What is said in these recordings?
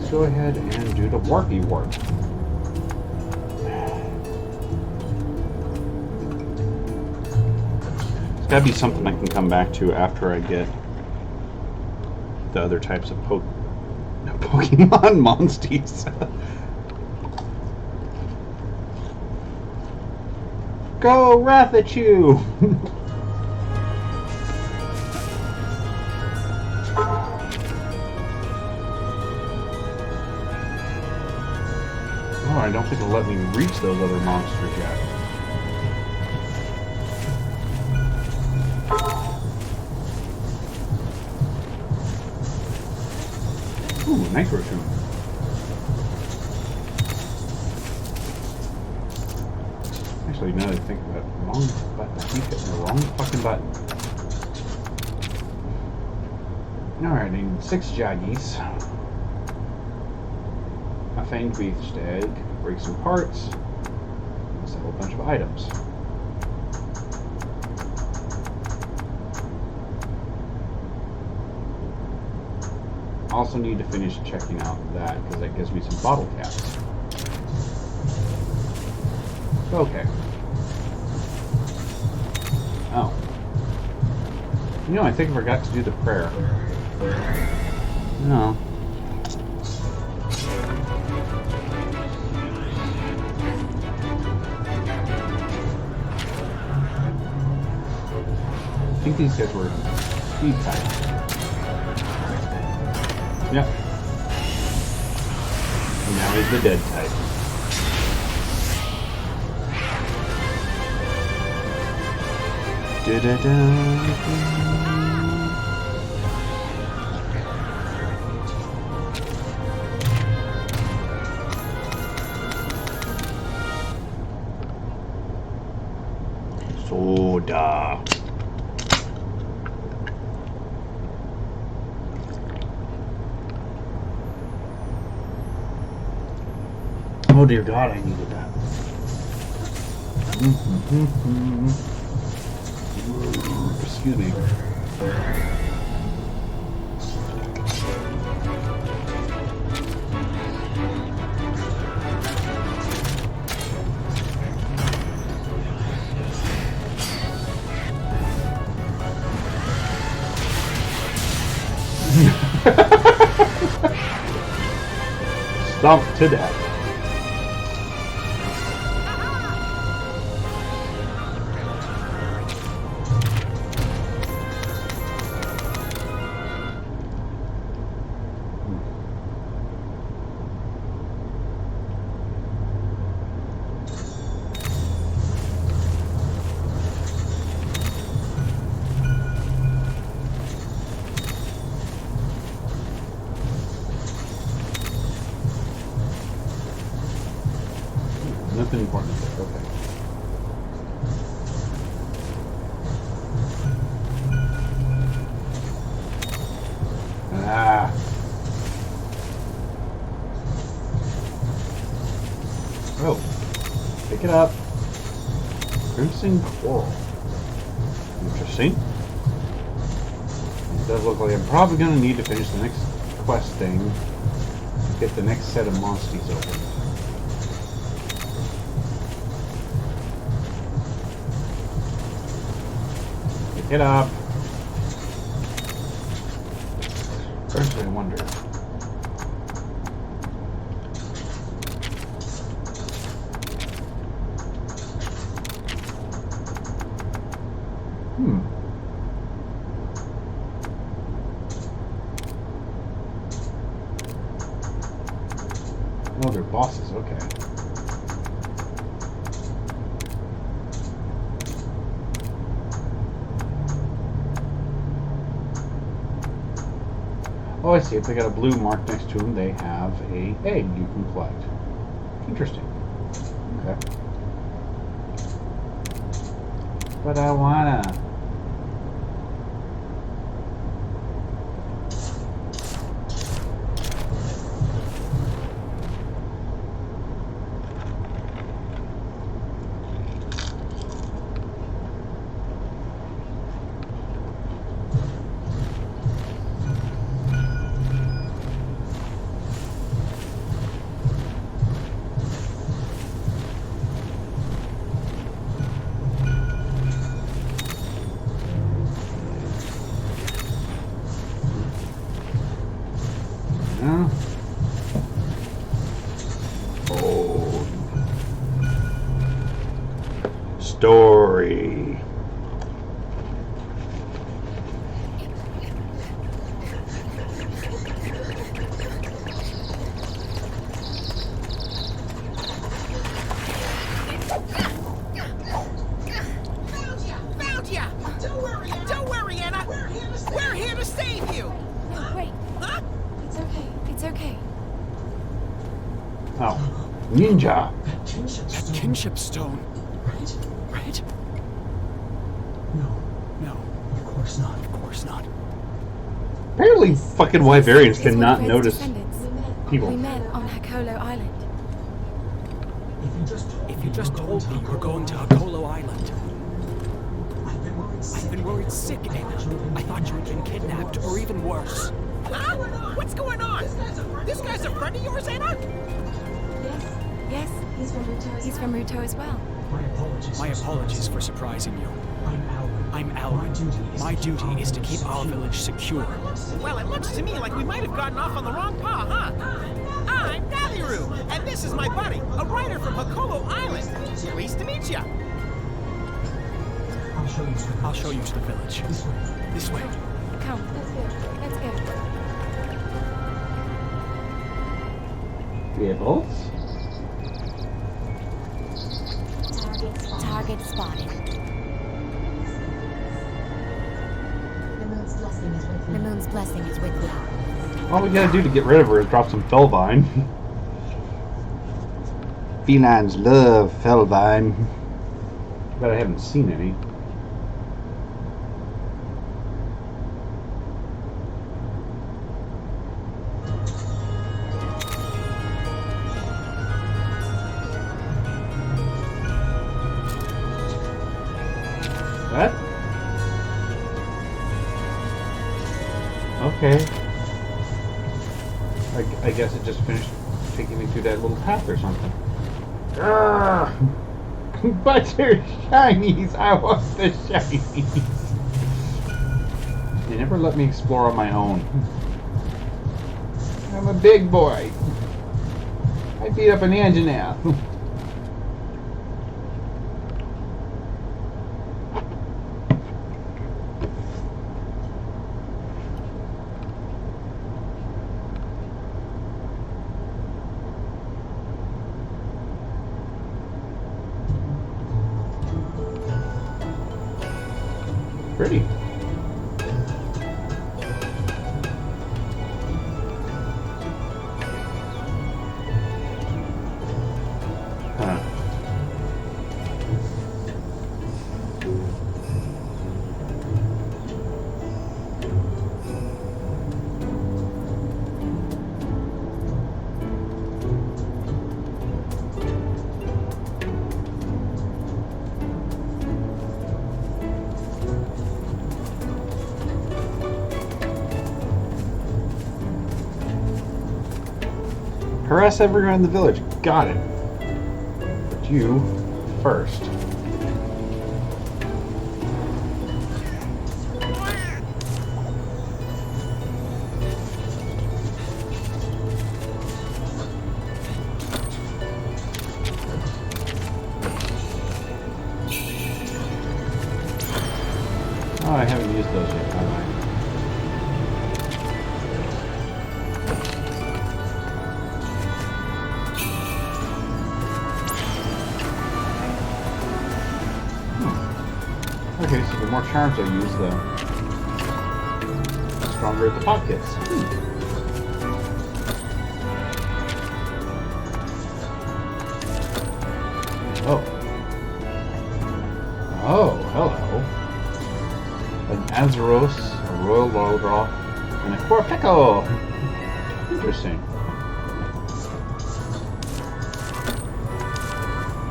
let's go ahead and do the warpy warp. It's gotta be something I can come back to after I get the other types of Pokemon monsters. Go Rathachu! Oh, I don't think it'll let me reach those other monsters yet. Ooh, Nitro Tune. Actually, now that I think about it, wrong button. I keep hitting the wrong fucking button. Alright, I need 6 Jaggies. A Fanged Beast Egg, break some parts, and sell a bunch of items. Also need to finish checking out that because that gives me some bottle caps. Okay. Oh. You know, I think I forgot to do the prayer. No. I think these guys were speed type. Yep. And now he's the dead type. Da-da-da. Soda. Oh dear God, I needed that. Excuse me. Stomped to death. Nothing important. Okay. Ah. Oh. Pick it up. Crimson Coral. Interesting. It does look like I'm probably going to need to finish the next quest thing to get the next set of monsters open. Get up. First, I wonder. Oh, they're bosses. Okay. Oh, I see. If they got a blue mark next to them, they have a egg you can collect. Interesting. Okay. But I wanna. It's okay. Oh, ninja. That kinship stone. Kinship stone, Right? right? No, No, of course not. of course not. Apparently, fucking Wyverians It's one cannot of Red's notice descendants. people. We met on Hakolo Island. If you just told me you were going to Hakolo Island, I've been worried sick, Anna. I thought you had been kidnapped, or even worse. Huh? What's going on? This guy's a friend of yours, Anna? Yes, he's from Ruto as well. My apologies for surprising you. I'm Alvin. My duty is to keep our village secure. Well, it looks to me like we might have gotten off on the wrong paw, huh? I'm Naliru, and this is my buddy, a writer from Hakolo Island. Pleased to meet ya. I'll show you to the village. This way. Come, let's go. Vehicles. Target spotted. The moon's blessing is with you. All we gotta do to get rid of her is drop some Felvine. Felines love Felvine. But I haven't seen any. What? Okay. I guess it just finished taking me through that little path or something. Ah! But they're shinies! I want the shinies! They never let me explore on my own. I'm a big boy. I beat up an Anjanath. Pretty. Huh. Harass everyone in the village. Got it. But you first. Oh, I haven't used those yet, have I? Okay, so the more charms I use, the stronger the pot gets. Oh. Oh, hello. An Azeros, a Royal Lodroth, and a Corpeko! Interesting.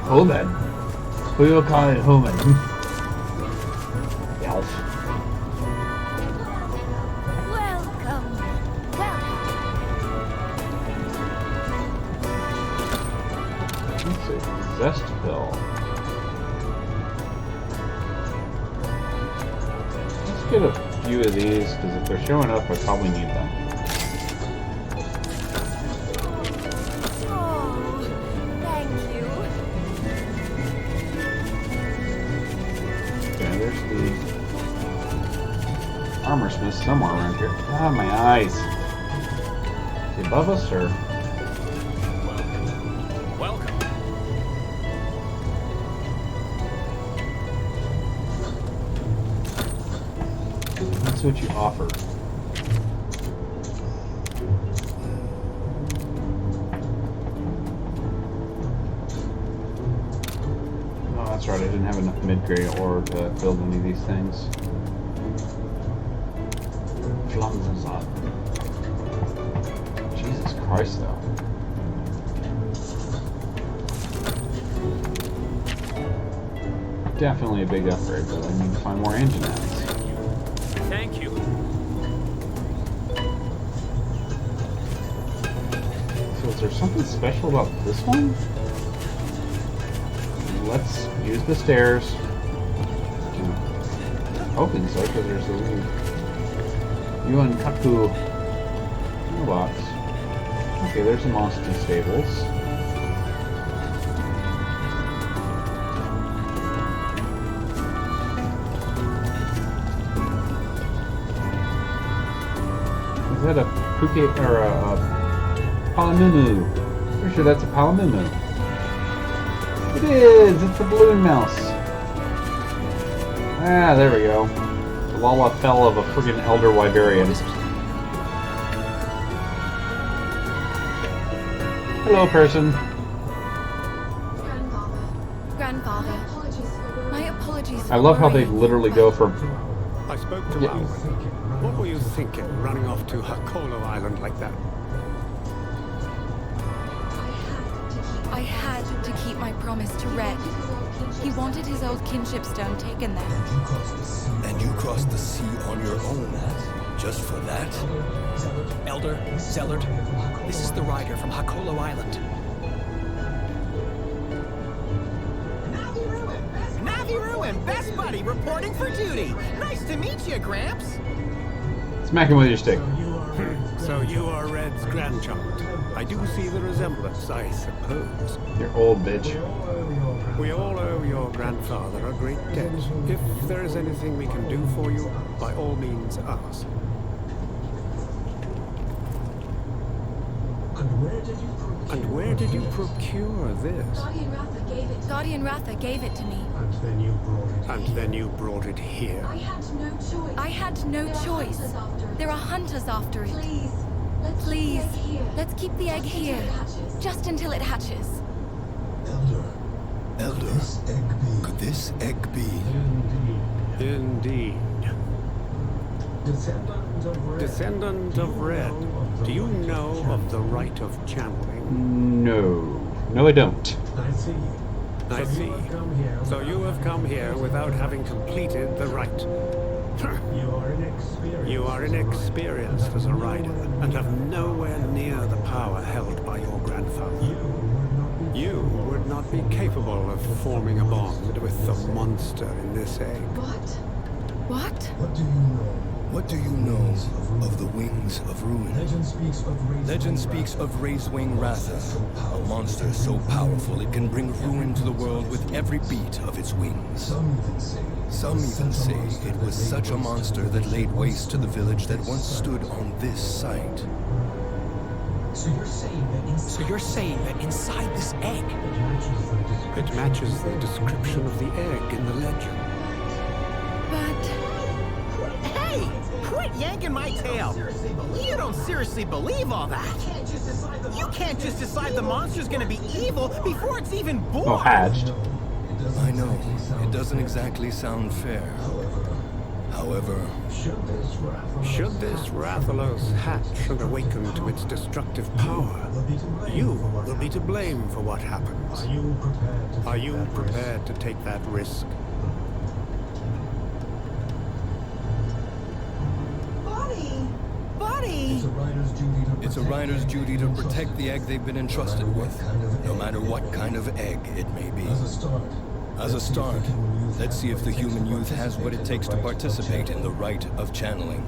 Human. We'll call it Human. Elf. Welcome. Let's see. Zest pill. Let's get a few of these, because if they're showing up, I probably need them. Oh, thank you. Okay, there's the armor smith somewhere around here. Ah, my eyes. Is he above us, or? Welcome. Let's see what you offer. right, I didn't have enough mid-grade ore to build any of these things. Flammensaat. Jesus Christ, though. Definitely a big upgrade, but I need to find more engine heads. Thank you. So is there something special about this one? Let's use the stairs. I'm hoping so, because there's a little Yuan Kaku box. Okay, there's the monster stables. Is that a Puke or a Palamumu? Pretty sure that's a Palamumu. It is! It's a balloon mouse. Ah, there we go. The Lala fell of a friggin' Elder Wiberian. Hello, person. Grandfather. My apologies. I love how they literally go from... I spoke to Alwyn. What were you thinking, running off to Hakolo Island like that? I had to keep my promise to Red. He wanted his old kinship stone taken there. And you crossed the sea on your own, just for that? Elder, Zellert, this is the rider from Hakolo Island. Naviru and Best Buddy reporting for duty. Nice to meet you, Gramps. Smack him with your stick. So you are Red's grandchild. I do see the resemblance, I suppose. You're old, bitch. We all owe your grandfather a great debt. If there is anything we can do for you, by all means ask. And where did you procure this? Guardian Ratha gave it to me. And then you brought it here. I had no choice. There are hunters after it. Please, let's keep the egg here, just until it hatches. Elder, could this egg be? Indeed. Descendant of Red, do you know of the rite of channeling? No. No, I don't. I see. So you have come here without having completed the rite. You are inexperienced as a rider and have nowhere near the power held by your grandfather. You would not be capable of forming a bond with the monster in this egg. What? What do you know of the Wings of Ruin? Legend speaks of Raisewing Ratha, a monster so powerful it can bring ruin to the world with every beat of its wings. Some even say it was such a monster that laid waste to the village that once stood on this site. So you're saying that Inside this egg? It matches the description of the egg in the legend. But... Hey, quit yanking my tail. You don't seriously believe all that. You can't just decide the monster's gonna be evil before it's even born. Oh, hatched. I know, it doesn't exactly sound fair. However, Should this Rathalos hatch and awaken to its destructive power, you will be to blame for what happens. Are you prepared to take that risk? Buddy! it's a rider's duty to protect the egg they've been entrusted with, no matter what kind of egg it may be. As a start, let's see if the human youth has what it takes to participate in the rite of channeling.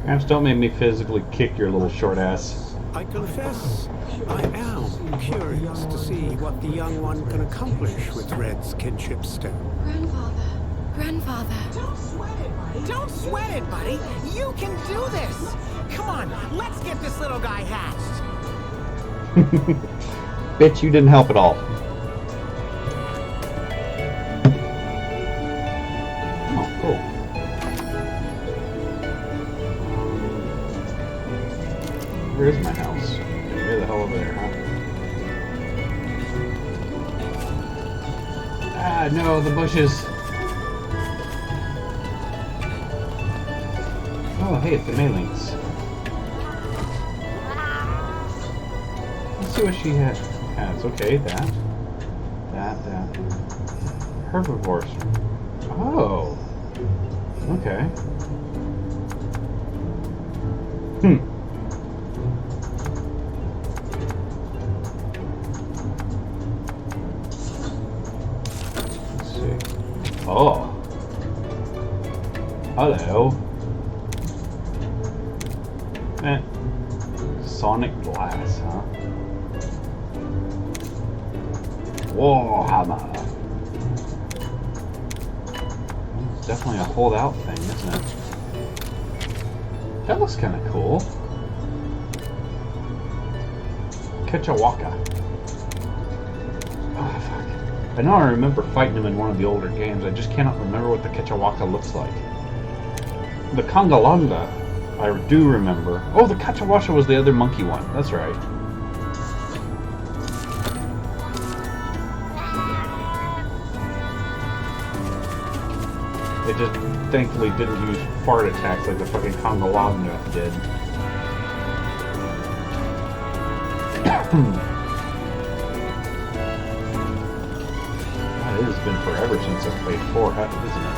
Perhaps don't make me physically kick your little short ass. I confess, I am curious to see what the young one can accomplish with Red's kinship stone. Grandfather. Don't sweat it, buddy. You can do this. Come on, let's get this little guy hatched. Bitch, you didn't help at all. Oh, cool. Where is my house? Where the hell over there, huh? Oh, the bushes. Oh, hey, it's the Maylings. Let's see what she has. Okay, that. Herbivores. Oh. Okay. Let's see. Oh. Hello. Sonic glass, huh? Warhammer. It's definitely a holdout thing, isn't it? That looks kind of cool. Ketchawaka. Oh, fuck. I know I remember fighting him in one of the older games. I just cannot remember what the Ketchawaka looks like. The Kangalanga, I do remember. Oh, the Kachawasha was the other monkey one. That's right. It just thankfully didn't use fart attacks like the fucking Kangalanga did. God, it has been forever since I've played 4, isn't it?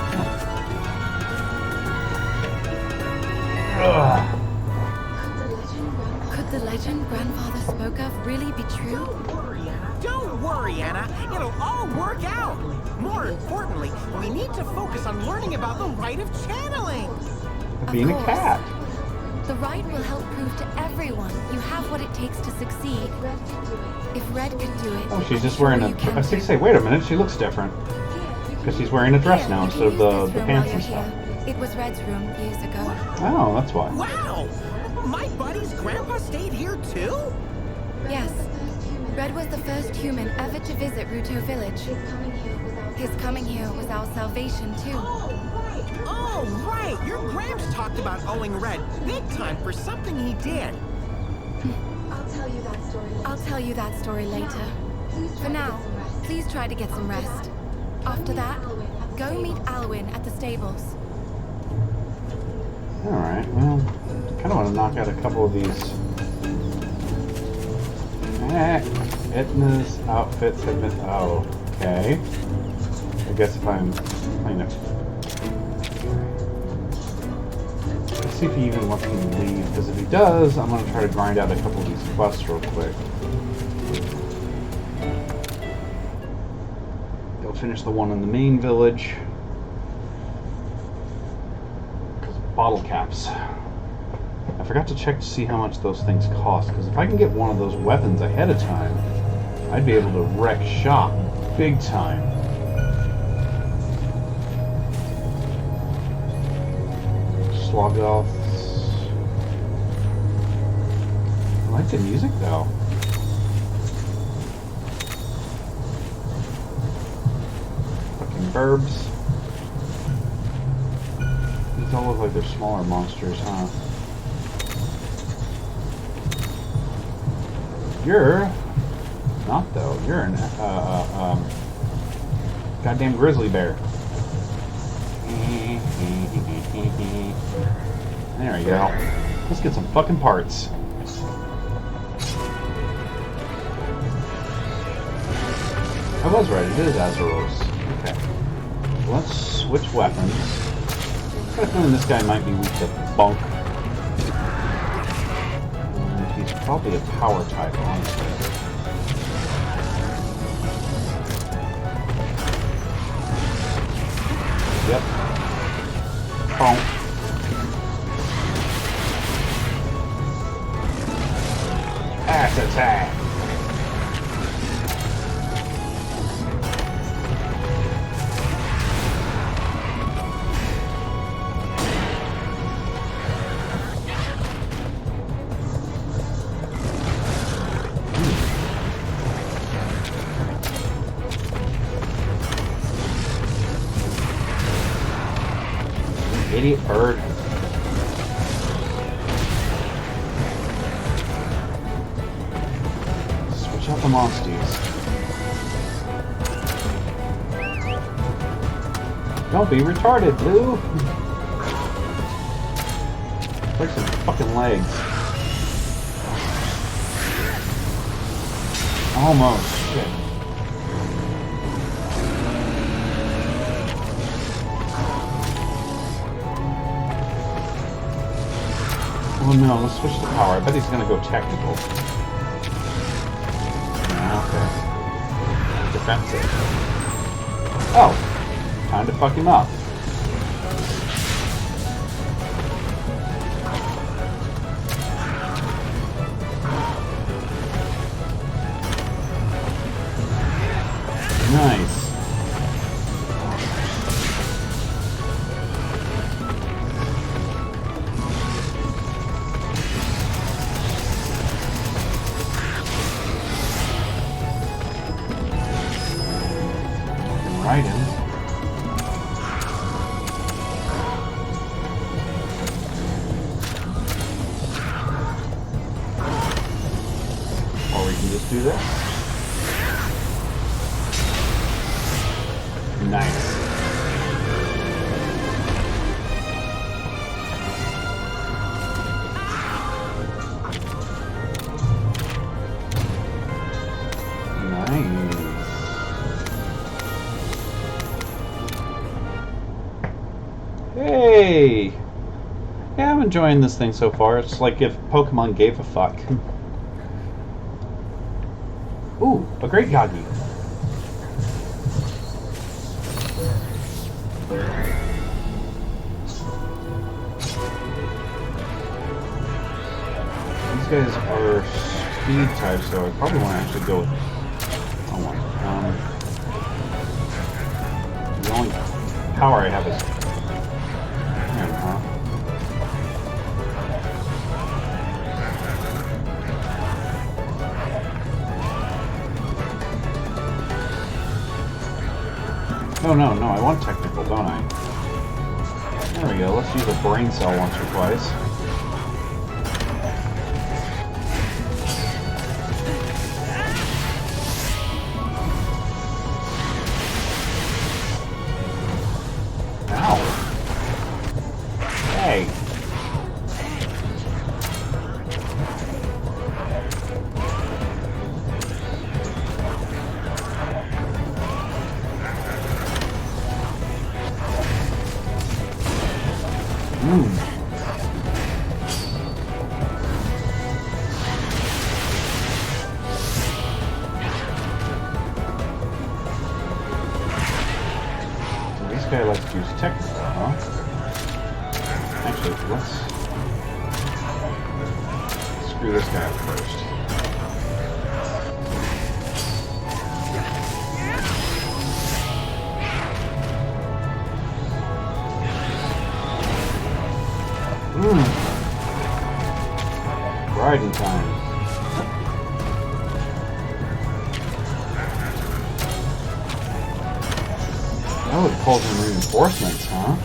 Could the legend Grandfather spoke of really be true? Don't worry, Anna. It'll all work out. More importantly, we need to focus on learning about the rite of channeling. Being Of a course. cat. The rite will help prove to everyone you have what it takes to succeed. If Red could do it, Oh, she's just I'm wearing sure a. you can I was too. say, wait a minute, she looks different. Because she's wearing a dress Here, now you instead can of use the this room pants while and you're stuff. here. It was Red's room years ago. Oh, that's why. Wow! My buddy's grandpa stayed here too? Yes. Red was the first human ever to visit Ruto Village. His coming here was our salvation, too. Oh, right! Your Gramps talked about owing Red big time for something he did. I'll tell you that story later. I'll tell you that story later. For now, please try to get some rest. After that, go meet Alwyn at the stables. Alright, well, kind of want to knock out a couple of these. Etna's outfits have been. Oh, okay. I guess if I'm playing it. Let's see if he even wants me to leave, because if he does, I'm going to try to grind out a couple of these quests real quick. Go finish the one in the main village. Bottle caps. I forgot to check to see how much those things cost, because if I can get one of those weapons ahead of time, I'd be able to wreck shop big time. Slogoths. I like the music though. Fucking burbs. These all look like they're smaller monsters, huh? You're not though. You're an goddamn grizzly bear. There we go. Let's get some fucking parts. I was right. It is Azeroth. Okay. Let's switch weapons. I have a feeling this guy might be weak to bunk. And he's probably a power type, honestly. Yep. Bonk. Ass attack. Idiot bird. Switch out the monsters. Don't be retarded, Blue. Break some fucking legs. Almost. Shit. Oh no, let's switch the power. I bet he's gonna go technical. Okay. Defensive. Oh! Time to fuck him up. Nice. Right in. Or we can just do this. Nice. Hey! Yeah, I'm enjoying this thing so far. It's like if Pokemon gave a fuck. Ooh, a great Yagi. These guys are speed types, so I probably want to actually go with... Oh my. The only power I have is... Oh no, I want technical, don't I? There we go, let's use a brain cell once or twice. Ow! Hey! This guy likes to use technical, huh? Actually, let's screw this guy up first. Riding time. Oh, it calls in reinforcements, huh?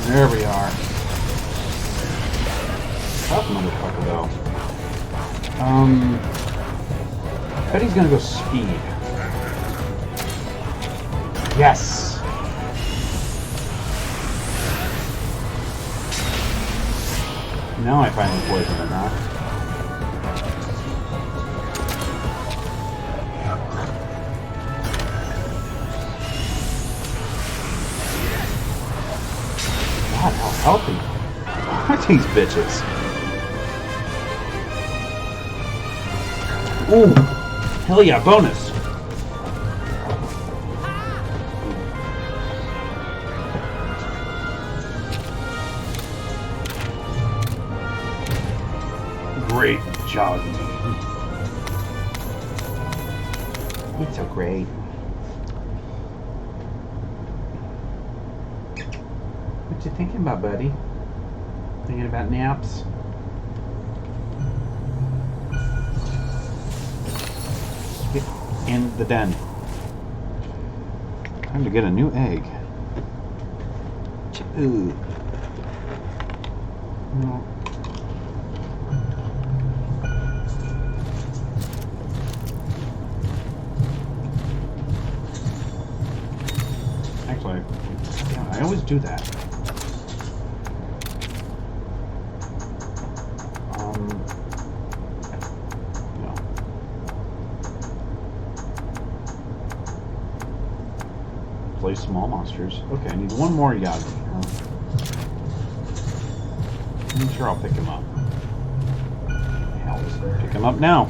There we are. Tough motherfucker, though. Bet he's gonna go speed. Yes! Now I finally poison him, huh? God, how healthy are these bitches? Ooh! Hell yeah, bonus! Great job. It's so great. What you thinking about, buddy? Thinking about naps? Get in the den. Time to get a new egg. Ooh. No. Actually, yeah, I always do that. No. Play small monsters. Okay, I need one more Yagi. I'm sure I'll pick him up. Hell, pick him up now.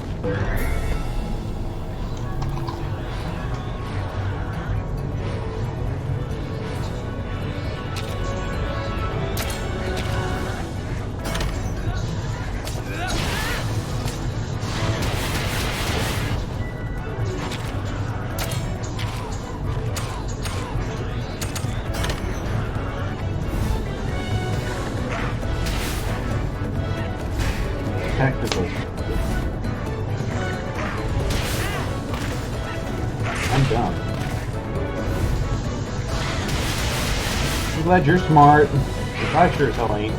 Tactical. I'm done. I'm glad you're smart. 'Cause I sure as hell ain't.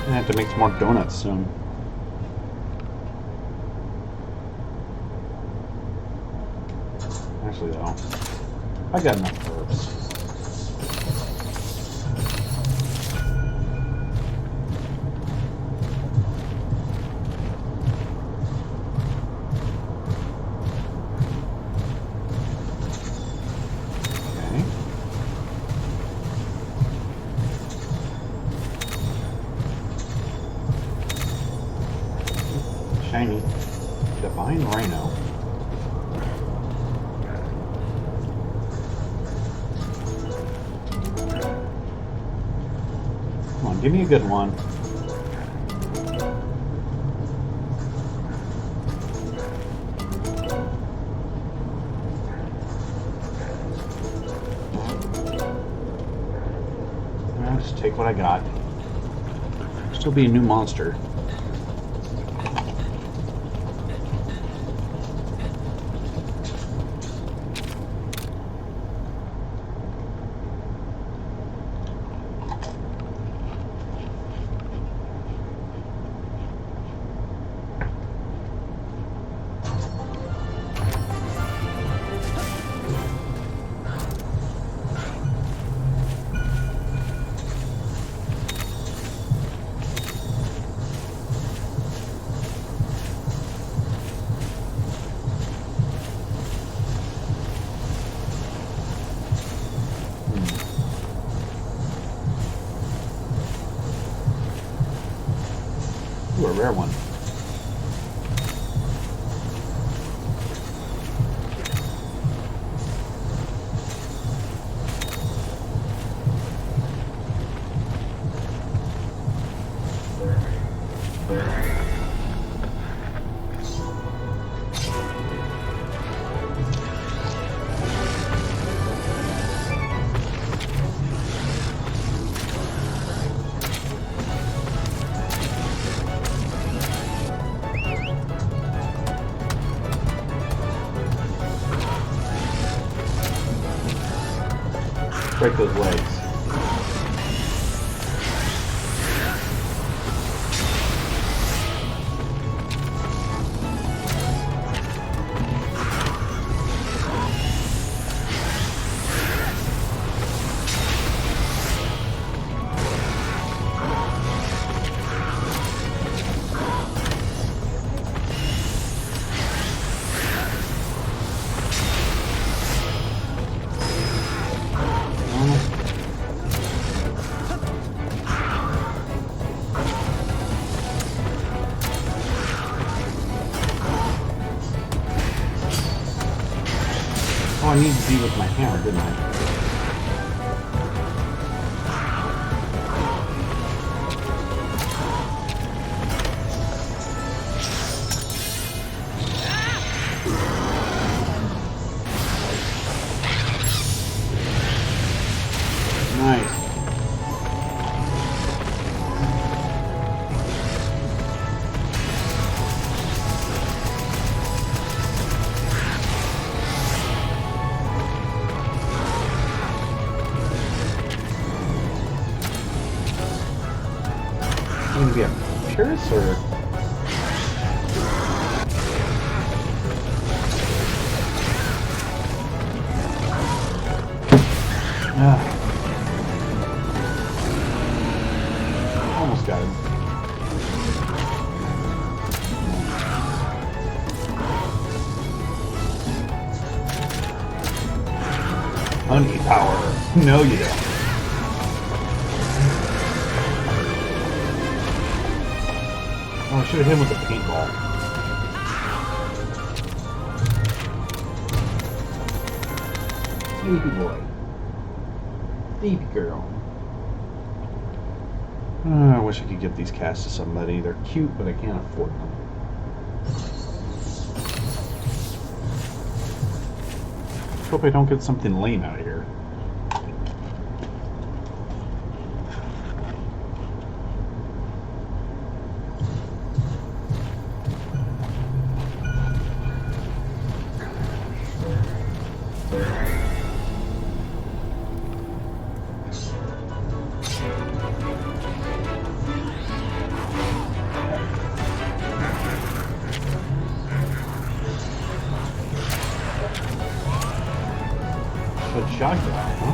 I have to make some more donuts soon. Actually, though, I got enough herbs. Okay. Shiny. Divine Rhino. Come on, give me a good one. I'll just take what I got. Still be a new monster. Ooh, a rare one. Break those legs. need to be with my hammer, didn't I? Nice. Going to be a Pierce or? Almost got him. Honey power. No, you don't. Oh, I should have hit him with the paintball. Baby boy. Baby girl. Oh, I wish I could give these casts to somebody. They're cute, but I can't afford them. Let's hope I don't get something lame out of here. Good shot, huh?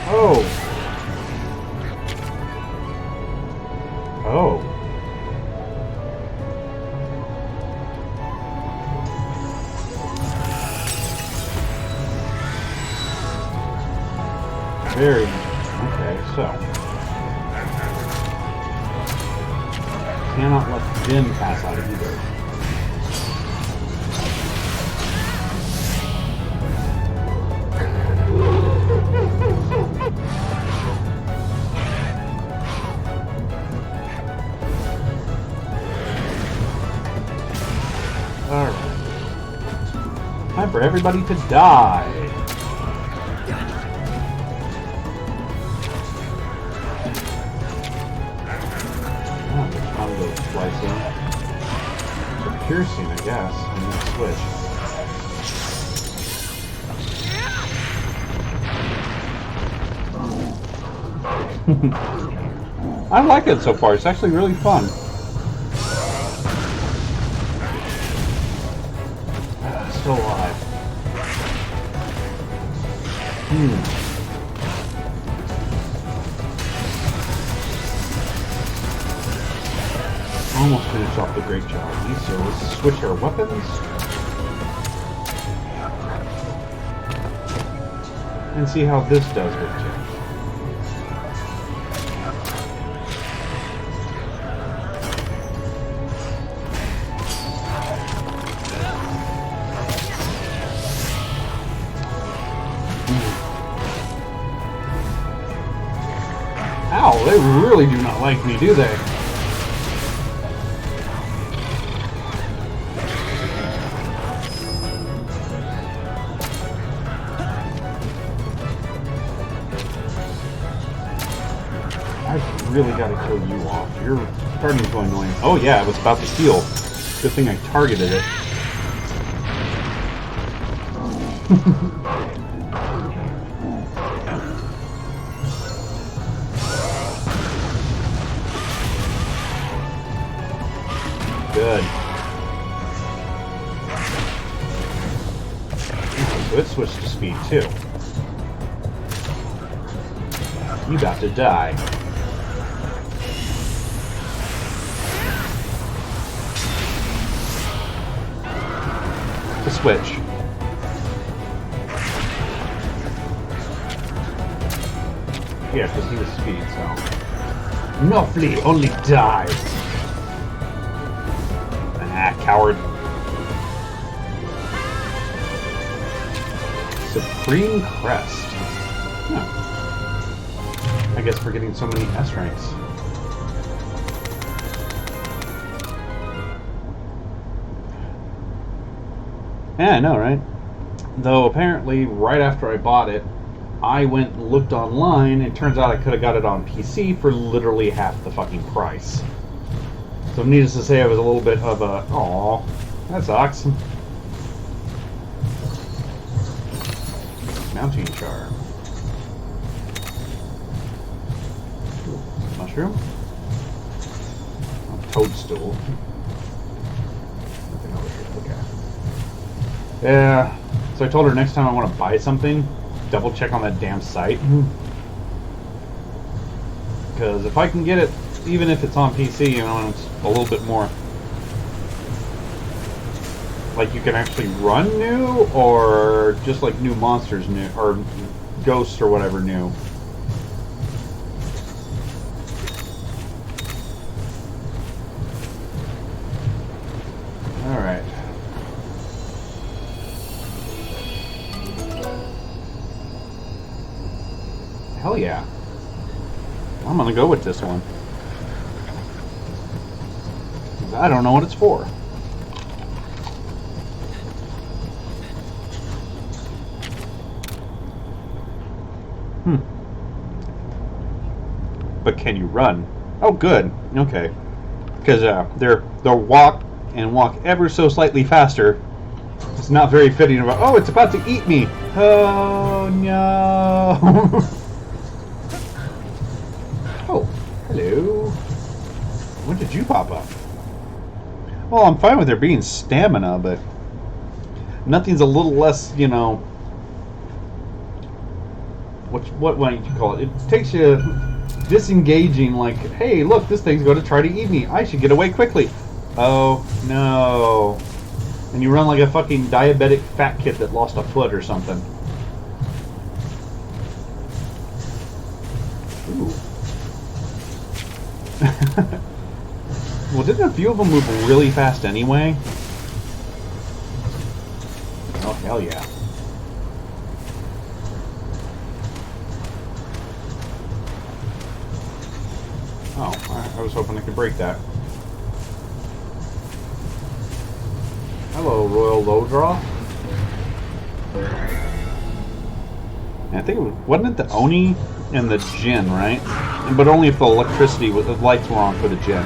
Oh. Oh. Very okay, so cannot let Jin pass out either. Alright. Time for everybody to die. Oh, the combo slicing. So piercing, I guess, and then switch. I like it so far. It's actually really fun. Still alive. Almost finished off the great job. So let's switch our weapons. And see how this does with Jin. Ow, they really do not like me, do they? really gotta kill you off. You're starting to go annoying. Oh yeah, I was about to heal. Good thing I targeted it. Good. So it switched to speed too. You about to die. The switch. Yeah, because he was speed, so. No flee, only die. Ah, coward. Supreme Crest. Huh. I guess we're getting so many S ranks. Yeah, I know, right? Though apparently, right after I bought it, I went and looked online, and turns out I could have got it on PC for literally half the fucking price. So needless to say, I was a little bit of a, aw, that sucks. Mounting charm. Mushroom? Oh, toadstool. Nothing over here. Okay. Yeah. So I told her next time I want to buy something, double check on that damn site. Because if I can get it, even if it's on PC, you know, it's a little bit more. Like you can actually run new, or just like new monsters new, or ghosts or whatever new. Alright. Hell yeah. I'm gonna go with this one. I don't know what it's for. But can you run? Oh, good. Okay. Because they'll walk and walk ever so slightly faster. It's not very fitting about. Oh, it's about to eat me. Oh no. Oh, hello. When did you pop up? Well, I'm fine with there being stamina, but nothing's a little less, you know. What might you call it? It takes you disengaging, like, hey, look, this thing's going to try to eat me. I should get away quickly. Oh, no. And you run like a fucking diabetic fat kid that lost a foot or something. Ooh. Well, didn't a few of them move really fast anyway? Oh, hell yeah. Oh, I was hoping I could break that. Hello, Royal Lowdraw. I think it was, wasn't it the Oni and the Jinn, right? But only if the electricity, the lights were on for the Jinn.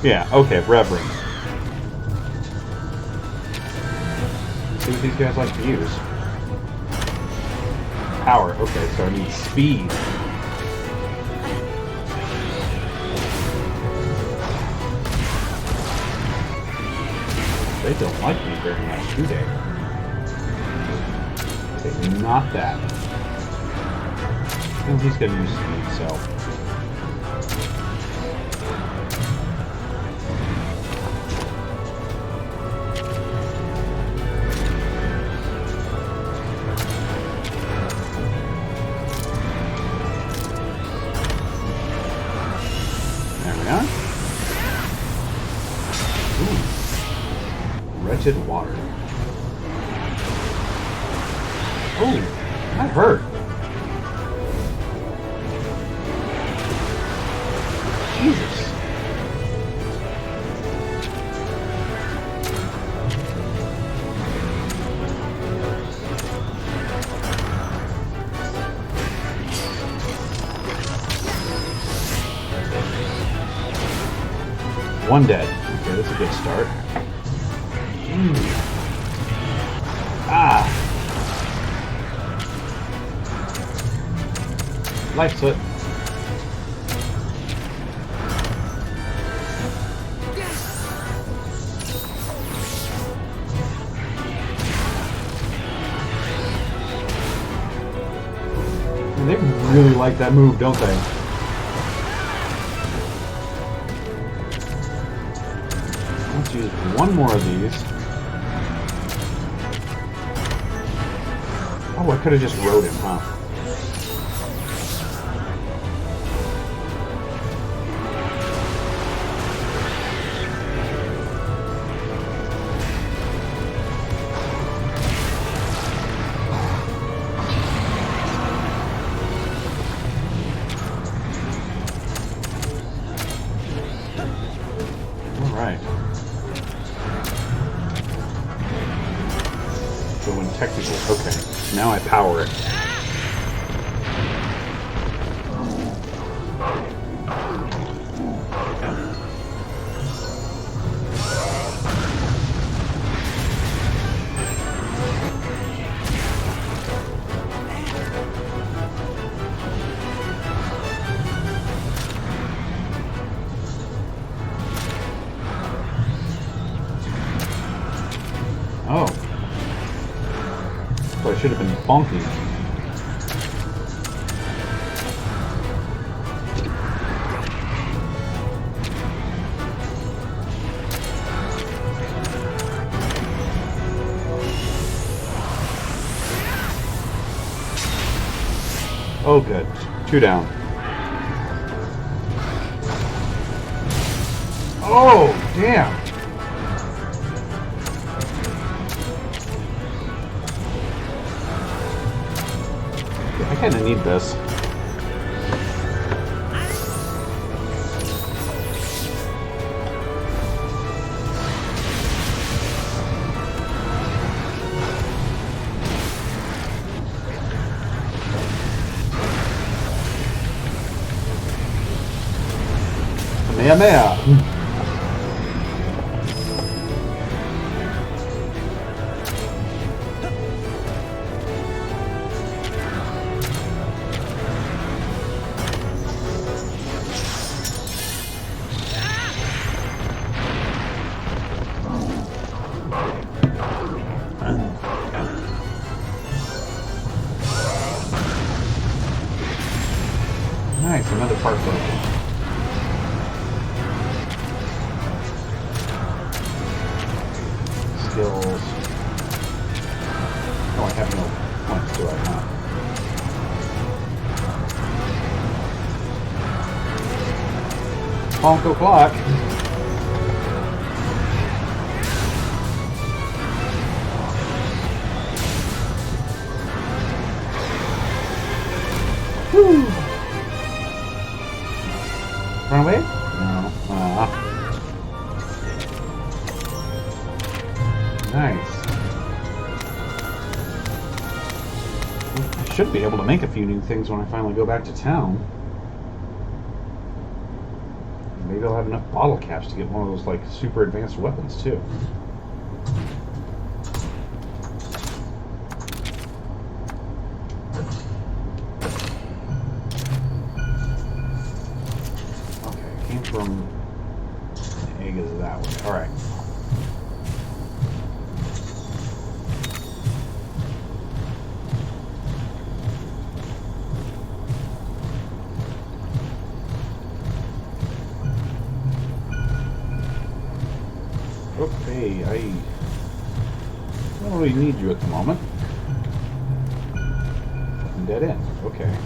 Yeah, okay, Reverend. See what these guys like to use. Power, okay, so I need speed. They don't like me very much, do they? Okay, not that. And he's gonna use speed, so. Wretched water. Oh, that hurt. Jesus. one dead. Okay, that's a good start. Ah! Life slip. And they really like that move, don't they? Let's use one more of these. Oh, I could have just rode him, huh? Alright. So when technical, okay. Now I power it. Oh. So I should have been bonking. Oh, good. 2 down. Oh, damn. I kind of need this. Kamehameha. Nice, another part broken. Skills. Oh, I have no points, do I not? Honk o'clock. Woo! Run away? No. Nice. I should be able to make a few new things when I finally go back to town. Maybe I'll have enough bottle caps to get one of those like super advanced weapons too. From the egg is that way. All right. Okay, I don't really need you at the moment. Fucking dead end. Okay.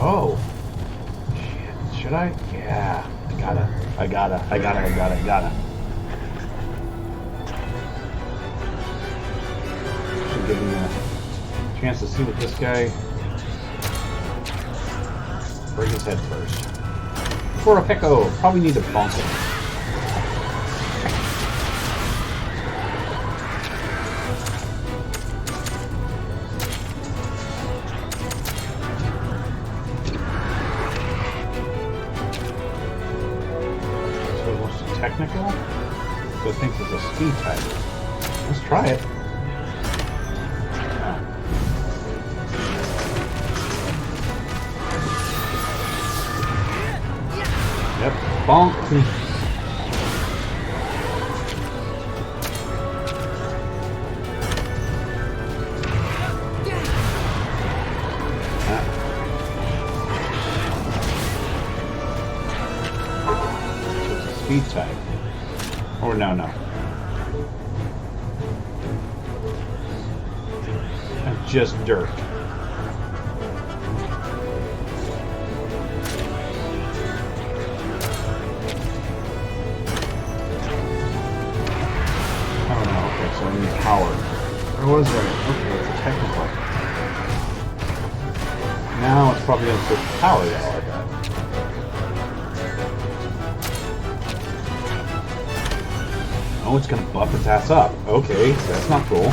Oh. Shit. Should I? Yeah. I gotta. Should give me a chance to see what this guy Break his head first. For a Pecco, probably need to bonk him. So what's the technical? So it thinks it's a speed type. Let's try it. Yep, bonk. So it's a speed type. Or no. And just dirt. So I need power. I was right. Okay, it's a technical. Now it's probably going to switch to power, yeah, like that. Oh, it's going to buff its ass up. Okay, that's not cool.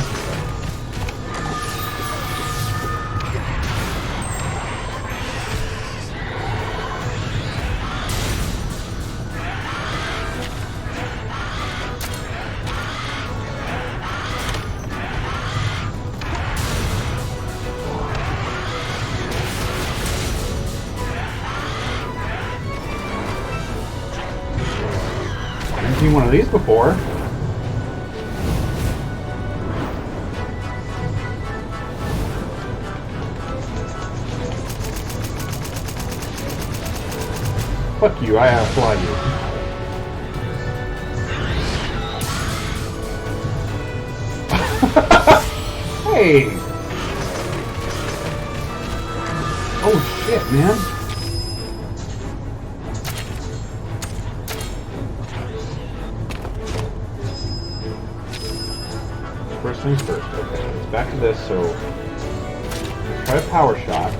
Seen one of these before. Fuck you, I outfly you. Hey! Oh shit, man. First things first. Okay, let's back to this. So, let's try a power shot.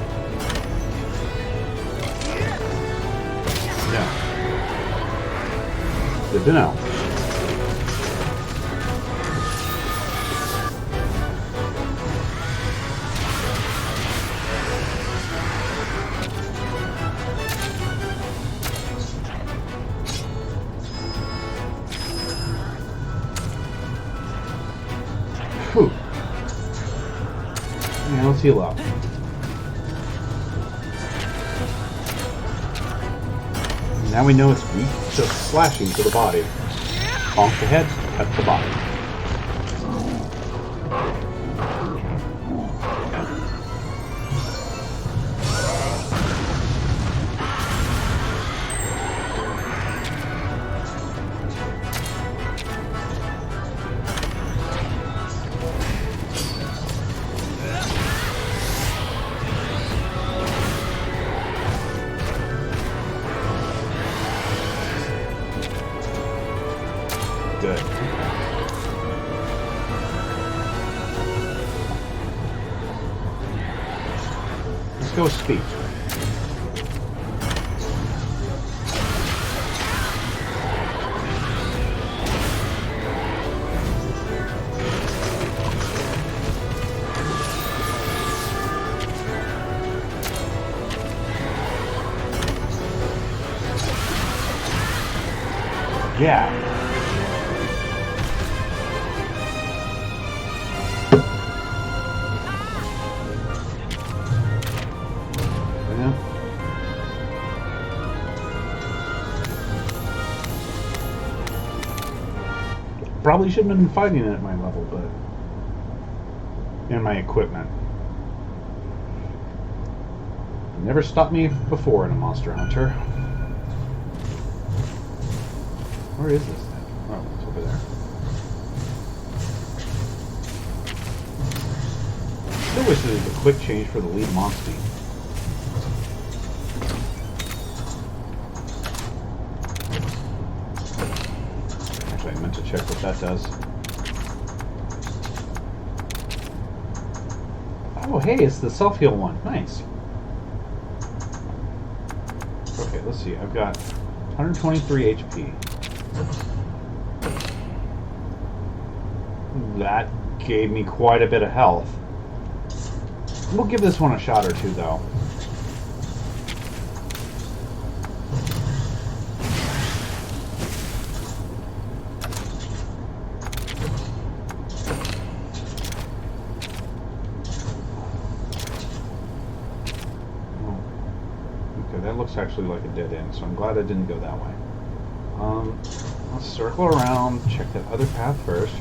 No. Good to know. Whew. Yeah, let's heal up. Now we know it's weak to slashing to the body. Bonk the head, cut the body. Good. Let's go with speed. Yeah. Probably shouldn't have been fighting it at my level, but... and my equipment. Never stopped me before in a Monster Hunter. Where is this thing? Oh, it's over there. Still wish there was a quick change for the lead monster. Actually, I meant to check what that does. Oh, hey, it's the self-heal one. Nice. Okay, let's see. I've got 123 HP. That gave me quite a bit of health. We'll give this one a shot or two, though. Looks actually like a dead end, so I'm glad I didn't go that way. Let's circle around, check that other path first.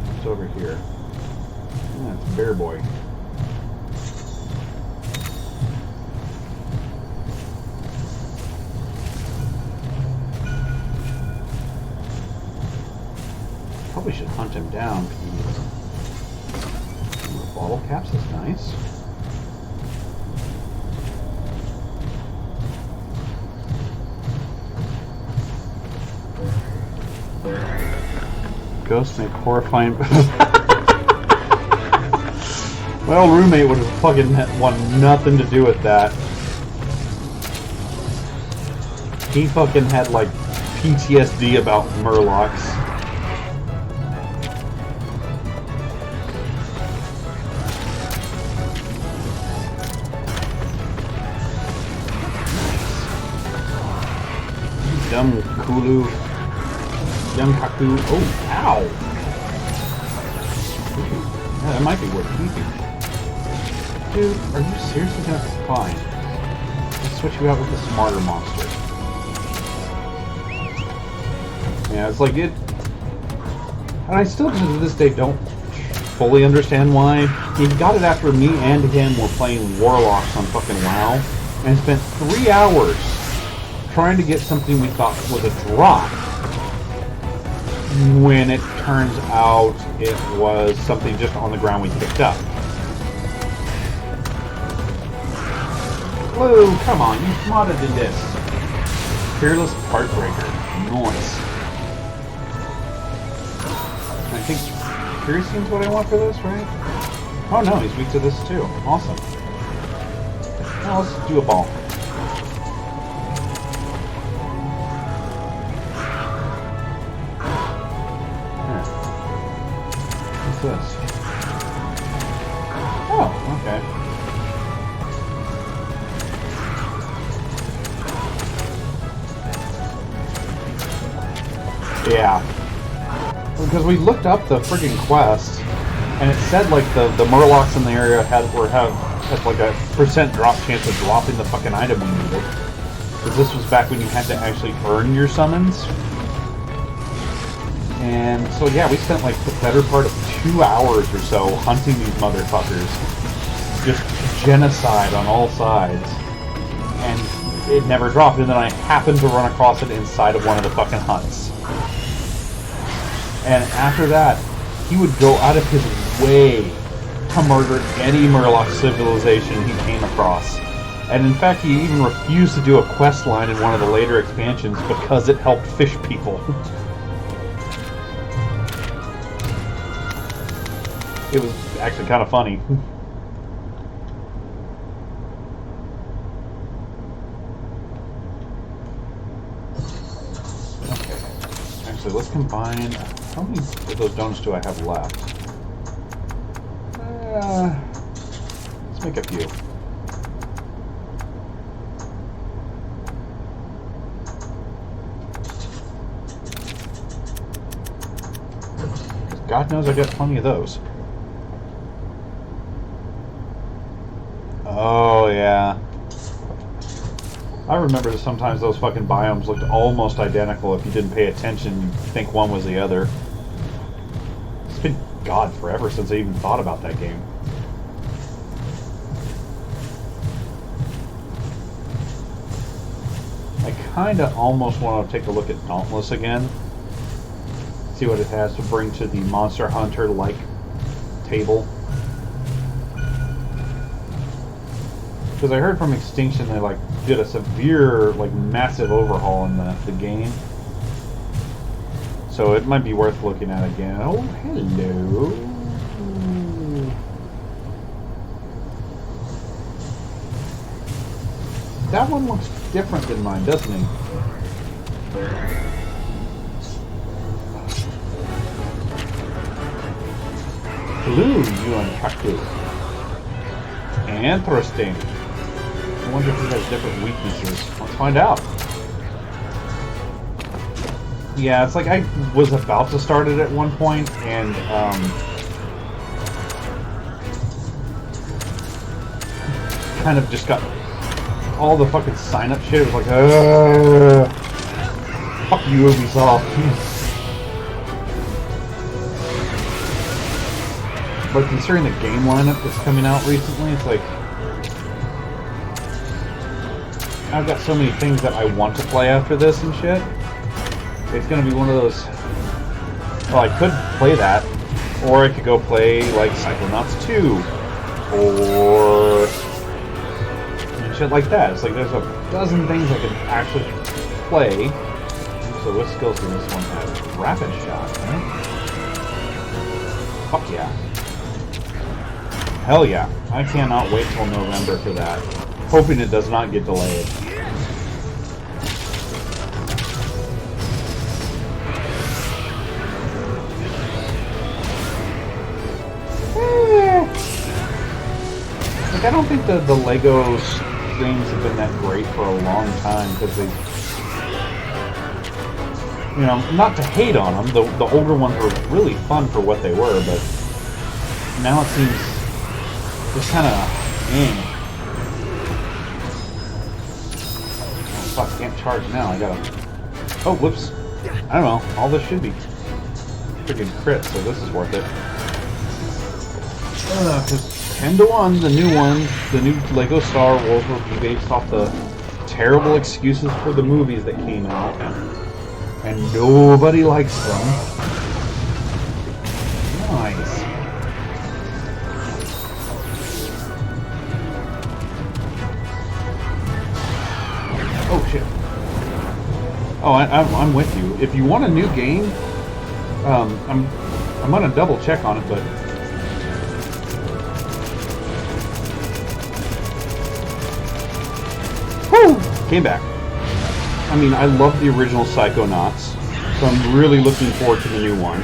What's over here? Yeah, it's Bear Boy. Probably should hunt him down. Bottle caps is nice. Ghosts make horrifying. My old roommate would have fucking wanted nothing to do with that. He fucking had like PTSD about Murlocs. Yum Kulu. Yum Kaku. Oh, ow! Yeah, that might be worth keeping. Dude, are you seriously gonna fine? Let's switch you out with the smarter monster. Yeah, it's like it. And I still to this day don't fully understand why. He got it after me and him were playing Warlocks on fucking WoW and spent 3 hours trying to get something we thought was a drop, when it turns out it was something just on the ground we picked up. Whoa, come on, you modded in this. Fearless Heartbreaker. Nice. I think piercing's what I want for this, right? Oh no, he's weak to this too. Awesome. Now let's do a ball. This. Oh, okay. Yeah. Because we looked up the friggin' quest, and it said like the Murlocs in the area had like a % drop chance of dropping the fucking item we needed. Because this was back when you had to actually earn your summons. And so yeah, we spent like the better part of 2 hours or so hunting these motherfuckers. Just genocide on all sides. And it never dropped, and then I happened to run across it inside of one of the fucking huts. And after that, he would go out of his way to murder any Murloc civilization he came across. And in fact, he even refused to do a quest line in one of the later expansions because it helped fish people. It was actually kind of funny. Okay. Actually, let's combine... How many of those donuts do I have left? Let's make a few. God knows I got plenty of those. Oh, yeah. I remember that sometimes those fucking biomes looked almost identical. If you didn't pay attention, you'd think one was the other. It's been, God, forever since I even thought about that game. I kinda almost want to take a look at Dauntless again. See what it has to bring to the Monster Hunter-like table. Because I heard from Extinction they like did a severe, like massive overhaul in the game. So it might be worth looking at again. Oh, hello. That one looks different than mine, doesn't it? Blue, you unattractive. Interesting. I wonder if he has different weaknesses. Let's find out. Yeah, it's like I was about to start it at one point, and kind of just got all the fucking sign-up shit. It was like, fuck you, Ubisoft. But considering the game lineup that's coming out recently, it's like I've got so many things that I want to play after this and shit. It's gonna be one of those. Well, I could play that, or I could go play like Psychonauts 2, or shit like that. It's like there's a dozen things I could actually play. So what skills does this one have? Rapid shot, right? Fuck yeah. Hell yeah. I cannot wait till November for that. Hoping it does not get delayed. Like, I don't think the Lego games have been that great for a long time, because they, you know, not to hate on them, the older ones were really fun for what they were, but now it seems just kind of, oh fuck, can't charge now, I gotta, oh whoops, I don't know, all this should be freaking crit, so this is worth it. 10-1, the new Lego Star Wars will be based off the terrible excuses for the movies that came out, and nobody likes them. Nice. Oh shit. Oh, I'm with you. If you want a new game, I'm gonna double check on it, but. Came back. I mean, I love the original Psychonauts, so I'm really looking forward to the new one.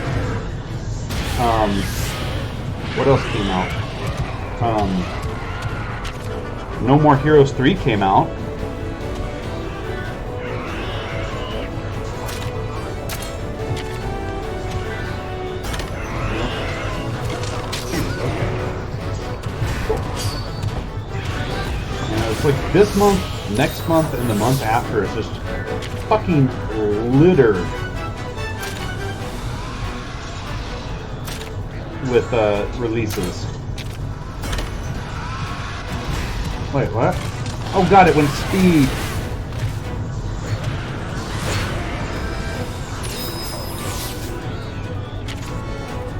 What else came out? No More Heroes 3 came out. And it's like this month, next month, and the month after is just fucking littered with releases. Wait, what? Oh god, it went speed.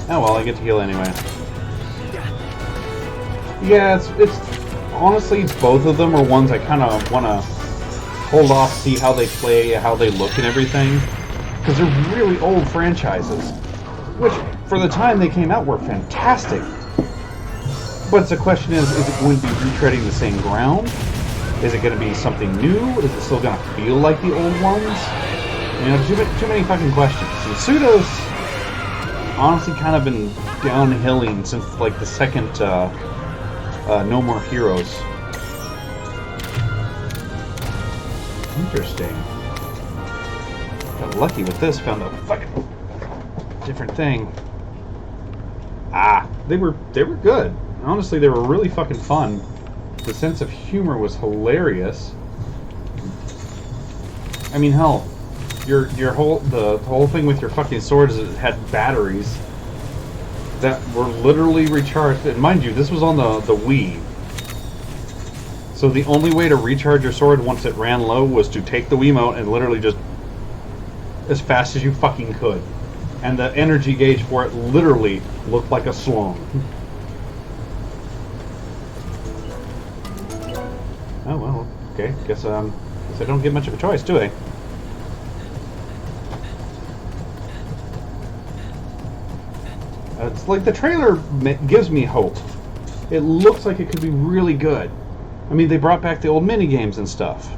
Oh well, I get to heal anyway. Yeah, it's honestly, both of them are ones I kind of want to hold off, see how they play, how they look and everything. Because they're really old franchises. Which, for the time they came out, were fantastic. But the question is it going to be retreading the same ground? Is it going to be something new? Is it still going to feel like the old ones? You know, too many fucking questions. And Pseudo's honestly kind of been downhilling since, like, the second, No More Heroes. Interesting. Got lucky with this, found a fucking different thing. Ah, they were good. Honestly, they were really fucking fun. The sense of humor was hilarious. I mean, hell, the whole thing with your fucking swords is it had batteries that were literally recharged. And mind you, this was on the Wii. So the only way to recharge your sword once it ran low was to take the Wiimote and literally just as fast as you fucking could. And the energy gauge for it literally looked like a slung. Okay, guess I don't get much of a choice, do I? It's like the trailer gives me hope. It looks like it could be really good. I mean, they brought back the old mini games and stuff.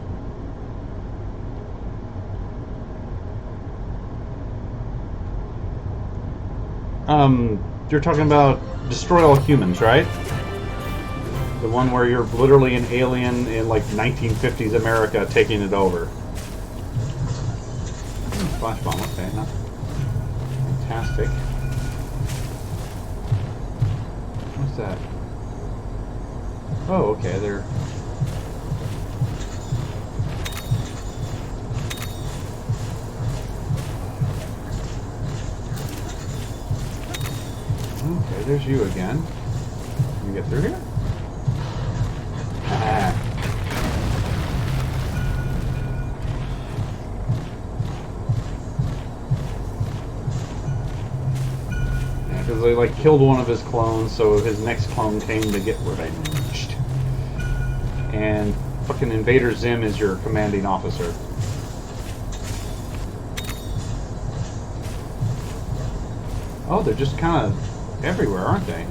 You're talking about Destroy All Humans, right? The one where you're literally an alien in like 1950s America taking it over. Flash bomb, okay, no. Fantastic. What's that? Oh, okay, they're... Okay, there's you again. Can we get through here? Ah. Yeah, because they like killed one of his clones, so his next clone came to get revenged. And fucking Invader Zim is your commanding officer. Oh, they're just kind of everywhere, aren't they?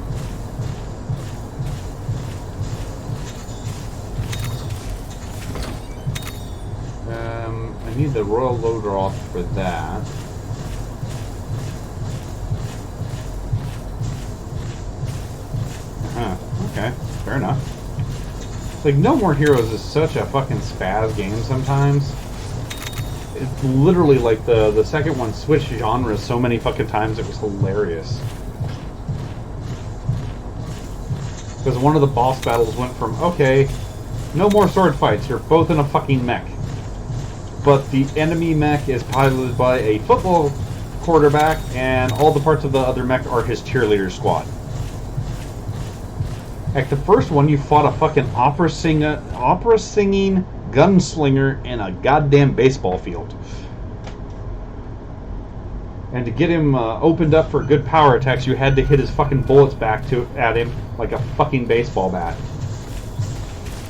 I need the Royal Loader off for that. Okay, fair enough. It's like No More Heroes is such a fucking spaz game sometimes. It's literally like the second one switched genres so many fucking times it was hilarious. Because one of the boss battles went from, okay, no more sword fights, you're both in a fucking mech. But the enemy mech is piloted by a football quarterback, and all the parts of the other mech are his cheerleader squad. Like the first one, you fought a fucking opera singing gunslinger in a goddamn baseball field. And to get him opened up for good power attacks, you had to hit his fucking bullets back at him like a fucking baseball bat.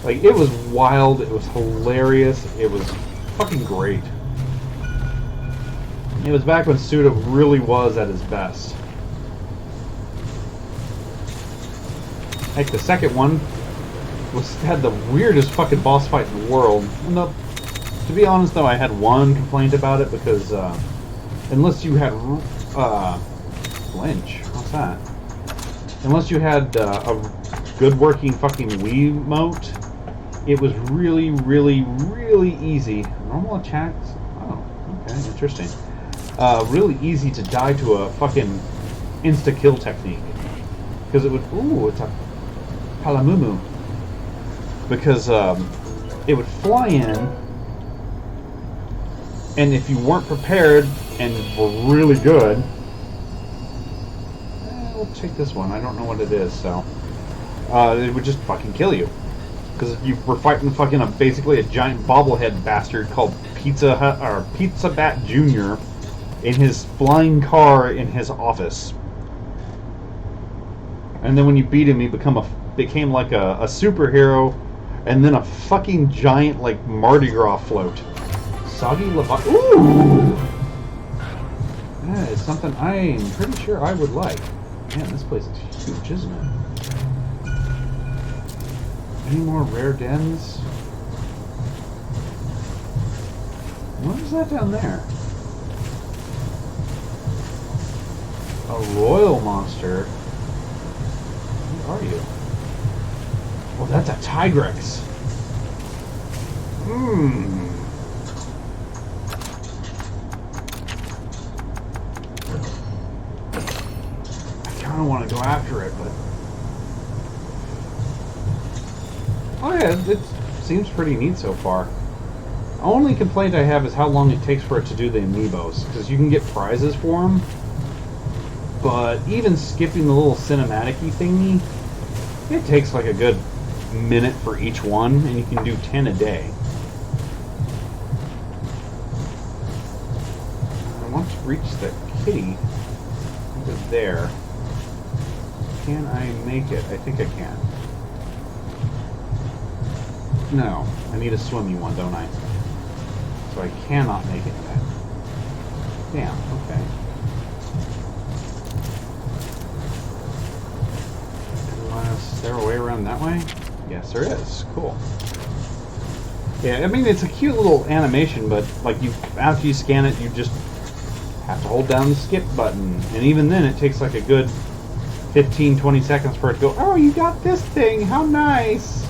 Like, it was wild, it was hilarious, it was fucking great. It was back when Suda really was at his best. Like the second one had the weirdest fucking boss fight in the world. No, to be honest though, I had one complaint about it because unless you had flinch, what's that? Unless you had a good working fucking Wiimote, it was really, really, really easy. Normal attacks? Oh, okay, interesting. Really easy to die to a fucking insta-kill technique. Because it would... Ooh, it's a Palamumu. Because it would fly in, and if you weren't prepared and were really good... we'll take this one. I don't know what it is, so... it would just fucking kill you. Because you were fighting fucking basically a giant bobblehead bastard called Pizza Bat Jr. in his flying car in his office. And then when you beat him, he became like a superhero, and then a fucking giant like Mardi Gras float. Soggy Lava. Ooh! That is something I am pretty sure I would like. Man, this place is huge, isn't it? Any more rare dens? What is that down there? A royal monster? Who are you? Oh, that's a Tigrex. I kind of want to go after it, but... Oh yeah, it seems pretty neat so far. The only complaint I have is how long it takes for it to do the amiibos, because you can get prizes for them, but even skipping the little cinematic-y thingy, it takes like a good minute for each one, and you can do 10 a day. I want to reach the kitty over there. Can I make it? I think I can. No, I need a swimmy one, don't I? So I cannot make it back. Damn, okay. Is there a way around that way? Yes, there is. Cool. Yeah, I mean, it's a cute little animation, but like after you scan it, you just have to hold down the skip button. And even then, it takes like a good 15-20 seconds for it to go, oh, you got this thing, how nice!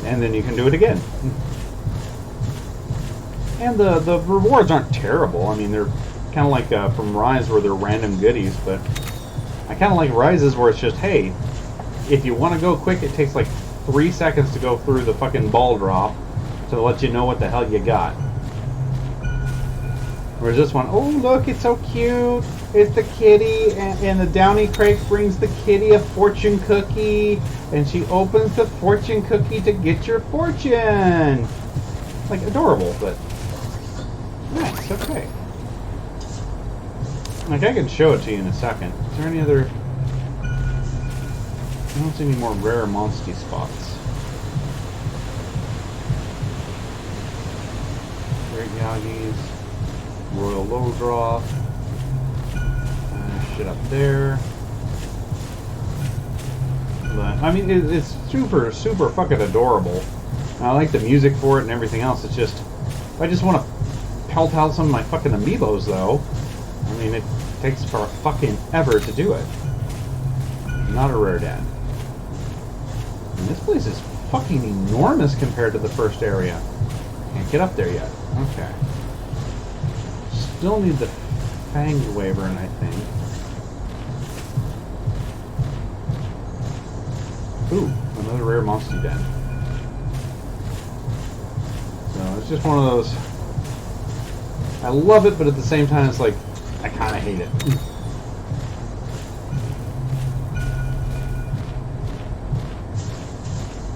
And then you can do it again. And the rewards aren't terrible. I mean, they're kind of like from Rise where they're random goodies, but I kind of like Rises where it's just, hey, if you want to go quick, it takes like 3 seconds to go through the fucking ball drop to let you know what the hell you got. Whereas this one, oh look, it's so cute. It's the kitty, and the Downy Crate brings the kitty a fortune cookie, and she opens the fortune cookie to get your fortune. Like, adorable, but nice, okay. Like, I can show it to you in a second. Is there any other... I don't see any more rare Monsty spots. Great Yagis. Royal Lodroth. Shit up there. But, I mean, it's super, super fucking adorable. I like the music for it and everything else. It's just... I just want to pelt out some of my fucking amiibos, though. I mean, it takes for fucking ever to do it. Not a rare dad. And this place is fucking enormous compared to the first area. Can't get up there yet. Okay. Still need the Fanged Wyvern, I think. Ooh, another rare Monsty Den. So it's just one of those... I love it, but at the same time it's like, I kind of hate it.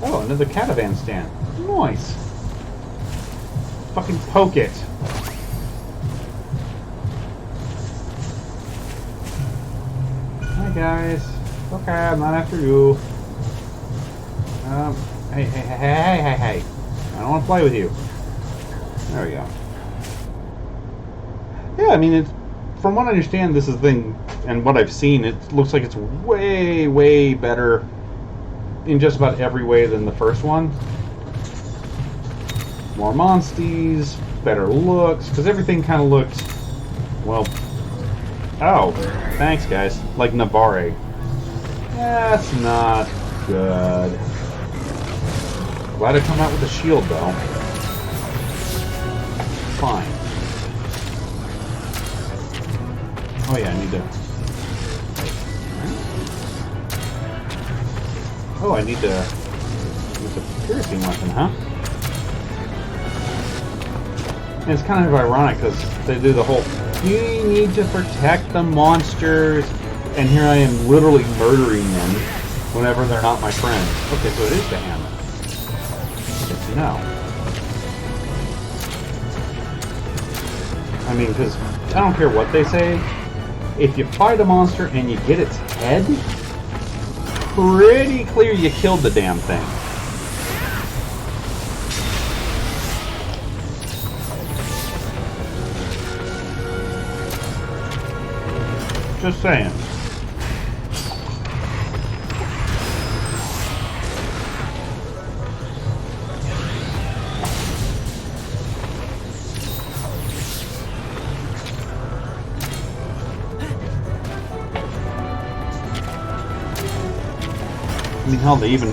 Oh, another catavan stand. Nice. Fucking poke it. Hi guys. Okay, I'm not after you. Hey. I don't want to play with you. There we go. Yeah, I mean, it's, from what I understand, this is the thing, and what I've seen, it looks like it's way, way better in just about every way than the first one. More monsties, better looks, because everything kind of looked, well, oh, thanks guys, like Navarre. That's not good. Glad I come out with a shield though. Fine. Oh yeah, I need to... Oh, I need to use a piercing weapon, huh? And it's kind of ironic because they do the whole, you need to protect the monsters, and here I am literally murdering them whenever they're not my friends. Okay, so it is the hammer. Good to know. I mean, because I don't care what they say, if you fight a monster and you get its head, pretty clear you killed the damn thing. Just saying. I mean, hell, they even...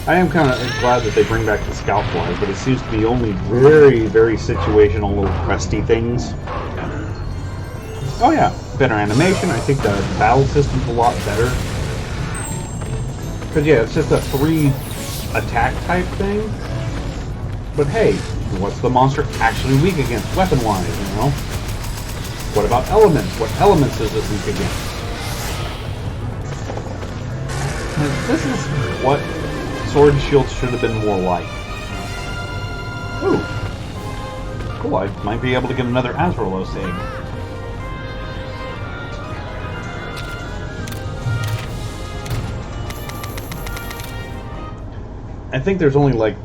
I am kind of glad that they bring back the Scout Flies, but it seems to be only very, very situational little questy things. Oh yeah, better animation. I think the battle system's a lot better. Because yeah, it's just a 3 attack type thing. But hey, what's the monster actually weak against weapon-wise, you know? What about elements? What elements is it weak against? This is what Sword and Shield should have been more like. Ooh. Cool, I might be able to get another Azralos egg. I think there's only like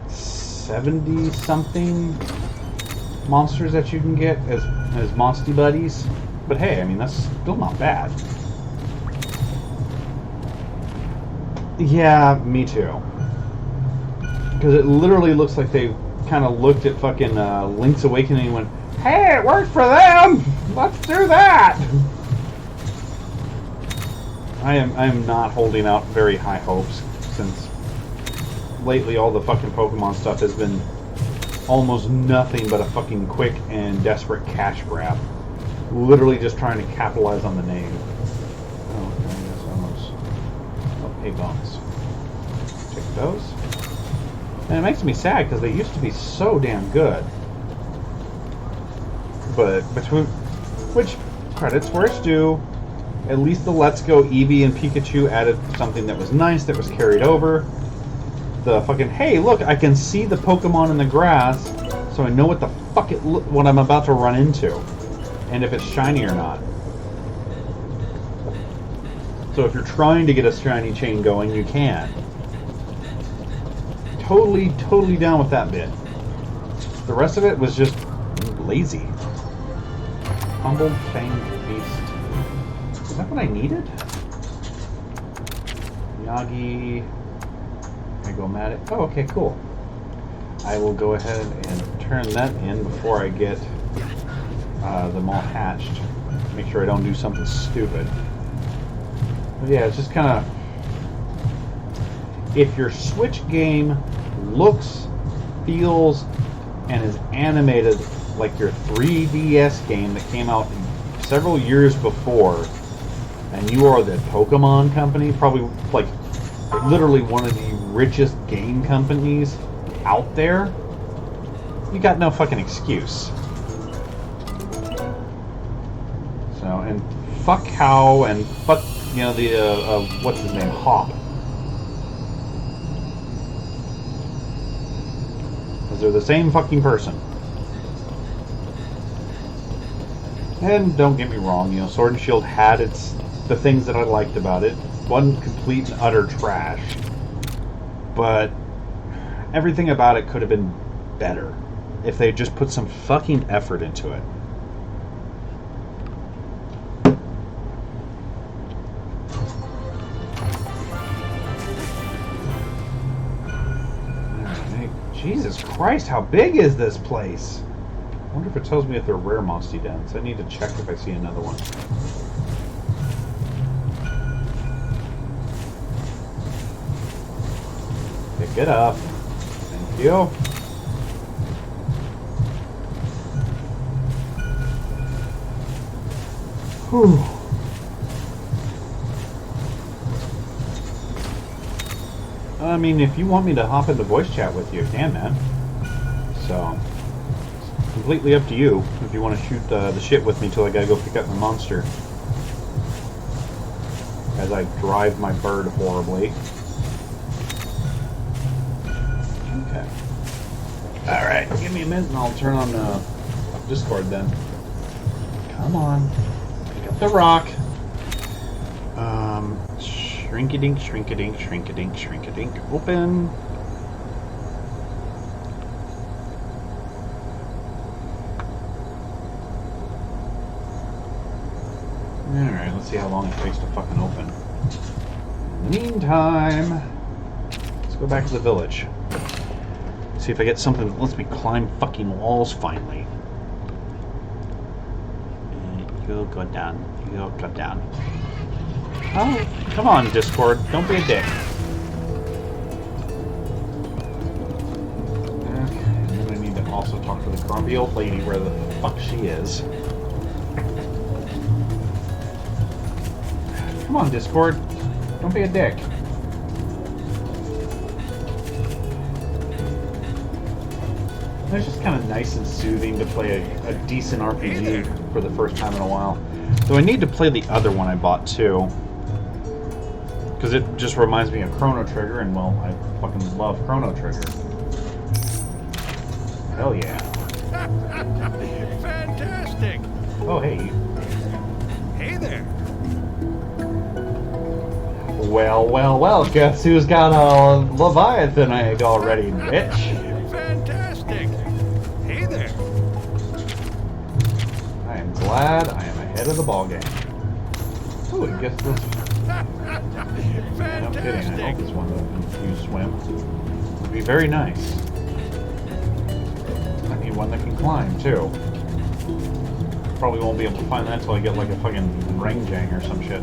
70 something monsters that you can get as Monsty Buddies. But hey, I mean, that's still not bad. Yeah, me too. Because it literally looks like they kind of looked at fucking Link's Awakening and went, hey, it worked for them! Let's do that! I am not holding out very high hopes, since lately all the fucking Pokemon stuff has been almost nothing but a fucking quick and desperate cash grab. Literally just trying to capitalize on the name. Oh, okay, that's almost... Oh, hey, bones. Check those. And it makes me sad, because they used to be so damn good. But between... Which, credits where it's due. At least the Let's Go Eevee and Pikachu added something that was nice, that was carried over. The fucking, hey, look, I can see the Pokemon in the grass, so I know what the fuck what I'm about to run into, and if it's shiny or not. So if you're trying to get a shiny chain going, you can. Totally down with that bit. The rest of it was just lazy. Humbled Fanged Beast. Is that what I needed? Yagi. Matic. Oh, okay, cool. I will go ahead and turn that in before I get them all hatched. Make sure I don't do something stupid. But yeah, it's just kind of... If your Switch game looks, feels, and is animated like your 3DS game that came out several years before, and you are the Pokemon company, probably like literally one of the richest game companies out there, you got no fucking excuse. So, and fuck How, and fuck, you know, the, what's his name, Hop. Because they're the same fucking person. And don't get me wrong, you know, Sword and Shield had the things that I liked about it. Wasn't complete and utter trash. But everything about it could have been better if they just put some fucking effort into it. Jesus Christ, how big is this place? I wonder if it tells me if they're rare Monsty dens. I need to check if I see another one. Pick it up. Thank you. Whew. I mean, if you want me to hop into voice chat with you, you can, man. So, it's completely up to you if you want to shoot the shit with me till I gotta go pick up my monster. As I drive my bird horribly. Okay. Alright, give me a minute and I'll turn on Discord then. Come on. Pick up the rock. Shrink-a-dink, shrink-a-dink, shrink-a-dink, shrink-a-dink. Open. Alright, let's see how long it takes to fucking open. In the meantime, let's go back to the village. See if I get something that lets me climb fucking walls finally. You'll go down. You'll go down. Oh, come on, Discord. Don't be a dick. Okay, and then I need to also talk to the grumpy old lady where the fuck she is. Come on, Discord. Don't be a dick. It's just kind of nice and soothing to play a decent RPG for the first time in a while. Though I need to play the other one I bought too. Because it just reminds me of Chrono Trigger, and well, I fucking love Chrono Trigger. Hell yeah. Fantastic! Oh, hey. Hey there. Well, well, well, guess who's got a Leviathan egg already, bitch? Fantastic! Hey there! I am glad I am ahead of the ballgame. Ooh, I guess this... No kidding, I hope this one doesn't use swim. Would be very nice. I need one that can climb, too. Probably won't be able to find that until I get like a fucking ring jang or some shit.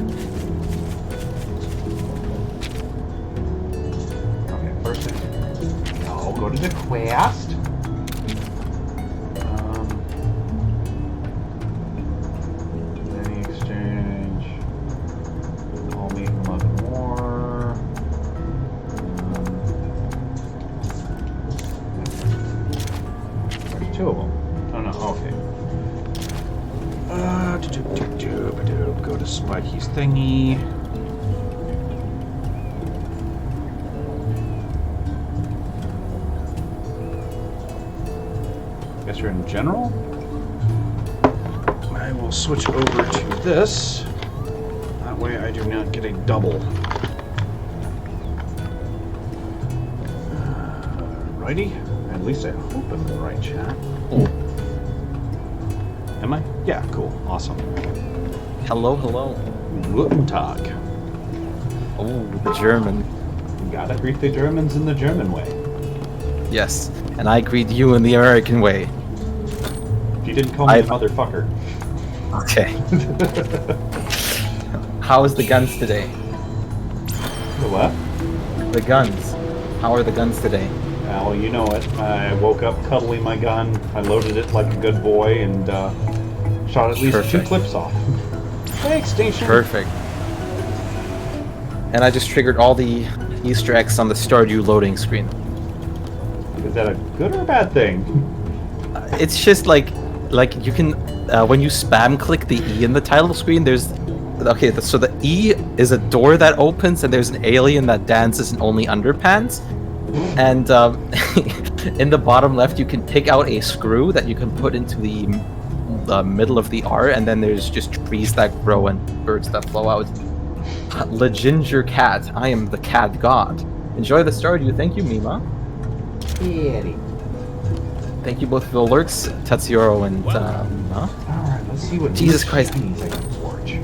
Okay, first thing. No, go to the quest. Any exchange. I'll make 11 more. There's 2 of them. Oh no, okay. Go to Smudgy's thingy. Guess you're in general? I will switch over to this. That way I do not get a double. Righty. At least I hope I'm in the right chat. Am I? Yeah, cool. Awesome. Hello, hello. Guten Tag. Oh, the German. You gotta greet the Germans in the German way. Yes, and I greet you in the American way. If you didn't call me a motherfucker. Okay. How is the guns today? The what? The guns. How are the guns today? Well, you know it. I woke up cuddling my gun. I loaded it like a good boy and shot at least 2 clips off. Thanks, Station. Perfect. And I just triggered all the Easter eggs on the Stardew loading screen. Is that a good or a bad thing? It's just like you can when you spam click the E in the title screen. There's so the E is a door that opens and there's an alien that dances in only underpants. And in the bottom left, you can pick out a screw that you can put into the middle of the R, and then there's just trees that grow and birds that flow out. Le Ginger Cat. I am the cat god. Enjoy the Stardew. Thank you, Mima. Kitty. Thank you both for the alerts, Tatsuro and Mima. Alright, let's see what Jesus Christ. I can forge.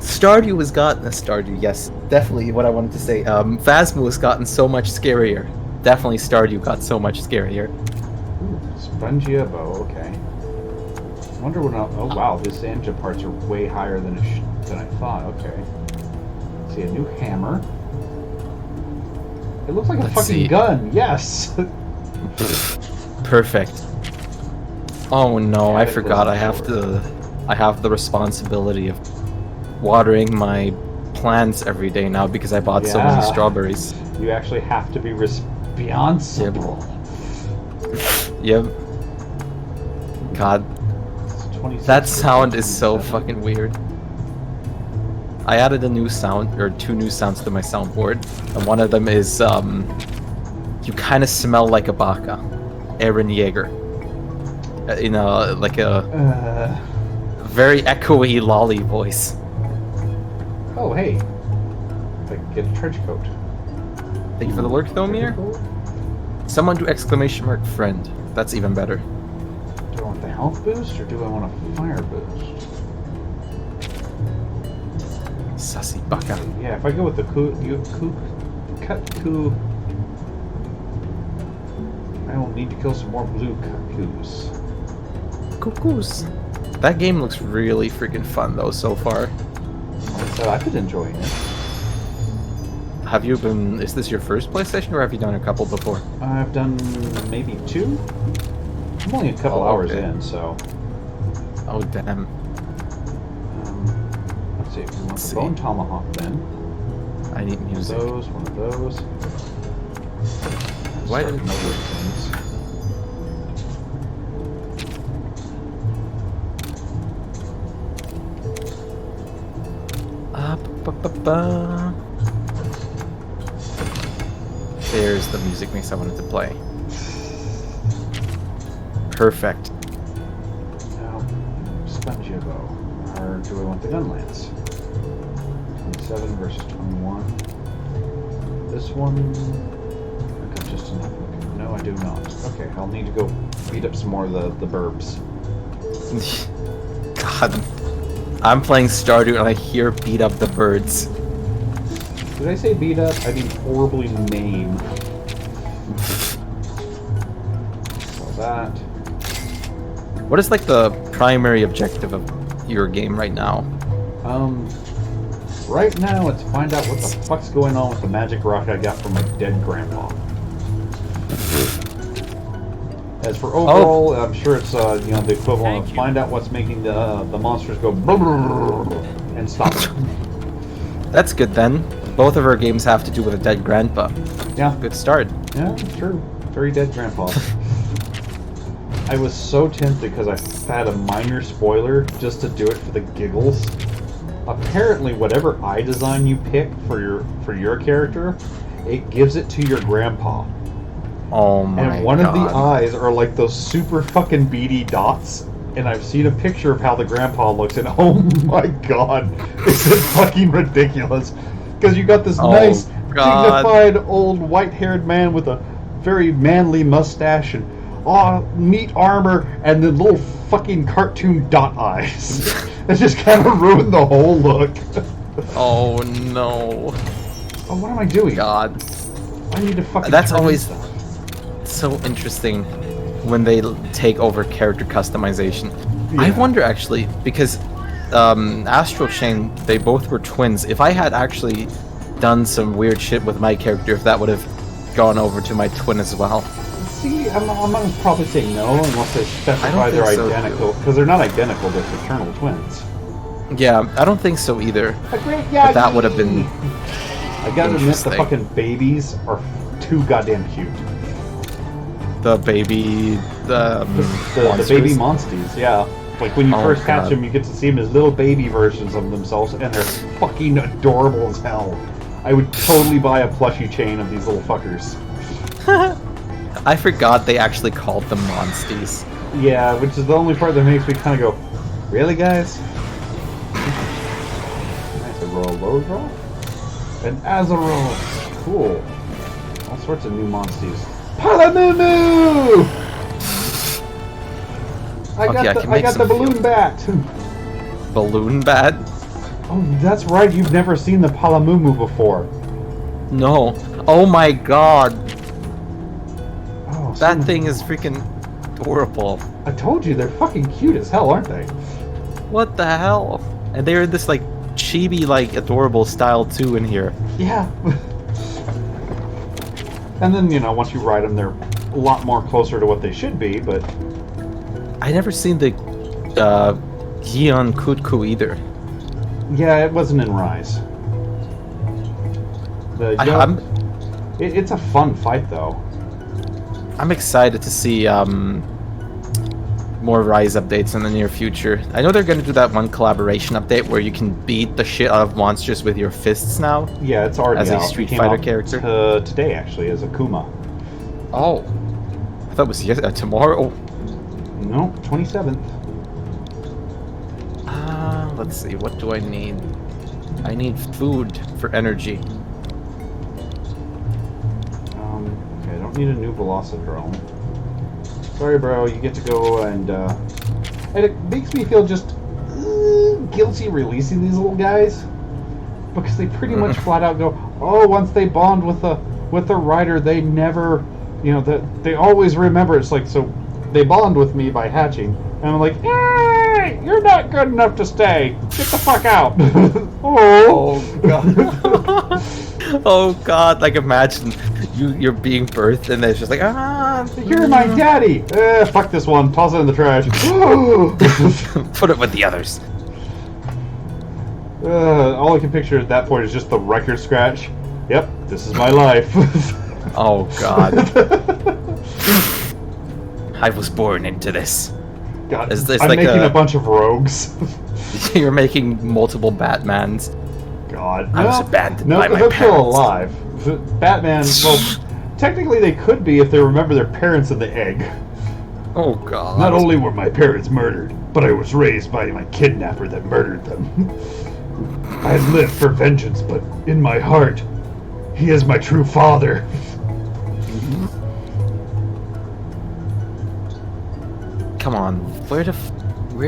Stardew has gotten... Stardew, yes. Definitely what I wanted to say. Phasmo has gotten so much scarier. Definitely Stardew got so much scarier. Ooh, Spongia bow, okay. I wonder what... Oh wow, the Sanja parts are way higher than I thought, okay. Let's see, a new hammer. It looks like a fucking gun, yes! Perfect. Oh no, I forgot I have the responsibility of watering my plants every day now because I bought so many strawberries. You actually have to be responsible. Yep. God. That sound is so fucking weird. I added a new sound, or 2 new sounds to my soundboard, and one of them is, you kind of smell like a baka. Eren Yeager. In a, like a very echoey lolly voice. Oh, hey. I can get a trench coat. Thank you for the lurk, though, Mir. Someone do exclamation mark friend. That's even better. Do I want the health boost, or do I want a fire boost? Sussy baka. Yeah, if I go with the Kutku, I will need to kill some more blue cuckoos. Cuckoos. That game looks really freaking fun, though, so far. So I've been enjoying it. Have you been... Is this your first PlayStation, or have you done a couple before? I've done maybe 2. I'm only a couple hours in, so... Oh, damn. Let's see, if we want the Bone Tomahawk then. I need music. One of those. Why didn't... things. There's the music mix I wanted to play. Perfect. Now, Spongia bow. Or do I want the gun lance? 27 versus 21. This one... I think just enough. No, I do not. Okay, I'll need to go beat up some more of the burbs. God. I'm playing Stardew and I hear beat up the birds. Did I say beat up? I mean horribly maim. So that. What is like the primary objective of your game right now? Right now it's find out what the fuck's going on with the magic rock I got from my dead grandpa. As for overall, I'm sure it's you know, the equivalent of find out what's making the monsters go and stop. That's good then. Both of our games have to do with a dead grandpa. Yeah. Good start. Yeah, true. Very dead grandpa. I was so tempted because I had a minor spoiler just to do it for the giggles. Apparently, whatever eye design you pick for your character, it gives it to your grandpa. Oh my god. And one of the eyes are like those super fucking beady dots. And I've seen a picture of how the grandpa looks, and oh my god, is it fucking ridiculous? Because you got this nice, dignified old white-haired man with a very manly mustache and neat armor, and then little fucking cartoon dot eyes. It just kind of ruined the whole look. Oh no. Oh, what am I doing? God. I need to fucking. That's always so interesting when they take over character customization. Yeah. I wonder actually, because Astral Chain, they both were twins. If I had actually done some weird shit with my character, if that would have gone over to my twin as well. See, I'm gonna probably say no unless they specify they're identical, because they're not identical, they're fraternal twins. Yeah, I don't think so either. But that would have been I gotta admit, the fucking babies are too goddamn cute. The baby... The baby monsters, yeah. Like when you first catch them, you get to see them as little baby versions of themselves, and they're fucking adorable as hell. I would totally buy a plushie chain of these little fuckers. I forgot they actually called them monsties. Yeah, which is the only part that makes me kind of go, really, guys? Nice, a roll, low draw? An Azeroth! Cool. All sorts of new monsties. Palamumu! I got the balloon bat! Balloon bat? Oh, that's right, you've never seen the Palamumu before. No. Oh my god. Oh, that thing is freaking adorable. I told you, they're fucking cute as hell, aren't they? What the hell? And they're in this, like, chibi, like, adorable style, too, in here. Yeah. And then, you know, once you ride them, they're a lot more closer to what they should be, but... I never seen the, Gion Kutku either. Yeah, it wasn't in Rise. It's a fun fight, though. I'm excited to see more Rise updates in the near future. I know they're going to do that one collaboration update where you can beat the shit out of monsters with your fists now. Yeah, it's already as a Street Fighter character. Today, actually, as Akuma. Oh, I thought it was tomorrow. No, 27th. Let's see. What do I need? I need food for energy. Okay, I don't need a new Velocidrome. Sorry, bro, you get to go and it makes me feel just guilty releasing these little guys, because they pretty much flat out go, oh, once they bond with the rider, they never, you know, they always remember. It's like, so they bond with me by hatching, and I'm like, hey, you're not good enough to stay. Get the fuck out. Oh god. Oh god, like imagine you're being birthed and it's just like, you're my daddy! Fuck this one, toss it in the trash. Put it with the others. All I can picture at that point is just the record scratch. Yep, this is my life. Oh god. I was born into this. God, it's I'm like making a bunch of rogues. You're making multiple Batmans. God. I was abandoned by my they're parents. still alive. Batman, well, technically they could be if they remember their parents in the egg. Oh god. Not only were my parents murdered, but I was raised by my kidnapper that murdered them. I live for vengeance, but in my heart, he is my true father. Come on, where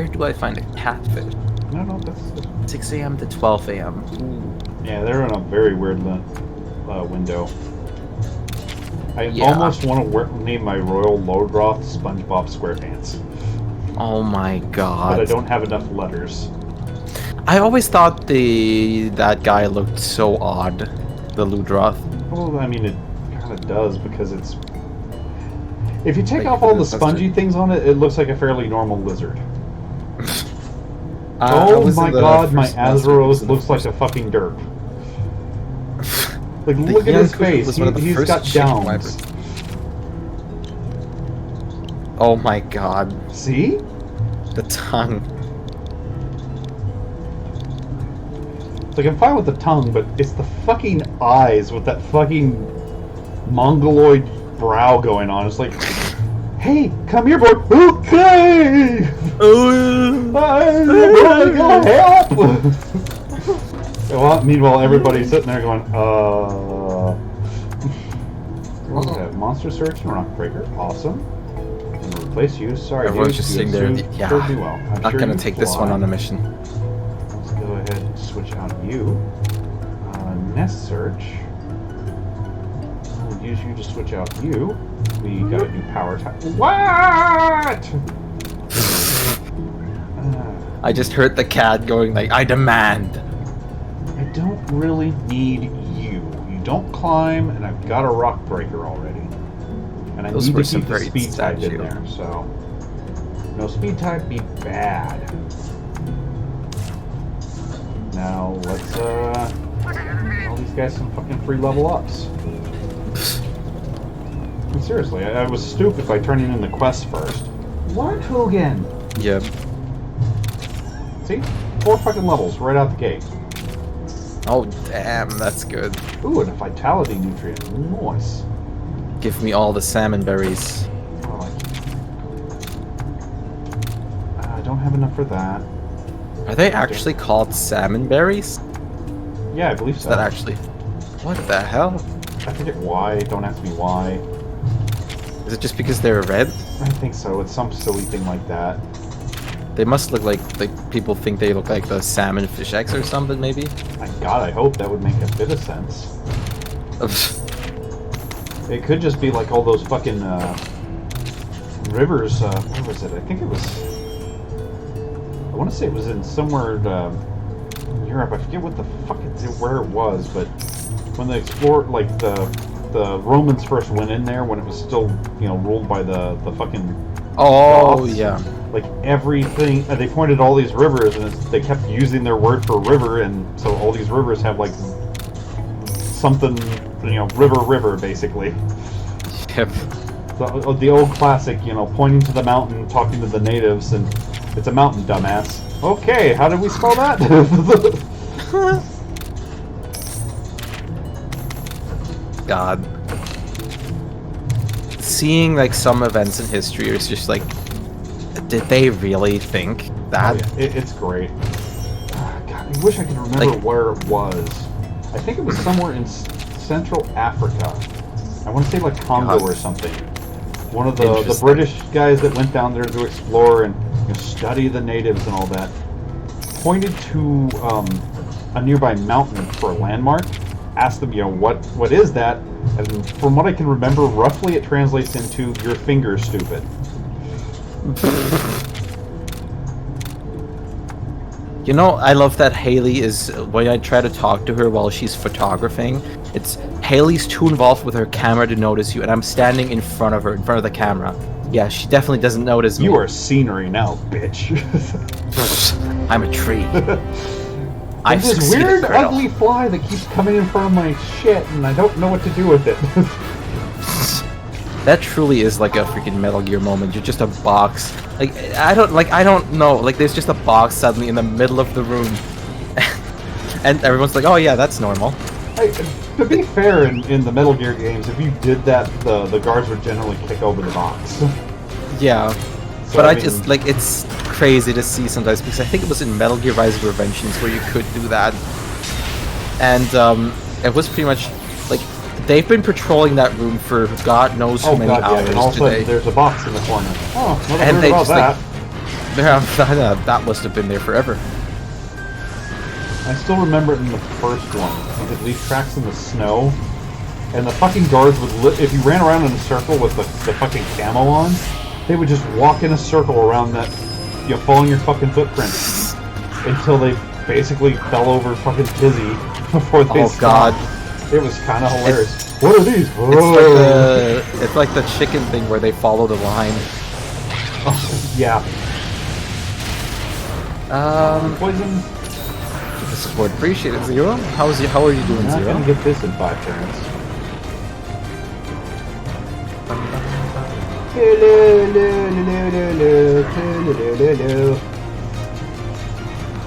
do I find a catfish? No, that's... 6 a.m. to 12 a.m. Yeah, they're in a very weird window. I Yeah. almost want to name my Royal Lodroth SpongeBob SquarePants, Oh my god. but I don't have enough letters. I always thought that guy looked so odd, the Ludroth. Well, I mean, it kind of does, because it's... If you take Like, off all the that's spongy true. things on it, it looks like a fairly normal lizard. I Oh was my in the god, my first monster, it was Azeroth in the looks like first- a fucking derp. Like, The look at his Yankuza face. was one of the He's first got chicken downs. wipers. Oh my god, See? the tongue. Like, I'm fine with the tongue, but it's the fucking eyes with that fucking mongoloid brow going on. It's like, hey, come here, boy. Okay! I'm gonna help! Well, meanwhile, everybody's sitting there going, What was that? Monster Search and Rock Breaker. Awesome. I'm gonna replace you. Sorry, Everyone's dude. just You sitting there. served Yeah, me well. I'm not sure gonna you take this one fly. on a mission. Let's go ahead and switch out you. Nest Search. We'll use you to switch out you. We got a new power type. What? I just heard the cat going like, I demand. I don't really need you. You don't climb, and I've got a rock breaker already. And I Those need were to some keep the very speed type in statue. there, so... No speed type be bad. Now, let's, all these guys some fucking free level ups. And seriously, I was stupid by turning in the quest first. What? Who again? Yeah. See? 4 fucking levels right out the gate. Oh damn, that's good. Ooh, and a vitality nutrient. Nice. Give me all the salmon berries. Oh, I don't have enough for that. Are they actually called salmon berries? Yeah, I believe Is so. that actually? What the hell? I forget why. Don't ask me why. Is it just because they're red? I think so. It's some silly thing like that. They must look like people think they look like the salmon fish eggs or something, maybe. My God, I hope that would make a bit of sense. It could just be like all those fucking rivers. Where was it? I think it was. I want to say it was in somewhere in Europe. I forget what the fuck where it was, but when they explored, like the Romans first went in there when it was still ruled by the fucking. Oh Goths. yeah. Like everything, they pointed all these rivers, and they kept using their word for river, and so all these rivers have like something, river, basically. Yep. The old classic, pointing to the mountain, talking to the natives, and it's a mountain, dumbass. Okay, how did we spell that? God. Seeing like some events in history is just like, did they really think that? Oh, yeah. It's great. God, I wish I could remember Like- where it was. I think it was somewhere in Central Africa. I want to say like Congo God. or something. One of the Interesting. British guys that went down there to explore and study the natives and all that pointed to a nearby mountain for a landmark. Asked them, what is that? And from what I can remember, roughly it translates into "your finger's stupid." I love that Haley is, when I try to talk to her while she's photographing, it's Haley's too involved with her camera to notice you, and I'm standing in front of her, in front of the camera. Yeah, she definitely doesn't notice me. You are scenery now, bitch. I'm a tree. There's this succeeded, weird, Colonel. ugly fly that keeps coming in front of my shit, and I don't know what to do with it. That truly is like a freaking Metal Gear moment. You're just a box. Like, I don't know. Like, there's just a box suddenly in the middle of the room. And everyone's like, oh yeah, that's normal. Hey, to be fair, in the Metal Gear games, if you did that, the guards would generally kick over the box. Yeah. So, But I mean, just, like, it's crazy to see sometimes, because I think it was in Metal Gear Rise of Revengeance where you could do that. and it was pretty much like they've been patrolling that room for God knows how many hours and all of a today. sudden there's a box in the corner. Oh, never And heard they about just that. that must have been there forever. I still remember it in the first one. You could leave tracks in the snow, and the fucking guards would, if you ran around in a circle with the fucking camo on, they would just walk in a circle around that, you know, following your fucking footprints until they basically fell over fucking dizzy before they stopped. God. It was kind of hilarious. What are these? It's like the chicken thing where they follow the line. Oh, yeah. Poison. The support, appreciate it, Zero. How are you doing, I'm not Zero? gonna get this in 5 turns.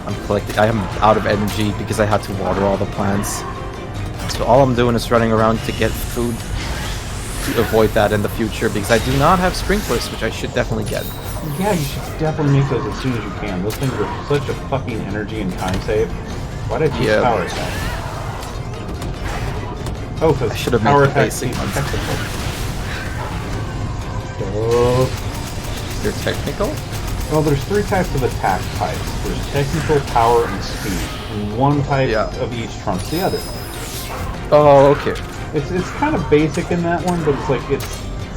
I'm collecting. I am out of energy because I had to water all the plants. So all I'm doing is running around to get food to avoid that in the future because I do not have sprinklers, which I should definitely get. Yeah, you should definitely make those as soon as you can. Those things are such a fucking energy and time save. Why did I choose power attack? Oh, because I should have power made the attack basic seems ones. technical. They're technical? Well, there's 3 types of attack types. There's technical, power, and speed. And one type of each trumps the other. Oh, okay. It's kind of basic in that one, but it's like it's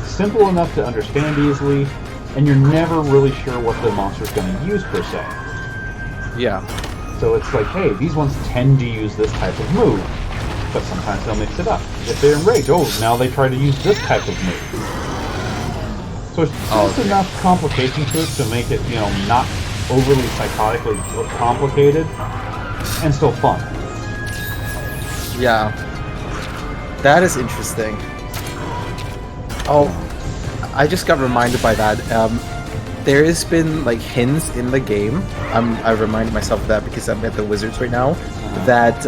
simple enough to understand easily, and you're never really sure what the monster's going to use per se. Yeah. So it's like, hey, these ones tend to use this type of move, but sometimes they'll mix it up. If they're enraged, oh, now they try to use this type of move. So it's just enough complication to it to make it, you know, not overly psychotically complicated, and still fun. Yeah. That is interesting. Oh, I just got reminded by that. There has been like hints in the game. I reminded myself of that because I'm at the Wizards right now. That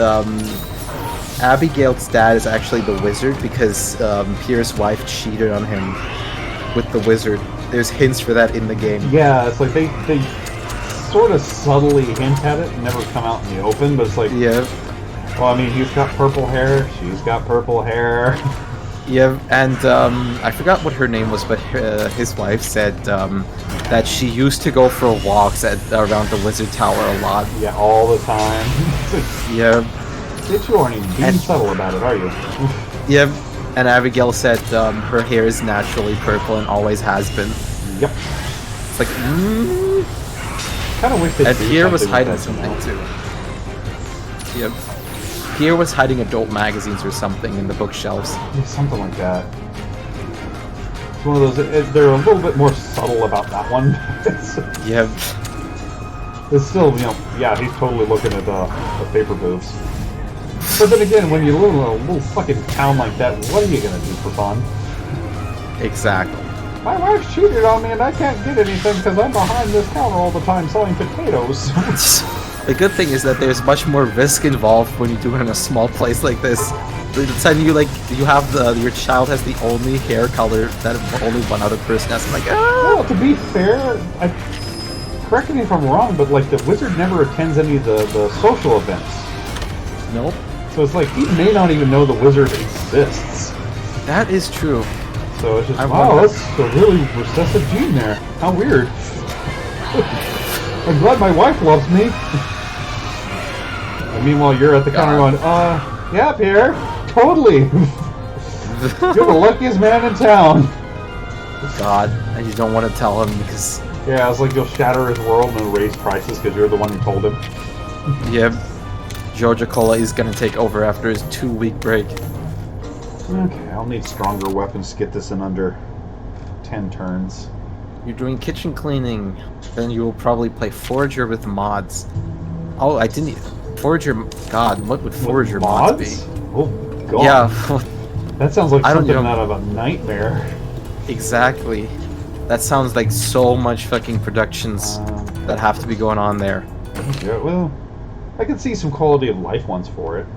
Abigail's dad is actually the Wizard because Pierre's wife cheated on him with the Wizard. There's hints for that in the game. Yeah, it's like they sort of subtly hint at it and never come out in the open, but it's like, yeah. Well, I mean, he's got purple hair, she's got purple hair. Yeah, and I forgot what her name was, but his wife said that she used to go for walks around the Wizard Tower a lot. Yeah, all the time. Yeah. Bitch, you aren't even being subtle about it, are you? Yeah, and Abigail said her hair is naturally purple and always has been. Yep. It's like, kind of wish they and did Pierre was something hiding with that, something too. Yep. Pierre was hiding adult magazines or something in the bookshelves. Yeah, something like that. It's one of those. They're a little bit more subtle about that one. Yeah. It's still, you know, yeah, he's totally looking at the paper boobs. But then again, when you live in a little fucking town like that, what are you gonna do for fun? Exactly. My wife cheated on me and I can't get anything because I'm behind this counter all the time selling potatoes. The good thing is that there's much more risk involved when you do it in a small place like this. The time you have your child has the only hair color that only one other person has. I'm like, Well, to be fair, correct me if I'm wrong, but like the wizard never attends any of the social events. Nope. So it's like he may not even know the wizard exists. That is true. So it's just, wow, that's a really recessive gene there. How weird. I'm glad my wife loves me. And meanwhile, you're at the counter going, yeah, Pierre, totally. You're the luckiest man in town. God, and you don't want to tell him because... Yeah, it's like you'll shatter his world and raise prices because you're the one who told him. Yep. Georgia Cola is going to take over after his 2-week break. Okay, I'll need stronger weapons to get this in under 10 turns. You're doing kitchen cleaning. Then you will probably play Forager with mods. Oh, I didn't... Forager... God, what would Forager mods be? Oh, God. Yeah. That sounds like something out of a nightmare. Exactly. That sounds like so much fucking productions that have to be going on there. Yeah, well, I could see some quality of life ones for it.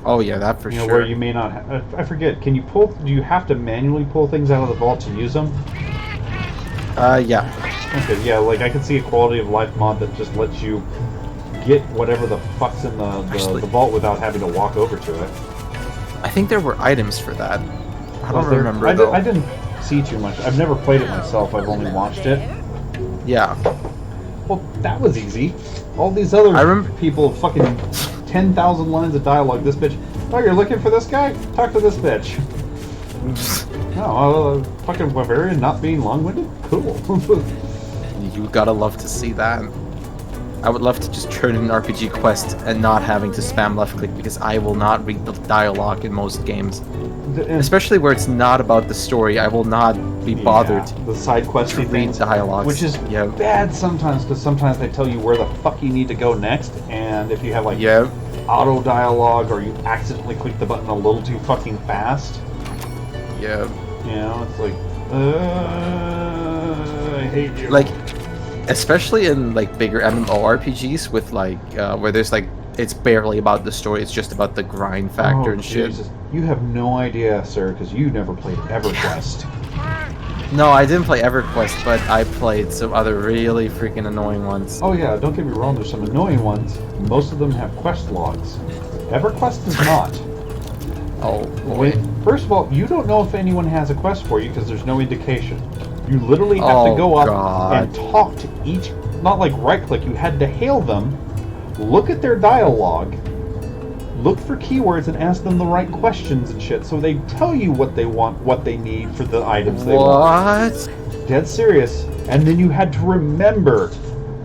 Oh yeah, that for you know, sure. Where you may not... I forget, can you pull... Do you have to manually pull things out of the vault to use them? Yeah. Okay, yeah, like I could see a quality of life mod that just lets you get whatever the fuck's in Actually- the vault without having to walk over to it. I think there were items for that. I don't remember I though. didn't see too much. I've never played it myself. I've only watched it. Yeah. Well, that was easy. All these other I remember- people, fucking 10,000 lines of dialogue. This bitch. Oh, you're looking for this guy? Talk to this bitch. No, fucking Bavarian not being long-winded? Cool. You gotta love to see that. I would love to just turn in an RPG quest and not having to spam left click because I will not read the dialogue in most games. Especially where it's not about the story, I will not be bothered the side questy to read things, dialogues. which is yeah. bad sometimes because sometimes they tell you where the fuck you need to go next, and if you have like Yeah. auto dialogue or you accidentally click the button a little too fucking fast, Yeah. you know, it's like, I hate you. Like, especially in like bigger MMORPGs with like where there's like it's barely about the story, it's just about the grind factor and shit. Jesus. You have no idea, sir, because you never played EverQuest. No, I didn't play EverQuest, but I played some other really freaking annoying ones. Oh yeah, don't get me wrong, there's some annoying ones. Most of them have quest logs. EverQuest does not. Oh boy. First of all, you don't know if anyone has a quest for you because there's no indication. You literally have to go up and talk to each, not like right click, you had to hail them, look at their dialogue, look for keywords and ask them the right questions and shit so they tell you what they want, what they need for the items they want. What? Dead serious. And then you had to remember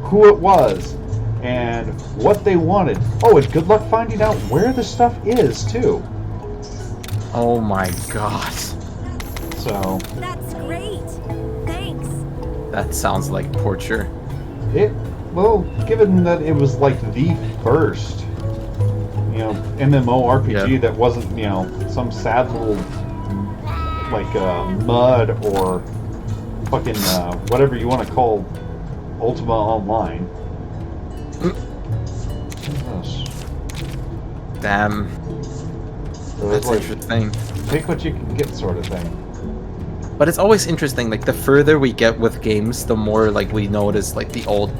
who it was and what they wanted. Oh, and good luck finding out where the stuff is too. Oh my god. So That's great. Thanks. That sounds like torture. well, given that it was like the first, you know, MMORPG that wasn't, you know, some sad little like mud or fucking whatever you want to call Ultima Online. Damn. So That's it's like, interesting. take what you can get, sort of thing. But it's always interesting, like the further we get with games, the more like we notice like the old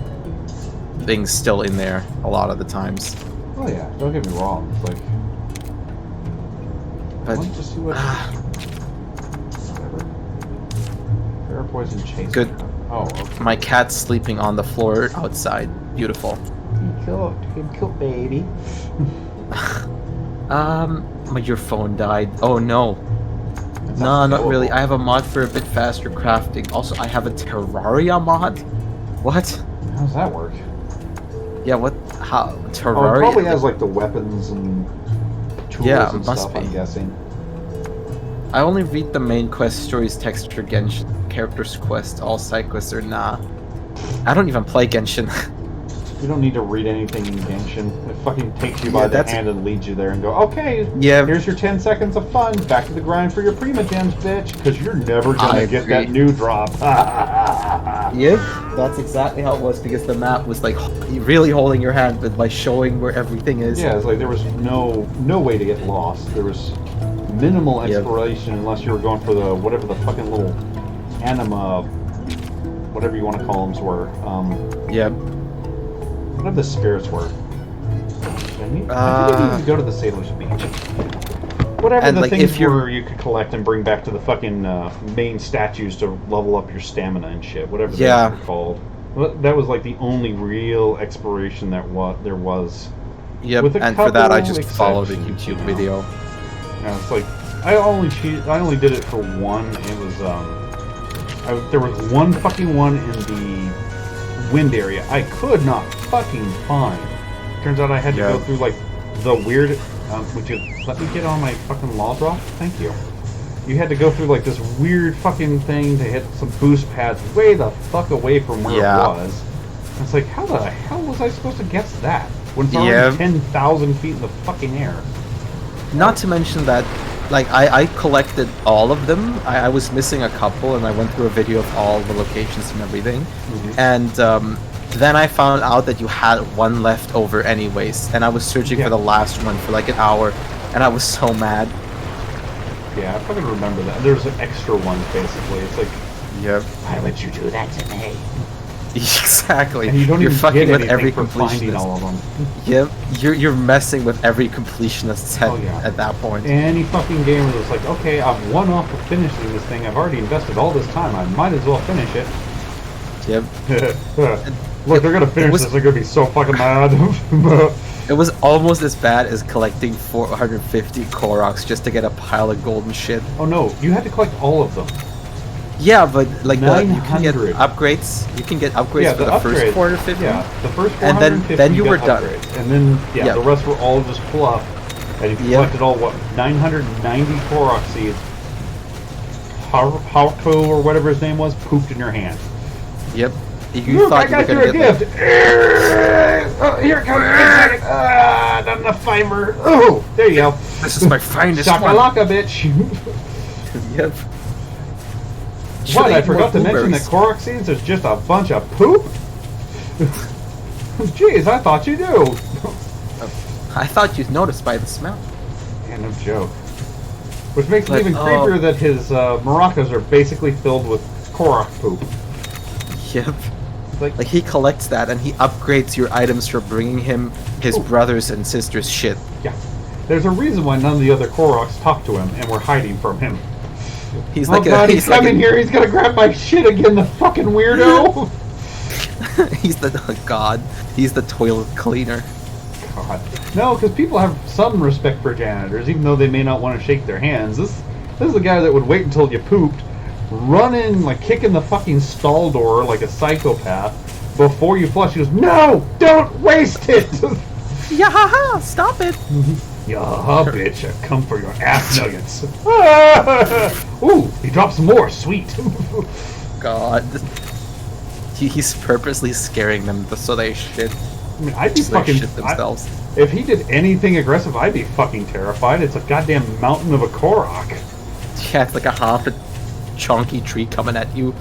things still in there a lot of the times. Oh yeah, don't get me wrong. It's like, But let's just see what. Whatever. Fair poison chase. Good. Oh, okay. My cat's sleeping on the floor outside. Beautiful. Cute baby. Your phone died. Oh no. That No, sounds not really. terrible. I have a mod for a bit faster crafting. Also, I have a Terraria mod. What? How's that work? Yeah, what? How? Oh, it Terraria? probably has like the weapons and tools Yeah, and must stuff, be. I'm guessing. I only read the main quest stories, texture, Genshin, characters quest, all side quests, or nah. I don't even play Genshin. You don't need to read anything in Genshin. It fucking takes you by the that's- hand and leads you there and go, okay, Yeah. here's your 10 seconds of fun. Back to the grind for your Prima Gems, bitch. Because you're never I gonna get that agree. new drop. Yep, that's exactly how it was because the map was like really holding your hand but by showing where everything is. Yeah, it's like there was no way to get lost. There was minimal Yep. exploration unless you were going for the whatever the fucking little anima, whatever you want to call them were. Yep. Whatever the spirits were. I think you could go to the Sailor's Beach. Whatever And, the like, things if you're- were you could collect and bring back to the fucking main statues to level up your stamina and shit. Whatever Yeah. they were called. Well, that was like the only real exploration that there was. Yep, With a and for that I couple just followed a exceptions, YouTube you know. video. Yeah, it's like I only did it for one. It was there was one fucking one in the wind area I could not fucking find. Turns out I had to Yeah. go through like the weird. Would you let me get on my fucking law drop? Thank you. You had to go through like this weird fucking thing to hit some boost pads way the fuck away from where Yeah. it was. And it's like, how the hell was I supposed to guess that when it's already Yeah. 10,000 feet in the fucking air? Not to mention that, like, I collected all of them. I was missing a couple, and I went through a video of all the locations and everything. And then I found out that you had one left over anyways, and I was searching for the last one for like an hour, and I was so mad. Yeah, I fucking remember that. There's extra ones, basically. It's like, Yep. why would you do that to me? Exactly. And you don't You're even fucking get with anything every for finding completionist. all of them. Yep. You're messing with every completionist's head Oh, yeah. at that point. Any fucking gamer that's like, okay, I'm one off of finishing this thing. I've already invested all this time. I might as well finish it. Yep. Look, they're gonna finish was- this. They're gonna be so fucking mad. It was almost as bad as collecting 450 Koroks just to get a pile of golden shit. Oh no, you had to collect all of them. Yeah, but like you can get 900. upgrades. You can get upgrades Yeah, for the first upgrades. 450. Yeah, the first 450 And then you got were done. upgrades. And then, Yep. the rest were all just fluff. And if you Yep. collected all, 990 Korok seeds, Hauko or whatever his name was, pooped in your hand. Yep. You Look, thought I got you you were a gonna get gift! Oh, here it comes! Not enough fiber! Oh, there you go. This is my finest one. Shakalaka, bitch! Yep. What, I Should've forgot to eaten more mention that blueberries. Korok seeds is just a bunch of poop? Jeez, I thought you knew! I thought you'd notice by the smell. Yeah, no joke. Which makes it But, even creepier that his maracas are basically filled with Korok poop. Yep. Like, Like he collects that and he upgrades your items for bringing him his Ooh. brothers and sisters shit. yeah. There's a reason why none of the other Koroks talk to him and we're hiding from him. He's Oh like god, a, he's coming here, he's gonna grab my shit again, the fucking weirdo! he's the god. He's the toilet cleaner. God. No, because people have some respect for janitors, even though they may not want to shake their hands. This is the guy that would wait until you pooped, run in, like, kicking the fucking stall door like a psychopath before you flush. He goes, no! Don't waste it! Yeah, stop it. Yeah, bitch, I've come for your ass nuggets. Ooh, he dropped some more. Sweet. God. He's purposely scaring them so they shit. I mean, I'd be So they fucking... shit themselves. if he did anything aggressive, I'd be fucking terrified. It's a goddamn mountain of a Korok. Yeah, it's like a half a chunky tree coming at you.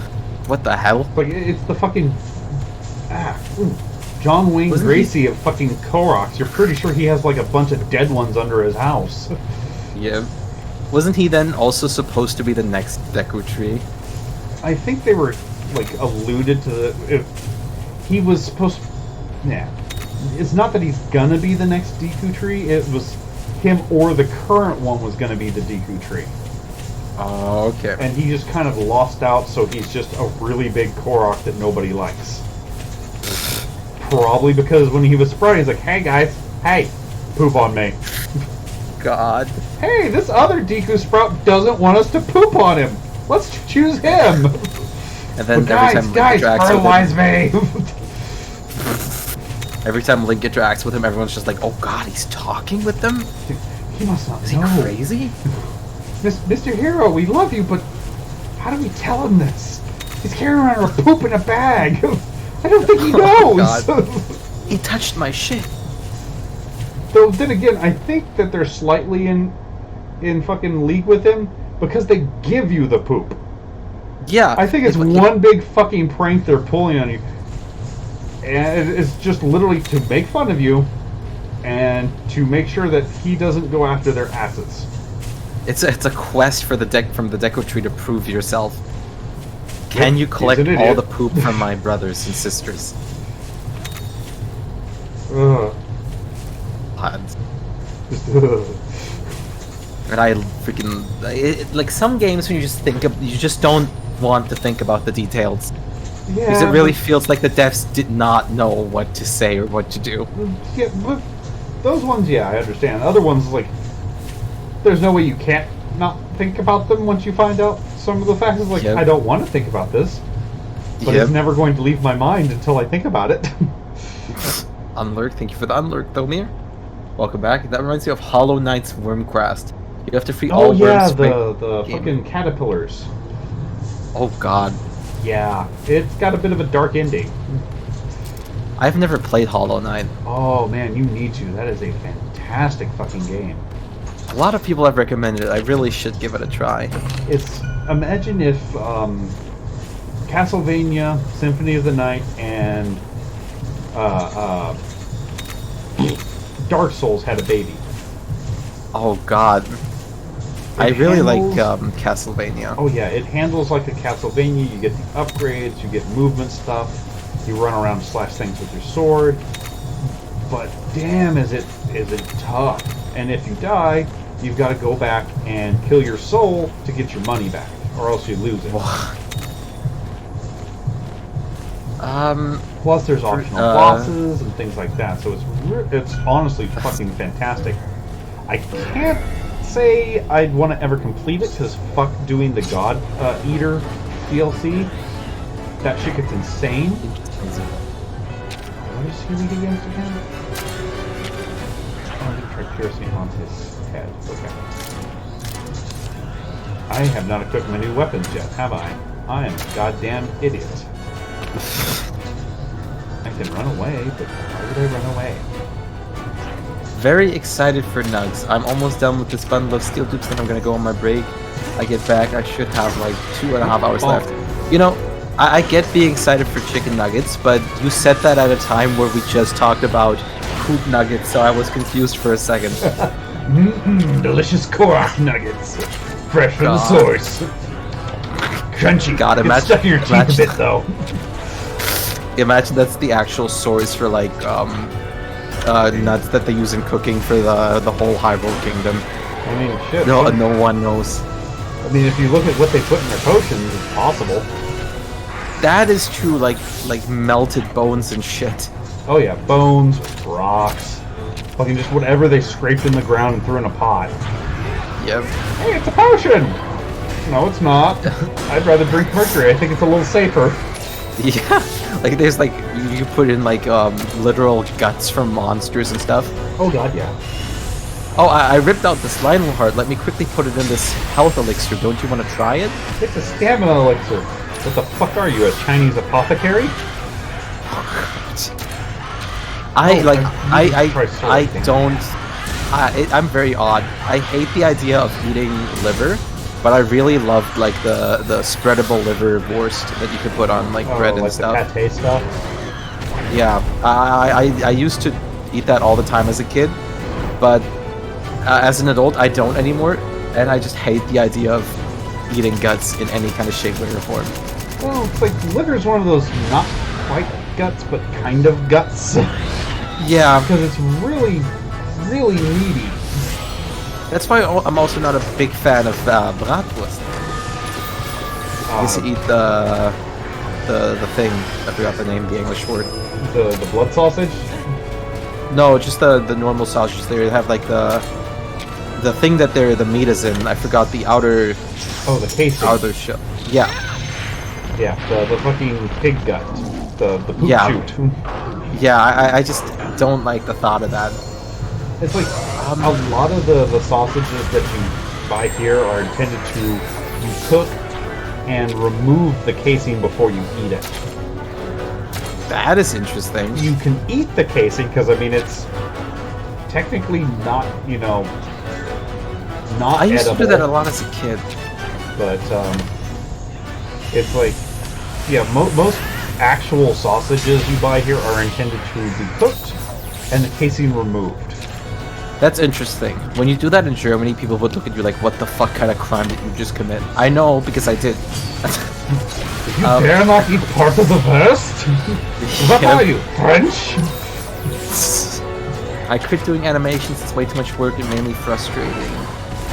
What the hell? Like, it's the fucking... John Wayne Wasn't Gracie of fucking Koroks. You're pretty sure he has, like, a bunch of dead ones under his house. Yeah. Wasn't he then also supposed to be the next Deku tree? I think they were, like, alluded to the... If he was supposed... Yeah. It's not that he's gonna be the next Deku tree, it was him or the current one was gonna be the Deku tree. Oh, okay. And he just kind of lost out, so he's just a really big Korok that nobody likes. Probably because when he was Sprite, he's like, hey guys, hey, poop on me. God. Hey, this other Deku Sprout doesn't want us to poop on him. Let's choose him. And then But every time guys, Link interacts fertilize with him, me. every time Link interacts with him, everyone's just like, "Oh God, he's talking with them? He must not Is he know. crazy?" Mr. Hero, we love you, but how do we tell him this? He's carrying around a poop in a bag. I don't think he knows. God. He touched my shit. Though then again, I think that they're slightly in fucking league with him because they give you the poop. Yeah. I think it's one big fucking prank they're pulling on you. And it's just literally to make fun of you and to make sure that he doesn't go after their asses. It's a quest for the from the Deku tree to prove yourself. Can you collect He's an all idiot. the poop from my brothers and sisters? Ugh. God. And I freaking like some games when you just you just don't want to think about the details because it really feels like the devs did not know what to say or what to do. Yeah, but those ones, yeah, I understand. Other ones, like, there's no way you can't not think about them once you find out some of the facts. It's like, Yep. I don't want to think about this, but Yep. it's never going to leave my mind until I think about it. Unlurk, thank you for the unlurk, Thomir. Welcome back. That reminds me of Hollow Knight's Wormcrast. You have to free all Oh yeah, worms. the game. fucking caterpillars. Oh God, Yeah, it's got a bit of a dark ending. I've never played Hollow Knight. Oh man, you need to. That is a fantastic fucking game. A lot of people have recommended it. I really should give it a try. It's, imagine if Castlevania, Symphony of the Night, and Dark Souls had a baby. Oh God, I really handles- like Castlevania. Oh yeah, it handles like a Castlevania. You get the upgrades, you get movement stuff. You run around and slash things with your sword. But damn, is it tough. And if you die, you've got to go back and kill your soul to get your money back, or else you lose it. Plus, there's optional bosses and things like that, so it's honestly fucking fantastic. I can't say I'd want to ever complete it, because fuck doing the God Eater DLC. That shit gets insane. What is he lead against again? Oh, I'm going to try piercing onto his head. Okay. I have not equipped my new weapons yet, have I? I am a goddamn idiot. I can run away, but why would I run away? Very excited for Nugs. I'm almost done with this bundle of steel tubes, then I'm gonna go on my break. I get back, I should have like 2.5 hours left. You know, I get being excited for chicken nuggets, but you said that at a time where we just talked about poop nuggets, so I was confused for a second. Delicious Korok nuggets. Fresh from the source. Crunchy. God, It's stuck in your teeth a bit, though. Imagine that's the actual source for like nuts that they use in cooking for the whole Hyrule Kingdom. I mean, shit. No one knows. I mean, if you look at what they put in their potions, it's possible. That is true, like melted bones and shit. Oh yeah, bones, rocks, fucking just whatever they scraped in the ground and threw in a pot. Yep. Hey, it's a potion! No, it's not. I'd rather drink mercury. I think it's a little safer. Yeah, like there's like you put in like literal guts from monsters and stuff. Oh god, yeah. Oh, I ripped out this Lionel heart. Let me quickly put it in this health elixir. Don't you want to try it? It's a stamina elixir. What the fuck are you, a Chinese apothecary? I'm very odd. I hate the idea of eating liver, but I really loved like the spreadable liver wurst that you could put on like bread and like stuff. The pate stuff? Yeah, I used to eat that all the time as a kid, but as an adult I don't anymore, and I just hate the idea of eating guts in any kind of shape, way, or form. Well, it's like liver is one of those not quite guts, but kind of guts. Yeah, because it's really, really meaty. That's why I'm also not a big fan of bratwurst. I used to eat the thing. I forgot the name, the English word. The blood sausage? No, just the normal sausages. They have like the thing that the meat is in. I forgot the outer. Oh, the casing. Outer shell. Yeah. Yeah, the fucking pig gut. The poop shoot. Yeah, I just don't like the thought of that. It's like a lot of the sausages that you buy here are intended to you cook and remove the casing before you eat it. That is interesting. You can eat the casing because I mean it's technically not not I used edible, to do that a lot as a kid. but it's like most actual sausages you buy here are intended to be cooked and the casing removed. That's interesting. When you do that in Germany, people would look at you like, what the fuck kind of crime did you just commit? I know, because I did. You dare not eat part of the vest? What are you, French? I quit doing animations, it's way too much work and mainly frustrating.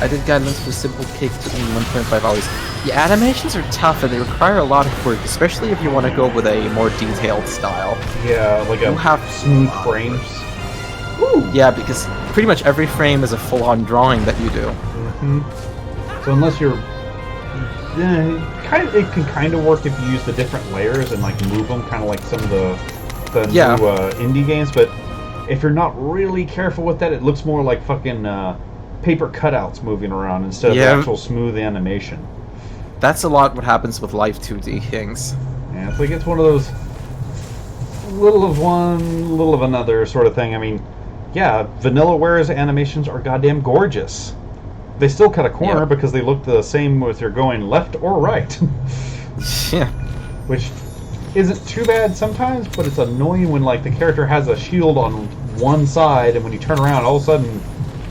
I did guidelines for simple cake, took me 1.5 hours. Yeah, animations are tough and they require a lot of work, especially if you want to go with a more detailed style. Yeah, like smooth frames. Ooh. Yeah, because pretty much every frame is a full-on drawing that you do. Mm-hmm. So unless you're... it can kind of work if you use the different layers and like move them, kind of like some of the new indie games, but if you're not really careful with that, it looks more like fucking paper cutouts moving around instead of actual smooth animation. That's a lot what happens with live 2D things. Yeah, it's one of those little of one, little of another sort of thing. I mean, yeah, Vanillaware's animations are goddamn gorgeous. They still cut a corner because they look the same if you're going left or right. Yeah. Which isn't too bad sometimes, but it's annoying when like the character has a shield on one side and when you turn around, all of a sudden,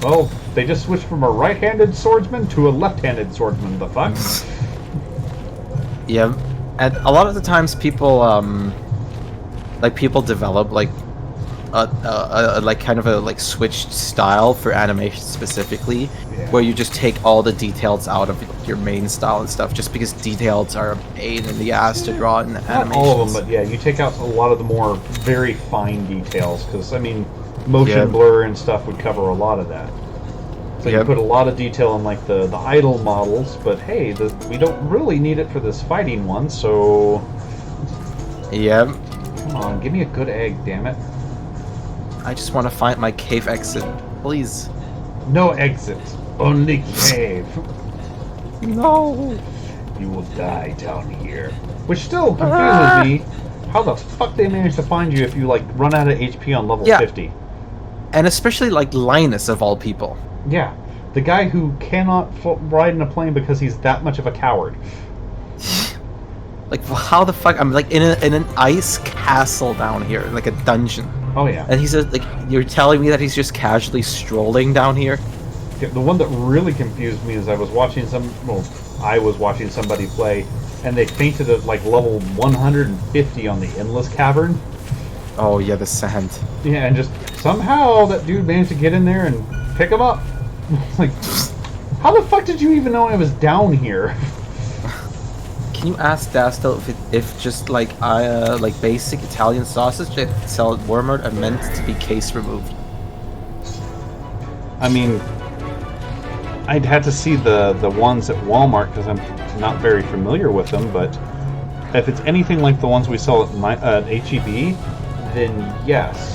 well, they just switched from a right-handed swordsman to a left-handed swordsman. The fuck? Yeah, and a lot of the times people like people develop like a like kind of a like switched style for animation specifically, where you just take all the details out of your main style and stuff, just because details are a pain in the ass to draw in animations. Not all of them, but yeah, you take out a lot of the more very fine details, because I mean, motion blur and stuff would cover a lot of that. So you put a lot of detail in like the idle models, but hey, we don't really need it for this fighting one, so... Yep. Come on, give me a good egg, damn it. I just want to find my cave exit, please. No exit, only cave. No. You will die down here. Which still confuses me. How the fuck they managed to find you if you like run out of HP on level 50? And especially like Linus of all people. Yeah, the guy who cannot ride in a plane because he's that much of a coward. Like, how the fuck? I'm like in an ice castle down here, like a dungeon. Oh yeah. And he's like, you're telling me that he's just casually strolling down here? Yeah, the one that really confused me is I was watching somebody play, and they fainted at like level 150 on the Endless Cavern. Oh yeah, the sand. Yeah, and just somehow that dude managed to get in there and pick him up. Like, how the fuck did you even know I was down here? Can you ask Dastel if just like basic Italian sausage that sell at Walmart are meant to be case removed? I mean, I'd had to see the ones at Walmart because I'm not very familiar with them, but if it's anything like the ones we sell at HEB, then yes.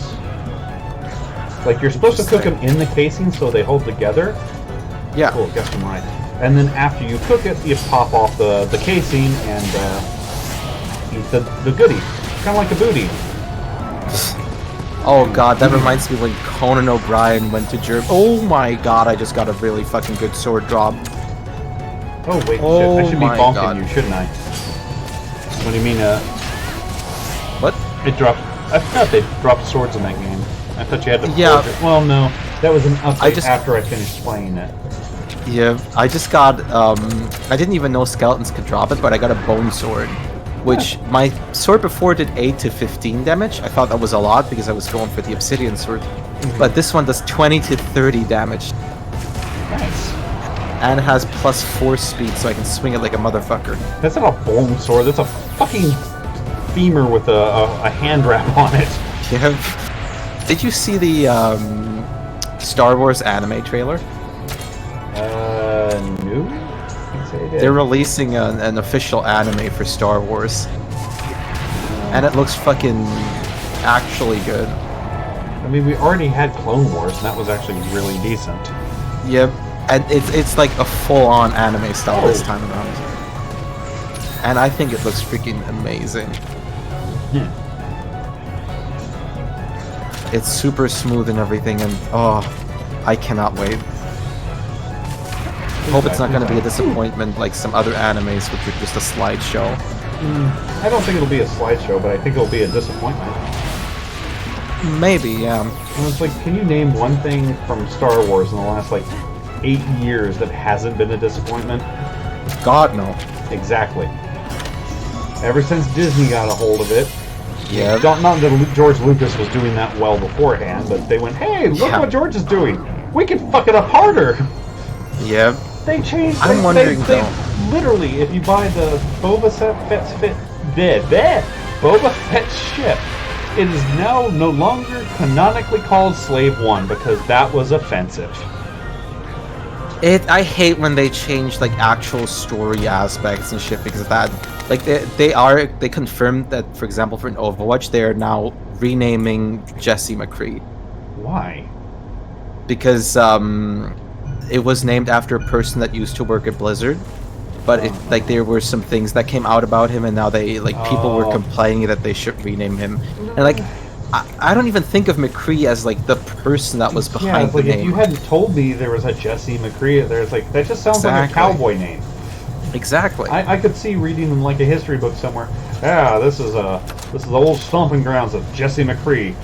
Like, you're supposed to cook them in the casing so they hold together. Yeah. Cool, guess I'm right. And then after you cook it, you pop off the casing and eat the goodie. Kind of like a booty. Oh god, that reminds me when Conan O'Brien went to Germany. Oh my god, I just got a really fucking good sword drop. Oh wait, shit. I should be bonking you, shouldn't I? What do you mean, What? It dropped... I forgot they dropped swords in that game. I thought you had to forge it. Well, no. That was an update after I finished playing it. Yeah, I just got, I didn't even know skeletons could drop it, but I got a bone sword. Which, my sword before did 8 to 15 damage. I thought that was a lot because I was going for the obsidian sword. But this one does 20 to 30 damage. Nice. And it has +4 speed, so I can swing it like a motherfucker. That's not a bone sword, that's a fucking femur with a hand wrap on it. Yeah. Did you see the Star Wars anime trailer? No. They're releasing an official anime for Star Wars. And it looks fucking actually good. I mean, we already had Clone Wars, and that was actually really decent. Yep. And it's like a full-on anime style this time around. And I think it looks freaking amazing. It's super smooth and everything, and oh, I cannot wait. Hope it's not going to be a disappointment like some other animes, which are just a slideshow. I don't think it'll be a slideshow, but I think it'll be a disappointment. Maybe, yeah. And it's like, can you name one thing from Star Wars in the last, like, 8 years that hasn't been a disappointment? God, no. Exactly. Ever since Disney got a hold of it, yeah. Not that George Lucas was doing that well beforehand, but they went, hey, look what George is doing! We can fuck it up harder! Yep. They changed. I'm wondering they literally, if you buy the Boba Fett ship, it is now no longer canonically called Slave One because that was offensive. I hate when they change like actual story aspects and shit because of that. Like they confirmed that, for example, for an Overwatch, they are now renaming Jesse McCree. Why? Because it was named after a person that used to work at Blizzard, but like there were some things that came out about him, and now people were complaining that they should rename him. And like, I don't even think of McCree as like the person that was behind the name. If you hadn't told me there was a Jesse McCree, there's like that just sounds like a cowboy name. Exactly. I could see reading in like a history book somewhere. Yeah, this is the old stomping grounds of Jesse McCree,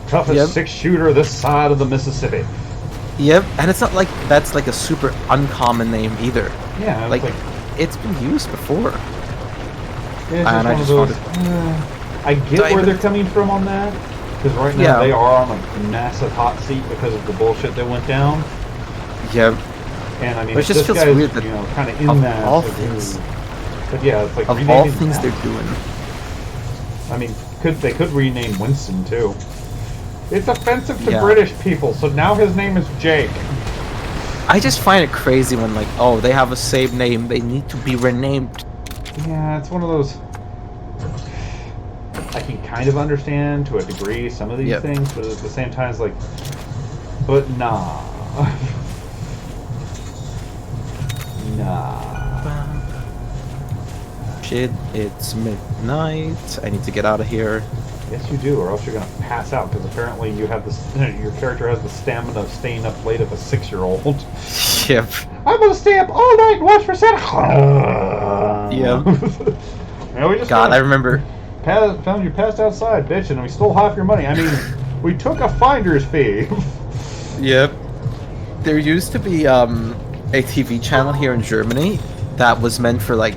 toughest 6-shooter this side of the Mississippi. Yep, and it's not like that's like a super uncommon name either. Yeah, like it's been used before. Yeah, and I just wanted. I get where they're coming from on that, because right now they are on a massive hot seat because of the bullshit that went down. Yeah. And I mean, it just feels weird that, kind of in that. All things, but yeah, it's like of all things they're doing. I mean, they could rename Winston too. It's offensive to British people, so now his name is Jake. I just find it crazy when like, oh, they have a same name, they need to be renamed. Yeah, it's one of those. I can kind of understand to a degree some of these things, but at the same time, it's like, but nah. Nah. Shit, it's midnight. I need to get out of here. Yes, you do, or else you're gonna pass out. Because apparently, you have this. Your character has the stamina of staying up late of a 6-year-old. Yep. I'm gonna stay up all night and watch for Santa. Yep. Yeah, we just God, I remember. Found you passed outside, bitch, and we stole half your money. I mean, we took a finder's fee. Yep. There used to be a TV channel here in Germany that was meant for like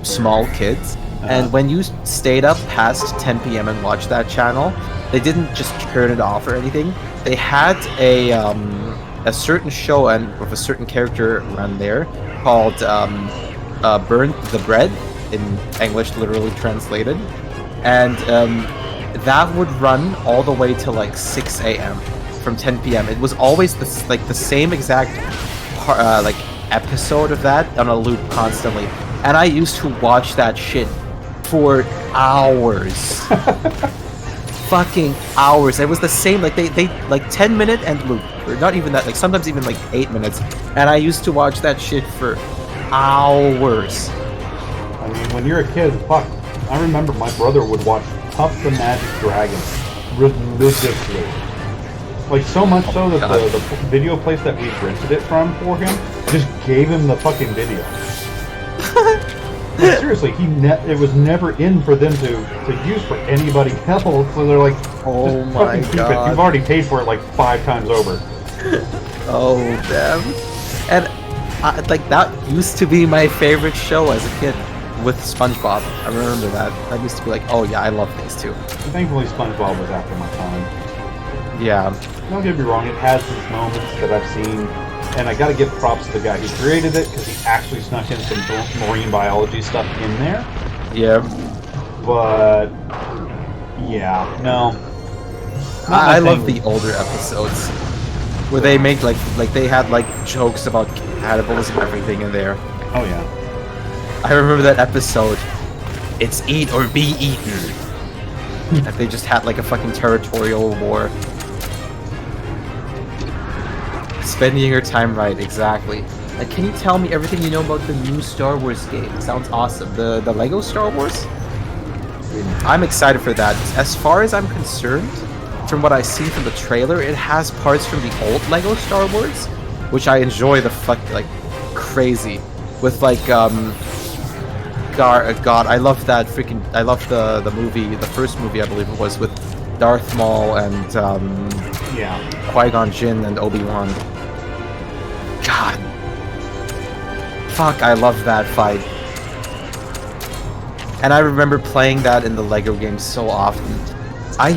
small kids, and when you stayed up past 10 p.m. and watched that channel, they didn't just turn it off or anything. They had a certain show and with a certain character run there called Burn the Bread, in English literally translated, and that would run all the way till like 6 a.m. from 10 p.m. It was always the same exact like episode of that on a loop constantly, and I used to watch that shit for hours. Fucking hours. It was the same, like they like 10-minute end loop, or not even that, like sometimes even like 8 minutes, and I used to watch that shit for hours. I mean, when you're a kid, fuck, I remember my brother would watch Puff the Magic Dragon religiously. Like, so much so that the video place that we rented it from for him just gave him the fucking video. Like, seriously, it was never in for them to use for anybody else, so they're like, oh just my fucking keep God. it. You've already paid for it like 5 times over. Oh, damn. And like, that used to be my favorite show as a kid. With SpongeBob, I remember that. I used to be like, oh yeah, I love these two. Thankfully, SpongeBob was after my time. Yeah. Don't get me wrong, it has these moments that I've seen, and I gotta give props to the guy who created it, because he actually snuck in some marine biology stuff in there. Yeah. But, yeah, no. I love the older episodes, where they make like they had like jokes about cannibalism and everything in there. Oh yeah. I remember that episode. It's eat or be eaten. And they just had like a fucking territorial war. Spending your time right, exactly. Like, can you tell me everything you know about the new Star Wars game? It sounds awesome. The Lego Star Wars? I'm excited for that. As far as I'm concerned, from what I see from the trailer, it has parts from the old Lego Star Wars, which I enjoy the fuck like crazy. With like God, I love that freaking. I love the movie, the first movie I believe it was, with Darth Maul and Qui-Gon Jinn and Obi-Wan. God, fuck, I love that fight. And I remember playing that in the Lego games so often. I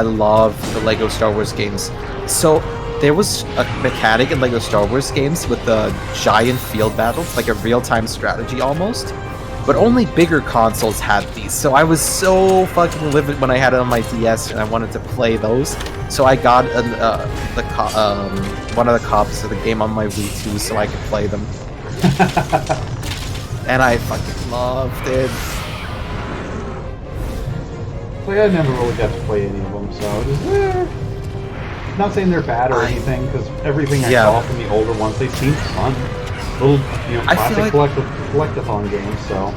love the Lego Star Wars games. So there was a mechanic in Lego Star Wars games with the giant field battles, like a real-time strategy almost. But only bigger consoles had these, so I was so fucking livid when I had it on my DS and I wanted to play those. So I got one of the copies of the game on my Wii 2 so I could play them. And I fucking loved it. Like, I never really got to play any of them, so just not saying they're bad or anything, because everything I saw from the older ones, they seemed fun. Little, classic collectathon games, so.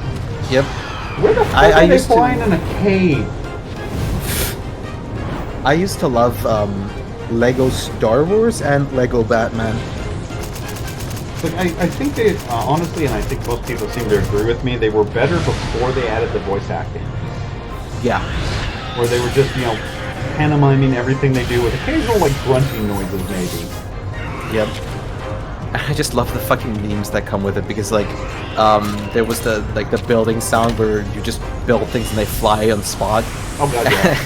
Yep. Where the fuck are they flying in a cave? I used to love Lego Star Wars and Lego Batman. Like, I think they, honestly, and I think most people seem to agree with me, they were better before they added the voice acting. Yeah. Where they were just, pantomiming everything they do with occasional, like, grunting noises, maybe. Yep. I just love the fucking memes that come with it because like, there was the building sound where you just build things and they fly on the spot. Oh god, yeah.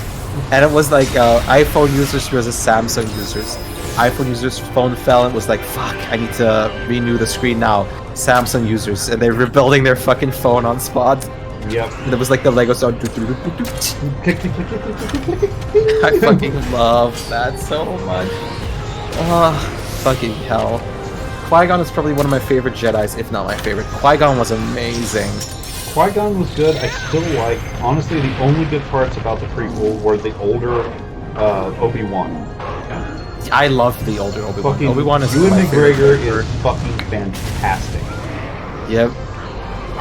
And it was like iPhone users versus Samsung users. iPhone users' phone fell and was like, fuck, I need to renew the screen now. Samsung users, and they're rebuilding their fucking phone on spot. Yep. And it was like the Lego sound. Click, click, click, click, click, click, click, click. I fucking love that so much. Oh, fucking hell. Qui-Gon is probably one of my favorite Jedis, if not my favorite. Qui-Gon was amazing. Qui-Gon was good. I still like. Honestly, the only good parts about the prequel were the older Obi-Wan. I love the older Obi-Wan. Fucking Obi-Wan is Ewan my favorite McGregor character. is fucking fantastic. Yep.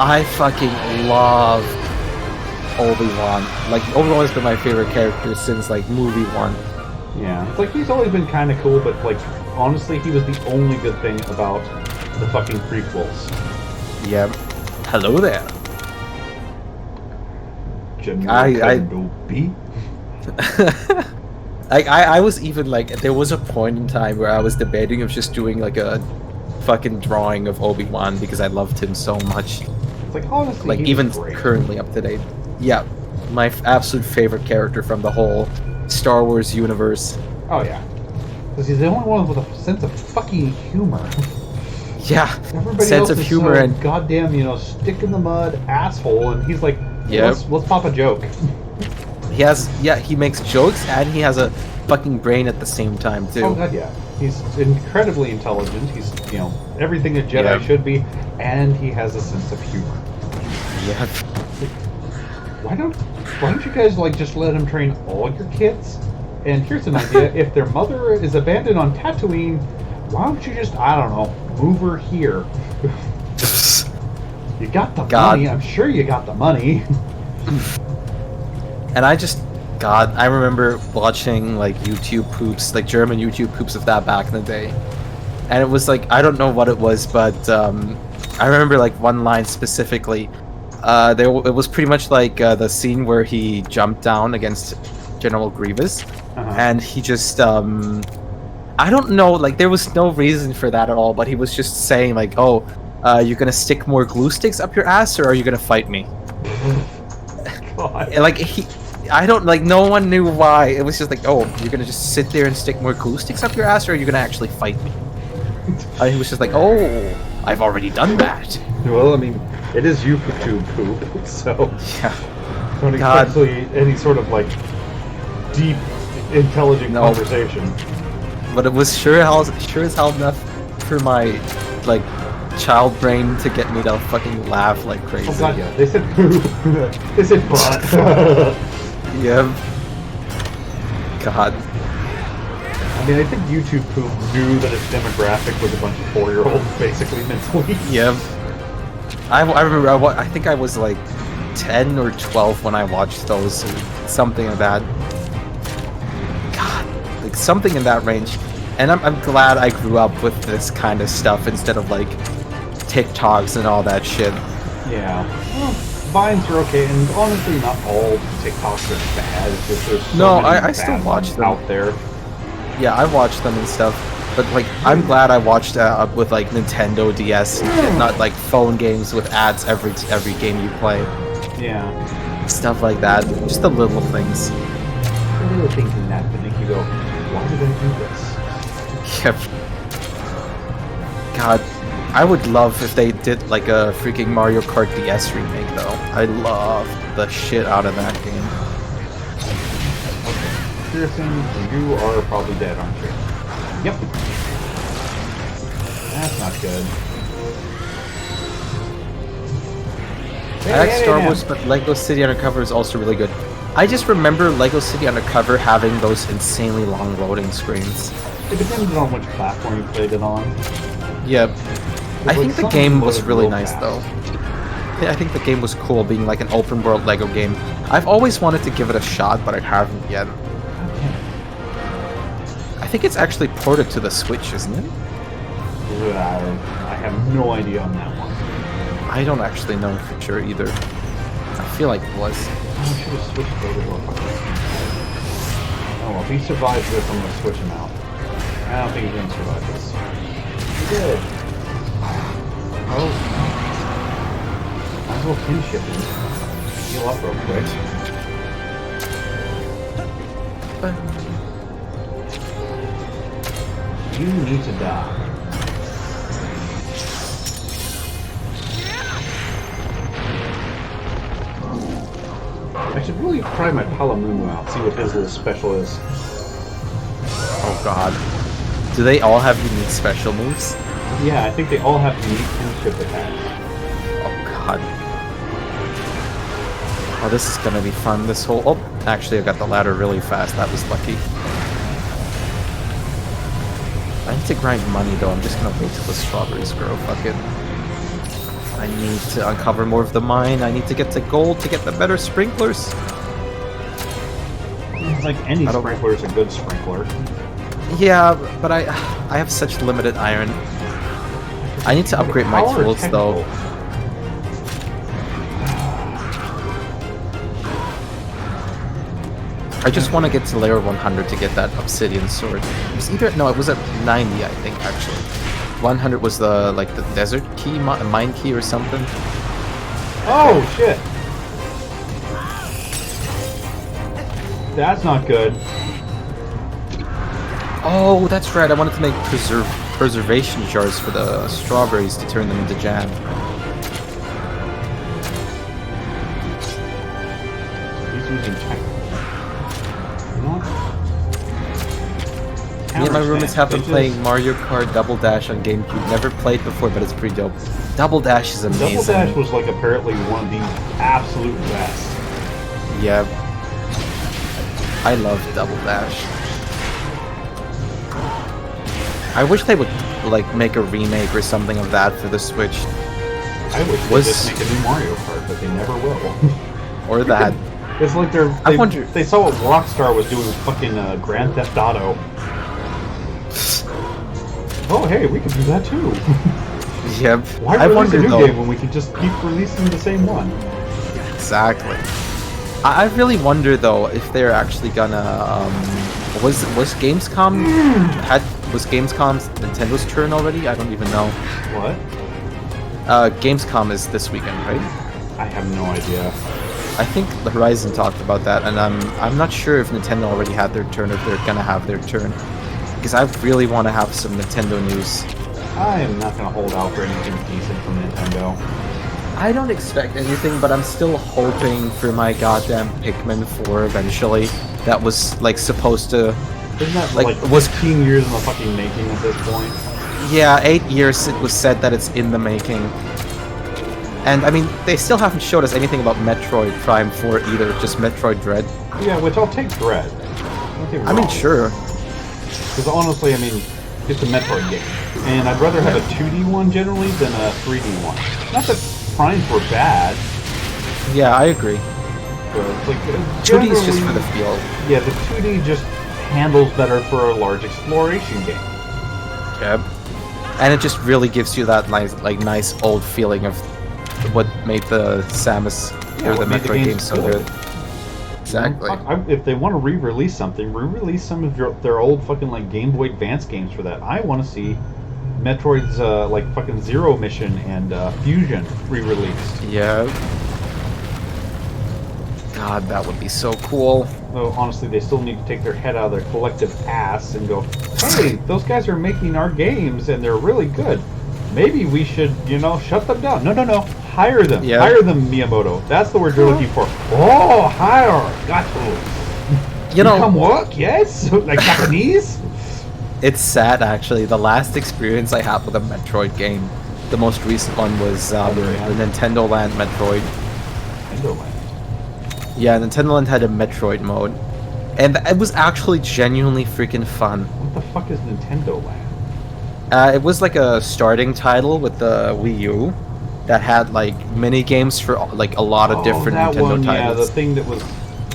I fucking love Obi-Wan. Like, Obi-Wan has been my favorite character since, like, movie 1. Yeah, it's like he's always been kind of cool, but like honestly, he was the only good thing about the fucking prequels. Yep. Hello there. General Kenobi. I was even like, there was a point in time where I was debating of just doing like a fucking drawing of Obi-Wan because I loved him so much. It's like honestly, Like he even was great. currently up to date. Yeah, my absolute favorite character from the whole Star Wars universe. Oh yeah, because he's the only one with a sense of fucking humor. Yeah, Everybody sense else of is humor so and goddamn, stick in the mud asshole, and he's like, Yep. let's pop a joke. he makes jokes and he has a fucking brain at the same time too. Oh god, yeah. He's incredibly intelligent. He's everything a Jedi Yep. should be, and he has a sense of humor. Yeah. Why don't you guys just let him train all your kids? And here's an idea: if their mother is abandoned on Tatooine, why don't you just move her here? You got the money. I'm sure you got the money. And I remember watching like YouTube poops, like German YouTube poops of that back in the day. And it was like, I don't know what it was, but I remember like one line specifically. It was pretty much like the scene where he jumped down against General Grievous, and he just I don't know, like there was no reason for that at all, but he was just saying like, oh, you're gonna stick more glue sticks up your ass, or are you gonna fight me? God. Like no one knew why. It was just like, oh, you're gonna just sit there and stick more glue sticks up your ass, or are you gonna actually fight me? He was just like, oh, I've already done that. Well, I mean, it is YouTube poop, so yeah. Don't expect any sort of deep, intelligent conversation. But it was sure as hell enough for my child brain to get me to fucking laugh like crazy. Oh god, yeah. They said poop. They said butt. Yeah. God. I mean, I think YouTube poop knew that its demographic was a bunch of 4-year-olds, basically, mentally. Yeah. I remember, I think I was 10 or 12 when I watched those, or something like that. God, something in that range. And I'm glad I grew up with this kind of stuff instead of TikToks and all that shit. Yeah. Well, Vines are okay, and honestly, not all TikToks are bad. It's just there's so many I still bad watch ones them out there. Yeah, I watched them and stuff, but I'm glad I watched with Nintendo DS, and not phone games with ads every game you play. Yeah. Stuff like that, just the little things. The little things in that make you go, why did I do this? Yep. God, I would love if they did a freaking Mario Kart DS remake though. I love the shit out of that game. Pearson, you are probably dead, aren't you? Yep. That's not good. I like Star Wars, but Lego City Undercover is also really good. I just remember Lego City Undercover having those insanely long loading screens. It depends on which platform you played it on. Yep. I think the game was really real nice fast. though. I think the game was cool, being an open world Lego game. I've always wanted to give it a shot, but I haven't yet. I think it's actually ported to the Switch, isn't it? I have no idea on that one. I don't actually know for sure either. I feel like it was. I should have switched over to a Oh well, if he survives this, I'm gonna switch him out. I don't think he's gonna survive this. He did. little kinship and heal up real quick. You need to die. I should really try my Palamumu out, see what his little special is. Oh god. Do they all have unique special moves? Yeah, I think they all have unique kinship attacks. Oh god. Oh, this is gonna be fun. This whole... Oh, actually I got the ladder really fast. That was lucky. I need to grind money though. I'm just gonna wait till the strawberries grow. Fuck it. I need to uncover more of the mine. I need to get to gold to get the better sprinklers. It's like any sprinkler is a good sprinkler. Yeah, but I have such limited iron. I need to upgrade my tools though. I just want to get to layer 100 to get that obsidian sword. It was either it was at 90, I think actually. 100 was the the desert key, mine key or something. Oh shit! That's not good. Oh, that's right. I wanted to make preservation jars for the strawberries to turn them into jam. He's using tech. Me and my roommates have been playing Mario Kart Double Dash on GameCube. Never played before, but it's pretty dope. Double Dash is amazing. Double Dash was like apparently one of the absolute best. Yeah. I love Double Dash. I wish they would like make a remake or something of that for the Switch. I wish they just make a new Mario Kart, but they never will. Or that. It's like they saw what Rockstar was doing with fucking Grand Theft Auto. Oh hey, we could do that too. Yep. Why release a new game when we can just keep releasing the same one? Exactly. I really wonder though if they're actually gonna was Gamescom Nintendo's turn already? I don't even know. What? Gamescom is this weekend, right? I have no idea. I think the Horizon talked about that, and I'm not sure if Nintendo already had their turn or if they're gonna have their turn. Because I really want to have some Nintendo news. I am not gonna hold out for anything decent from Nintendo. I don't expect anything, but I'm still hoping for my goddamn Pikmin 4 eventually. That was like supposed to. Isn't that like was 15 years in the fucking making at this point? Yeah, 8 years it was said that it's in the making. And I mean, they still haven't showed us anything about Metroid Prime 4 either, just Metroid Dread. Yeah, which I'll take Dread. I mean, sure. Because honestly, I mean, it's a Metroid game. And I'd rather have a 2D one generally than a 3D one. Not that Primes were bad. Yeah, I agree. But it's like, 2D is just for the feel. Yeah, the 2D just handles better for a large exploration game. Yep. And it just really gives you that nice old feeling of what made the Samus or the Metroid games so good. Exactly. If they want to re-release something, re-release some of their old fucking like Game Boy Advance games for that. I want to see Metroid's like fucking Zero Mission and Fusion re-released. Yeah. God, that would be so cool. Though honestly, they still need to take their head out of their collective ass and go, hey, those guys are making our games and they're really good. Maybe we should, shut them down. No. Hire them. Yeah. Hire them, Miyamoto. That's the word you're looking for. Oh, hire. Got to. Come work, yes? Like Japanese? It's sad, actually. The last experience I had with a Metroid game, the most recent one was the Nintendo Land Metroid. Nintendo Land? Yeah, Nintendo Land had a Metroid mode. And it was actually genuinely freaking fun. What the fuck is Nintendo Land? It was like a starting title with the Wii U that had like mini games for like a lot of different Nintendo titles. Yeah, the thing that was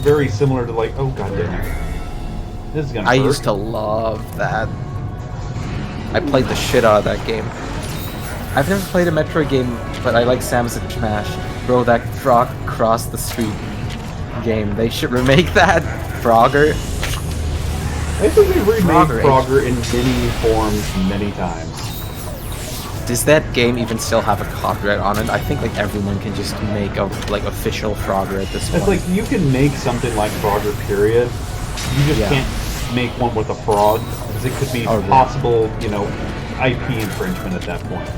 very similar to like, oh god damn it. This is gonna hurt. I used to love that. I played the shit out of that game. I've never played a Metroid game, but I like Samus and Smash. Bro, that Frog Cross the Street game. They should remake that. Frogger. I think they remade Frogger in many forms many times. Does that game even still have a copyright on it? I think like everyone can just make a like official Frogger at this point. It's like you can make something like Frogger, period. You just can't make one with a frog because it could be possible, you know, IP infringement at that point.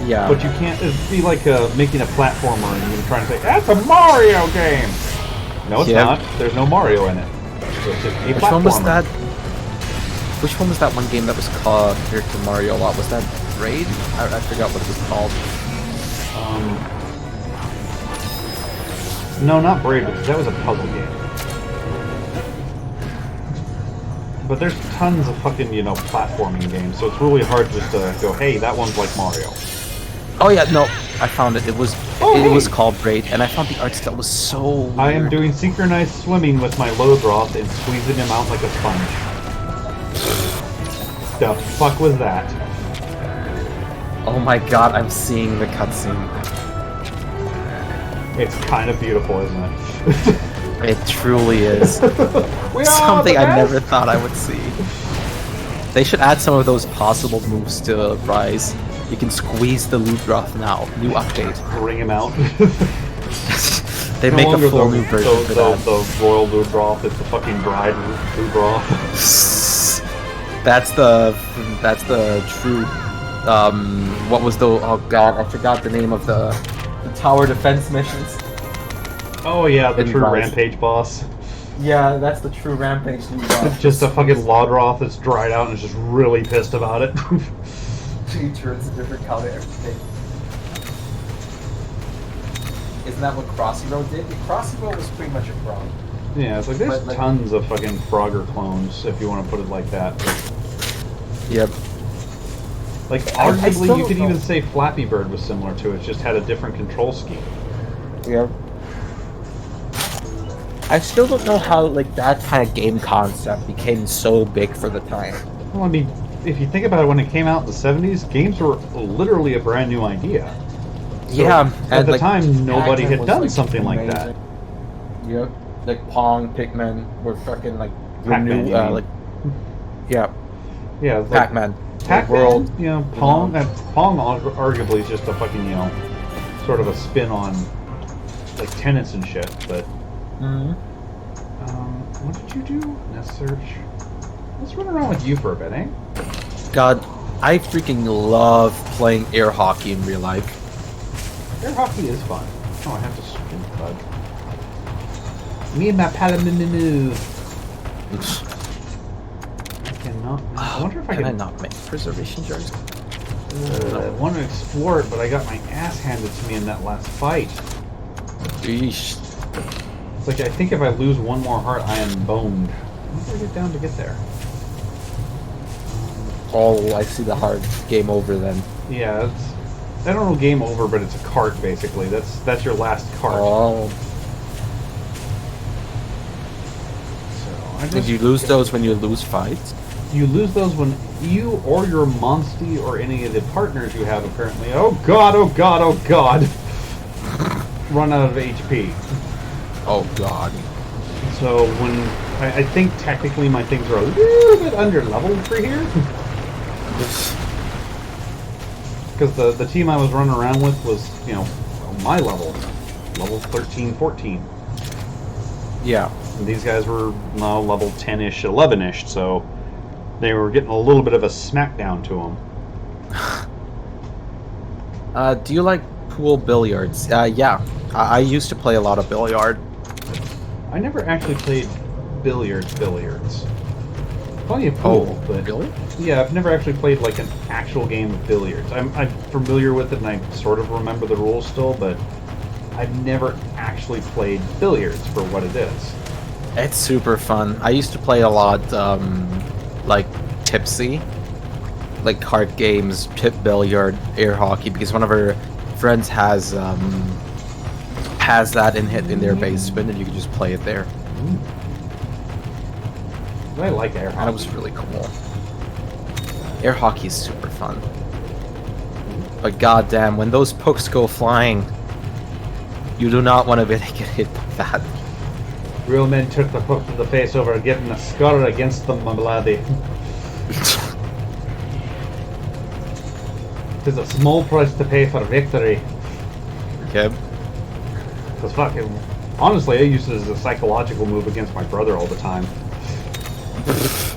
Yeah. But you can't. It'd be like making a platformer and you're trying to say that's a Mario game. No, it's not. There's no Mario in it. It's just a Which one was that? Which one was that one game that was called compared to Mario a lot? Was that Braid? I forgot what it was called. No, not Braid, because that was a puzzle game. But there's tons of fucking, you know, platforming games, so it's really hard just to go, hey, that one's like Mario. Oh yeah, no, I found it. It was was called Braid, and I found the art style was so weird. I am doing synchronized swimming with my Lodroth and squeezing him out like a sponge. The fuck was that? Oh my god, I'm seeing the cutscene. It's kind of beautiful, isn't it? It truly is. Something I never thought I would see. They should add some of those possible moves to Rise. You can squeeze the Lodroth now. New update. Bring him out. They make a full new version for that. The Royal Lodroth, it's the fucking Bride Lodroth. That's the true. What was the? Oh god, I forgot the name of the tower defense missions. Oh yeah, the true Rise. Rampage boss. Yeah, that's the true Rampage boss. Just a fucking Lodroth that's dried out and is just really pissed about it. He turns a different color every day. Isn't that what Crossy Road did? Crossy Road was pretty much a frog. Yeah, it's like there's tons of fucking Frogger clones, if you want to put it like that. Yep. Like, arguably, you could even say Flappy Bird was similar to it, it just had a different control scheme. Yep. I still don't know how, like, that kind of game concept became so big for the time. Well, I mean, if you think about it, when it came out in the 70s, games were literally a brand new idea. So Yeah. At the like, time, nobody had was, done like, something like amazing. that. Yep. Like Pong, Pikmin were fucking, like, the Pac-Man, new, you mean. like... Yeah. Yeah, like, Pac-Man. Pac-Man, World. you know, Pong, Pong arguably is just a fucking, you know, sort of a spin on, like, tennis and shit, but... what did you do? Nest search. Let's run around with you for a bit, eh? God, I freaking love playing air hockey in real life. Air hockey is fun. Oh, I have to spin bud. Me and my palaminu. I cannot. I wonder if I can can. I not make preservation jars? I want to explore it, but I got my ass handed to me in that last fight. Eesh. It's like I think if I lose one more heart, I am boned. How do I get down to get there? Oh, I see the hard game over then. Yeah, it's. I don't know game over, but it's a cart basically. That's your last cart. Oh. Did you lose those when you lose fights? You lose those when you or your monstie or any of the partners you have apparently. Oh god! Oh god! Oh god! Run out of HP. Oh god. So when I think technically my things are a little bit under leveled for here. Because the team I was running around with was, you know, my level 13, 14. Yeah. And these guys were level 10-ish, 11-ish, so they were getting a little bit of a smackdown to them. Do you like pool billiards? Yeah. I used to play a lot of billiard. I never actually played billiards. Plenty of pool, but really? Yeah, I've never actually played like an actual game of billiards. I'm familiar with it and I sort of remember the rules still, but I've never actually played billiards for what it is. It's super fun. I used to play a lot, like Tipsy, like card games, tip billiard, air hockey, because one of our friends has that in their basement, and you can just play it there. I like air hockey. That was really cool. Air hockey is super fun. But goddamn, when those pokes go flying, you do not want to get hit by that. Real men took the poke to the face over getting a scar against them, my laddie. 'Tis a small price to pay for victory. Okay. Because fucking, honestly, I use it as a psychological move against my brother all the time. Because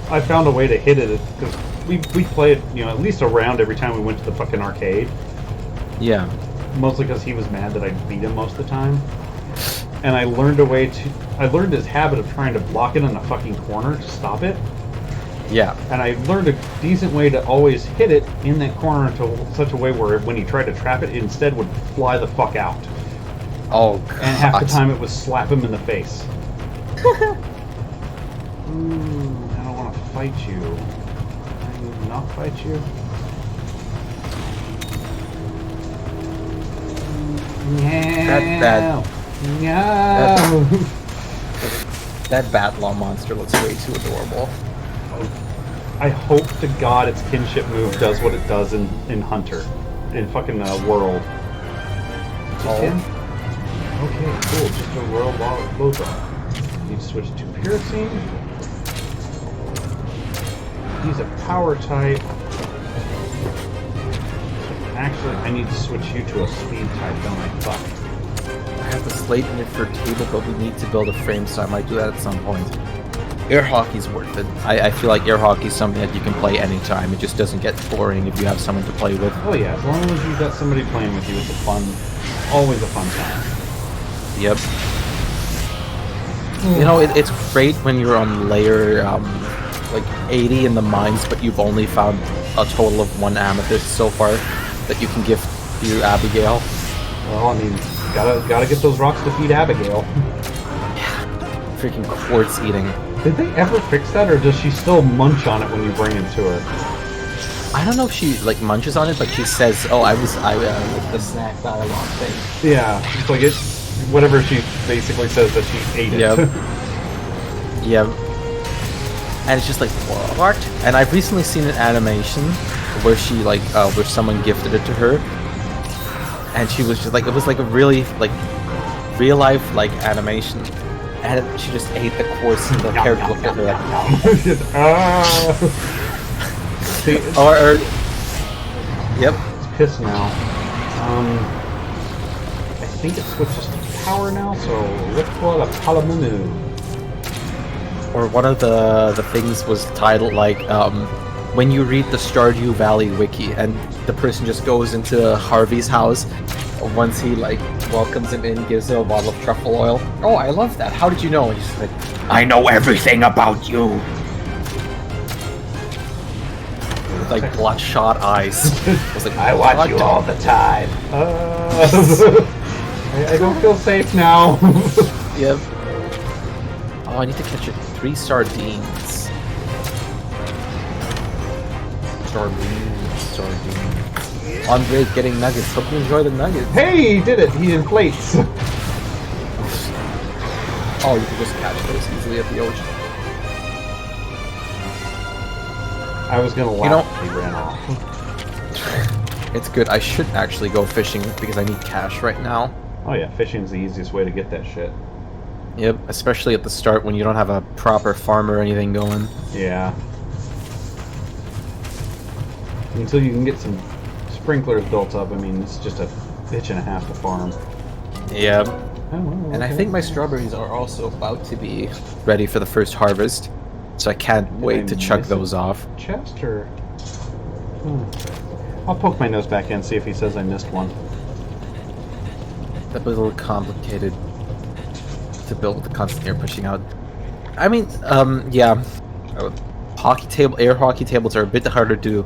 I found a way to hit it, because we play it, you know, at least a round every time we went to the fucking arcade. Yeah. Mostly because he was mad that I beat him most of the time. And I learned I learned his habit of trying to block it in a fucking corner to stop it. Yeah. And I learned a decent way to always hit it in that corner into such a way where when he tried to trap it, it instead would fly the fuck out. Oh, God. And half the time it would slap him in the face. Ooh, I don't want to fight you. Can I not fight you? No. No. That Batlaw monster looks way too adorable. I hope to God its kinship move does what it does in Hunter. In fucking World. Just him? Okay, cool. Just a World loads off. Need to switch to Piercing. He's a power type. Actually, I need to switch you to a speed type, don't I? Fuck. I have the slate in it for a table, but we need to build a frame, so I might do that at some point. Air hockey's worth it. I feel like air hockey's something that you can play anytime. It just doesn't get boring if you have someone to play with. Oh yeah, as long as you've got somebody playing with you, it's always a fun time. Yep. You know, it's great when you're on layer, like 80 in the mines, but you've only found a total of 1 amethyst so far that you can give to Abigail. Well, I mean, gotta get those rocks to feed Abigail. Freaking quartz eating. Did they ever fix that, or does she still munch on it when you bring it to her? I don't know if she like munches on it, but she says, "Oh, I with the snack dialogue thing." Yeah, it's like whatever she basically says that she ate it. Yep. Yep. And it's just like, what? And I've recently seen an animation where she like where someone gifted it to her, and she was just like, it was like a really like real life like animation. And she just ate the quartz and the character looked at her like, or yep. It's piss now. I think it switches to power now, so let's call it a Palamunu. Or one of the things was titled like, when you read the Stardew Valley wiki, and the person just goes into Harvey's house. Once he like welcomes him in, gives him a bottle of truffle oil. Oh, I love that. How did you know? And he's like, I know everything about you. With like bloodshot eyes. I was like, I watch you all the time. I don't feel safe now. Yep. Oh, I need to catch 3 sardines. Sardines. Andre's getting nuggets. Hope you enjoy the nuggets. Hey, he did it. He inflates. Oh, you can just catch those easily at the ocean. I was gonna laugh if he ran off. It's good. I should actually go fishing because I need cash right now. Oh yeah, fishing's the easiest way to get that shit. Yep, especially at the start when you don't have a proper farm or anything going. Yeah. Until you can get some sprinklers built up, I mean, it's just a bitch and a half to farm. Yep. Oh, well, And I think my strawberries are also about to be ready for the first harvest, so I can't wait to chuck those off. Chester. I'll poke my nose back in and see if he says I missed one. That'd be a little complicated to build with the constant air pushing out. I mean, yeah. Air hockey tables are a bit harder to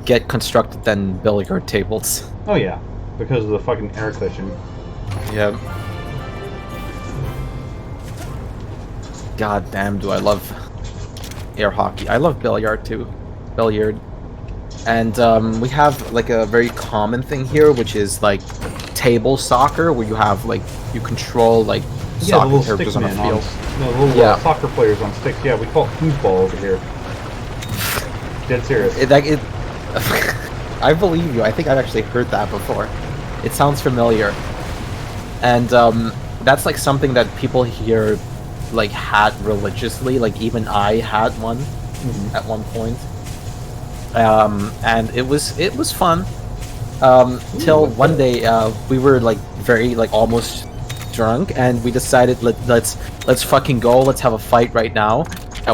get constructed than billiard tables. Oh yeah, because of the fucking air cushion. Yeah. God damn, do I love air hockey. I love billiard too. Billiard. And we have like a very common thing here, which is like table soccer, where you have like, you control like soccer characters on a field. The little soccer players on sticks. Yeah, we call it foosball over here. Dead serious. I believe you. I think I've actually heard that before. It sounds familiar. And that's like something that people here like had religiously. Like even I had one at one point. and it was fun. Till one day we were like very like almost drunk, and we decided let's fucking go. Let's have a fight right now.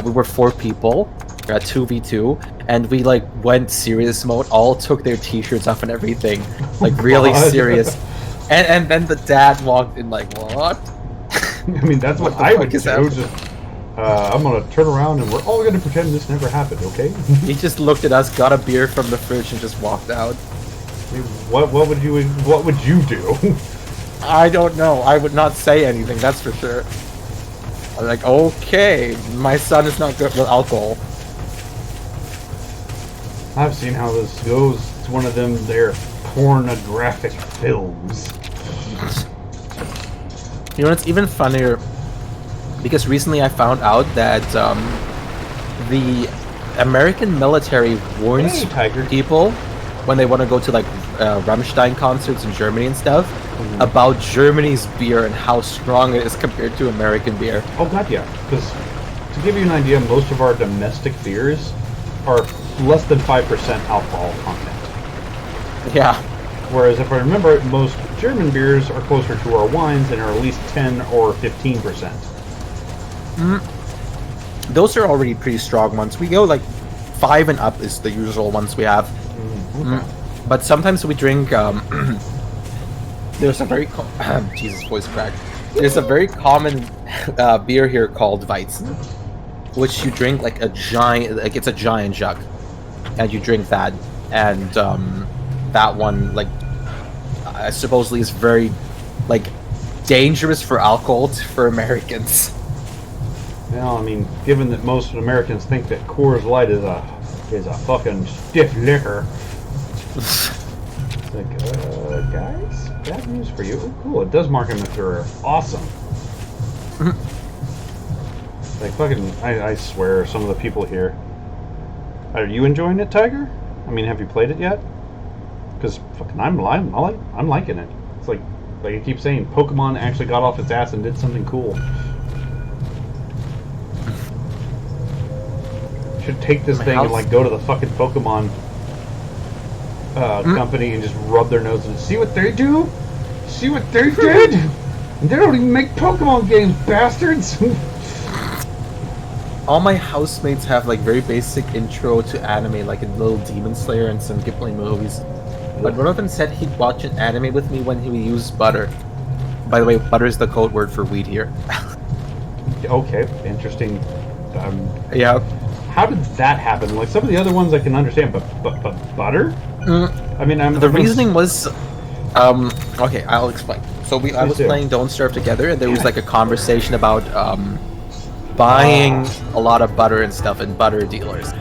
We were 4 people. We're at 2v2, and we like went serious mode. All took their t-shirts off and everything, like really serious. And then the dad walked in like, what? I mean, that's what I would do. Just, I'm gonna turn around and we're all gonna pretend this never happened, okay? He just looked at us, got a beer from the fridge, and just walked out. I mean, what would you do? I don't know. I would not say anything. That's for sure. I'm like, okay, my son is not good with alcohol. I've seen how this goes. It's one of them their pornographic films. You know, it's even funnier because recently I found out that the American military warns people when they want to go to like Rammstein concerts in Germany and stuff about Germany's beer and how strong it is compared to American beer. Oh god, yeah. Because to give you an idea, most of our domestic beers are less than 5% alcohol content. Yeah. Whereas if I remember, most German beers are closer to our wines and are at least 10 or 15%. Those are already pretty strong ones. We go like 5 and up is the usual ones we have. But sometimes we drink. There's a very Jesus, voice crack. There's a very common beer here called Weizen, which you drink like a giant, like it's a giant jug, and you drink that, and that one like supposedly is very like dangerous for alcohol for Americans. Well, I mean, given that most Americans think that Coors Light is a fucking stiff liquor. It's like, guys, bad news for you. Oh, cool, it does mark him as career. Awesome. Like, fucking, I swear, some of the people here. Are you enjoying it, Tiger? I mean, have you played it yet? Because fucking, I'm liking it. It's like I keep saying, Pokemon actually got off its ass and did something cool. Should take this thing and like go to the fucking Pokemon company and just rub their nose and see what they do? See what they did? And they don't even make Pokemon games, bastards! All my housemates have like very basic intro to anime, like a little Demon Slayer and some Ghibli movies. But one of them said he'd watch an anime with me when he used butter. By the way, butter is the code word for weed here. Okay, interesting. Yeah. How did that happen? Like some of the other ones I can understand, but butter? I mean, the reasoning was, okay, I'll explain. So I was playing Don't Starve Together, and there was like a conversation about buying a lot of butter and stuff in butter dealers,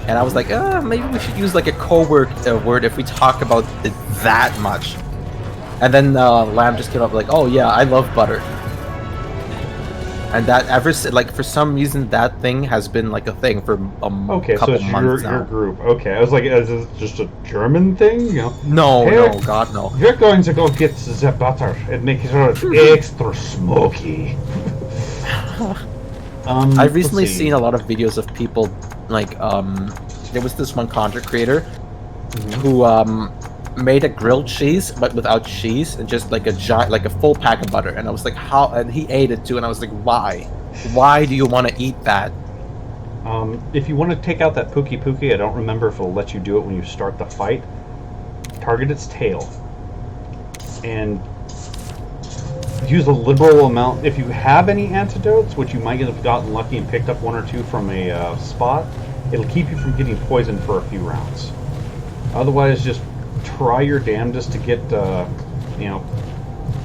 and I was like, maybe we should use like a code word if we talk about it that much. And then Lamb just came up like, oh yeah, I love butter. And that like for some reason that thing has been like a thing for couple months now. Your group. Okay, I was like, is this just a German thing? You know? No, God no. We're going to go get the butter and make sure it's extra smoky. I've recently seen a lot of videos of people like there was this one content creator who made a grilled cheese but without cheese and just like a full pack of butter, and I was like, how? And he ate it too, and I was like, why do you want to eat that? If you want to take out that Pookie, I don't remember if it'll let you do it when you start the fight. Target its tail and use a liberal amount. If you have any antidotes, which you might have gotten lucky and picked up 1 or 2 from a spot, it'll keep you from getting poisoned for a few rounds. Otherwise, just try your damnedest to get,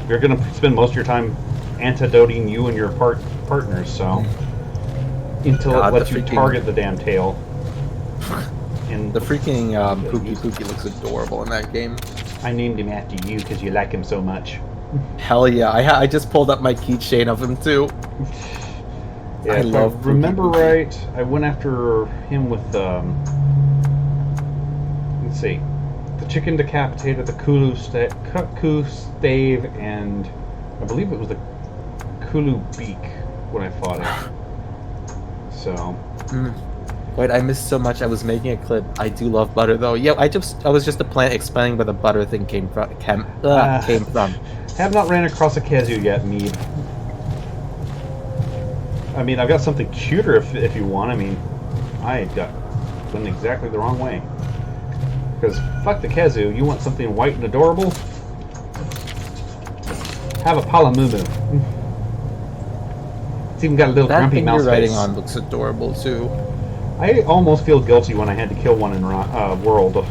you're going to spend most of your time antidoting you and your partners, so until it lets you target the damn tail. And the freaking Pookie looks adorable in that game. I named him after you because you like him so much. Hell yeah, I just pulled up my keychain of him too. Yeah, I love Pookie. Remember right, I went after him with, let's see, the chicken decapitator, the Kulu stave, and I believe it was the Kulu beak when I fought it. So, Wait, I missed so much. I was making a clip. I do love butter, though. Yeah, I was just a plant explaining where the butter thing came from. Came from. Have not ran across a Kazu yet, Meeb. I mean, I've got something cuter if you want. I mean, went exactly the wrong way. Because fuck the Kazu, you want something white and adorable? Have a Palamumu. It's even got a little That grumpy thing mouse you're writing face. on looks adorable too. I almost feel guilty when I had to kill one in World.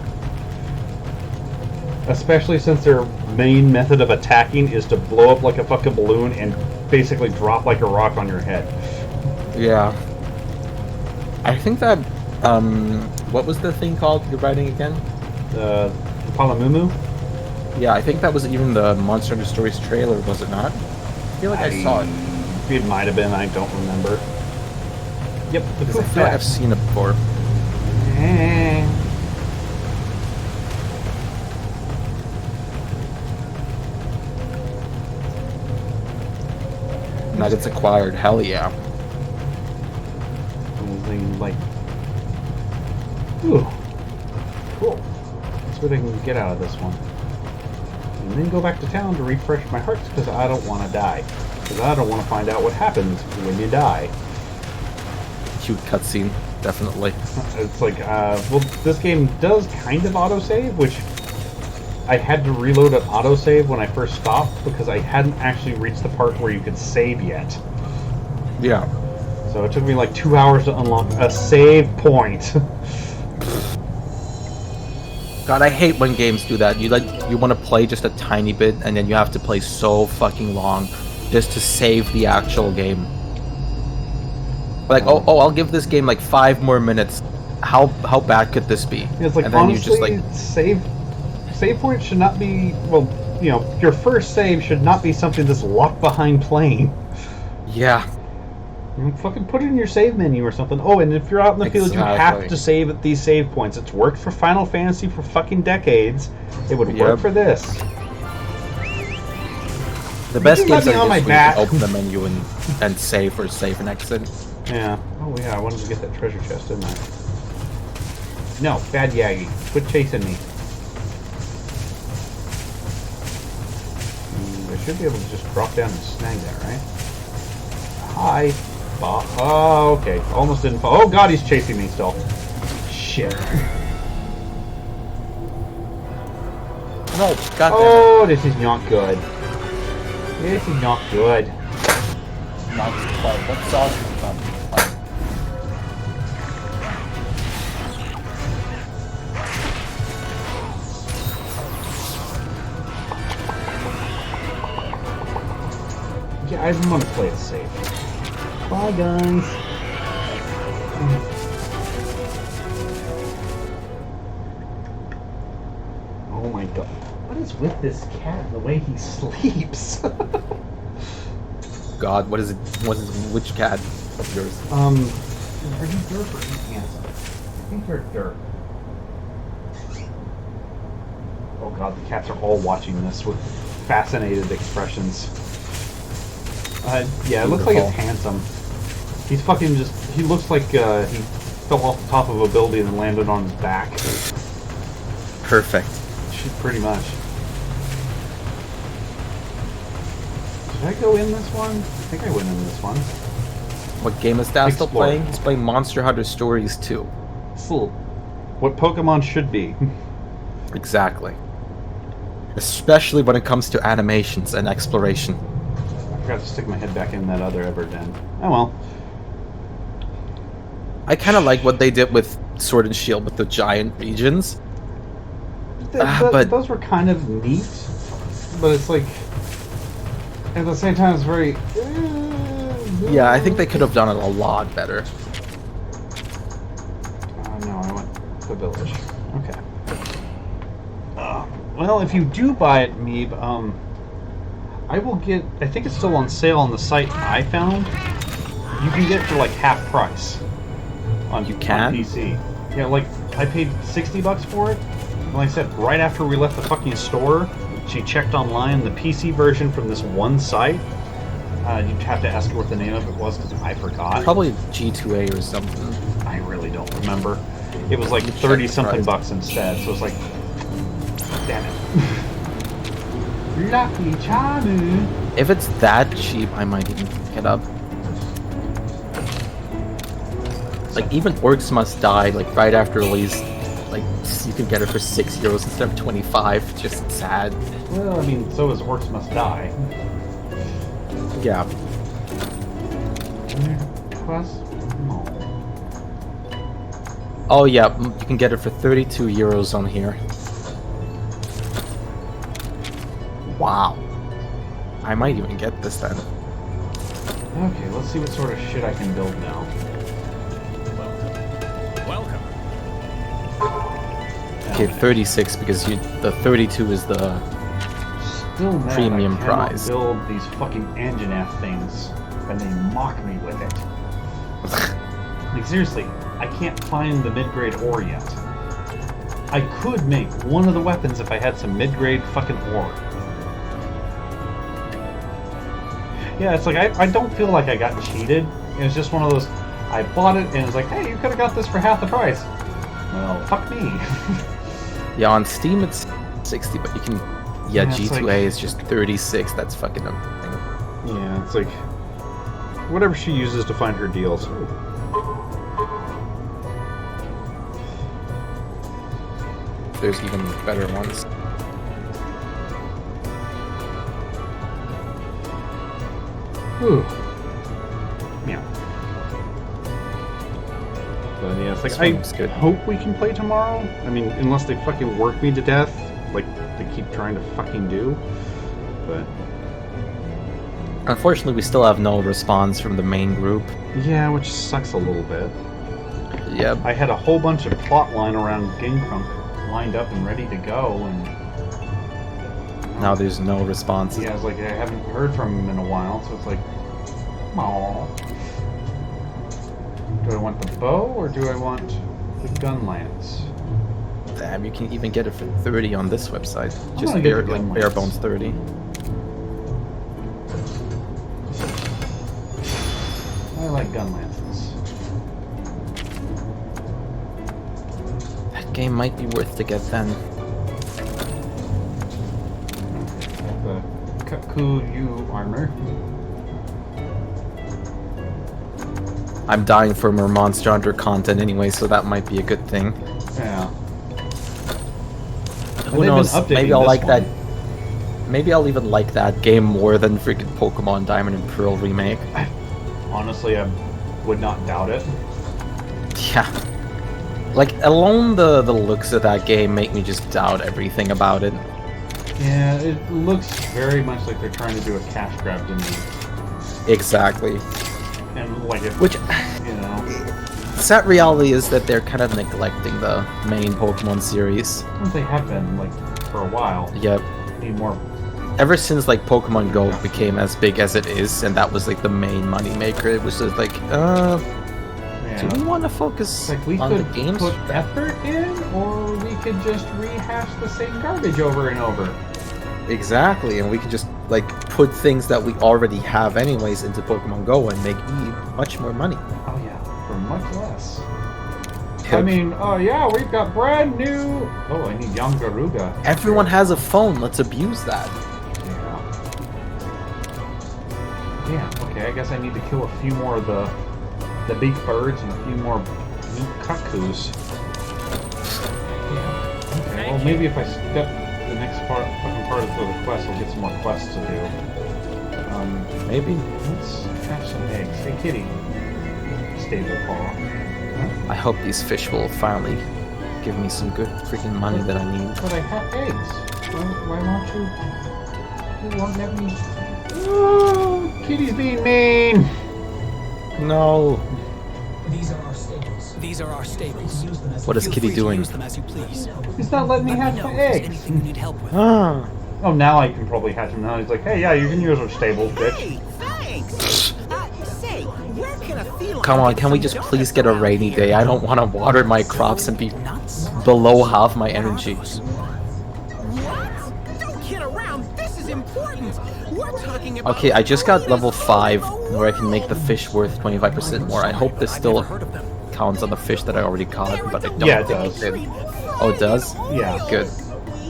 Especially since their main method of attacking is to blow up like a fucking balloon and basically drop like a rock on your head. Yeah. I think that, what was the thing called you're writing again? The Palamumu? Yeah, I think that was even the Monster Hunter Stories trailer, was it not? I feel like I saw it. It might have been, I don't remember. Yep, the Because I poof feel like I've seen it before. Nuggets acquired, hell yeah. Something like, ooh, cool. That's what I can get out of this one. And then go back to town to refresh my hearts because I don't want to die. Because I don't want to find out what happens when you die. Cute cutscene, definitely. It's like, well, this game does kind of autosave, which I had to reload an autosave when I first stopped because I hadn't actually reached the part where you could save yet. Yeah. So it took me like 2 hours to unlock a save point. God, I hate when games do that. You want to play just a tiny bit, and then you have to play so fucking long just to save the actual game. Like, oh, I'll give this game like 5 more minutes. How bad could this be? Yeah, it's like, and then honestly, you just like save points should not be, well, you know, your first save should not be something that's locked behind playing. yeah. You know, fucking put it in your save menu or something. Oh, and if you're out in the field, you have to save at these save points. It's worked for Final Fantasy for fucking decades. It would work for this. The best games are on my just back. when you open the menu and save or save and exit. Yeah. Oh yeah, I wanted to get that treasure chest, didn't I? No, bad Yagi. Quit chasing me. I should be able to just drop down and snag that, right? Hi. Oh, okay. Almost didn't fall. Oh god, he's chasing me still. Shit. No, god damn Oh, this is not good. This is not good. Not fun. What sauce is fun? Yeah, I just want to play it safe. Bye, guys. Oh my god. What is with this cat? The way he sleeps. God, what is it? Which cat of yours? Are you derp or are you handsome? I think you're derp. Oh god, the cats are all watching this with fascinated expressions. Yeah, it looks like it's handsome. He's fucking just... He looks like he fell off the top of a building and landed on his back. Perfect. Pretty much. Did I go in this one? I think I went in this one. What game is Dad still Explore. playing? He's playing Monster Hunter Stories 2. Full. What Pokemon should be. Exactly. Especially when it comes to animations and exploration. I forgot to stick my head back in that other ever den. Oh well. I kind of like what they did with Sword and Shield with the giant regions. But those were kind of neat, but it's like at the same time it's very. Yeah, I think they could have done it a lot better. No, I went to the village. Okay. Well, if you do buy it, Meeb, I will get. I think it's still on sale on the site I found. You can get it for like half price. On PC. Yeah, like I paid $60 for it. Like I said, right after we left the fucking store, she checked online the PC version from this one site. You'd have to ask her what the name of it was because I forgot. Probably G2A or something. I really don't remember. It was like 30 something bucks instead, so it's like, damn it. Lucky Charmy. If it's that cheap, I might even pick it up. Like, even Orcs Must Die, like, right after release, like, you can get it for €6 instead of 25. Just sad. Well, I mean, so is Orcs Must Die. Yeah. Plus, no. Oh, yeah, you can get it for €32 on here. Wow. I might even get this then. Okay, let's see what sort of shit I can build now. Welcome. Okay, 36 because the 32 is the Still mad premium I cannot prize. build these fucking Anjanath things, and they mock me with it. Like, seriously, I can't find the mid-grade ore yet. I could make one of the weapons if I had some mid-grade fucking ore. Yeah, it's like, I don't feel like I got cheated. It was just one of those, I bought it, and it was like, hey, you could have got this for half the price. Well, fuck me. Yeah, on Steam it's 60, but you can... Yeah, Yeah, it's G2A like- is just 36. That's fucking amazing. Yeah, it's like, whatever she uses to find her deals. There's even better ones. Whew. Yeah. But yeah, it's like, This I one's good. hope we can play tomorrow. I mean, unless they fucking work me to death, like they keep trying to fucking do. But Unfortunately, we still have no response from the main group. yeah, which sucks a little bit. Yep. I had a whole bunch of plot line around Gingrunk lined up and ready to go, and Now there's no response. yeah, I was like, I haven't heard from him in a while, so it's like, aww. Do I want the bow or do I want the gun lance? Damn, you can even get it for 30 on this website. Just gonna get bare, the gun like bare lance. bones 30. I like gun lances. That game might be worth to get then. The Kakuyu armor. I'm dying for more Monster Hunter content anyway, so that might be a good thing. Yeah. Who they've been knows? updating Maybe I'll this like one. that. Maybe I'll even like that game more than freaking Pokemon Diamond and Pearl remake. Honestly, I would not doubt it. Yeah. Like, alone the looks of that game make me just doubt everything about it. Yeah, it looks very much like they're trying to do a cash grab to me. Exactly. And like if, Which, you know, sad reality is that they're kind of neglecting the main Pokemon series. they have been like for a while. Yep. Need more. Ever since like Pokemon Go became as big as it is, and that was like the main money maker, it was just like, Yeah. do we want to focus Like we on could the games? put effort in, or we could just rehash the same garbage over and over. Exactly, and we could just like put things that we already have anyways into Pokemon Go and make much more money. Oh yeah, for much less. I mean, oh yeah, we've got brand new. Oh, I need Yangaruga. Everyone has a phone. Let's abuse that. Yeah. Yeah. Okay. I guess I need to kill a few more of the big birds and a few more new cuckoos. Yeah. Okay. Well, maybe if I step the next fucking part of the quest, I'll get some more quests to do. Maybe. Let's have some eggs. Hey, kitty. Stable paw. I hope these fish will finally give me some good freaking money that I need. But I have eggs. Why won't you? You won't let me. Oh, kitty's being mean. No. These are our stables. These are our stables. What is Feel Kitty free to doing? use them as you please. He's not letting me hatch my eggs. Anything you need help with. Ah. Oh, now I can probably hatch them. Now he's like, hey, yeah, you can use our stables, bitch. Hey, thanks. Say, where can a feline Come on, get can we some just donuts please get a around rainy here? day? I don't want to water my crops and be Nuts? below half my energy. What? Don't kid around. This is important. We're talking about. Okay, I just got level 5 where I can make the fish worth 25% more. I hope this I've still never heard of them. counts on the fish that I already caught, but I don't Yeah, it think does. it did. Oh, it does? Yeah. Good.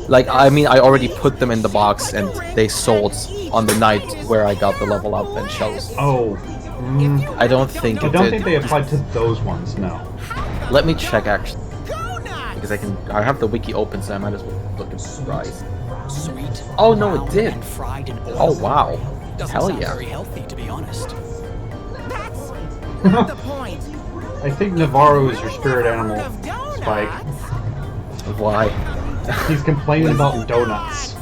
Like, I mean, I already put them in the box and they sold on the night where I got the level up and shells. Oh. I don't think I it don't did. think they applied to those ones, no. Let me check, actually. Because I have the wiki open, so I might as well look at the price. Sweet. Oh, no, it did. And fried in oil. Oh, wow. Doesn't Hell sound yeah. very healthy, to be honest. That's not the point. I think Navarro is your spirit animal, Spike. Why? He's complaining about donuts.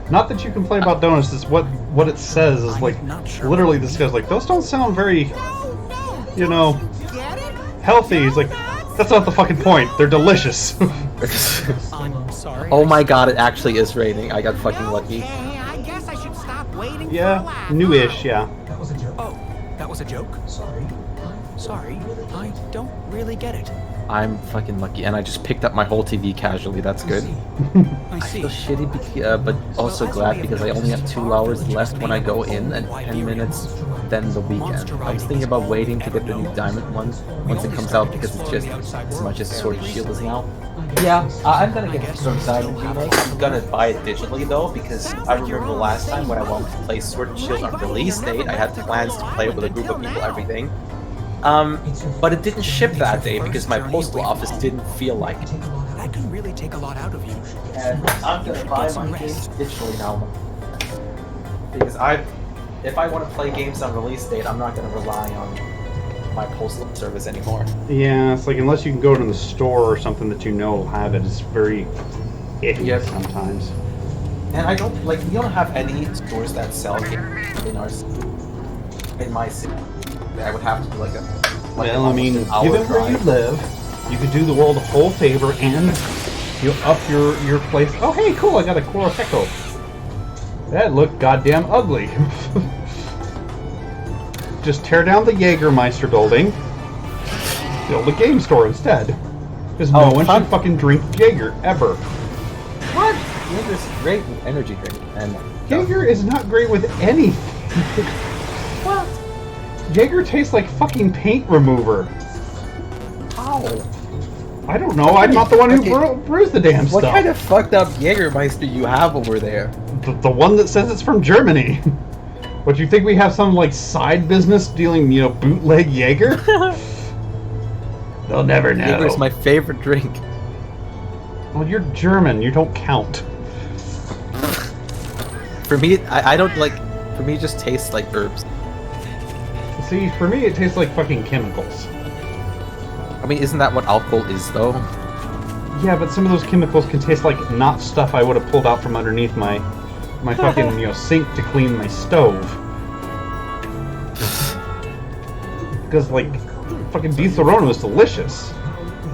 Not that you complain about donuts, it's what it says is like, literally this guy's like, those don't sound very, you know, healthy. He's like, that's not the fucking point, they're delicious. I'm sorry. Oh my god, it actually is raining. I got fucking lucky. Okay, I guess I should stop waiting for a Yeah, laugh. newish, yeah. Oh, that was a joke? Sorry, I don't really get it. I'm fucking lucky, and I just picked up my whole TV casually. That's good. I I see. feel shitty, but also glad because I only have 2 hours left when I go in, and 10 minutes then the weekend. I was thinking about waiting to get the new Diamond one once it comes out because it's just as much as Sword and Shield is now. Yeah, I'm gonna get some Diamond remake. I'm gonna buy it digitally though because I remember the last time when I wanted to play Sword and Shield on release date, I had plans to play with a group of people, everything. But it didn't ship that day because my postal office didn't feel like it. That can really take a lot out of you. And I'm gonna buy my games digitally now. Because if I want to play games on release date, I'm not gonna rely on my postal service anymore. Yeah, it's like unless you can go to the store or something that you know will have it, it's very iffy Yep. sometimes. And I don't we don't have any stores that sell games in my city. I would have to do like Well, I mean, an hour given where you drive. live, you could do the world a full favor and you'll up your place. Oh, hey, cool! I got a Chloroteco. That looked goddamn ugly. Just tear down the Jägermeister building, build a game store instead. Because no one should fucking drink Jaeger ever. What? Jaeger's great with energy drink and Jaeger is not great with anything. What? Jaeger tastes like fucking paint remover. How? I don't know. I'm not the one who Okay. brews the damn What stuff. kind of fucked up Jägermeister you have over there? The one that says it's from Germany. What, you think we have some, like, side business dealing, you know, bootleg Jaeger? They'll never know. Jaeger's my favorite drink. Well, you're German. You don't count. For me, I don't like. For me, it just tastes like herbs. See, for me, it tastes like fucking chemicals. I mean, isn't that what alcohol is, though? Yeah, but some of those chemicals can taste like not stuff I would have pulled out from underneath my fucking, you know, sink to clean my stove. Because, like, fucking beef Thorona was delicious.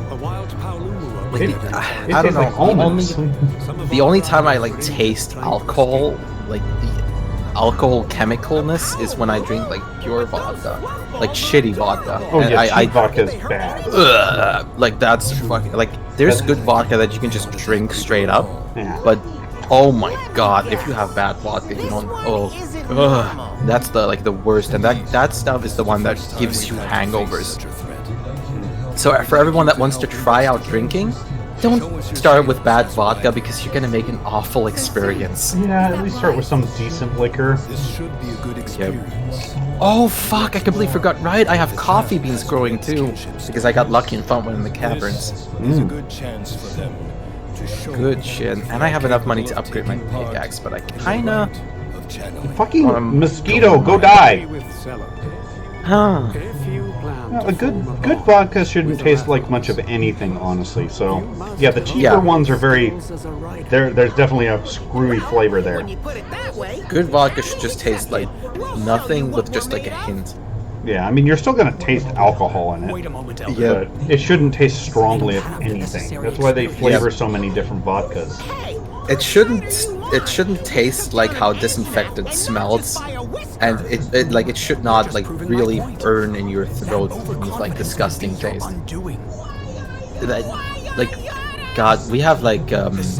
The wild Paolumu Like, It, I it don't tastes know. like almonds. The only time I like taste alcohol, like the alcohol chemicalness, is when I drink like pure vodka, like shitty vodka. Oh And yeah, I cheap vodka's bad. like that's fucking like. There's good vodka that you can just drink straight up, Yeah. but oh my god, if you have bad vodka, you don't. That's the like the worst, and that stuff is the one that gives you hangovers. So for everyone that wants to try out drinking, don't start with bad vodka because you're gonna make an awful experience. Yeah, at least start with some decent liquor. This should be a good experience. Oh fuck, I completely forgot, right? I have coffee beans growing too, because I got lucky and found one in the caverns. This is a good chance for them to show Good shit. And I have enough money to upgrade my pickaxe, but I kinda... of channeling. Fucking mosquito, go die! with Cellar. Huh. If you plan No, to a good form a good bond vodka shouldn't with a taste like rabbit, much of anything, honestly. So, you must yeah, the cheaper Yeah. ones are very. as a rider. There's definitely a screwy flavor there. When you put it that way. Good vodka should just taste like nothing with just like a hint. Yeah, I mean, you're still gonna taste alcohol in Wait it, a moment, Elder. Yeah. but it shouldn't taste strongly of anything. That's why they flavor so many different vodkas. It shouldn't taste like how disinfectant smells, and it should not like really burn in your throat with like disgusting taste. Undoing. Like God, we have like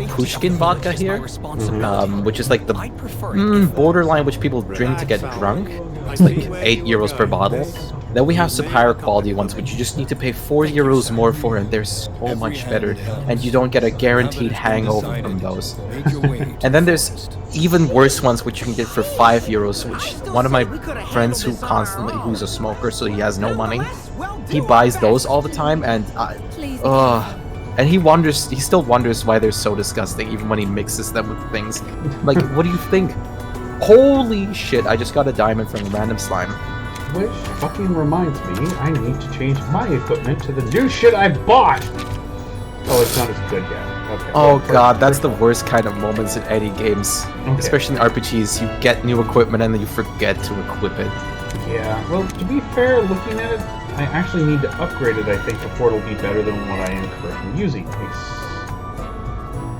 Pushkin vodka here, which is like the I'd prefer it if borderline which people drink to get drunk. It's like €8 per bottle. Then we have some higher quality ones, which you just need to pay €4 more for, and they're so much better, and you don't get a guaranteed hangover from those. And then there's even worse ones, which you can get for €5, which one of my friends who's a smoker, so he has no money, he buys those all the time, and and he still wonders why they're so disgusting, even when he mixes them with things. Like, what do you think? Holy shit, I just got a diamond from a random slime. Which fucking reminds me, I need to change my equipment to the new shit I bought! Oh, it's not as good yet. Okay. Oh god, that's the worst kind of moments in any games. Okay. Especially in RPGs, you get new equipment and then you forget to equip it. Yeah, well, to be fair, looking at it, I actually need to upgrade it, I think, before it'll be better than what I am currently using.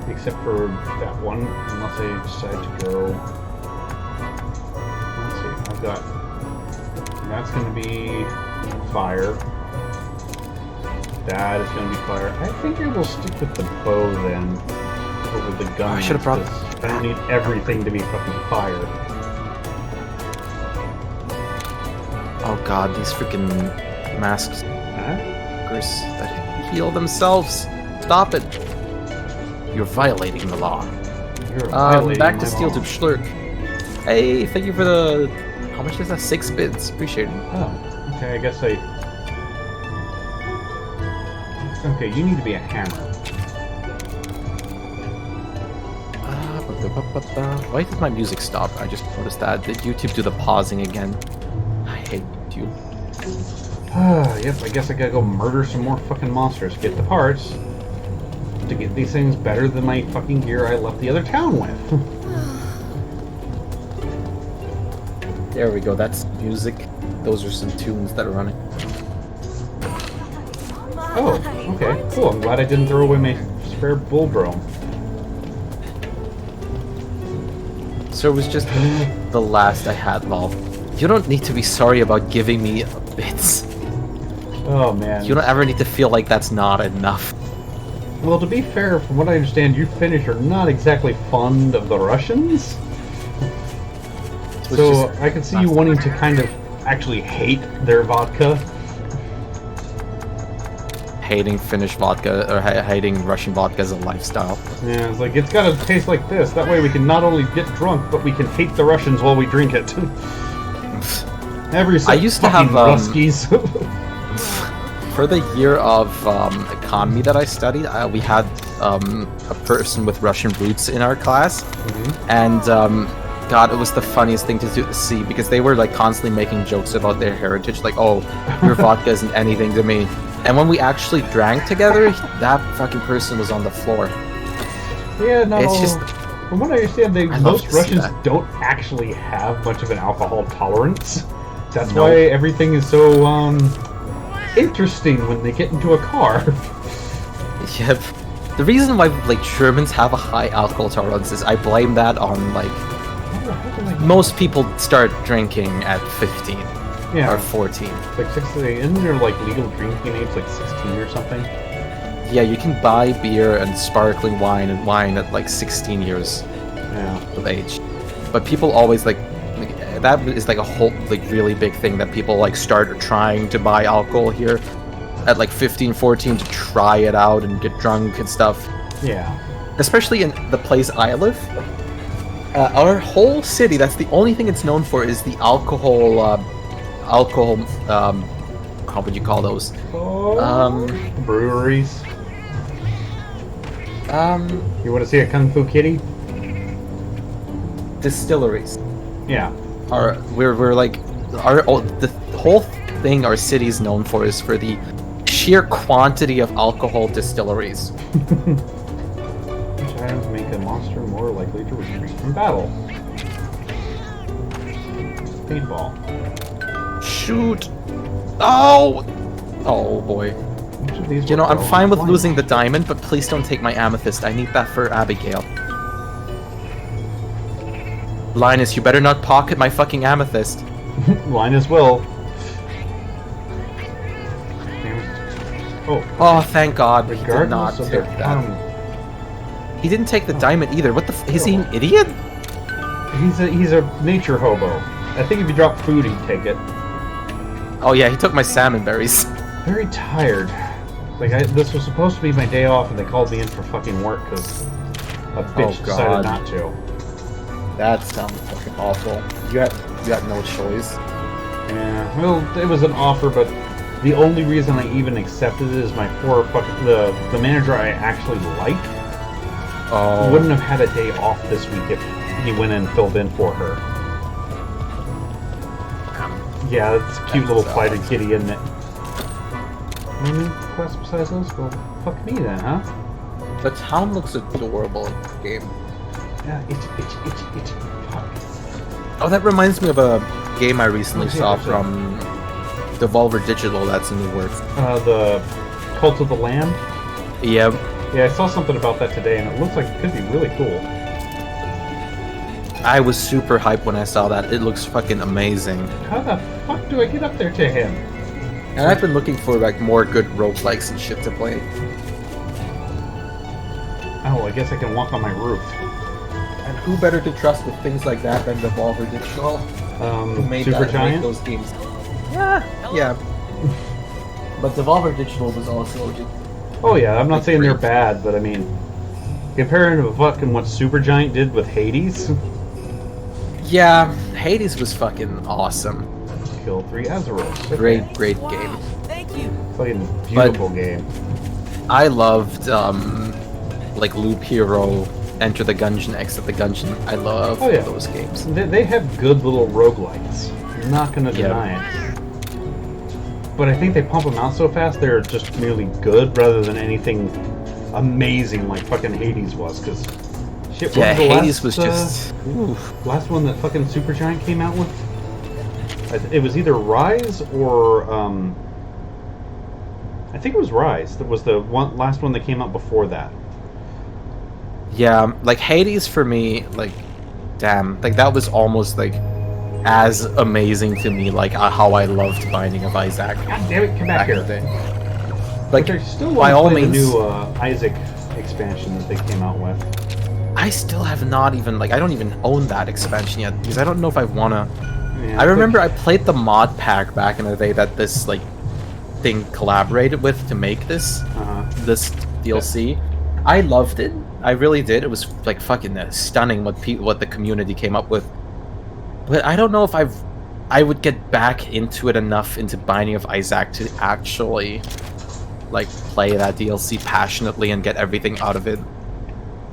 Except for that one, unless I decide to go... Let's see, I've got... That's going to be fire. That is going to be fire. I think I will stick with the bow then, over the gun. I should have brought... I don't need everything to be fucking fire. Oh god, these freaking masks. That heal themselves. Stop it. You're violating the law. You're violating back to my Steel law. Tube Schlurk. Hey, thank you for the... How much is that? 6 bits. Appreciate it. Oh, okay, I guess I... Okay, you need to be a hammer. Why does my music stop? I just noticed that. Did YouTube do the pausing again? I hate YouTube. Yep, I guess I gotta go murder some more fucking monsters. Get the parts to get these things better than my fucking gear I left the other town with. There we go, that's music. Those are some tunes that are running. Oh, okay, cool. I'm glad I didn't throw away my spare bull drone. So it was just the last I had, lol. You don't need to be sorry about giving me bits. Oh, man. You don't ever need to feel like that's not enough. Well, to be fair, from what I understand, you Finnish are not exactly fond of the Russians. So I can see you wanting to kind of actually hate their vodka. Hating Finnish vodka, or hating Russian vodka as a lifestyle. Yeah, it's like, it's gotta taste like this. That way we can not only get drunk, but we can hate the Russians while we drink it. I used to have Ruskies. For the year of economy that I studied, we had a person with Russian roots in our class, and God, it was the funniest thing to see, because they were like constantly making jokes about their heritage, like, oh, your vodka isn't anything to me. And when we actually drank together, that fucking person was on the floor. Yeah, no. It's just, from what I understand, most Russians don't actually have much of an alcohol tolerance. That's why everything is so interesting when they get into a car. Yep. The reason why like Germans have a high alcohol tolerance is I blame that on like most people start drinking at 15 or 14. Like 16, isn't there like legal drinking age like 16 or something? Yeah, you can buy beer and sparkling wine and wine at like 16 years of age. But people always like that is like a whole like really big thing that people like start trying to buy alcohol here at like 15, 14 to try it out and get drunk and stuff. Yeah. Especially in the place I live. Our whole city, that's the only thing it's known for, is the alcohol, how would you call those? Breweries. You want to see a Kung Fu Kitty? Distilleries. Yeah. We're like, the whole thing our city is known for is for the sheer quantity of alcohol distilleries. Which items make a monster more likely to retreat from battle? Paintball. Shoot! Oh! Oh boy. You know, I'm fine with losing the diamond, but please don't take my amethyst. I need that for Abigail. Linus, you better not pocket my fucking amethyst. Linus will. Oh, thank God. He did not take that. He didn't take the diamond either. What the is he an idiot? He's a nature hobo. I think if you drop food, he'd take it. Oh yeah, he took my salmon berries. Very tired. Like, this was supposed to be my day off, and they called me in for fucking work because a bitch decided not to. That sounds fucking awful. You had no choice. Yeah, well, it was an offer, but the only reason I even accepted it is my poor fucking the manager I actually like wouldn't have had a day off this week if he went and filled in for her. Yeah, that's a cute little fighter kitty, isn't it? Any quests besides those? Well, fuck me then, huh? The town looks adorable in this game. Yeah, itch. Fuck. Oh, that reminds me of a game I recently saw from Devolver Digital that's in the works. The Cult of the Lamb? Yeah. Yeah, I saw something about that today, and it looks like it could be really cool. I was super hyped when I saw that. It looks fucking amazing. How the fuck do I get up there to him? And I've been looking for like more good roguelikes and shit to play. Oh, I guess I can walk on my roof. And who better to trust with things like that than Devolver Digital? Who made Supergiant? those games? Yeah. But Devolver Digital was also just... Oh yeah, I'm not saying they're bad, but I mean, comparing to fucking what Supergiant did with Hades. Yeah, Hades was fucking awesome. Kill 3 Azeroths. Okay. Great game. Thank you. Fucking beautiful game. I loved like Loop Hero, Enter the Gungeon, Exit the Gungeon. I love those games. They have good little roguelikes. I'm not gonna deny it. But I think they pump them out so fast they're just merely good rather than anything amazing like fucking Hades was. Because shit, yeah, Hades was just last one that fucking Supergiant came out with. It was either Rise or I think it was Rise. That was the last one that came out before that. Yeah, like Hades for me, like, damn, like that was almost like as amazing to me, like how I loved Binding of Isaac. God damn it, come back here. Like, but still by all means, the new Isaac expansion that they came out with. I still have not even, like, I don't even own that expansion yet because I don't know if I wanna. Yeah, I remember I played the mod pack back in the day that this like thing collaborated with to make this this DLC. I loved it. I really did. It was like fucking stunning what the community came up with. But I don't know if I would get back into it enough into Binding of Isaac to actually like play that DLC passionately and get everything out of it.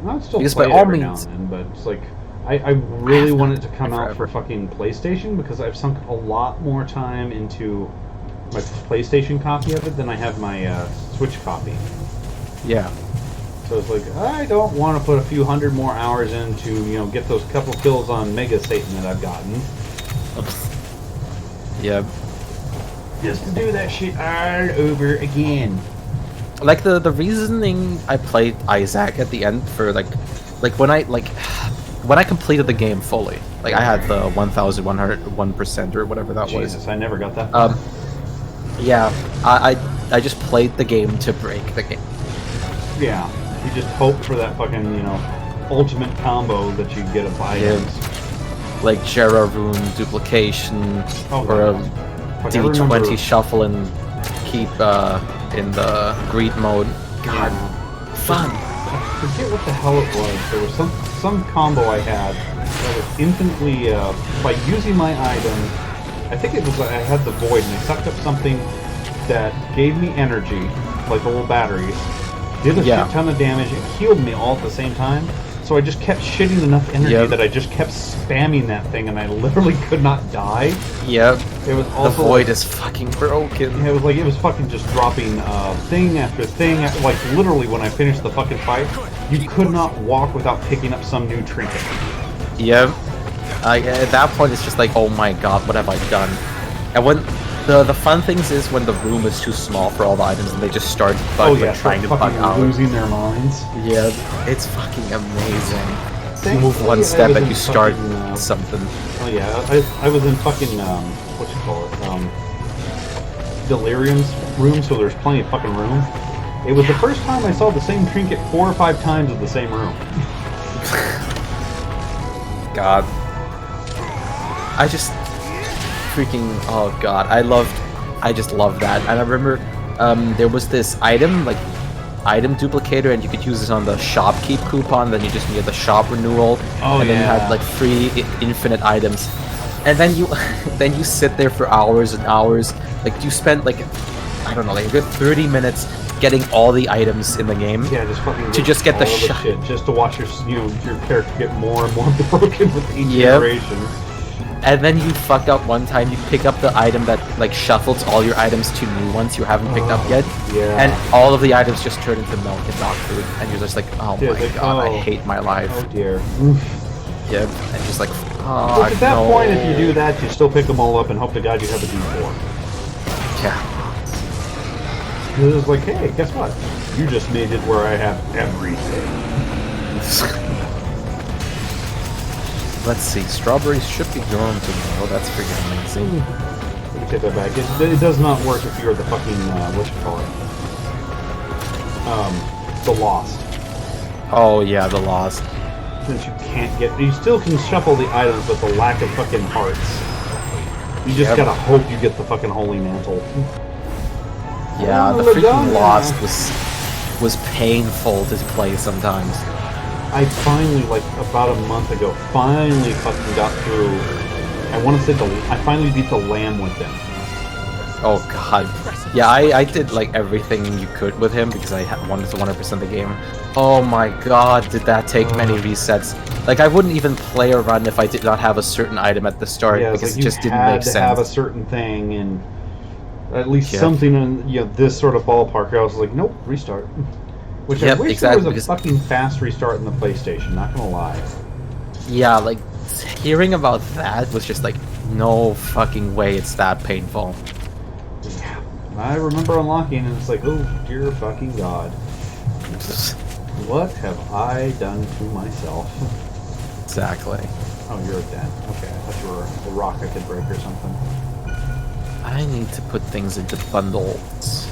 I'd still because play by it all every means, now and then, but it's like I really want it to come out for fucking PlayStation because I've sunk a lot more time into my PlayStation copy of it than I have my Switch copy. Yeah. So it's like, I don't want to put a few hundred more hours in to, you know, get those couple kills on Mega Satan that I've gotten. Yeah. Just to do that shit all over again. Like the reasoning I played Isaac at the end for like when I completed the game fully, like I had the 1,101% or whatever that was. Jesus, I never got that. Yeah, I just played the game to break the game. Yeah, you just hope for that fucking, you know, ultimate combo that you get of items. Like Jera Rune duplication or a D20 shuffle and keep in the greed mode. God, fun. I forget what the hell it was. There was some combo I had that was infinitely by using my item. I think it was I had the void and I sucked up something that gave me energy, like the little batteries. Did a shit ton of damage. It healed me all at the same time. So I just kept shitting enough energy that I just kept spamming that thing, and I literally could not die. Yep. It was also the void is fucking broken. It was fucking just dropping thing after thing. Like literally, when I finished the fucking fight, you could not walk without picking up some new trinket. Yep. At that point, it's just like, oh my god, what have I done? And when the fun things is when the room is too small for all the items and they just start trying to bug out, losing their minds. Yeah, it's fucking amazing. You move one step and you start something. Oh yeah, I was in fucking what you call it, Delirium's room, so there's plenty of fucking room. It was the first time I saw the same trinket 4 or 5 times in the same room. God. I just freaking, oh god, I loved I just love that. And I remember there was this item duplicator, and you could use this on the shopkeep coupon. Then you just needed the shop renewal, and then you had like free infinite items. And then you then you sit there for hours and hours. Like you spent like I don't know, like a good 30 minutes getting all the items in the game. Yeah, just fucking to just get the shit, just to watch your your character get more and more broken with each iteration. And then you fuck up one time, you pick up the item that like shuffles all your items to new ones you haven't picked up yet. Yeah. And all of the items just turn into milk and dog food. And you're just like, oh my god, I hate my life. Oh dear. Yep. And just like, oh, look, at that point, if you do that, you still pick them all up and hope to God you have a D4. Yeah. It's like, hey, guess what? You just made it where I have everything. Let's see. Strawberries should be grown tomorrow. That's freaking amazing. Let me take that back. It does not work if you're the fucking the Lost. Oh yeah, the Lost. Since you can't get, you still can shuffle the items, but the lack of fucking hearts. You just gotta hope you get the fucking Holy Mantle. Yeah, the freaking Lost was painful to play sometimes. I finally, like about a month ago, finally fucking got through. I want to say I finally beat the Lamb with him. Oh god. Yeah, I did like everything you could with him because I wanted to 100% the game. Oh my god, did that take many resets. Like I wouldn't even play a run if I did not have a certain item at the start because it just didn't make sense. You had to have a certain thing and at least something in this sort of ballpark. I was like, nope, restart. Which I wish there was a fucking fast restart in the PlayStation, not gonna lie. Yeah, like hearing about that was just like, no fucking way it's that painful. Yeah. I remember unlocking and it's like, oh dear fucking god. What have I done to myself? Exactly. Oh, you're dead. Okay, I thought you were a rock I could break or something. I need to put things into bundles.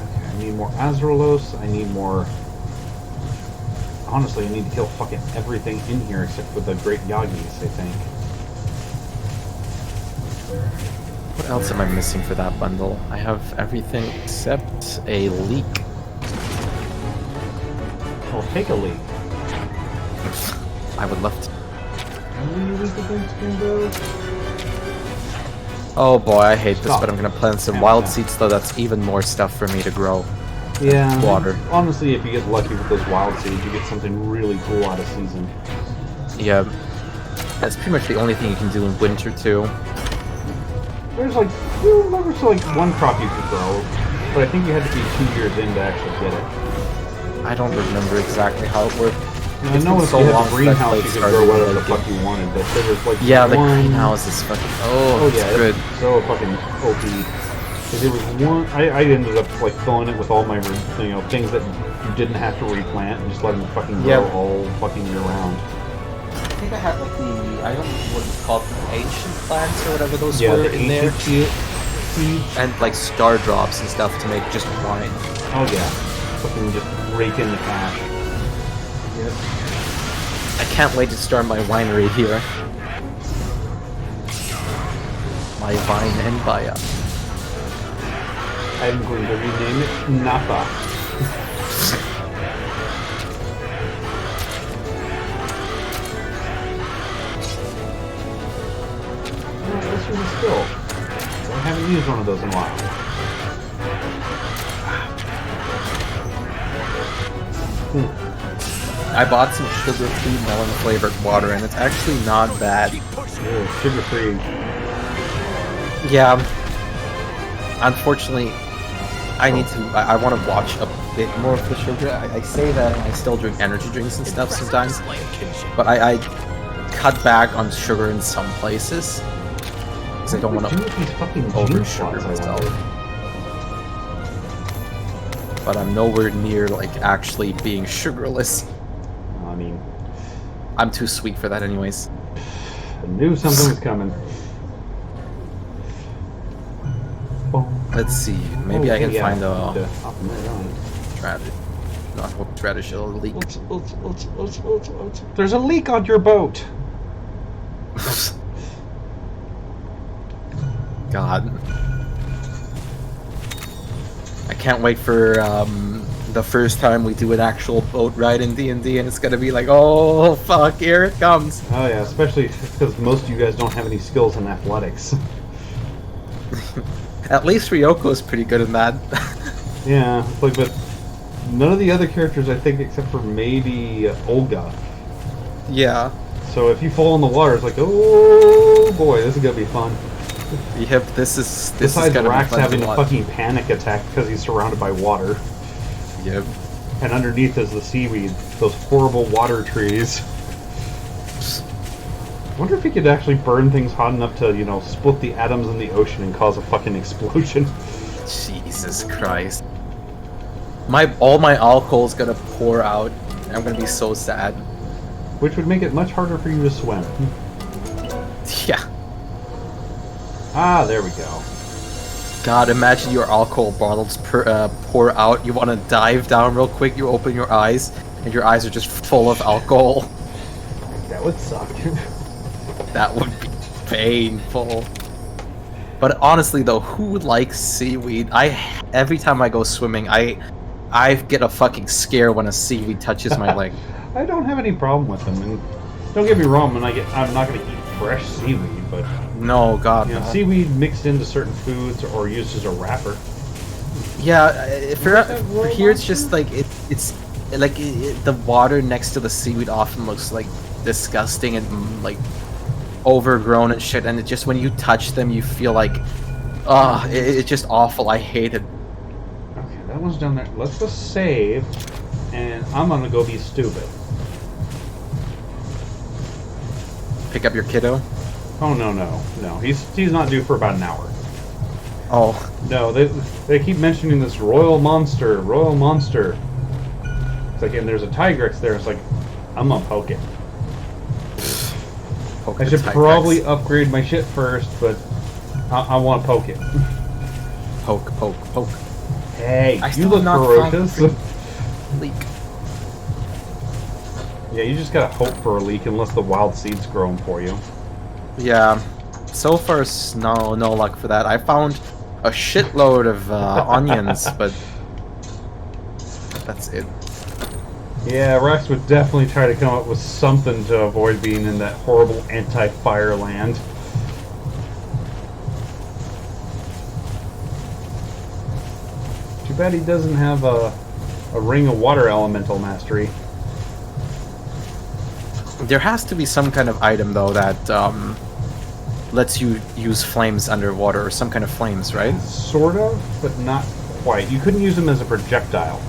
Okay, I need more Azerolos, I need more... Honestly, I need to kill fucking everything in here except for the Great Yagis, I think. What else am I missing for that bundle? I have everything except a leak. Well, take a leak. I would love to. Oh boy, I hate this, but I'm gonna plant some wild seeds, though that's even more stuff for me to grow. Yeah. Water. Honestly, if you get lucky with those wild seeds, you get something really cool out of season. Yeah. That's pretty much the only thing you can do in winter, too. There's like, there's like one crop you could grow, but I think you had to be 2 years in to actually get it. I don't remember exactly how it worked. I know if you had a greenhouse, you could grow whatever the fuck you wanted, but there was like the greenhouse is fucking... Oh, yeah, it's good. So fucking OP. There was one... I ended up like filling it with all my, things that you didn't have to replant and just letting them fucking grow all fucking year round. I think I had like I don't know what it's called, ancient plants or whatever those were the in there. Seeds. And like star drops and stuff to make just wine. Oh yeah. Fucking just rake in the cash. Yep. I can't wait to start my winery here. My vine empire. I'm going to rename it Napa. This was a skill. I haven't used one of those in a while. I bought some sugar-free melon-flavored water, and it's actually not bad. Sugar-free. Yeah. Unfortunately, I need to... I want to watch a bit more of the sugar. I say that I still drink energy drinks and stuff sometimes, but I cut back on sugar in some places. Because I don't want to over-sugar myself. But I'm nowhere near, like, actually being sugarless. I mean... I'm too sweet for that anyways. I knew something was coming. Let's see. Maybe I can find a... Radish leak. There's a leak on your boat! God. I can't wait for the first time we do an actual boat ride in D&D, and it's gonna be like, oh fuck, here it comes. Oh yeah, especially because most of you guys don't have any skills in athletics. At least Ryoko's pretty good in that. Yeah, like, but none of the other characters, I think, except for maybe Olga. Yeah. So if you fall in the water, it's like, oh boy, this is gonna be fun. Yep, this is Besides gonna Rax be fun having to a watch. fucking panic attack because he's surrounded by water. Yep. And underneath is the seaweed, those horrible water trees. I wonder if he could actually burn things hot enough to, you know, split the atoms in the ocean and cause a fucking explosion. Jesus Christ. All my alcohol's gonna pour out. I'm gonna be so sad. Which would make it much harder for you to swim. Yeah. Ah, there we go. God, imagine your alcohol bottles pour out. You want to dive down real quick. You open your eyes, and your eyes are just full of alcohol. That would suck. That would be painful. But honestly, though, who likes seaweed? Every time I go swimming, I get a fucking scare when a seaweed touches my leg. I don't have any problem with them, and don't get me wrong. I'm not going to eat fresh seaweed, but No, God, you know, no. seaweed mixed into certain foods or used as a wrapper. Yeah, for here it's just like it's like the water next to the seaweed often looks like disgusting and like overgrown and shit, and it just when you touch them you feel like it's just awful. I hate it. Okay, that one's down there. Let's just save, and I'm gonna go be stupid. Pick up your kiddo. Oh no. He's not due for about an hour. Oh. No, they keep mentioning this royal monster. It's like, and there's a Tigrex there. It's like, I'm gonna poke it. Poke I the should Tigrex. probably upgrade my shit first, but I want to poke it. Poke. Hey, I you still look have not ferocious. found leak. Yeah, you just gotta hope for a leak unless the wild seeds grow them for you. Yeah. So far, no luck for that. I found a shitload of onions, but that's it. Yeah, Rex would definitely try to come up with something to avoid being in that horrible anti-fire land. Too bad he doesn't have a ring of water elemental mastery. There has to be some kind of item though that lets you use flames underwater, or some kind of flames, right? Sort of, but not quite. You couldn't use them as a projectile.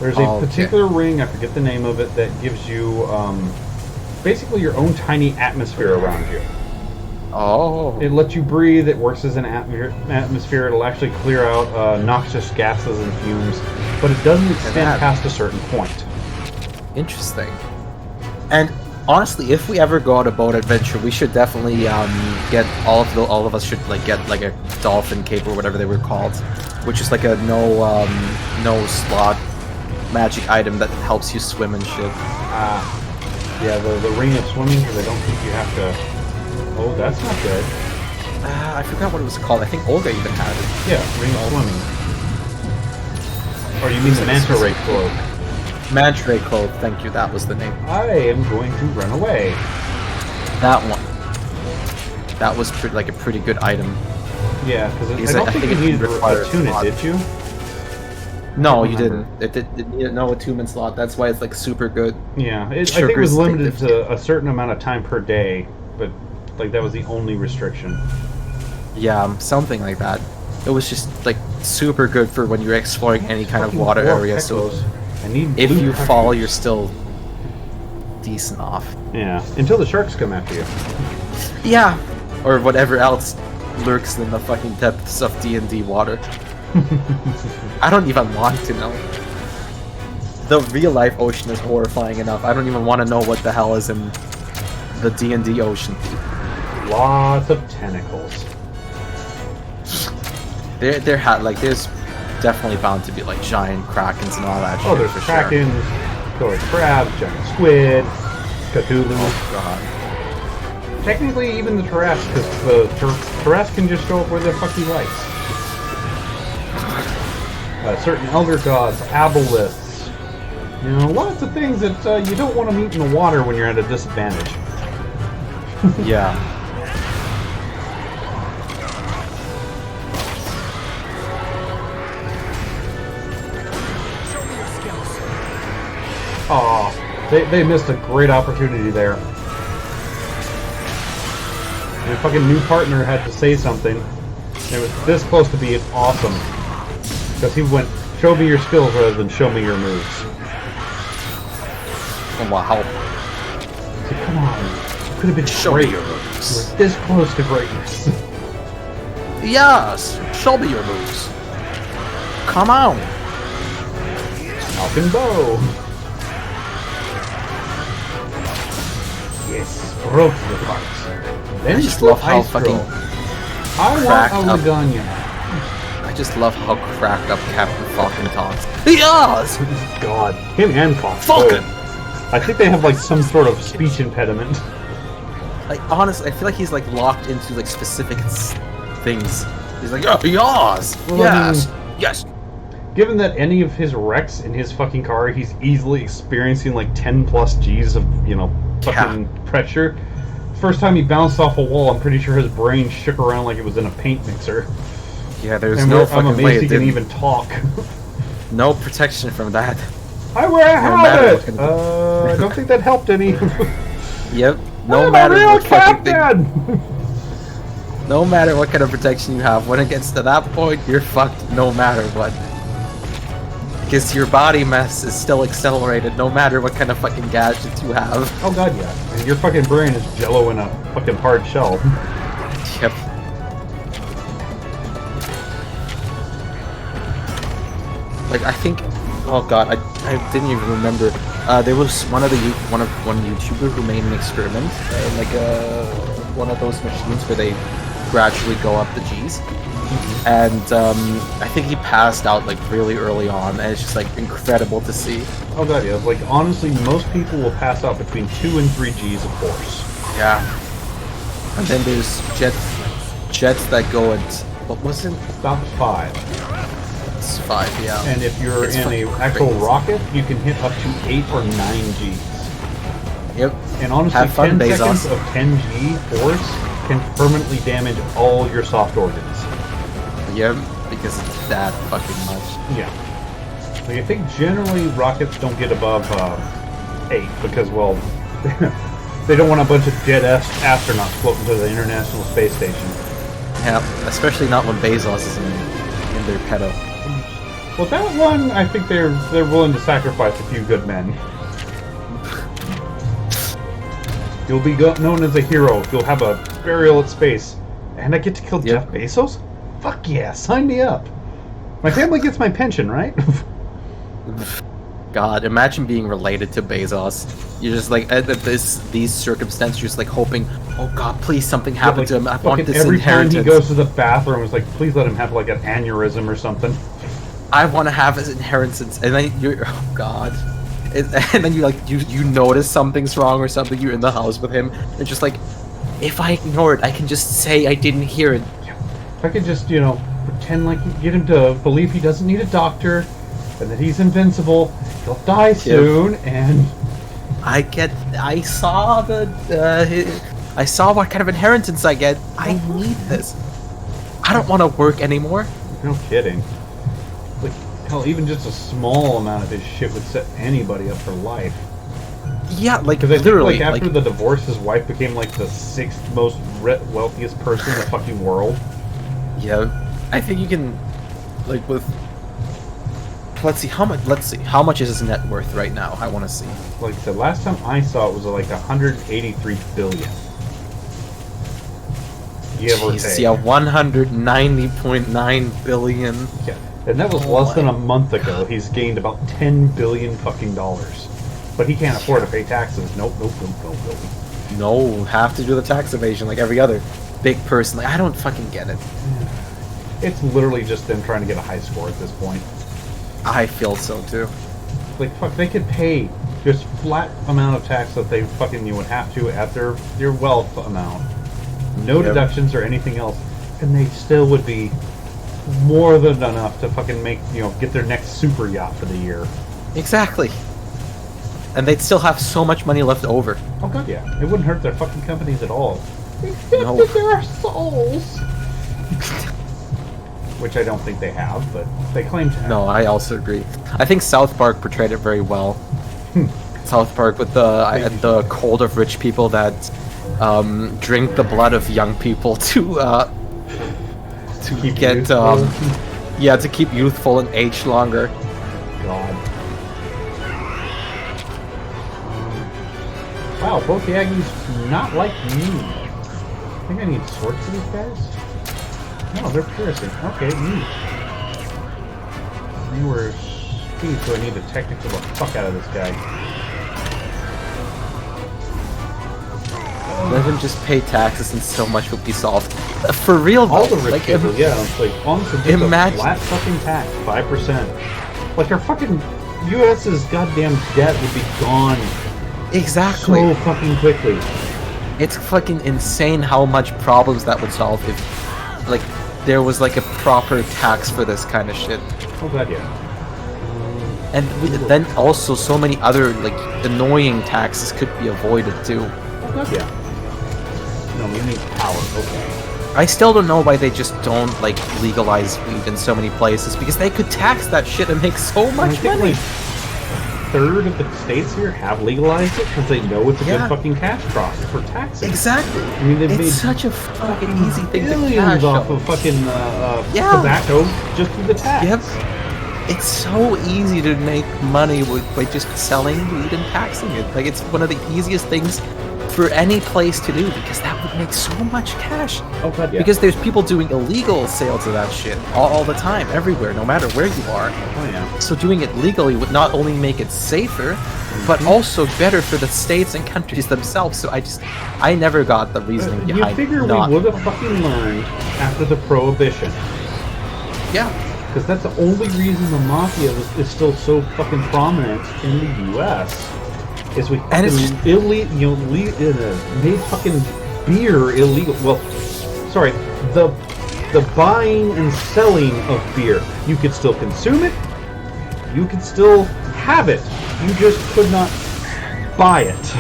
There's a Okay. particular ring, I forget the name of it, that gives you basically your own tiny atmosphere around you. Oh. It lets you breathe, it works as an atmosphere, it'll actually clear out noxious gases and fumes, but it doesn't extend past a certain point. Interesting. And honestly, if we ever go on a boat adventure, we should definitely get all of us should like get like a dolphin cape or whatever they were called, which is like a no slot magic item that helps you swim and shit. Yeah, the ring of swimming, because I don't think you have to... Oh, that's not good. I forgot what it was called. I think Olga even had it. Yeah, ring of swimming. Or you mean the manta ray cloak? Manta ray cloak, thank you, that was the name. I am going to run away. That one. That was like a pretty good item. Yeah, because Because I don't I think think you it needed requires a tune a lot. it, did you? No, you remember. didn't. It needed no attunement slot. That's why it's like super good. Yeah, I think it was Sugar's limited addictive. to a certain amount of time per day, but like that was the only restriction. Yeah, something like that. It was just like super good for when you're exploring any kind of Fucking water dwarf area. So geckos. I need if blue you pressure. fall, you're still decent off. Yeah, until the sharks come after you. Yeah, or whatever else lurks in the fucking depths of D&D water. I don't even want to know. The real life ocean is horrifying enough. I don't even want to know what the hell is in the D&D ocean. Lots of tentacles. There's definitely bound to be like giant krakens and all that Oh, shit there's for krakens, killer crabs, giant squid, Cthulhu. Oh god. Technically, even the Tarrasque, because the Tarrasque can just show up where the fuck he likes. certain elder gods, aboleths. You know, lots of things that you don't want to meet in the water when you're at a disadvantage. Yeah. Show me your skills. Aw, they missed a great opportunity there. My fucking new partner had to say something. It was this close to being awesome. Because he went, show me your skills rather than show me your moves. Wow. So come on. You could have been Show great. me your moves. You were this close to greatness. Yes! Show me your moves. Come on! Falcon bow. Yes, broke the parts. Then I just love how ice fucking throw. I cracked want a up. Laganya. I just love how cracked up Captain Falcon talks. Yes! God, him and Fox. Falcon! I think they have like some sort of speech impediment. Like, honestly, I feel like he's like locked into like specific things. He's like, oh, yes! Well, I Yes! mean, Yes! given that any of his wrecks in his fucking car, he's easily experiencing like 10 plus G's of, you know, fucking pressure. First time he bounced off a wall, I'm pretty sure his brain shook around like it was in a paint mixer. Yeah, there's And no I'm fucking amazed way he it can didn't. even talk. No protection from that. I wear a matter what helmet! kind of- I don't think that helped any. Yep. No I'm matter a real what fucking thing, captain! no matter what kind of protection you have, when it gets to that point, you're fucked no matter what. Because your body mass is still accelerated no matter what kind of fucking gadgets you have. Oh god, yeah. And your fucking brain is jello in a fucking hard shell. Yep. Like I think, oh god, I didn't even remember. There was one YouTuber who made an experiment in like one of those machines where they gradually go up the G's, and I think he passed out like really early on, and it's just like incredible to see. Oh god, yeah. Like honestly, most people will pass out between 2 and 3 G's of force. Yeah. And then there's jets that go at what was it? About 5. It's 5, yeah. And if you're It's in fucking a actual crazy. rocket, you can hit up to 8 or 9 G's. Yep. And honestly, Have fun, 10 Bezos. seconds of 10 G force can permanently damage all your soft organs. Yep. Because it's that fucking much. Yeah. Like, I think generally rockets don't get above 8 because, well, they don't want a bunch of dead astronauts floating to the International Space Station. Yeah. Especially not when Bezos is in their pedo. Well, that one, I think they're willing to sacrifice a few good men. You'll be known as a hero. You'll have a burial at space. And I get to kill Jeff Bezos? Fuck yeah, sign me up. My family gets my pension, right? God, imagine being related to Bezos. You're just like at these circumstances. You're just like hoping, oh God, please something happen to him. I want this every inheritance. time he goes to the bathroom, it's like, please let him have like an aneurysm or something. I want to have his inheritance, and then you're, oh God, and then you like you notice something's wrong or something. You're in the house with him, and just like, if I ignore it, I can just say I didn't hear it. If I could just, you know, pretend like get him to believe he doesn't need a doctor, and that he's invincible, he'll die soon, and I saw I saw what kind of inheritance I get. I need this. I don't want to work anymore. no kidding. Like, hell, even just a small amount of his shit would set anybody up for life. Yeah, like Because I think, literally, like, after like, the divorce, his wife became, like, the 6th most wealthiest person in the fucking world. yeah. I think you can, like, with. Let's see how much is his net worth right now. I want to see. Like I said, last time I saw it was, like, 183 billion. Give or Jesus, take. yeah, 190.9 billion. Yeah. And that was Oh less than my a month ago. He's gained about 10 billion fucking dollars. But he can't afford to pay taxes. Nope. No, have to do the tax evasion like every other big person. Like, I don't fucking get it. It's literally just them trying to get a high score at this point. I feel so too. Like, fuck, they could pay just flat amount of tax that they fucking you would have to at their wealth amount. No Yep. deductions or anything else. And they still would be more than enough to fucking make, get their next super yacht for the year. Exactly. And they'd still have so much money left over. Oh god, yeah. It wouldn't hurt their fucking companies at all. No. Their souls. Which I don't think they have, but they claim to have. No, I also agree. I think South Park portrayed it very well. South Park with the cult of rich people that drink the blood of young people to keep to keep youthful and age longer. God. Wow, both the Aggies not like me. I think I need swords for these guys. No, they're piercing. Okay, neat. They were speed, so I need to technical the fuck out of this guy. Let him just pay taxes and so much will be solved. For real though. All the rich like, people, yeah. It's like, honestly, just a flat fucking tax, 5%. Like, our fucking US's goddamn debt would be gone. Exactly. So fucking quickly. It's fucking insane how much problems that would solve if, like, there was like a proper tax for this kind of shit. Oh god, yeah. And then also so many other like annoying taxes could be avoided too. Oh god, yeah. No, we need power. Okay. I still don't know why they just don't like legalize weed in so many places, because they could tax that shit and make so much money. Like, third of the states here have legalized it because they know it's a good fucking cash crop for taxing. Exactly. I mean, they've made such a fucking easy thing to billions cash off of fucking tobacco just through the tax. Yep. It's so easy to make money by just selling weed and taxing it. Like, it's one of the easiest things for any place to do, because that would make so much cash. Oh god, yeah. Because there's people doing illegal sales of that shit all the time, everywhere, no matter where you are. Oh yeah. So doing it legally would not only make it safer, but also better for the states and countries themselves. So I never got the reasoning behind. You figure we would have fucking learned after the Prohibition. Yeah. Because that's the only reason the mafia is still so fucking prominent in the U.S. Is we fucking made fucking beer illegal. Well, sorry, the buying and selling of beer. You could still consume it. You could still have it. You just could not buy it.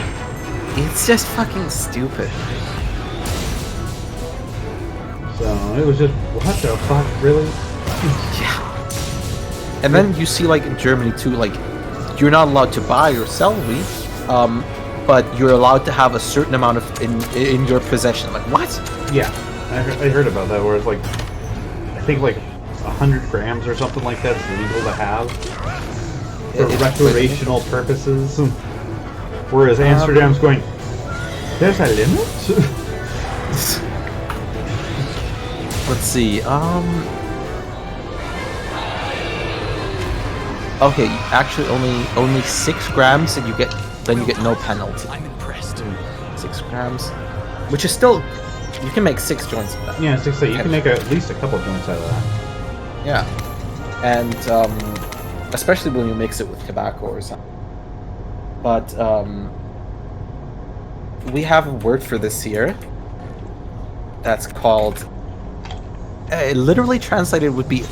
It's just fucking stupid. So it was just, what the fuck, really? Yeah. And then you see, like, in Germany too, like, you're not allowed to buy or sell weed, but you're allowed to have a certain amount of in your possession. Like, what? Yeah, I heard about that, where it's like, I think like 100 grams or something like that is legal to have for recreational purposes. Whereas Amsterdam's going, there's a limit? Let's see, okay, actually only 6 grams, and you get no penalty. I'm impressed. 6 grams, which is still, you can make 6 joints of that. Yeah, 6. You can make at least a couple joints out of that. Yeah, and especially when you mix it with tobacco or something. But we have a word for this here. That's called. Literally translated would be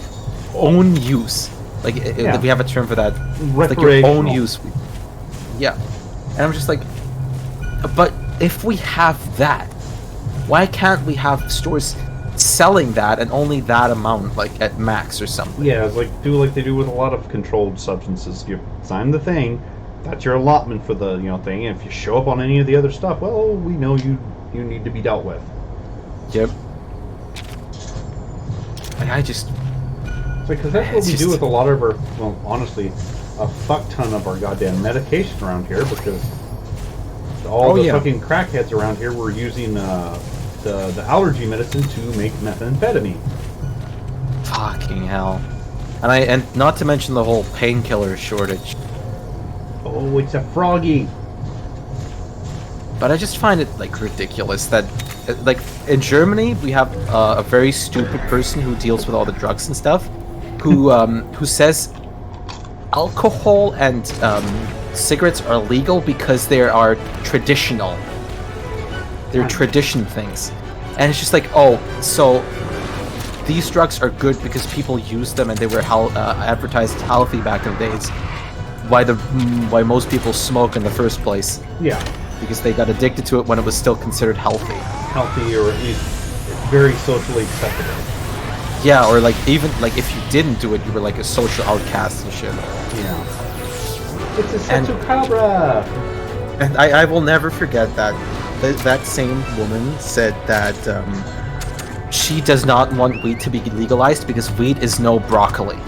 own use. Like, we have a term for that. Like your own use. Yeah. And I'm just like, but if we have that, why can't we have stores selling that and only that amount, like at max or something? Yeah, it's like they do with a lot of controlled substances. You sign the thing, that's your allotment for the thing, and if you show up on any of the other stuff, well, we know you need to be dealt with. Yep. Like, I just... Because that's what we do with a lot of our, well, honestly, a fuck ton of our goddamn medication around here, because all the fucking crackheads around here were using the allergy medicine to make methamphetamine. Fucking hell. And not to mention the whole painkiller shortage. Oh, it's a froggy. But I just find it, like, ridiculous that, like, in Germany, we have a very stupid person who deals with all the drugs and stuff, who says alcohol and cigarettes are legal because they are traditional. They're tradition things. And it's just like, oh, so these drugs are good because people used them and they were advertised healthy back in the days. Why most people smoke in the first place. Yeah. Because they got addicted to it when it was still considered healthy. Healthy, or at least very socially acceptable. Yeah, or like even like if you didn't do it, you were like a social outcast and shit. Yeah. It's a Setsukabra! And I will never forget that that same woman said that she does not want weed to be legalized because weed is no broccoli.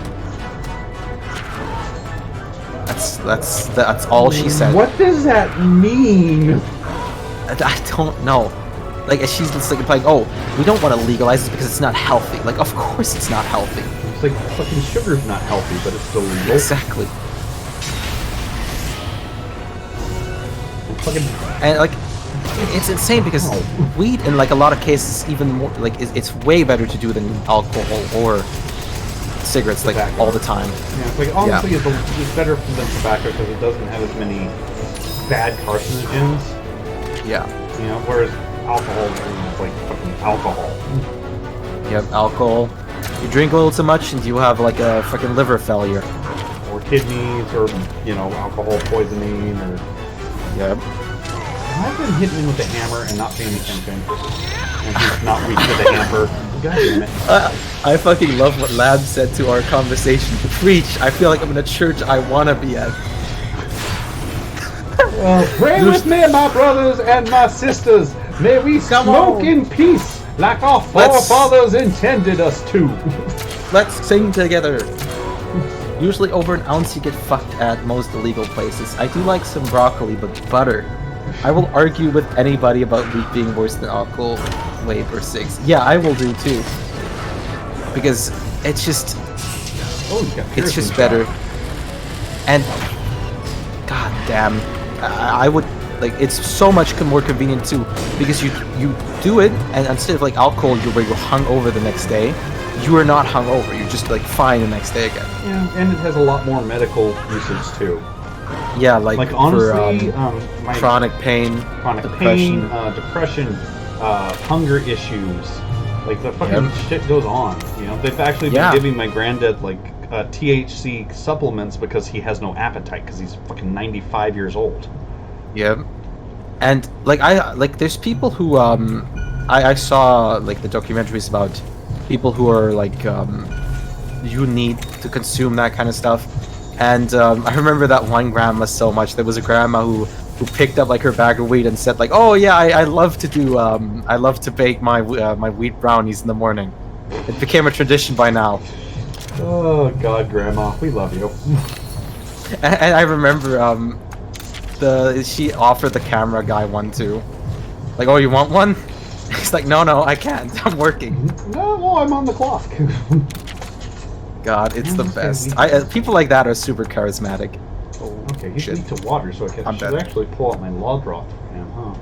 That's all she said. What does that mean? I don't know. Like she's just like, oh, we don't want to legalize it because it's not healthy. Like, of course it's not healthy. It's like fucking sugar's not healthy, but it's still legal. Exactly. Fucking... And like, it's insane because weed, in like a lot of cases, even more like it's way better to do than alcohol or cigarettes, like tobacco. All the time. Yeah, it's like honestly, it's better than tobacco because it doesn't have as many bad carcinogens. Yeah. You know, whereas alcohol is like fucking alcohol. Yep, alcohol. You drink a little too much and you have like a fucking liver failure. Or kidneys, or, you know, alcohol poisoning, or... Yep. I've been hitting him with the hammer and not paying attention. And he's not reaching for the hammer. God damn it. I fucking love what Lab said to our conversation. Preach! I feel like I'm in a church I wanna be at. Well, pray with me, my brothers and my sisters. May we smoke in peace, like our forefathers intended us to. Let's sing together. Usually over an ounce you get fucked at most illegal places. I do like some broccoli, but butter. I will argue with anybody about weed being worse than alcohol, vape, or cigs. Yeah, I will do too. Because it's just... it's just better. And... god damn. I would... like, it's so much more convenient too. Because you do it, and instead of like alcohol, where you're hungover the next day, you are not hungover. You're just like fine the next day again. Yeah, and it has a lot more medical usage too. Yeah, like honestly, for chronic pain, depression, hunger issues. Like the fucking shit goes on. You know, they've actually been giving my granddad like THC supplements because he has no appetite because he's fucking 95 years old. Yep. And like there's people who I saw like the documentaries about people who are like you need to consume that kind of stuff. And I remember that one grandma so much. There was a grandma who picked up like her bag of weed and said like, oh yeah, I love to do I love to bake my my wheat brownies in the morning. It became a tradition by now. Oh god, grandma, we love you. And I remember she offered the camera guy one too. Like, oh, you want one? He's like, no, I can't. I'm working. No, well, I'm on the clock. God, it's the best. People like that are super charismatic. Oh, okay, he should to water, so I should actually pull out my law drop for him, huh?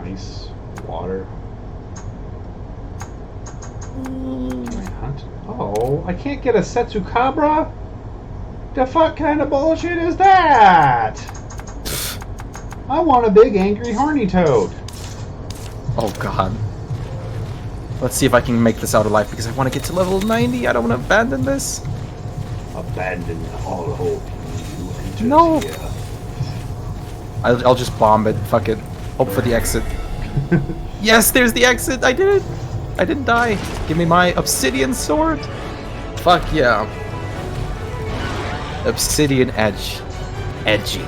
Ice, water. Can I hunt? Oh, I can't get a Setsukabra? The fuck kind of bullshit is that? I want a big angry horny toad. Oh god. Let's see if I can make this out alive because I want to get to level 90. I don't want to abandon this. Abandon all hope. No. I'll just bomb it. Fuck it. Hope for the exit. Yes, there's the exit. I did it. I didn't die. Give me my obsidian sword. Fuck yeah. Obsidian edge. Edgy.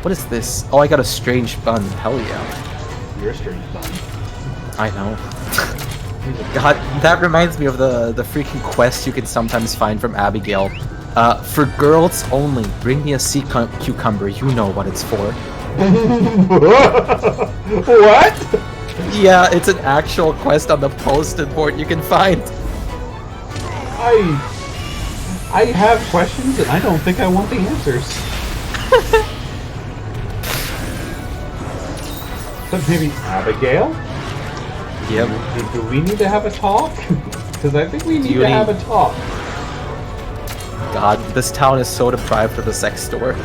What is this? Oh, I got a strange bun. Hell yeah. You're a strange bun. I know. God, that reminds me of the freaking quest you can sometimes find from Abigail. For girls only, bring me a sea cucumber. You know what it's for. What? Yeah, it's an actual quest on the posted board you can find. I have questions and I don't think I want the answers. But maybe Abigail? Yep. Do we need to have a talk? Because I think we need to have a talk. God, this town is so deprived of a sex store.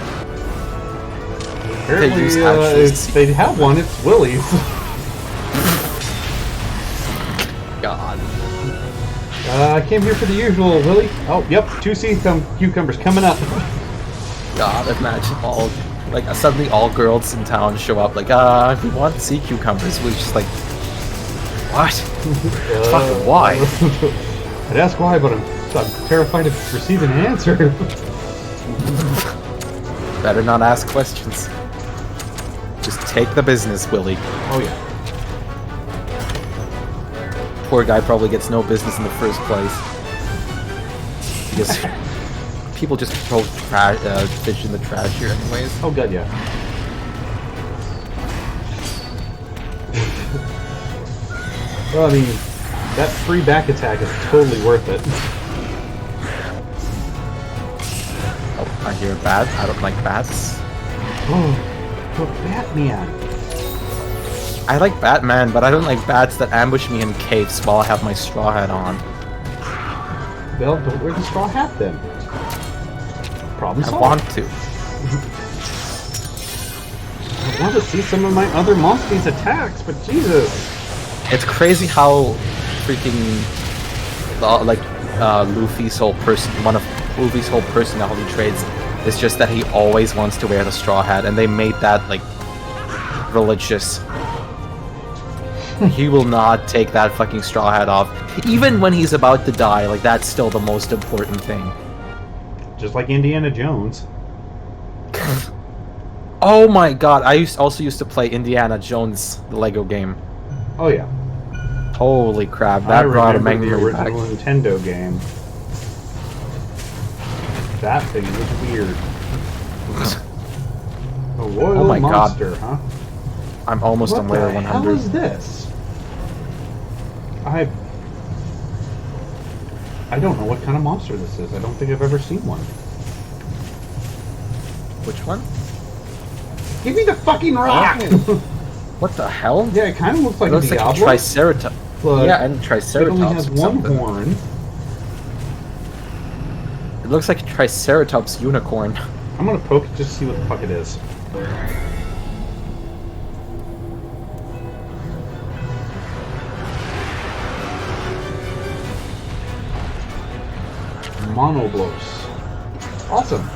Apparently, if they have one, it's Willie's. I came here for the usual, Willie. Oh, yep, 2 sea cucumbers coming up. God, imagine suddenly all girls in town show up like, we want sea cucumbers. We're just like, what? Fucking why? I'd ask why, but I'm terrified of receiving an answer. Better not ask questions. Just take the business, Willie. Oh yeah. Poor guy probably gets no business in the first place. Because people just throw fish in the trash here anyways. Oh god, yeah. Well, I mean, that free back attack is totally worth it. Oh, I hear a bat. I don't like bats. Oh, but Batman. I like Batman, but I don't like bats that ambush me in caves while I have my straw hat on. Well, don't wear the straw hat then. Problem solved. I want to. I want to see some of my other monsters' attacks, but Jesus. It's crazy how freaking Luffy's whole one of Luffy's whole personality traits is just that he always wants to wear the straw hat, and they made that like religious. He will not take that fucking straw hat off, even when he's about to die. Like that's still the most important thing. Just like Indiana Jones. Oh my god! I also used to play Indiana Jones, the Lego game. Oh yeah. Holy crap! That brought a memory the original back. Nintendo game. That thing was weird. A royal my God. monster, huh? I'm almost on layer 100. What the hell is this? I don't know what kind of monster this is. I don't think I've ever seen one. Which one? Give me the fucking rock! What the hell? Yeah, it kind of looks like It looks a Diablo. like a Triceratops. But Yeah, and Triceratops. it only has or one something. horn. It looks like a Triceratops unicorn. I'm gonna poke it just to see what the fuck it is. Monoblos. Awesome.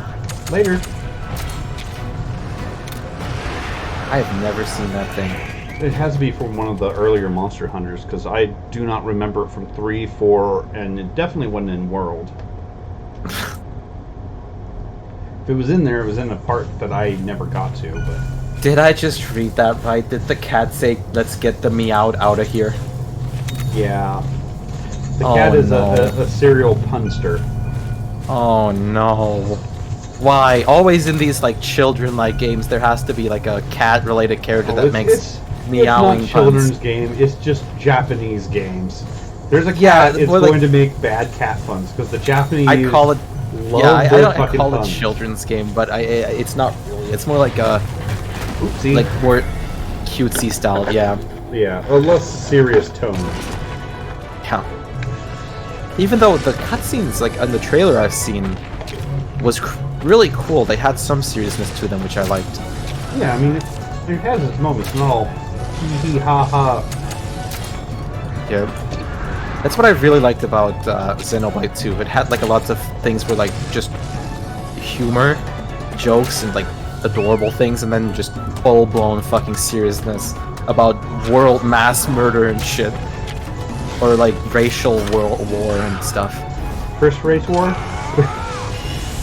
Later. I have never seen that thing. It has to be from one of the earlier Monster Hunters, because I do not remember it from 3, 4, and it definitely wasn't in World. If it was in there, it was in a part that I never got to, but... Did I just read that right? Did the cat say, let's get the Meowth out of here? Yeah. The cat is a serial punster. Oh no. Why? Always in these like children-like games, there has to be like a cat-related character that makes meowing it's not children's puns. game, it's just Japanese games. There's a cat, it's going to make bad cat puns, because the Japanese I call it... love Yeah, I their fucking call puns. it children's game, but it's not really. It's more like a... Oopsie. Like more cutesy style, yeah. Yeah, a less serious tone. Yeah. Even though the cutscenes, like on the trailer I've seen, was really cool. They had some seriousness to them, which I liked. Yeah, I mean, it has its moments, not all hee hee ha ha. Yeah. That's what I really liked about Xenoblade 2. It had like a lot of things where like just humor, jokes, and like adorable things, and then just full-blown fucking seriousness about world mass murder and shit. Or like racial world war and stuff. First race war?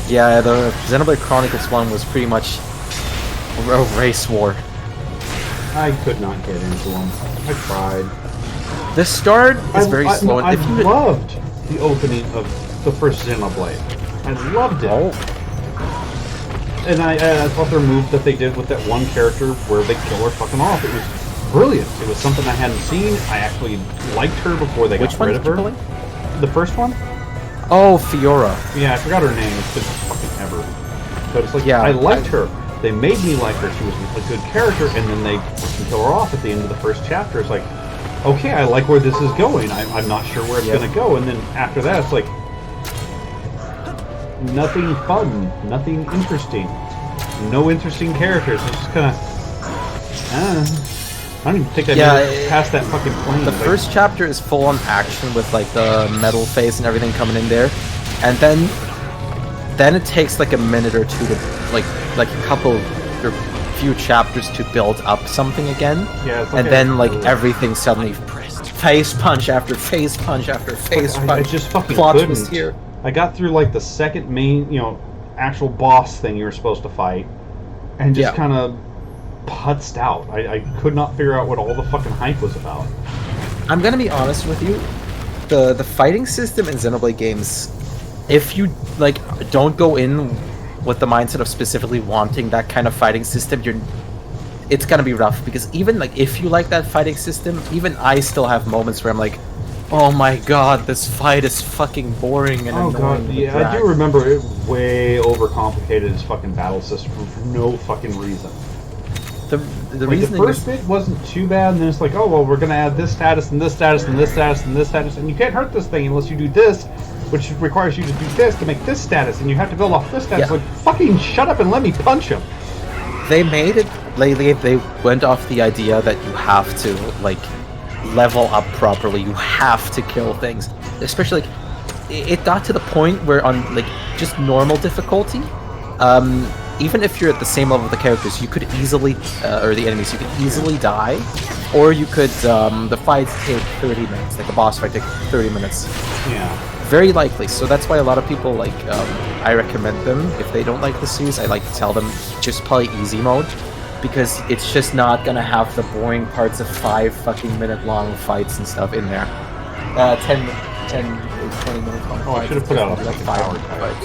Yeah, the Xenoblade Chronicles 1 was pretty much a race war. I could not get into them. I tried. The start is very slow. I loved the opening of the first Xenoblade. I loved it. Oh. And I thought their move that they did with that one character where they kill her fucking off, it was brilliant. It was something I hadn't seen. I actually liked her before they got rid of her. The first one? Oh, Fiora. Yeah, I forgot her name. It's been fucking ever. But it's like, Yeah, I liked her. They made me like her. She was a good character, and then they kill her off at the end of the first chapter. It's like, okay, I like where this is going. I'm not sure where it's going to go. And then after that, it's like, nothing fun, nothing interesting, no interesting characters. It's just kind of, I don't even think I Yeah, made it past that fucking plane. The Like, first chapter is full on action with like the metal face and everything coming in there, and then it takes like a minute or two to like a couple or few chapters to build up something again. Yeah, it's like and then like everything suddenly face punch after face punch after face punch. I just fucking plot couldn't. twist here. I got through like the second main, actual boss thing you were supposed to fight, and just kind of putzed out. I could not figure out what all the fucking hype was about. I'm gonna be honest with you. The fighting system in Xenoblade games, if you like don't go in with the mindset of specifically wanting that kind of fighting system, it's gonna be rough, because even like if you like that fighting system, even I still have moments where I'm like, oh my god, this fight is fucking boring and annoying. God, yeah, I do remember it way overcomplicated his fucking battle system for no fucking reason. The like reason the first bit wasn't too bad, and then it's like, oh well, we're gonna add this status and this status and this status and this status, and you can't hurt this thing unless you do this, which requires you to do this to make this status, and you have to build off this status. Yeah. Like, fucking shut up and let me punch him. They made it lately. They went off the idea that you have to like level up properly. You have to kill things, especially like it got to the point where on like just normal difficulty, even if you're at the same level with the characters, you could easily or the enemies, you could easily die, or you could the fights take 30 minutes. Like a boss fight take 30 minutes. Yeah. Very likely. So that's why a lot of people like I recommend them if they don't like the series. I like to tell them just play easy mode, because it's just not gonna have the boring parts of 5 fucking minute long fights and stuff in there. 10 or 20 minutes long. Oh, I should have put out a fucking power fight.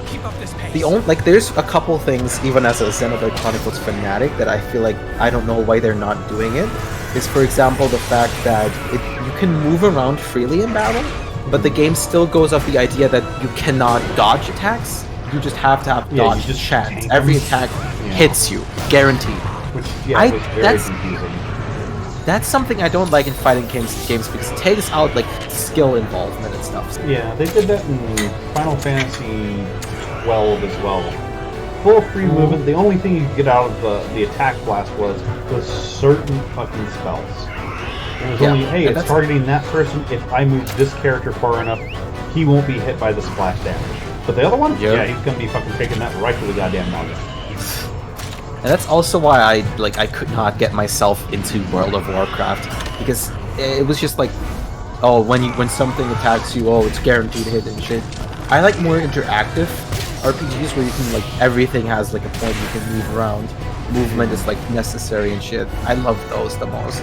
Keep up this pace. The only like there's a couple things even as a Xenoblade Chronicles fanatic that I feel like I don't know why they're not doing it. Is for example the fact that you can move around freely in battle, but the game still goes off the idea that you cannot dodge attacks. You just have to have dodge chance. Every attack hits you, guaranteed. Which was very confusing. That's something I don't like in fighting games because it takes out like skill involvement and stuff. Yeah, they did that in Final Fantasy 12 as well. Full free movement. The only thing you could get out of the attack blast was certain fucking spells. It was only, hey, it's targeting that person. If I move this character far enough, he won't be hit by the splash damage. But the other one, yeah, he's gonna be fucking taking that right to the goddamn noggin. And that's also why I could not get myself into World of Warcraft, because it was just like, oh, when something attacks you, oh, it's guaranteed hit and shit. I like more interactive RPGs where you can like everything has like a point you can move around. Movement is like necessary and shit. I love those the most.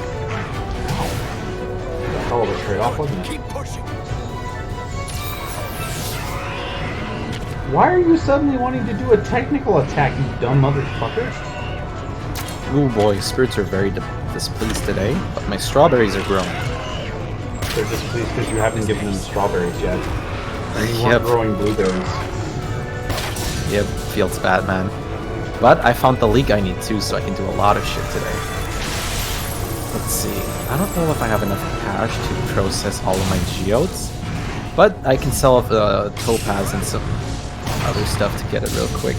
Hell of a trade-off, wasn't it? Keep pushing. Why are you suddenly wanting to do a technical attack, you dumb motherfuckers? Ooh boy, spirits are very displeased today, but my strawberries are growing. They're displeased because you haven't given them strawberries yet. And you weren't growing blueberries. Yep, feels bad, man. But I found the league I need too, so I can do a lot of shit today. Let's see. I don't know if I have enough cash to process all of my geodes, but I can sell off the topaz and some other stuff to get it real quick.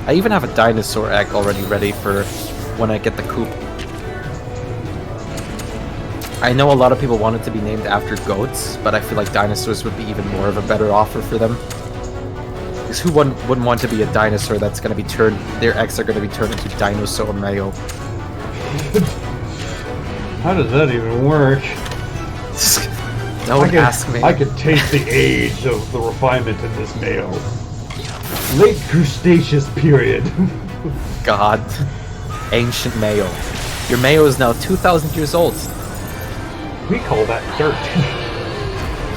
I even have a dinosaur egg already ready for when I get the coop. I know a lot of people want it to be named after goats, but I feel like dinosaurs would be even more of a better offer for them. Because who wouldn't want to be a dinosaur that's going to be turned, their eggs are going to be turned into dinosaur mayo. How does that even work? Don't ask me. I could taste the age of the refinement in this mayo. Late Cretaceous period. God. Ancient mayo. Your mayo is now 2,000 years old. We call that dirt.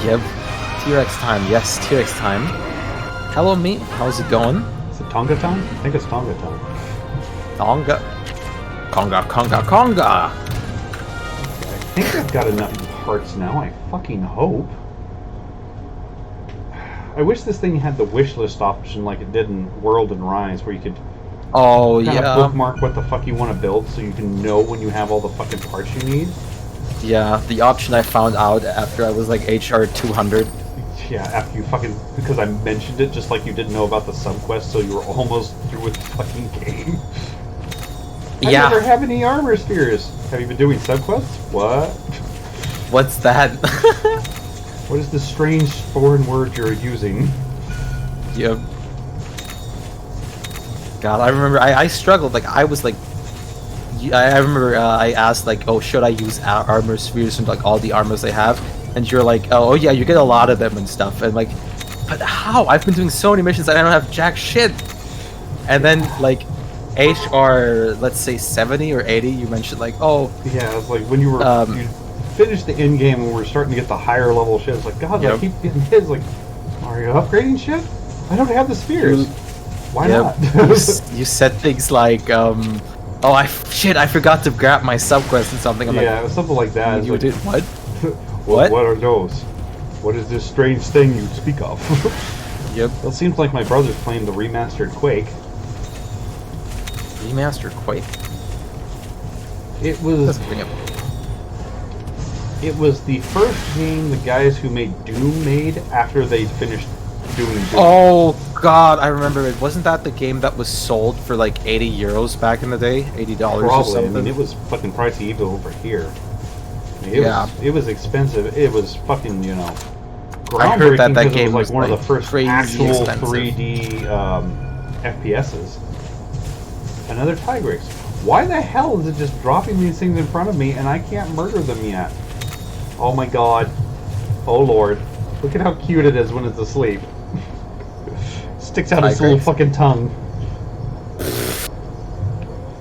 Yep. T-Rex time. Yes, T-Rex time. Hello, me. How's it going? Is it Tonga time? I think it's Tonga time. Tonga. Conga. I think I've got enough parts now. I fucking hope. I wish this thing had the wish list option like it did in World and Rise, where you could kind of bookmark what the fuck you want to build so you can know when you have all the fucking parts you need. Yeah, the option I found out after I was like HR 200. Yeah, after you fucking... because I mentioned it just like you didn't know about the subquest, so you were almost through with the fucking game. I Yeah. never have any armor spheres. Have you been doing subquests? What? What's that? What is this strange foreign word you're using? Yep. God, I remember I struggled. Like I was like, I remember I asked like, oh, should I use armor spheres from like all the armors they have? And you're like, oh yeah, you get a lot of them and stuff. And like, but how? I've been doing so many missions and I don't have jack shit. And then like, HR, let's say 70 or 80, you mentioned like, oh Yeah, it's like when you were you finished the end game and we're starting to get the higher level shit. It's like, God, I keep getting hit. It's like, are you upgrading shit? I don't have the spheres. Why not? You said things like, oh, I forgot to grab my subquest and something. I'm yeah, something like that. You like, did what? What are those? What is this strange thing you speak of? Yep. Well, it seems like my brother's playing the remastered Quake. Remastered Quake? It was... It was the first game the guys who made Doom made after they finished doing Doom. Oh god, I remember it. Wasn't that the game that was sold for like 80 euros back in the day? $80 Probably. or something? I mean, it was fucking pricey even over here. It was expensive. It was fucking, you know, I heard that groundbreaking game was like one of the first actual expensive. 3D FPSs. Another Tigrex. Why the hell is it just dropping these things in front of me and I can't murder them yet? Oh my god. Oh lord. Look at how cute it is when it's asleep. Sticks out its little fucking tongue.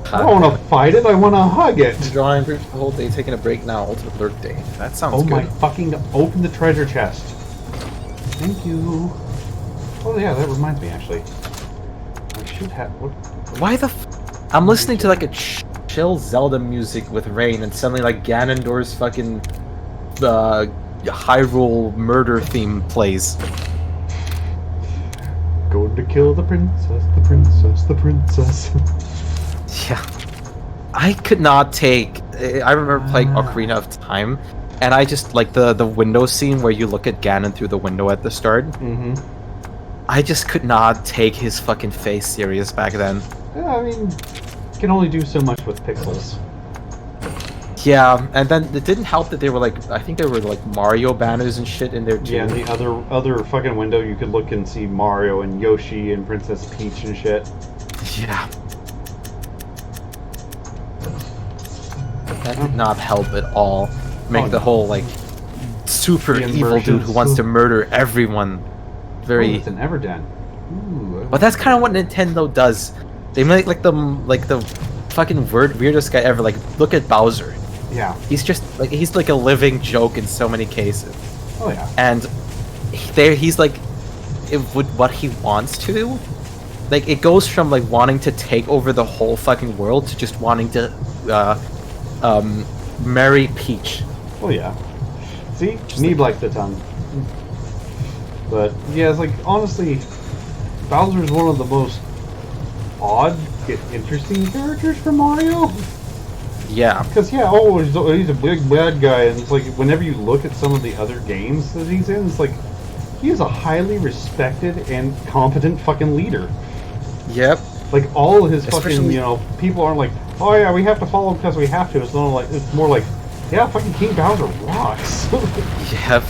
I don't want to fight it, I want to hug it. Drawing the whole day, taking a break now, ultimate lurk day. That sounds good. Oh my fucking, open the treasure chest. Thank you. Oh yeah, that reminds me actually. I should have, what? Why the I'm listening to like a chill Zelda music with rain and suddenly like Ganondorf's fucking Hyrule murder theme plays. Going to kill the princess, the princess, the princess. Yeah. I could not take... I remember playing Ocarina of Time, and I just, like, the window scene where you look at Ganon through the window at the start. Mm-hmm. I just could not take his fucking face serious back then. Yeah, I mean, you can only do so much with pixels. Yeah, and then it didn't help that they were, like, I think there were, like, Mario banners and shit in there, too. Yeah, and the other fucking window, you could look and see Mario and Yoshi and Princess Peach and shit. Yeah. That did not help at all. Make the whole, like, super evil dude who wants to murder everyone. Very... Oh, it's an Everdeen. Ooh. But that's kind of what Nintendo does. They make, like, the fucking weirdest guy ever. Like, look at Bowser. Yeah. He's just, like, he's like a living joke in so many cases. Oh, yeah. And he's, like, with what he wants to do. Like, it goes from, like, wanting to take over the whole fucking world to just wanting to, marry Peach. Oh yeah. See? Need like the tongue. But yeah, it's like honestly, Bowser's one of the most odd yet interesting characters for Mario. Yeah. Because yeah, oh, he's a big bad guy, and it's like whenever you look at some of the other games that he's in, it's like he is a highly respected and competent fucking leader. Yep. Like all of his fucking, you know, people aren't like, oh yeah, we have to follow him because we have to. It's not like, it's more like, yeah, fucking King Bowser rocks. Yep.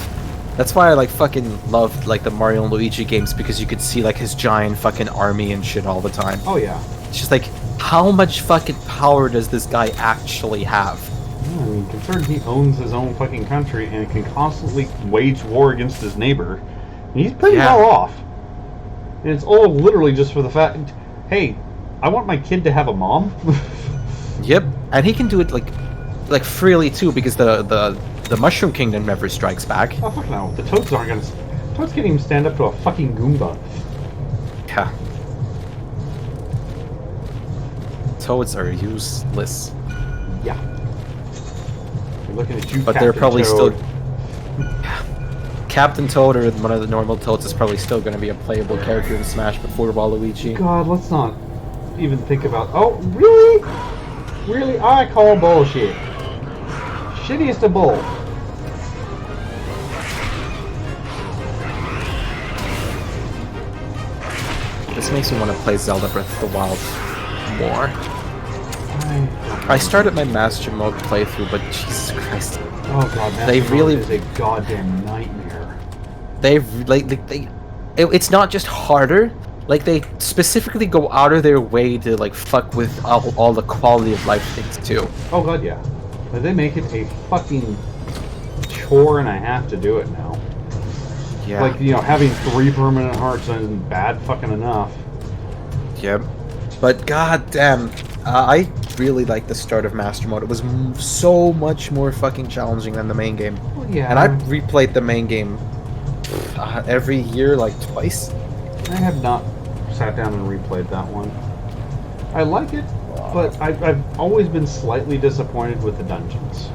That's why I like fucking loved like the Mario and Luigi games, because you could see like his giant fucking army and shit all the time. Oh yeah. It's just like, how much fucking power does this guy actually have? Yeah, I mean, considering he owns his own fucking country and can constantly wage war against his neighbor, he's pretty well off. And it's all literally just for the fact, hey, I want my kid to have a mom. Yep, and he can do it like freely too, because the Mushroom Kingdom never strikes back. Oh fuck no, the Toads aren't gonna. Toads can't even stand up to a fucking Goomba. Yeah. Toads are useless. Yeah. You're looking at you, but Captain they're probably Toad. still. Captain Toad or one of the normal Toads is probably still going to be a playable character in Smash before Waluigi. God, let's not even think about. Oh, really? Really? I call bullshit. Shittiest of bull. This makes me want to play Zelda Breath of the Wild more. I started my Master Mode playthrough, but Jesus Christ. Oh god, They Master really- Mode is a goddamn nightmare. It's not just harder, like they specifically go out of their way to like fuck with all the quality of life things too. Oh god, yeah. Like, they make it a fucking chore and a half to do it now. Yeah. Like, you know, having 3 permanent hearts isn't bad fucking enough. Yep. But god damn, I really like the start of Master Mode. It was so much more fucking challenging than the main game. Well, yeah. And I've replayed the main game every year, like twice. I have not sat down and replayed that one. I like it, but I've always been slightly disappointed with the dungeons.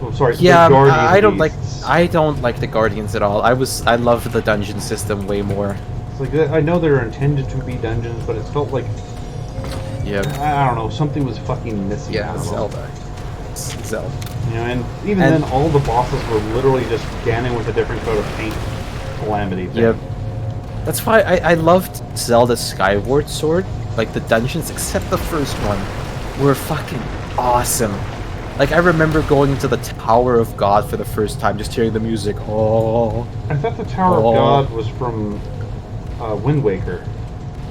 Oh, sorry. Yeah, the Guardian I don't like. Beasts. I don't like the Guardians at all. I loved the dungeon system way more. It's like, I know they're intended to be dungeons, but it felt like, Yeah. I don't know, something was fucking missing. Yeah, out of them. Zelda. It's Zelda. You know, and even then, all the bosses were literally just scanning with a different coat of paint. Calamity thing. Yep. That's why I loved Zelda Skyward Sword. Like the dungeons, except the first one, were fucking awesome. Like I remember going to the Tower of God for the first time, just hearing the music. Oh. I thought the Tower of God was from Wind Waker.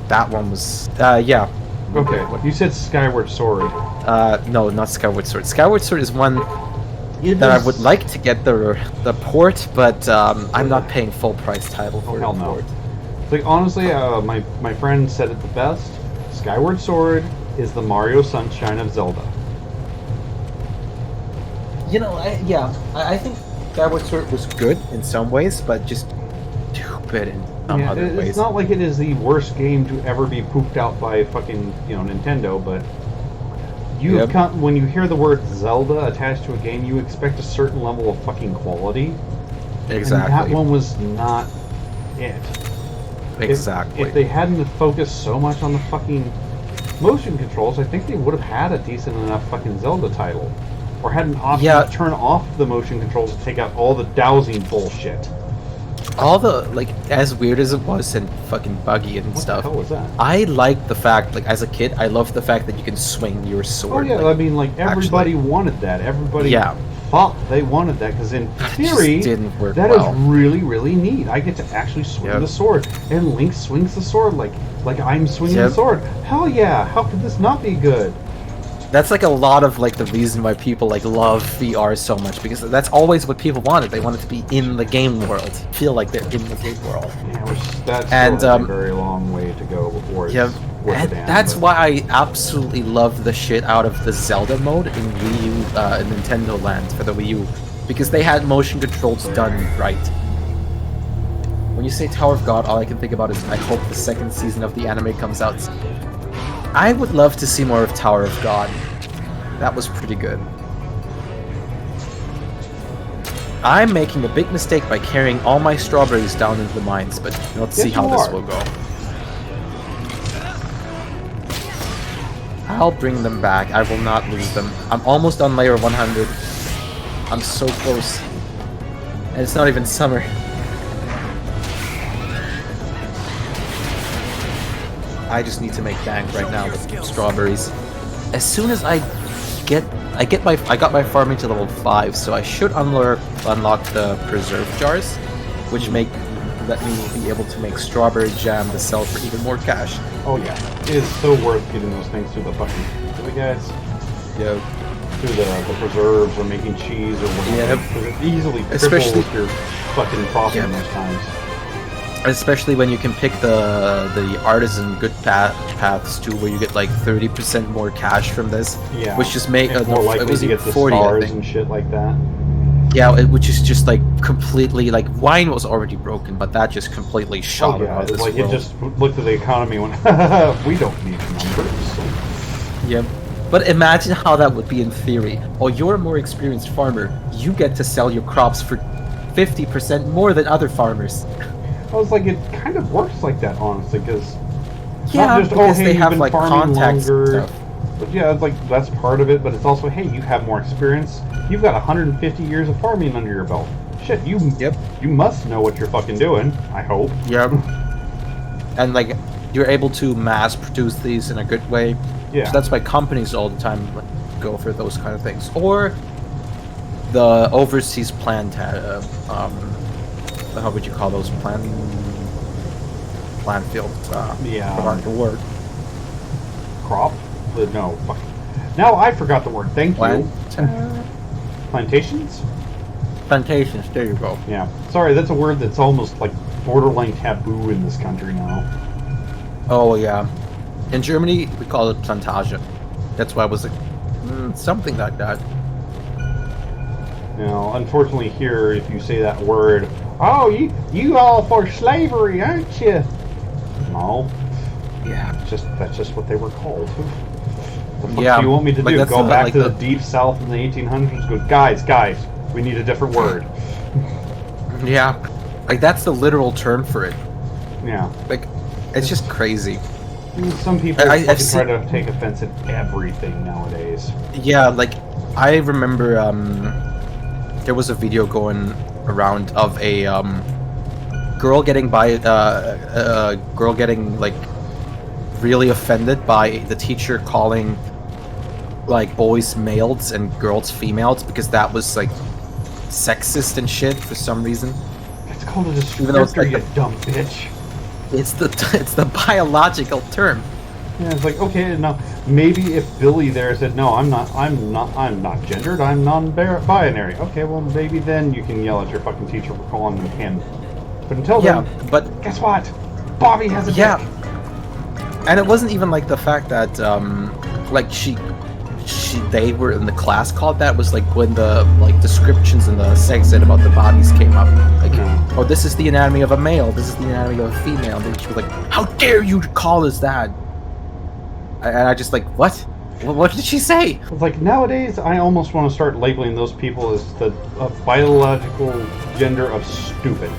That one was. Yeah. Okay. You said Skyward Sword. No, not Skyward Sword. Skyward Sword is one It that was- I would like to get the port, but I'm not paying full price title for hell the no. port. Like honestly, my friend said it the best. Skyward Sword is the Mario Sunshine of Zelda. You know, I think Skyward Sword was good in some ways, but just stupid in some other ways. It's not like it is the worst game to ever be pooped out by fucking Nintendo, but when you hear the word Zelda attached to a game, you expect a certain level of fucking quality. Exactly. And that one was not it. Exactly. If they hadn't focused so much on the fucking motion controls, I think they would have had a decent enough fucking Zelda title. Or had an option to turn off the motion controls to take out all the dowsing bullshit. All the, like, as weird as it was and fucking buggy and stuff. What the hell was that? I liked the fact, like, as a kid, I loved the fact that you can swing your sword. Oh yeah, like, I mean, like, everybody wanted that. Everybody thought they wanted that, because in theory, didn't work that well. is really, really neat. I get to actually swing the sword, and Link swings the sword like I'm swinging the sword. Hell yeah, how could this not be good? That's like a lot of like the reason why people like love VR so much, because that's always what people wanted. They wanted to be in the game world, feel like they're in the game world. Yeah, that's still a very long way to go before it's worth and a damn, that's why I absolutely love the shit out of the Zelda mode in Wii U, Nintendo Land for the Wii U, because they had motion controls done right. When you say Tower of God, all I can think about is I hope the second season of the anime comes out. I would love to see more of Tower of God. That was pretty good. I'm making a big mistake by carrying all my strawberries down into the mines, but let's see how this will go. I'll bring them back. I will not lose them. I'm almost on layer 100. I'm so close. And it's not even summer. I just need to make bank right now with strawberries. As soon as I got my farming to level 5, so I should unlock the preserve jars, which let me be able to make strawberry jam to sell for even more cash. Oh yeah, it is so worth getting those things through the fucking guys. Yeah. Through the preserves or making cheese or whatever. Because it easily triples your fucking profit most times. Especially when you can pick the artisan good paths too, where you get like 30% more cash from this. Yeah. Which just make more likely it was to get the 40, stars and shit like that. Yeah, which is just like completely like wine was already broken, but that just completely shot it out of this like world. it just looked at the economy and went, we don't need numbers. Yep. But imagine how that would be in theory. Oh, you're a more experienced farmer. You get to sell your crops for 50% more than other farmers. I was like, it kind of works like that, honestly, because yeah, not just because they you've have been like farming contacts longer. and stuff. But yeah, it's like that's part of it. But it's also, hey, you have more experience. You've got 150 years of farming under your belt. Shit, you must know what you're fucking doing. I hope. Yep. And like, you're able to mass produce these in a good way. Yeah. So that's why companies all the time like, go for those kind of things. Or the overseas plant, how would you call those plant fields? Yeah. Aren't the word. Crop? No, fuck. Now I forgot the word. Thank you. Plantations? Plantations, there you go. Yeah. Sorry, that's a word that's almost like borderline taboo in this country now. Oh, yeah. In Germany, we call it Plantage. That's why I was like, something like that. You know, unfortunately here, if you say that word, oh, you all for slavery, aren't you? No. Yeah. That's just what they were called. The fuck Yeah, do you want me to like do? that's Go the- back like to the the- deep south in the 1800s? Go, guys, we need a different word. Yeah. Like, that's the literal term for it. Yeah. Like, it's just crazy. Some people I've try seen- to take offense at everything nowadays. Yeah, like, I remember, there was a video going around of a, girl getting like, really offended by the teacher calling, like, boys males and girls females because that was, like, sexist and shit for some reason. It's called a Even though it's descriptor, like you dumb bitch. It's the biological term. Yeah, it's like, okay, now maybe if Billy there said, no, I'm not gendered, I'm non-binary. Okay, well maybe then you can yell at your fucking teacher for calling him him. But until then, but guess what? Bobby has a dick. And it wasn't even like the fact that like they were in the class called that. It was like when the like descriptions in the sex ed about the bodies came up, like, oh, this is the anatomy of a male, this is the anatomy of a female. And she was like, how dare you call us that? And I just like, what? What did she say? It's like nowadays, I almost want to start labeling those people as the biological gender of stupid.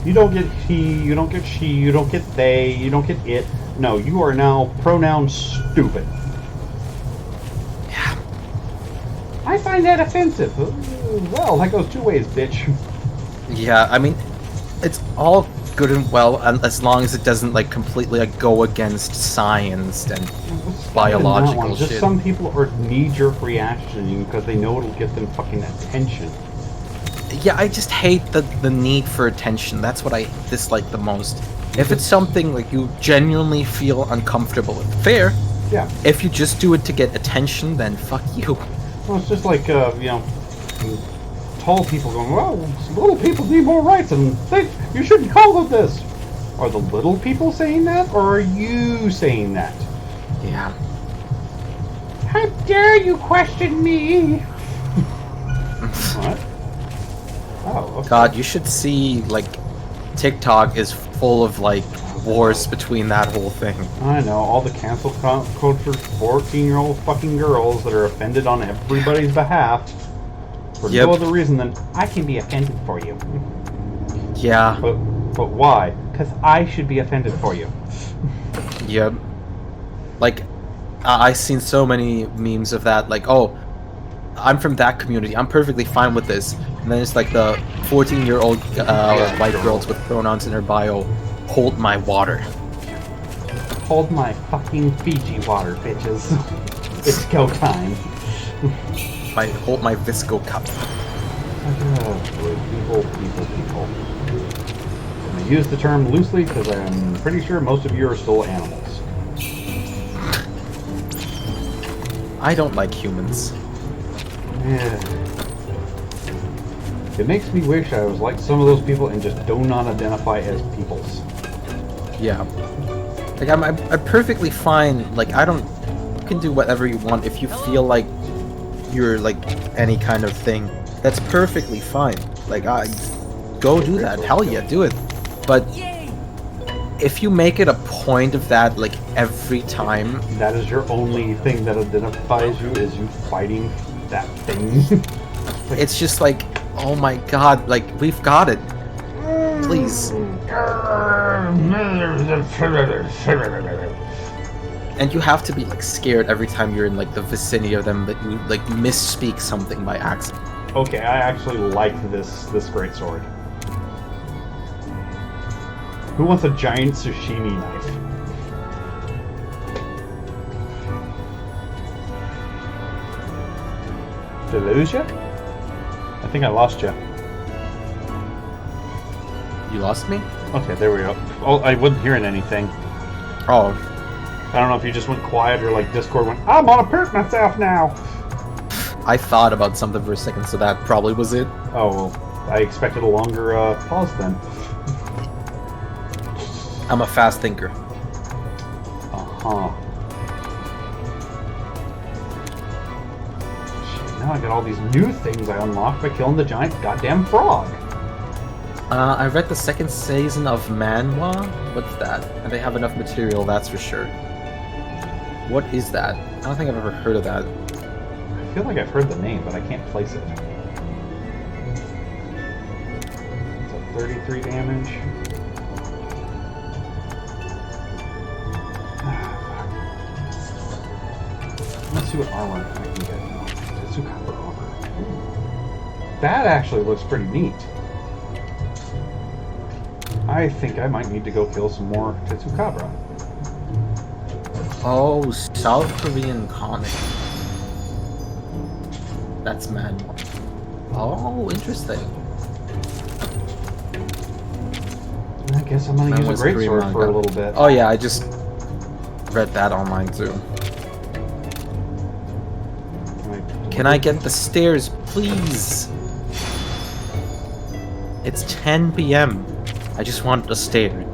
You don't get he, you don't get she, you don't get they, you don't get it. No, you are now pronoun stupid. Yeah. I find that offensive. Well, that goes two ways, bitch. Yeah, I mean, it's all good and well, and as long as it doesn't like completely like go against science and biological Just shit. some people are knee-jerk reactioning because they know it'll get them fucking attention. Yeah, I just hate the need for attention. That's what I dislike the most. If it's something like you genuinely feel uncomfortable with, fair. Yeah. If you just do it to get attention, then fuck you. Well, it's just like, tall people going, well, little people need more rights, and you shouldn't call them this. Are the little people saying that, or are you saying that? Yeah. How dare you question me? What? Oh, okay. God, you should see, like, TikTok is full of, like, wars between that whole thing. I know, all the cancel culture 14-year-old fucking girls that are offended on everybody's behalf for no other reason than, I can be offended for you. Yeah. But why? Because I should be offended for you. Yep. Like, I've seen so many memes of that, like, oh, I'm from that community, I'm perfectly fine with this. And then it's like the 14-year-old white girls with pronouns in her bio, hold my water. Hold my fucking Fiji water, bitches. It's go time. Hold my Visco cup. People. And I use the term loosely because I'm pretty sure most of you are still animals. I don't like humans. Yeah. It makes me wish I was like some of those people and just do not identify as peoples. Yeah. Like, I'm perfectly fine. Like, you can do whatever you want if you feel like you're, like, any kind of thing. That's perfectly fine. Like, go do that. Hell yeah, do it. But if you make it a point of that, like, every time... That is your only thing that identifies you, is you fighting that thing. Like, it's just like, oh my god, like, we've got it. Please. And you have to be, like, scared every time you're in, like, the vicinity of them that you, like, misspeak something by accident. Okay, I actually like this great sword. Who wants a giant sashimi knife? Did I lose you? I think I lost you. You lost me? Okay, there we go. Oh, I wasn't hearing anything. Oh, I don't know if you just went quiet or like Discord went, I'm gonna poop myself now. I thought about something for a second, so that probably was it. Oh, well, I expected a longer pause then. I'm a fast thinker. Uh-huh. Shit, now I got all these new things I unlocked by killing the giant goddamn frog. I read the second season of Manhwa. What's that? And they have enough material, that's for sure. What is that? I don't think I've ever heard of that. I feel like I've heard the name, but I can't place it. It's a 33 damage. Let's see what armor I can get now. Tetsukabra armor. That actually looks pretty neat. I think I might need to go kill some more Tetsukabra. Oh, South Korean comic. That's man. Oh, interesting. I guess I'm gonna use a greatsword for a little bit. Oh yeah, I just read that online too. Can I get the stairs, please? It's 10 p.m. I just want the stairs.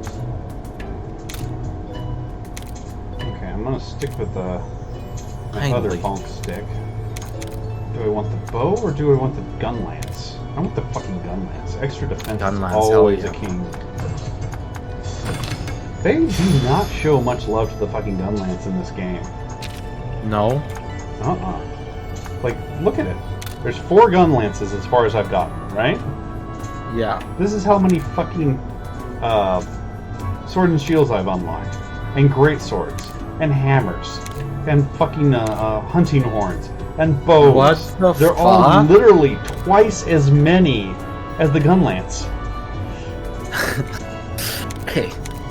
Okay, I'm gonna stick with the Finally. other bonk stick. Do I want the bow or do I want the gun lance? I want the fucking gun lance. Extra defense Gun is lance, always hell a yeah. king. They do not show much love to the fucking gun lance in this game. No? Uh-uh. Like, look at it. There's 4 gun lances as far as I've gotten, right? Yeah. This is how many fucking sword and shields I've unlocked. And great swords. And hammers. And fucking hunting horns. And bows. What the They're fuck? all literally twice as many as the gun lance. Okay,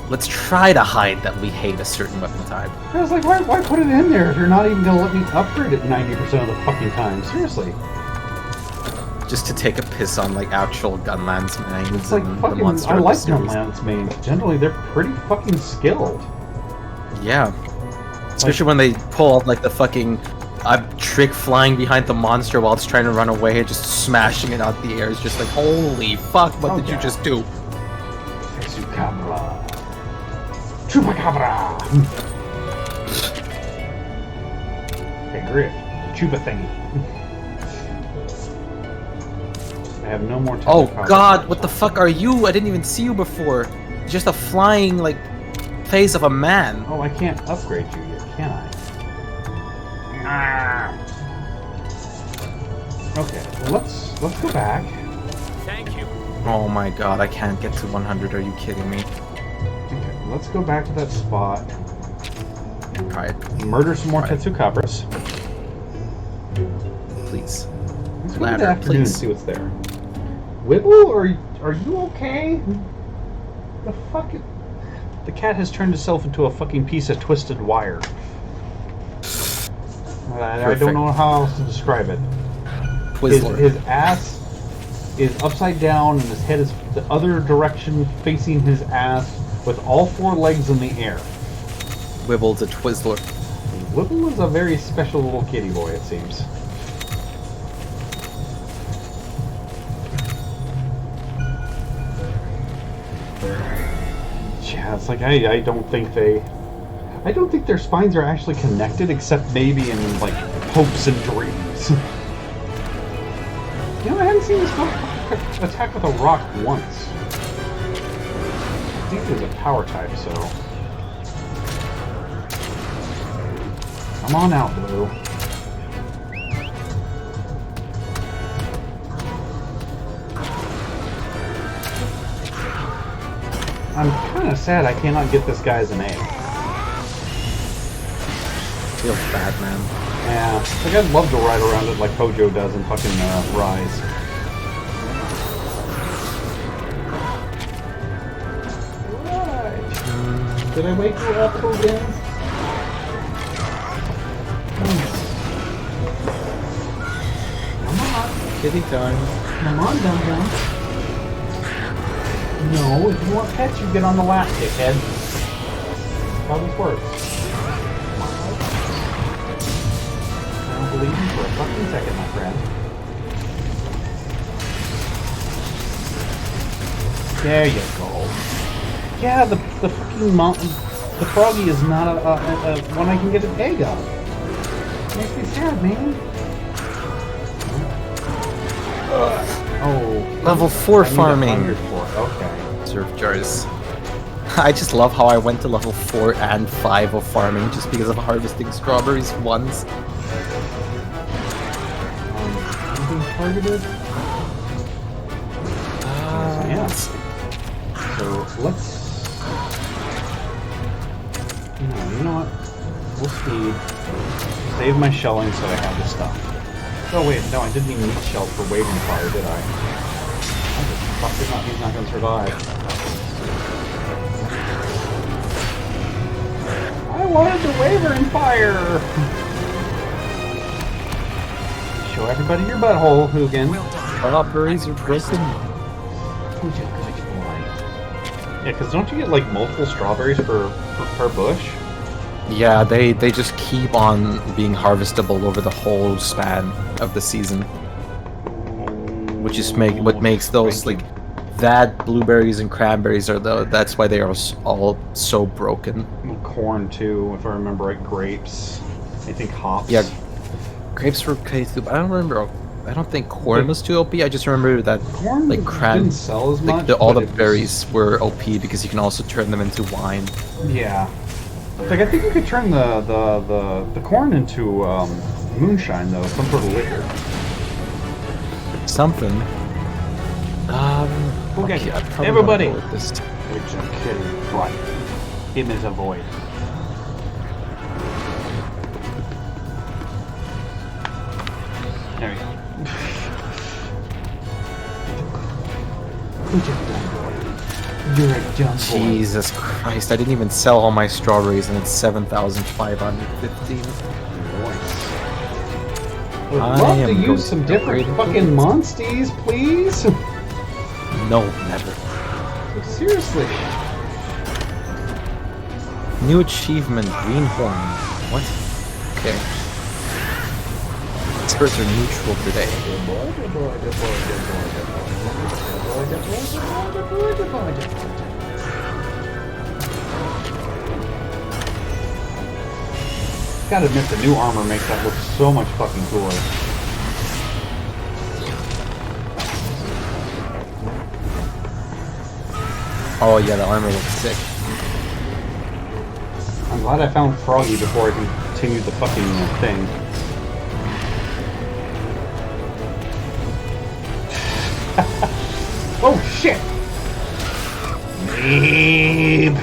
let's try to hide that we hate a certain weapon type. I was like, why put it in there if you're not even gonna let me upgrade it 90% of the fucking time? Seriously. Just to take a piss on like actual gun lance mains It's like and the fucking, monster I of the like gun series. lance mains. Generally, they're pretty fucking skilled. Yeah. Especially when they pull out like the fucking trick flying behind the monster while it's trying to run away and just smashing it out the air. It's just like, holy fuck, what did you just do? Tetsukabra. Chupacabra! Hey, Griff. Chupa thingy. I have no more Oh Tetsukabra. god, what the fuck are you? I didn't even see you before. Just a flying, like, face of a man. Oh, I can't upgrade you yet, can I? Ah. Okay, well, let's go back. Thank you. Oh my god, I can't get to 100, are you kidding me? Okay, let's go back to that spot. Alright, Murder some more Right. Tetsukabras. please. Let's go to Ladder, the afternoon and please. see what's there. Wibble, are you okay? The fuck? The cat has turned itself into a fucking piece of twisted wire. I Perfect. don't know how else to describe it. Twizzler. His ass is upside down and his head is the other direction facing his ass with all 4 legs in the air. Wibble's a Twizzler. Wibble is a very special little kitty boy, it seems. Yeah, it's like I don't think their spines are actually connected, except maybe in like hopes and dreams. You know, I haven't seen this dog attack with a rock once. I think it was a power type, so. Come on out, Blue. I'm kind of sad I cannot get this guy as an egg. Feels bad, man. Yeah, like I'd love to ride around it like Hojo does in fucking Rise. Did I wake you up again? Come on. Kitty time. Come on, Dum Dum. No, if you want pets, you get on the lap, dickhead. Probably works. I don't believe you for a fucking second, my friend. There you go. Yeah, the fucking the froggy is not a one I can get an egg of. Makes me sad, man. Oh. Level 4 I need farming. 100 for it. Okay. Surf jars. I just love how I went to level 4 and 5 of farming just because of harvesting strawberries once. Anything targeted? Yes. So let's. You know what? We'll speed. Save my shelling so I have the stuff. Oh wait, no, I didn't even need shells for waving fire, did I? He's not gonna survive. I wanted the wavering fire! Show everybody your butthole, Hugin. Strawberries are broken. Good boy. Yeah, because don't you get like multiple strawberries per bush? Yeah, they just keep on being harvestable over the whole span of the season. Which is what makes those like that blueberries and cranberries are that's why they are all so broken. Corn too, if I remember right. Grapes. I think hops. Yeah, grapes were okay too. But I don't remember. I don't think corn was too OP. I just remember that corn like didn't sell as much. All the berries were OP because you can also turn them into wine. Yeah. Like I think you could turn the corn into moonshine though, some sort of liquor. Something. Okay, yeah, everybody. This. It's a kidding. Right. Him is a void. There we go. You're a dumb boy. Jesus Christ, I didn't even sell all my strawberries and it's 7,515. Would love to use some different fucking monsties, please. No, never. Seriously. New achievement, greenhorn. What? Okay. Spurs are neutral today. Gotta admit, the new armor makes that look so much fucking cooler. Oh yeah, the armor looks sick. I'm glad I found Froggy before I continued the fucking thing. Oh shit! Babe!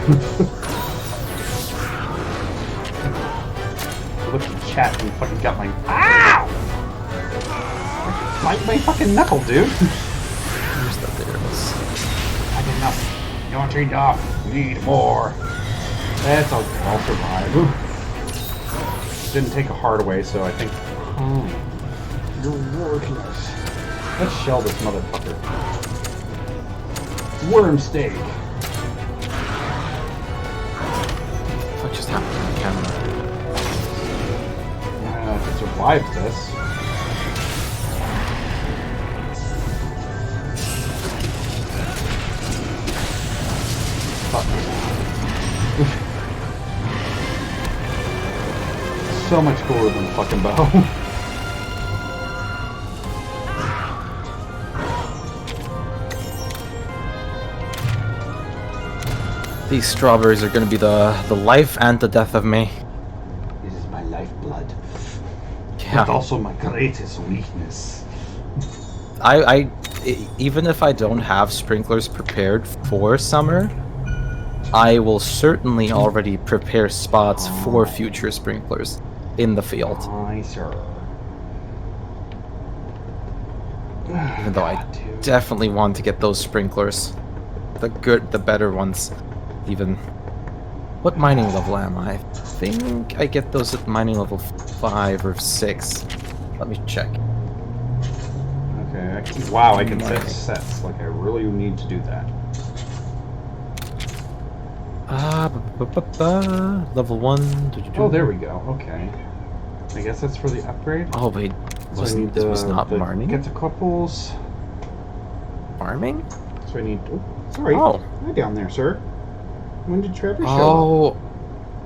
Look at the chat and fucking got my. Ow! My fucking knuckle, dude! Where's the bitterness? I did enough. Not enough. Need more. That's all good. I'll survive. Didn't take a heart away, so I think. Oh, you're worthless. Let's shell this motherfucker. Worm steak. What just happened to the camera? If it survives this. Fuck. So much cooler than the fucking bow. These strawberries are gonna be the life and the death of me. This is my lifeblood. Yeah. But also my greatest weakness. Even if I don't have sprinklers prepared for summer, I will certainly already prepare spots for future sprinklers in the field. Aye, sir. Even though I definitely want to get those sprinklers. The better ones, even. What mining level am I? I think I get those at mining level 5 or 6. Let me check. Okay, wow, I can set Mining. sets. Like, I really need to do that. Level 1. Oh, there we go. Okay. I guess that's for the upgrade. Oh, wait. So I need This was not the mining? get the couples. Farming? So I need. Oh, sorry. Oh. Hi down there, sir. When did Trevor show Oh.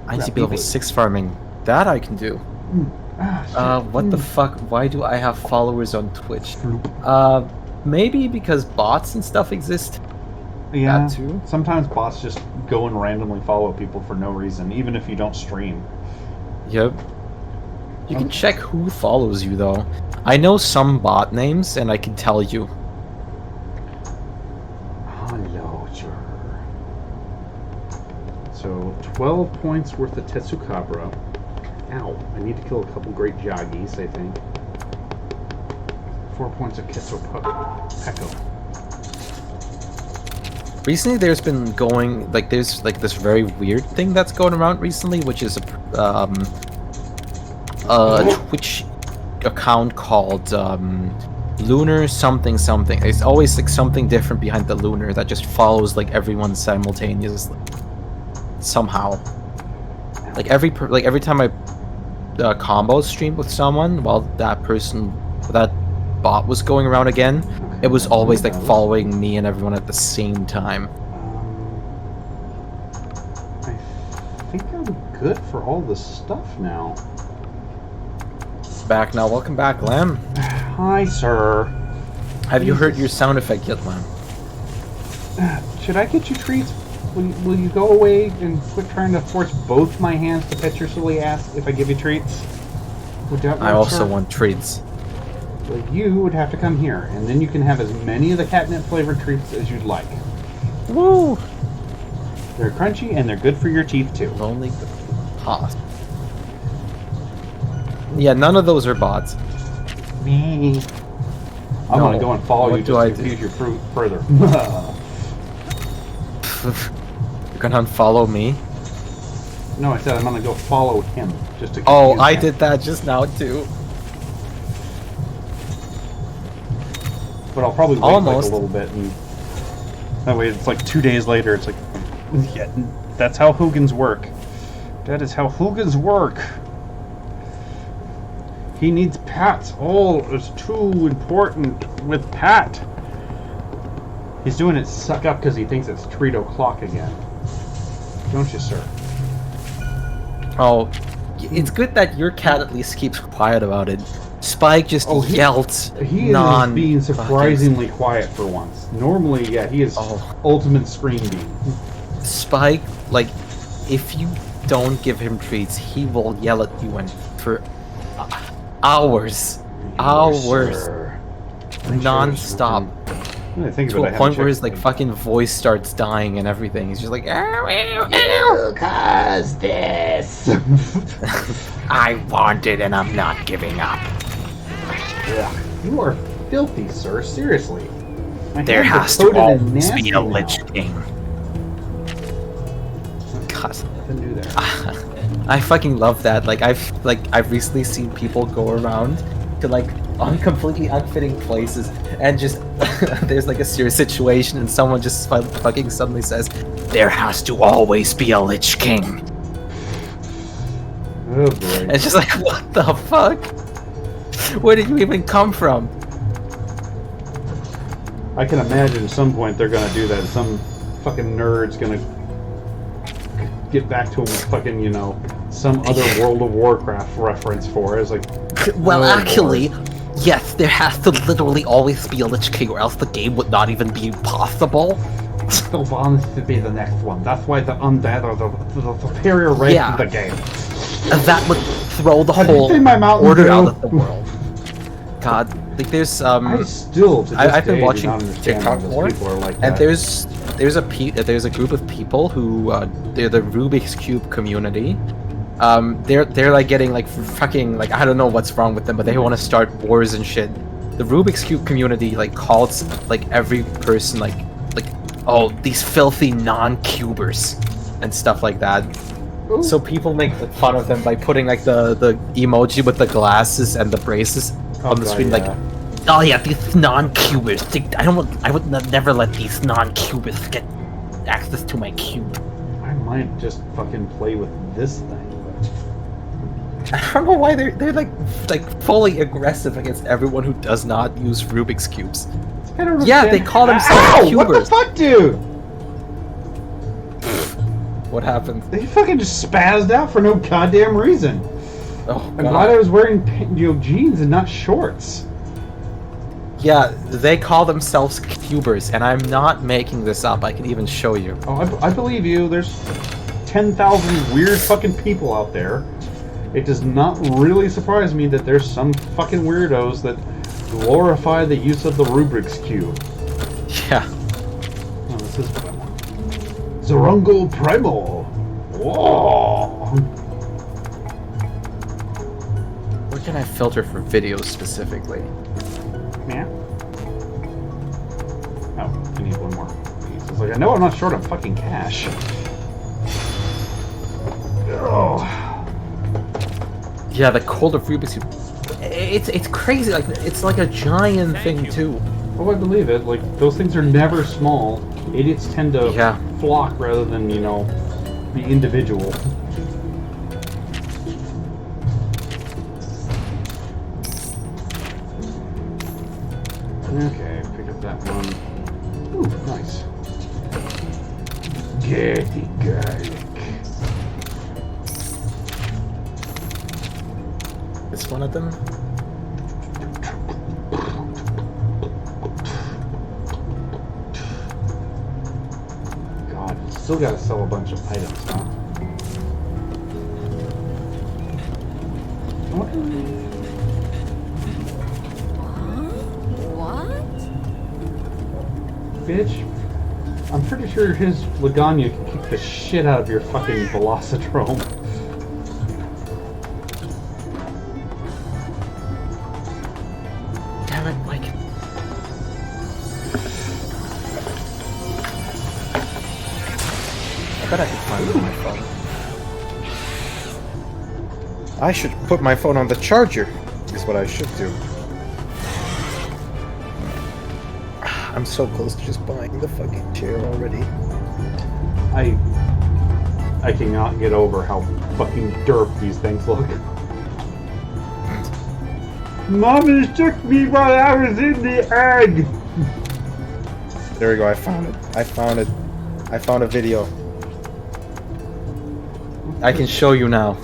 I need to be level Rapidly. 6 farming. That I can do. up? What the fuck? Why do I have followers on Twitch? Floop. Maybe because bots and stuff exist. Yeah. that too? Sometimes bots just go and randomly follow people for no reason, even if you don't stream. Yep. You can check who follows you though. I know some bot names and I can tell you. Hello, sir. So 12 points worth of Tetsukabra. Ow! I need to kill a couple great Jaggies, I think. 4 points of Peko. Recently, there's been going there's this very weird thing that's going around recently, which is a Twitch account called Lunar something something. There's always like something different behind the Lunar that just follows like everyone simultaneously somehow. Like every time I combo streamed with someone while that bot was going around again, it was always like following me and everyone at the same time. I think I'm good for all the stuff now. Back now, welcome back, Lamb. Hi, sir. Have you heard your sound effect yet, Lamb? Should I get you treats? Will you go away and quit trying to force both my hands to pet your silly ass if I give you treats? Would that work, I also sir? want treats. Well, you would have to come here, and then you can have as many of the catnip flavored treats as you'd like. Woo! They're crunchy and they're good for your teeth too. Only pause. Yeah, none of those are bots. Me. I'm No. gonna go and follow What you do just I to do? confuse you further. You're gonna unfollow me? No, I said I'm gonna go follow him just to confuse Oh, I him. did that just now too. But I'll probably wait Almost. like a little bit, and that way it's like 2 days later. It's like, yeah, that's how Hoogans work. That is how Hoogans work. He needs Pat. All is too important with Pat. He's doing it suck up because he thinks it's treat o'clock again. Don't you, sir? Oh, it's good that your cat at least keeps quiet about it. Spike just yelled He is being surprisingly quiet for once. Normally, yeah, he is ultimate scream beam. Spike, like, if you don't give him treats, he will yell at you and for hours, Sir. non-stop. I think To a point where his like fucking voice starts dying and everything. He's just like, "You caused this." I want it and I'm not giving up. Yeah, you are filthy, sir. Seriously. My There hands has are to coated in always nasty be a now. Lich King. God. Nothing new there. I fucking love that. I've recently seen people go around to like on completely unfitting places and just there's like a serious situation and someone just fucking suddenly says, "There has to always be a Lich King." Oh boy. It's just like, what the fuck? Where did you even come from? I can imagine at some point they're gonna do that. Some fucking nerd's gonna get back to him with fucking, you know, some other World of Warcraft reference for it. It's like, Well, oh, actually, Lord. yes, there has to literally always be a Lich King, or else the game would not even be possible. Still wants to be the next one. That's why the undead are the superior race Yeah. of the game. That would throw the Have you whole seen my Mountain order Dew? out of the world. God, like there's I still, to this I've been day, do watching not understand TikTok why those more, people are like and that. there's a group of people who they're the Rubik's Cube community. They're like getting like fucking like I don't know what's wrong with them, but they want to start wars and shit. The Rubik's Cube community like calls like every person like oh these filthy non-cubers, and stuff like that. So people make fun of them by putting like the emoji with the glasses and the braces on the screen, like, oh yeah, these non-cubers. I would never let these non-cubers get access to my cube. I might just fucking play with this thing. I don't know why they're like fully aggressive against everyone who does not use Rubik's cubes. I don't Yeah, understand. they call themselves Ow! cubers. What the fuck, dude? What happened? They fucking just spazzed out for no goddamn reason. Oh, I'm God. glad I was wearing jeans and not shorts. Yeah, they call themselves cubers, and I'm not making this up. I can even show you. Oh, I believe you. There's 10,000 weird fucking people out there. It does not really surprise me that there's some fucking weirdos that glorify the use of the Rubik's Cube. Yeah. Oh, this is what I want. Zorungo Primal. Whoa. Where can I filter for videos specifically? Yeah. Oh, I need one more piece. It's like, I know I'm not short on fucking cash. Oh. Yeah, the cult of Rubik's Cube. It's crazy. Like it's like a giant thing too. Oh, I believe it. Like, those things are never small. Idiots tend to flock rather than, you know, be individual. Okay, pick up that one. Ooh, nice. Dirty garlic. It's one of them. God, still gotta sell a bunch of items, huh? What? Bitch, I'm pretty sure his Laganya can kick the shit out of your fucking Velocitron. Damn it, Mike. I bet I can find it on my phone. I should put my phone on the charger, is what I should do. I'm so close to just buying the fucking chair already. I cannot get over how fucking derp these things look. Mommy shook me while I was in the egg! There we go, I found it. I found a video. I can show you now.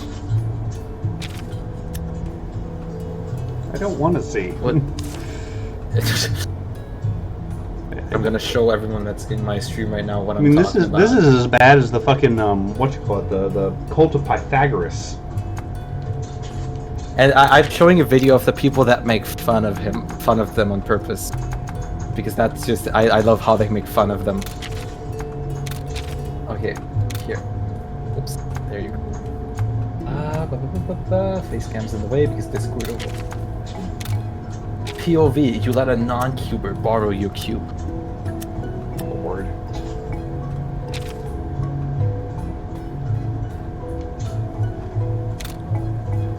I don't want to see. What? I'm gonna show everyone that's in my stream right now what I'm talking about. This is as bad as the fucking what you call it, the cult of Pythagoras. And I'm showing a video of the people that make fun of them on purpose, because that's just I love how they make fun of them. Okay, here. Oops, there you go. Face cam's in the way because they screwed over. POV, you let a non-cuber borrow your cube. Lord.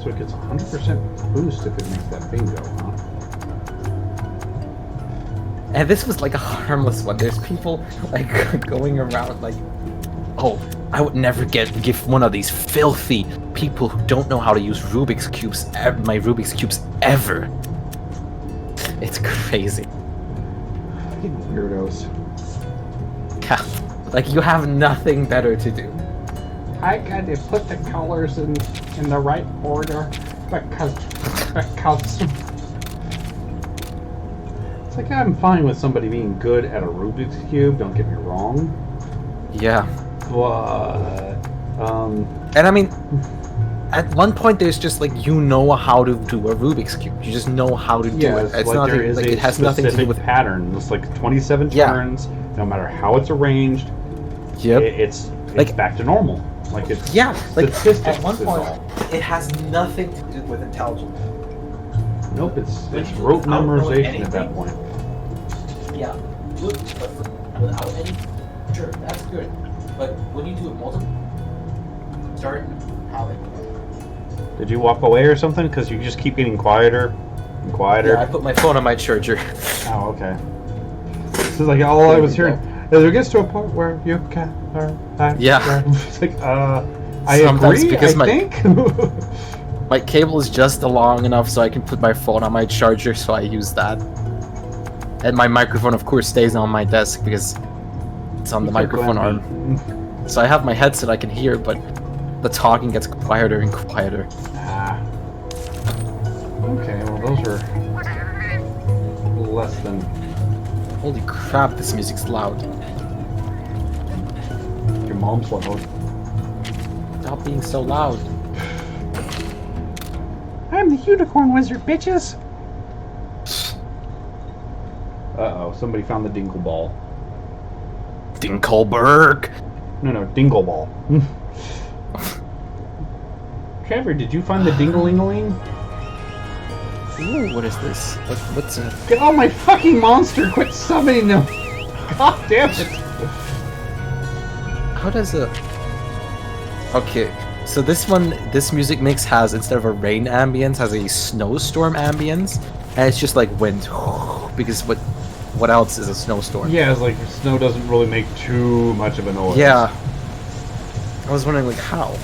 So it gets 100% boost if it makes that bingo, huh? And this was like a harmless one. There's people like going around like, oh, I would never give one of these filthy people who don't know how to use Rubik's cubes, my Rubik's cubes ever. It's crazy. Fucking weirdos. Yeah, like you have nothing better to do. I got to put the colors in the right order because it's like I'm fine with somebody being good at a Rubik's Cube, don't get me wrong. Yeah. But and I mean, at one point there's just like you know how to do a Rubik's cube. You just know how to do it. It's like not there is like a it has nothing to do with pattern. It's like 27 turns. No matter how it's arranged, yep, it's like back to normal. Like it's like statistics at one is point all. it has nothing to do with intelligence. Nope, it's rote memorization at that point. Yeah, without any. Sure, that's good. but when you do it multiple, start having. Did you walk away or something? Because you just keep getting quieter and quieter. Yeah, I put my phone on my charger. Oh, okay. This is like all I was hearing. As it gets to a point where you can. Yeah. It's like, I Sometimes agree. because I think. my cable is just long enough so I can put my phone on my charger, so I use that. And my microphone, of course, stays on my desk because it's on the microphone arm. So I have my headset I can hear, but the talking gets quieter and quieter. Ah. Okay, well those are less than... Holy crap, this music's loud. Your mom's loud. Stop being so loud. I'm the unicorn wizard, bitches! Uh-oh, somebody found the Dingle Ball. Dinkelberg! No, Dingle Ball. Trevor, did you find the Dingle-ling-a-ling? Ooh, what is this? What's it? Get on my fucking monster! Quit summoning them! God damn it! How does it... Okay, so this music mix has, instead of a rain ambience, has a snowstorm ambience, and it's just like wind. Because what else is a snowstorm? Yeah, it's like snow doesn't really make too much of a noise. Yeah. I was wondering, like, how?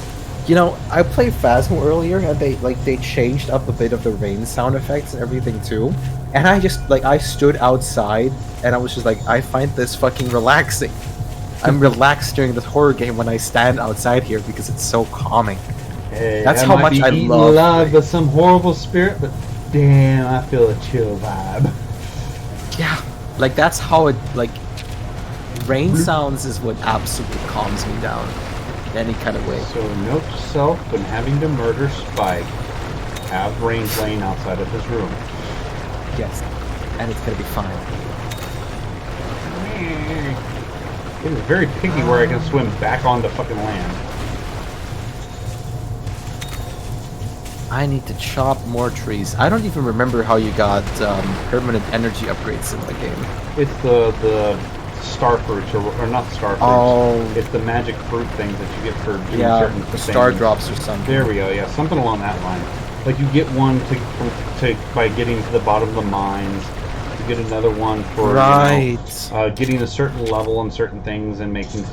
You know, I played Phasmo earlier, and they changed up a bit of the rain sound effects and everything too. And I just, I stood outside, and I was just like, I find this fucking relaxing. I'm relaxed during this horror game when I stand outside here because it's so calming. Hey, that's how much I love. Alive with some horrible spirit, but damn, I feel a chill vibe. Yeah, like that's how it rain sounds is what absolutely calms me down in any kind of way. So note to self, when having to murder Spike, have rain playing outside of his room. Yes, and it's gonna be fine. It is very picky where I can swim back onto fucking land. I need to chop more trees. I don't even remember how you got permanent energy upgrades in the game. It's the star fruits, or not star fruits. Oh. It's the magic fruit things that you get for doing certain the things. star drops or something. There we go, yeah, something along that line. Like you get one to by getting to the bottom of the mines. You get another one for getting a certain level on certain things and making,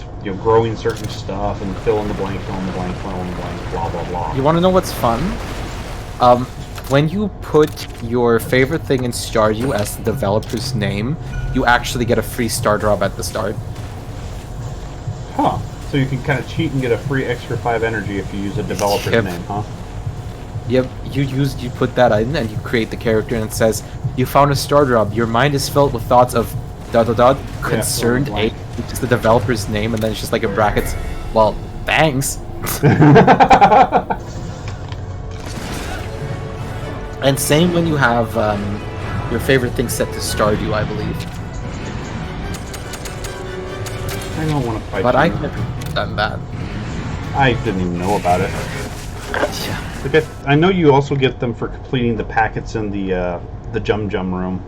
growing certain stuff and fill in the blank, fill in the blank, fill in the blank, blah blah blah. You want to know what's fun? When you put your favorite thing in Stardew as the developer's name, you actually get a free star drop at the start. Huh. So you can kind of cheat and get a free extra 5 energy if you use a developer's name, huh? Yep, you put that in and you create the character and it says, you found a star drop, your mind is filled with thoughts of ... concerned A, which is the developer's name, and then it's just like in brackets, well, thanks. And same when you have your favorite thing set to Stardew, I believe. I don't want to fight but you. I've never done that. I didn't even know about it. Yeah. I know you also get them for completing the packets in the Jum Jum room.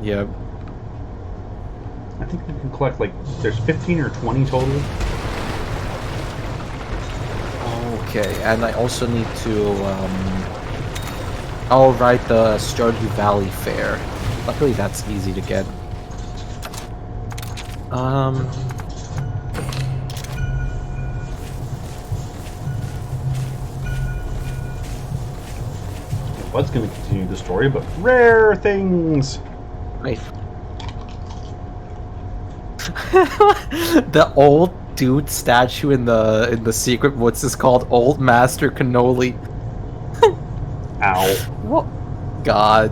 Yep. I think you can collect, there's 15 or 20 total. Okay, and I also need to, I'll write the Stardew Valley Fair. Luckily that's easy to get. Bud's going to continue the story, but rare things. Right. The old dude statue in the secret woods is called Old Master Cannoli. Ow. What? God.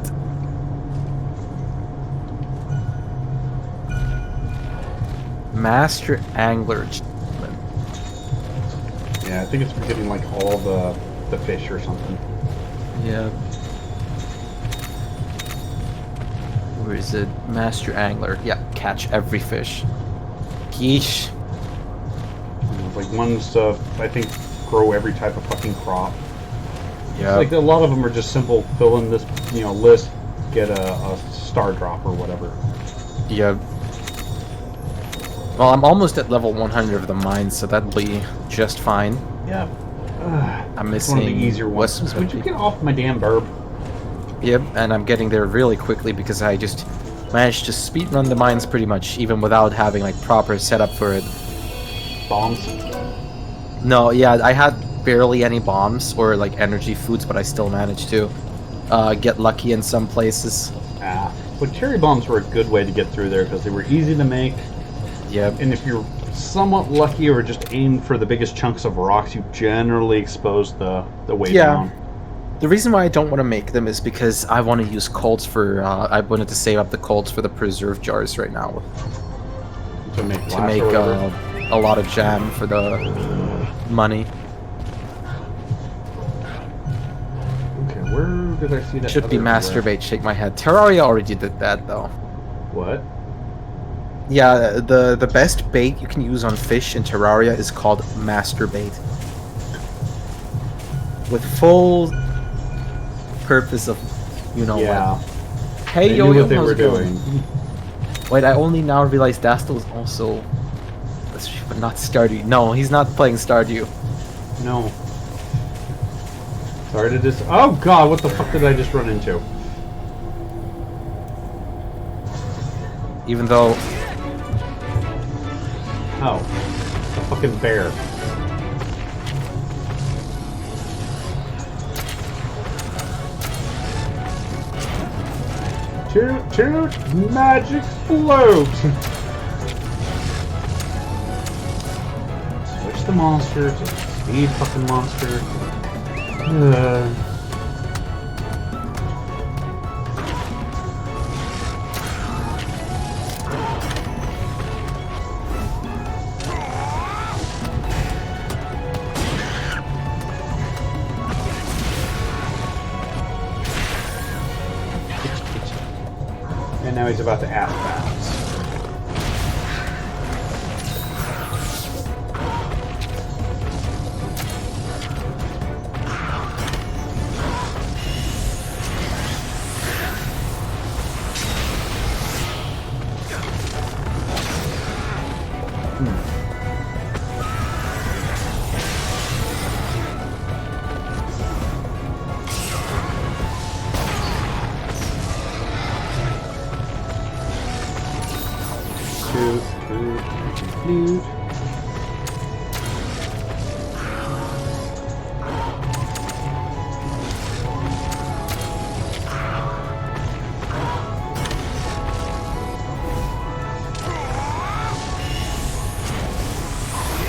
Master Angler. Yeah, I think it's for getting all the fish or something. Yeah. Where is it? Master Angler. Yeah, catch every fish. Geesh. One's I think grow every type of fucking crop. Yeah. A lot of them are just simple. Fill in this list, get a star drop or whatever. Yeah. Well, I'm almost at level 100 of the mines, so that'll be just fine. Yeah. I'm It's missing one of the easier ones. Wisps. Would you get off my damn burb? Yep, and I'm getting there really quickly because I just managed to speedrun the mines pretty much, even without having like proper setup for it. Bombs? No, yeah, I had barely any bombs or like energy foods, but I still managed to get lucky in some places. But cherry bombs were a good way to get through there because they were easy to make. Yep. And if you're somewhat lucky or just aimed for the biggest chunks of rocks, you generally expose the way down. The reason why I don't want to make them is because I want to use colds for, I wanted to save up the colds for the preserve jars right now. To make, a lot of jam for the money. Okay, where did I see that? Should be masturbate, shake my head. Terraria already did that though. What? Yeah, the best bait you can use on fish in Terraria is called masturbate. With full purpose of, you know what. Hey, they yo, knew what they were doing. Wait, I only now realize Dastel is also, but not Stardew. No, he's not playing Stardew. No. Sorry to just. Oh God! What the fuck did I just run into? Even though. Oh, a fucking bear. Toot toot, magic float! Switch the monster to speed fucking monster. And now he's about to ass bounce.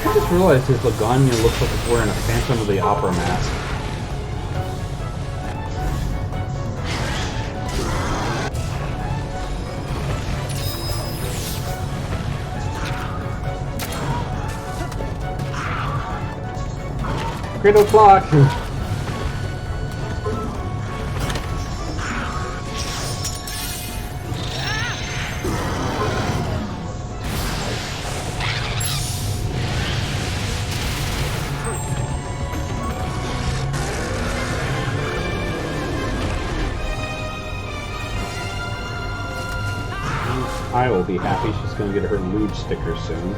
I just realized his Laganya looks like it's wearing a Phantom of the Opera mask. Great o'clock! I will be happy she's going to get her lewd sticker soon.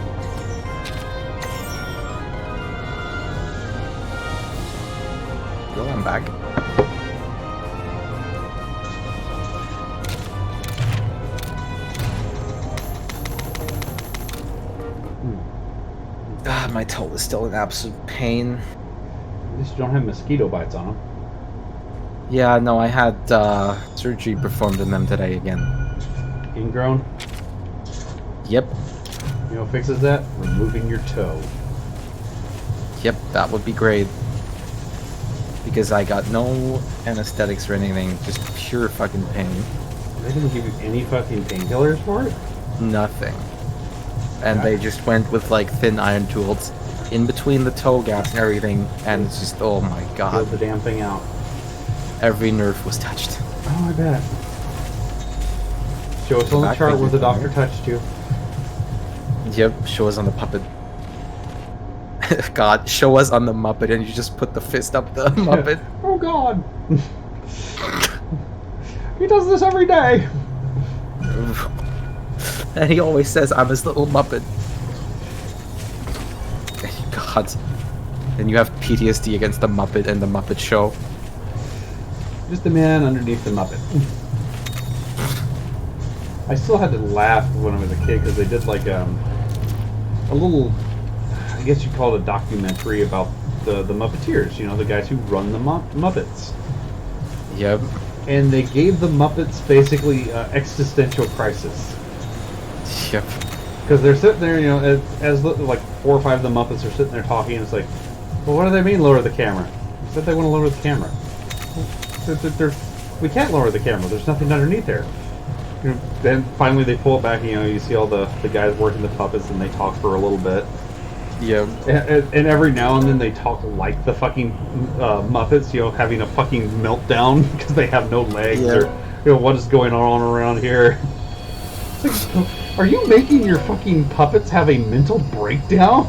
Go on back. Ah, my toe is still an absolute pain. At least you don't have mosquito bites on them. Yeah, no, I had surgery performed in them today again. Ingrown? Yep. You know what fixes that? Removing your toe. Yep, that would be great. Because I got no anesthetics or anything, just pure fucking pain. They didn't give you any fucking painkillers for it? Nothing. And they just went with like thin iron tools in between the toe gaps and everything, and it's just, oh my god. Pulled the damn thing out. Every nerve was touched. Oh, I bet. Show us on the chart where the doctor touched you. Yep, show us on the puppet. God, show us on the Muppet, and you just put the fist up the Muppet. Oh God! He does this every day. And he always says, "I'm his little Muppet." God. And you have PTSD against the Muppet and the Muppet Show. Just the man underneath the Muppet. I still had to laugh when I was a kid because they did like a little, I guess you'd call it a documentary about the Muppeteers, you know, the guys who run the Muppets. Yep. And they gave the Muppets basically existential crisis. Yep. Because they're sitting there, you know, as like 4 or 5 of the Muppets are sitting there talking, and it's like, well, what do they mean lower the camera? They said they want to lower the camera. We can't lower the camera. There's nothing underneath there. You know, then finally they pull it back, and you know, you see all the guys working the puppets, and they talk for a little bit. Yeah. And every now and then they talk like the fucking Muppets, you know, having a fucking meltdown because they have no legs, or you know, what is going on around here? It's like, are you making your fucking puppets have a mental breakdown?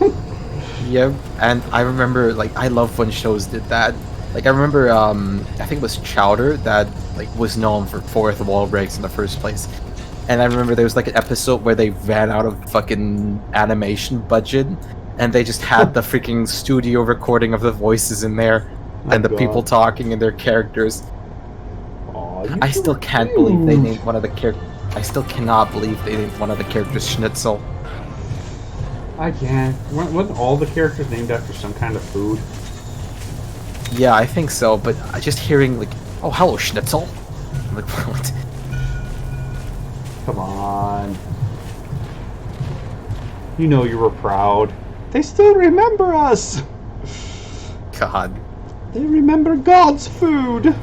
Yep. And I remember, like, I love when shows did that. Like, I remember, I think it was Chowder that, like, was known for fourth wall breaks in the first place. And I remember there was, like, an episode where they ran out of fucking animation budget, and they just had the freaking studio recording of the voices in there, and the people talking and their characters. I still can't believe they named one of the characters. I still cannot believe they named one of the characters Schnitzel. I can't. Wasn't all the characters named after some kind of food? Yeah, I think so, but just hearing, like, oh, hello, Schnitzel. I'm like, what? Come on. You know you were proud. They still remember us! God. They remember God's food!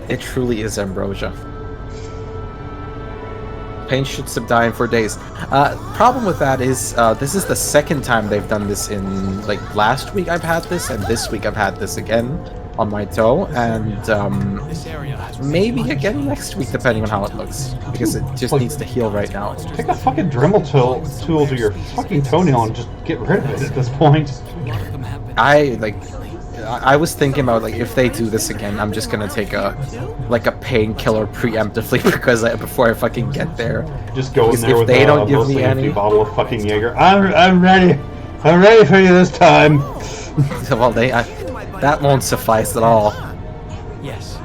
It truly is ambrosia. Pain should stop dying for days. Problem with that is, this is the second time they've done this in, like, last week I've had this, and this week I've had this again on my toe, and, maybe again next week, depending on how it looks. Because it just needs to heal right now. Take a fucking Dremel tool to your fucking toenail and just get rid of it at this point. I was thinking about, like, if they do this again, I'm just gonna take a painkiller preemptively before I fucking get there. Just go in there if with they a don't give mostly me empty any bottle of fucking Jaeger. I'm ready. I'm ready for you this time. Well, that won't suffice at all. Yes.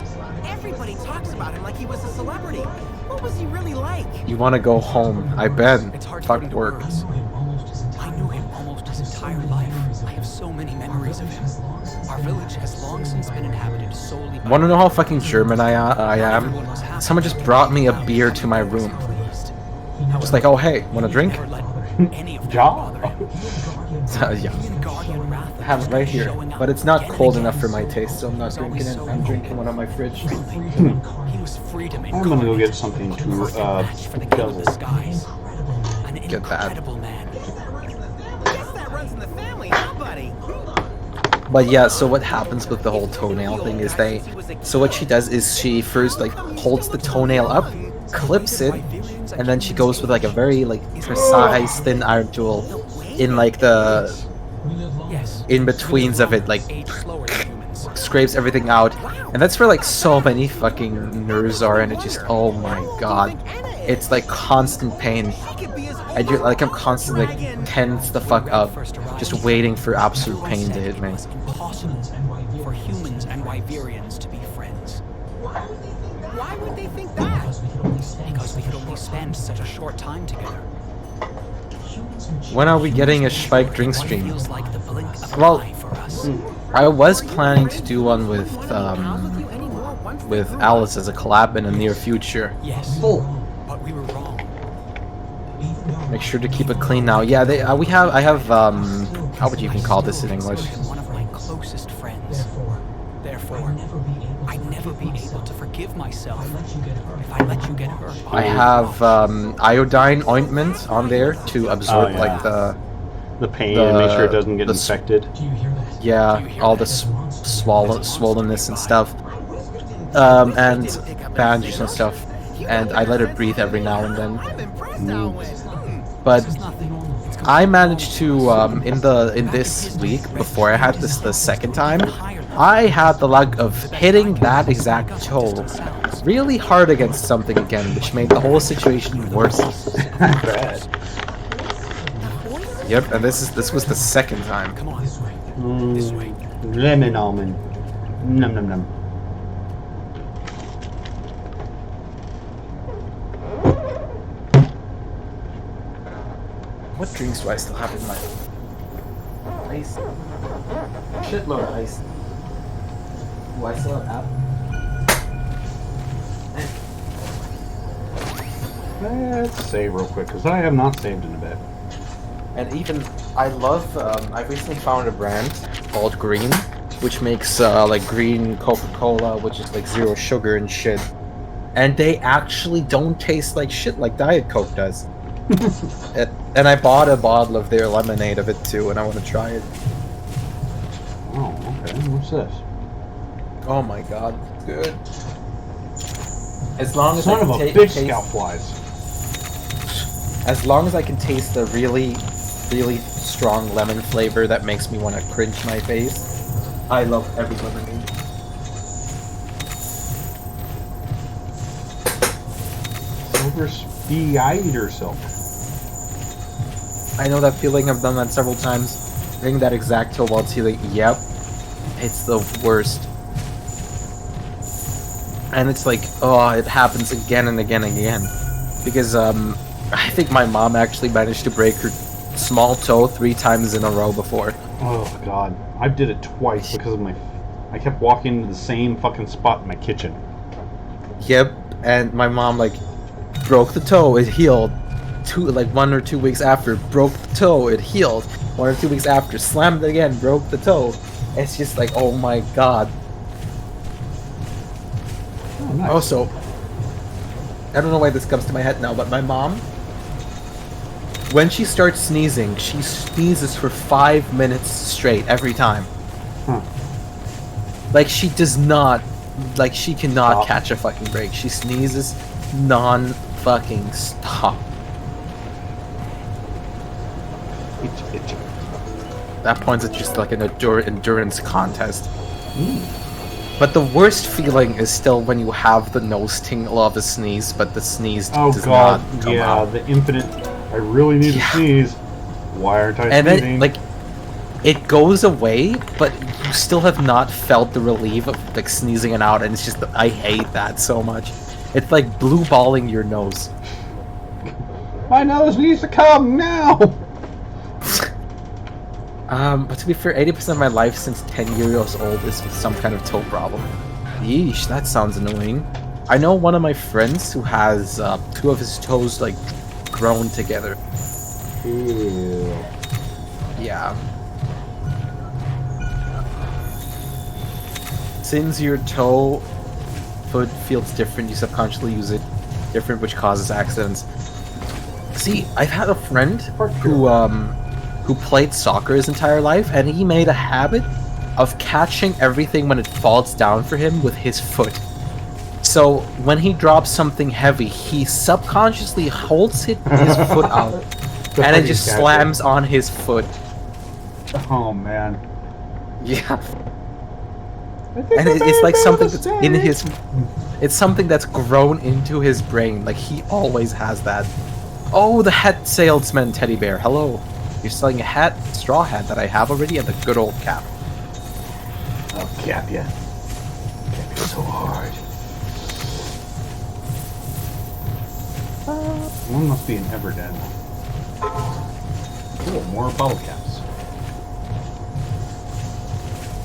Everybody talks about him like he was a celebrity. What was he really like? You want to go home? I bet. Fuck work. I knew him almost his entire life. I have so many memories of him. Our village has long since been inhabited solely by... Want to know how fucking German I am? Someone just brought me a beer to my room. I was like, oh hey, want a drink? Ja? Yeah. I have it right here, but it's not cold enough for my taste, so I'm not drinking it. I'm drinking one on my fridge. I'm gonna go get something to guzzle. Get that. But yeah, so what happens with the whole toenail thing is so what she does is she first, like, holds the toenail up, clips it, and then she goes with, like, a very, like, precise thin iron tool in, like, the in-betweens of it, like, scrapes everything out. And that's where, like, so many fucking nerves are, and it just, oh my god. It's, like, constant pain. And you're, like, I'm constantly, like, tense the fuck up, just waiting for absolute pain to hit me. It's impossible for humans and Wyverians to be friends. Why would they think that? Because we could only spend such a short time together. When are we getting a spiked drink stream? Feels like the blink of an Well, eye for us. I was planning to do one with Alice as a collab in the near future. Yes, but we were wrong. Make sure to keep it clean now. Yeah, I have how would you even call this in English? One of my closest friends. Therefore, I'd never be able to forgive myself if I let you get hurt. I have iodine ointment on there to absorb like the pain and make sure it doesn't get infected. Yeah, all the swollenness and stuff. And bandages and stuff. And I let it breathe every now and then. But I managed to in this week, before I had this the second time, I had the luck of hitting that exact toe really hard against something again, which made the whole situation worse. Bad. Yep, and this was the second time. Come on. This way. This way. Lemon almond. Num num num. What drinks do I still have in my ice? Shitload of ice. Do I still have apple? Let's save real quick, because I have not saved in a bit. And even, I love, I recently found a brand called Green, which makes, like, green Coca-Cola, which is, like, 0 sugar and shit. And they actually don't taste like shit like Diet Coke does. And I bought a bottle of their lemonade of it, too, and I want to try it. Oh, okay. What's this? Oh my god, it's good. As long as Son I of can a taste... bitch, scalp flies. As long as I can taste the really, really strong lemon flavor that makes me want to cringe my face, I love every lemonade. Silver Speeder Silk. I know that feeling, I've done that several times. Ring that exact toe while feeling, yep, it's the worst. And it's like, oh, it happens again and again and again. Because, I think my mom actually managed to break her small toe 3 times in a row before. Oh god, I did it twice because of I kept walking to the same fucking spot in my kitchen. Yep, and my mom, like, broke the toe, it healed. 1 or 2 weeks after, broke the toe, it healed. 1 or 2 weeks after, slammed it again, broke the toe. It's just like, oh my god. Oh, nice. Also, I don't know why this comes to my head now, but my mom, when she starts sneezing, she sneezes for 5 minutes straight every time. Huh. Like, she does not, like, she cannot Stop. catch a fucking break. She sneezes non-fucking stop. Itch. At that point, it's just like an endurance contest. But the worst feeling is still when you have the nose tingle of a sneeze, but the sneeze does god, not come yeah, out. the infinite, I really need to sneeze. Why aren't I And sneezing? then, like, it goes away, but you still have not felt the relief of, like, sneezing it out, and it's just, I hate that so much. It's like blue balling your nose. My nose needs to come now! But to be fair, 80% of my life since 10 years old is with some kind of toe problem. Yeesh, that sounds annoying. I know one of my friends who has 2 of his toes, like, grown together. Ew. Yeah. Since your toe foot feels different, you subconsciously use it different, which causes accidents. See, I've had a friend who played soccer his entire life, and he made a habit of catching everything when it falls down for him with his foot. So when he drops something heavy, he subconsciously holds his foot out, and it just slams on his foot. Oh man. Yeah. And it's like something that's in his... It's something that's grown into his brain. Like, he always has that. Oh, the hat salesman teddy bear. Hello. You're selling a hat, straw hat that I have already, and the good old cap. I'll cap ya. Cap you so hard. One must be an Everden. Cool, more bottle caps.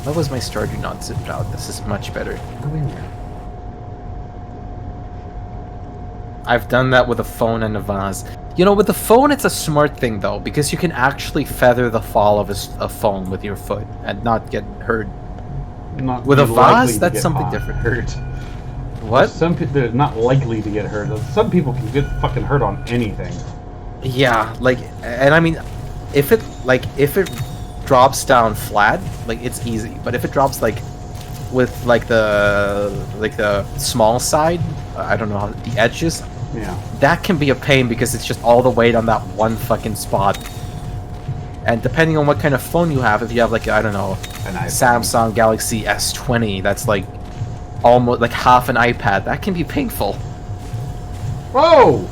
Why was my starter not zipped out? This is much better. Go in there. I've done that with a phone and a vase. You know, with the phone, it's a smart thing, though, because you can actually feather the fall of a phone with your foot and not get hurt. Not With a be likely vase, to that's get something different. Hurt. What? Some people, they're not likely to get hurt. Some people can get fucking hurt on anything. Yeah, like, and I mean, if it drops down flat, like, it's easy. But if it drops, like, with, like, the small side, I don't know how, the edges, Yeah. that can be a pain because it's just all the weight on that one fucking spot. And depending on what kind of phone you have, if you have, like, I don't know, An iPhone. Samsung Galaxy S20, that's, like, almost, like, half an iPad, that can be painful. Whoa!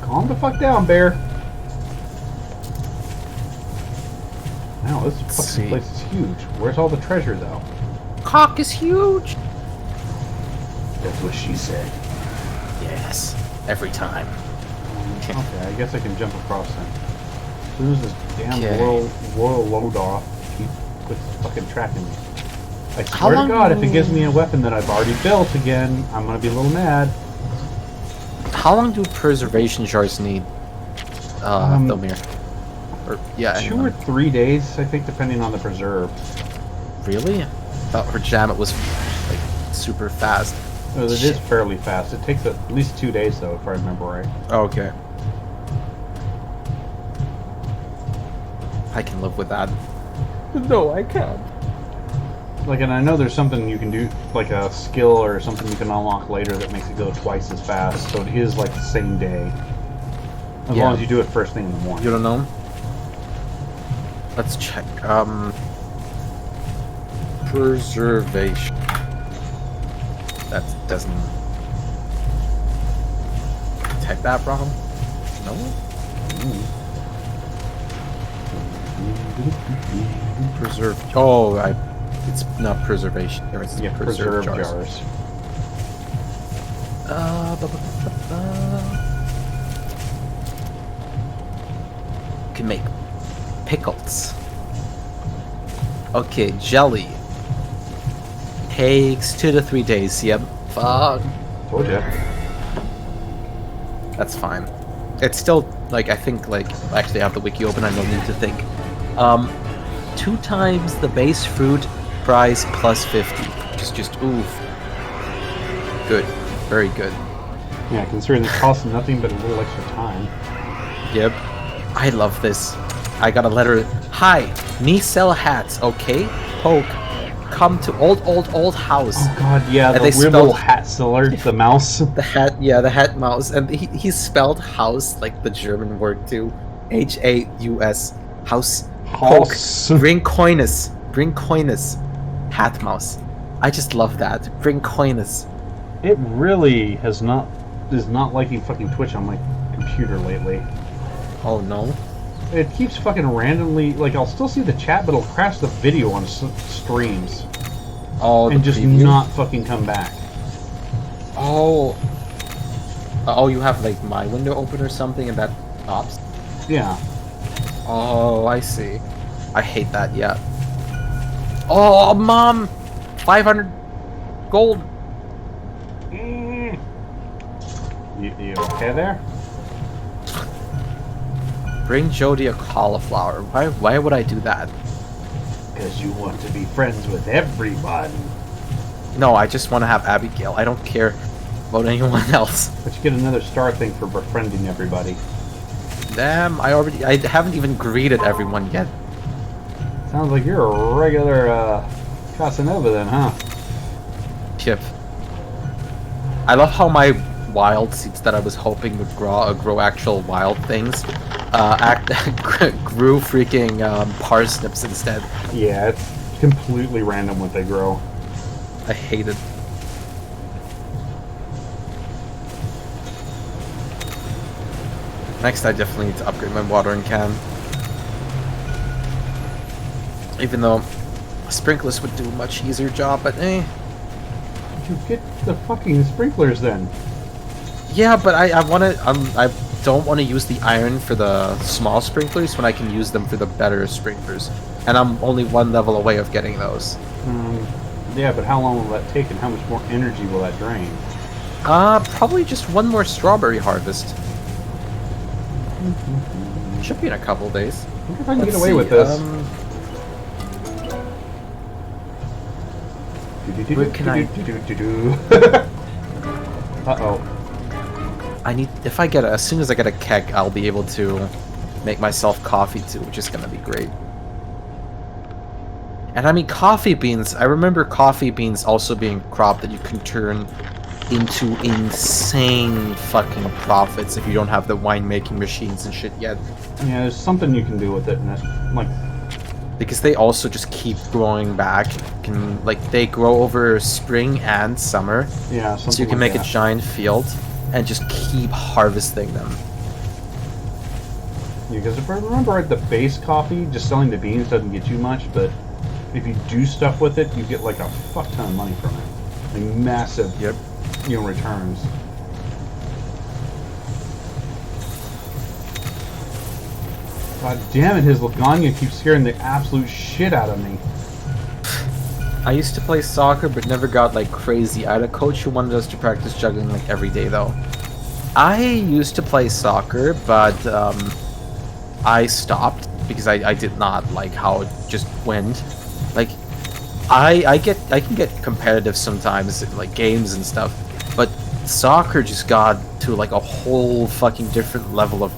Calm the fuck down, bear. Wow, this fucking place is huge. Where's all the treasure, though? Cock is huge. That's what she said. Yes, every time. Okay, I guess I can jump across then. As soon as this damn Okay. royal load off quits fucking tracking me. I How swear to long God, do- if it gives me a weapon that I've already built again, I'm gonna be a little mad. How long do preservation jars need, Thomir? Or, yeah, 2 or 3 days, I think, depending on the preserve. Really? I thought her jam it was like super fast. No, it is fairly fast. It takes at least 2 days, though, if I remember right. Okay. I can live with that. No, I can't. Like, and I know there's something you can do, like a skill or something you can unlock later that makes it go twice as fast. So it is like the same day, as long as you do it first thing in the morning. You don't know? Let's check. Preservation. That doesn't type that wrong. No. Preserve. Oh, it's not preservation. It's preserve jars. jars. Can make pickles. Okay, jelly. Takes 2 to 3 days. Yep. Fuck. Told ya. That's fine. It's still like I think like actually I have the wiki open. I don't need to think. 2 times the base fruit price plus 50. Just oof. Good. Very good. Yeah, considering this costs nothing but a little extra time. Yep. I love this. I got a letter. Hi, me sell hats, okay? Poke. Come to old house. Oh god, yeah, And the they weird spelled- little hat seller, the mouse. The hat, yeah, the hat mouse. And he spelled house like the German word too. Haus. House. House. Poke. Bring coinus. Bring coinus. Hat mouse. I just love that. Bring coinus. It really is not liking fucking Twitch on my computer lately. Oh no. It keeps fucking randomly, like, I'll still see the chat, but it'll crash the video on streams. Oh, and the just preview? not fucking come back. Oh. Oh, you have like my window open or something and that stops? Yeah. Oh, I see. I hate that, yeah. Oh, Mom! 500 gold. You okay there? Bring Jody a cauliflower. Why would I do that? Because you want to be friends with everyone. No, I just want to have Abigail. I don't care about anyone else. But you get another star thing for befriending everybody. Damn, I haven't even greeted everyone yet. Sounds like you're a regular Casanova then, huh? Yep. I love how my wild seeds that I was hoping would grow actual wild things, grew freaking parsnips instead. Yeah, it's completely random what they grow. I hate it. Next, I definitely need to upgrade my watering can. Even though sprinklers would do a much easier job, but eh. You get the fucking sprinklers then. Yeah, but I don't want to use the iron for the small sprinklers when I can use them for the better sprinklers. And I'm only 1 level away of getting those. Yeah, but how long will that take and how much more energy will that drain? Probably just 1 more strawberry harvest. Should be in a couple days. I wonder if I can get away with this. Where can I... Uh-oh. if I get as soon as I get a keg, I'll be able to make myself coffee too, which is gonna be great. And I mean, coffee beans, I remember coffee beans also being a crop that you can turn into insane fucking profits if you don't have the winemaking machines and shit yet. Yeah, there's something you can do with it, and like... Because they also just keep growing back. They grow over spring and summer. Yeah, something so you can like make a giant field and just keep harvesting them. Because if I remember right, the base coffee, just selling the beans doesn't get you much, but if you do stuff with it, you get like a fuck ton of money from it. Like massive, returns. God damn it, his Laganya keeps scaring the absolute shit out of me. I used to play soccer, but never got like crazy. I had a coach who wanted us to practice juggling like every day, though. I used to play soccer, but I stopped because I did not like how it just went. Like, I can get competitive sometimes in like games and stuff, but soccer just got to like a whole fucking different level of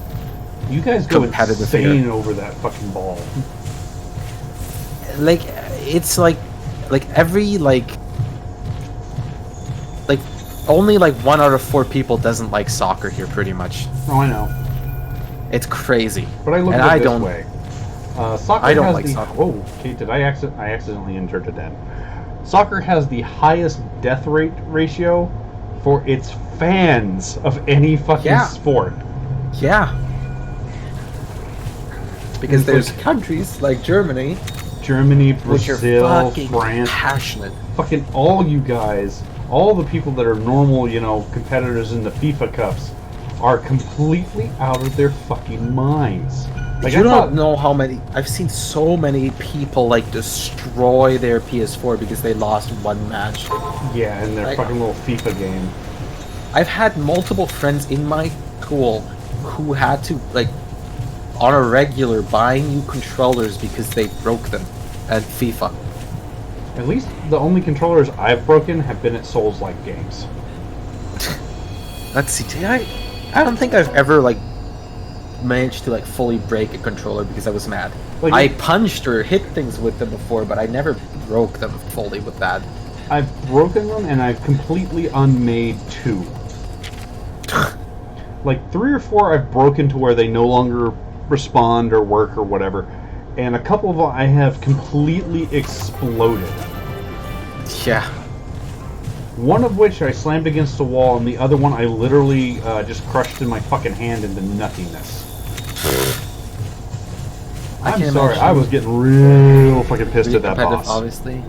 you guys go competitive insane here. over that fucking ball. Like, it's like every like only like 1 out of 4 people doesn't like soccer here, pretty much. Oh, I know. It's crazy. But I look and at it I this don't, way. Soccer I don't has like the, soccer. Oh, okay, I accidentally injured a den. Soccer has the highest death rate ratio for its fans of any fucking sport. Yeah. Because It's there's like countries like Germany, which are Brazil, fucking France, passionate. fucking all you guys, all the people that are normal, competitors in the FIFA Cups are completely out of their fucking minds. Like, You don't know how many. I've seen so many people like destroy their PS4 because they lost one match. Yeah, in their Like- fucking little FIFA game. I've had multiple friends in my school who had to like on a regular buy new controllers because they broke them at FIFA. At least the only controllers I've broken have been at Souls-like games. Let's see. I don't think I've ever like managed to like fully break a controller because I was mad. Like, I punched or hit things with them before, but I never broke them fully with that. I've broken them and I've completely unmade 2. Like 3 or 4 I've broken to where they no longer respond or work or whatever. And a couple of them I have completely exploded. Yeah. One of which I slammed against a wall, and the other one I literally just crushed in my fucking hand into nothingness. I'm sorry, I was getting real fucking pissed at that boss. Obviously.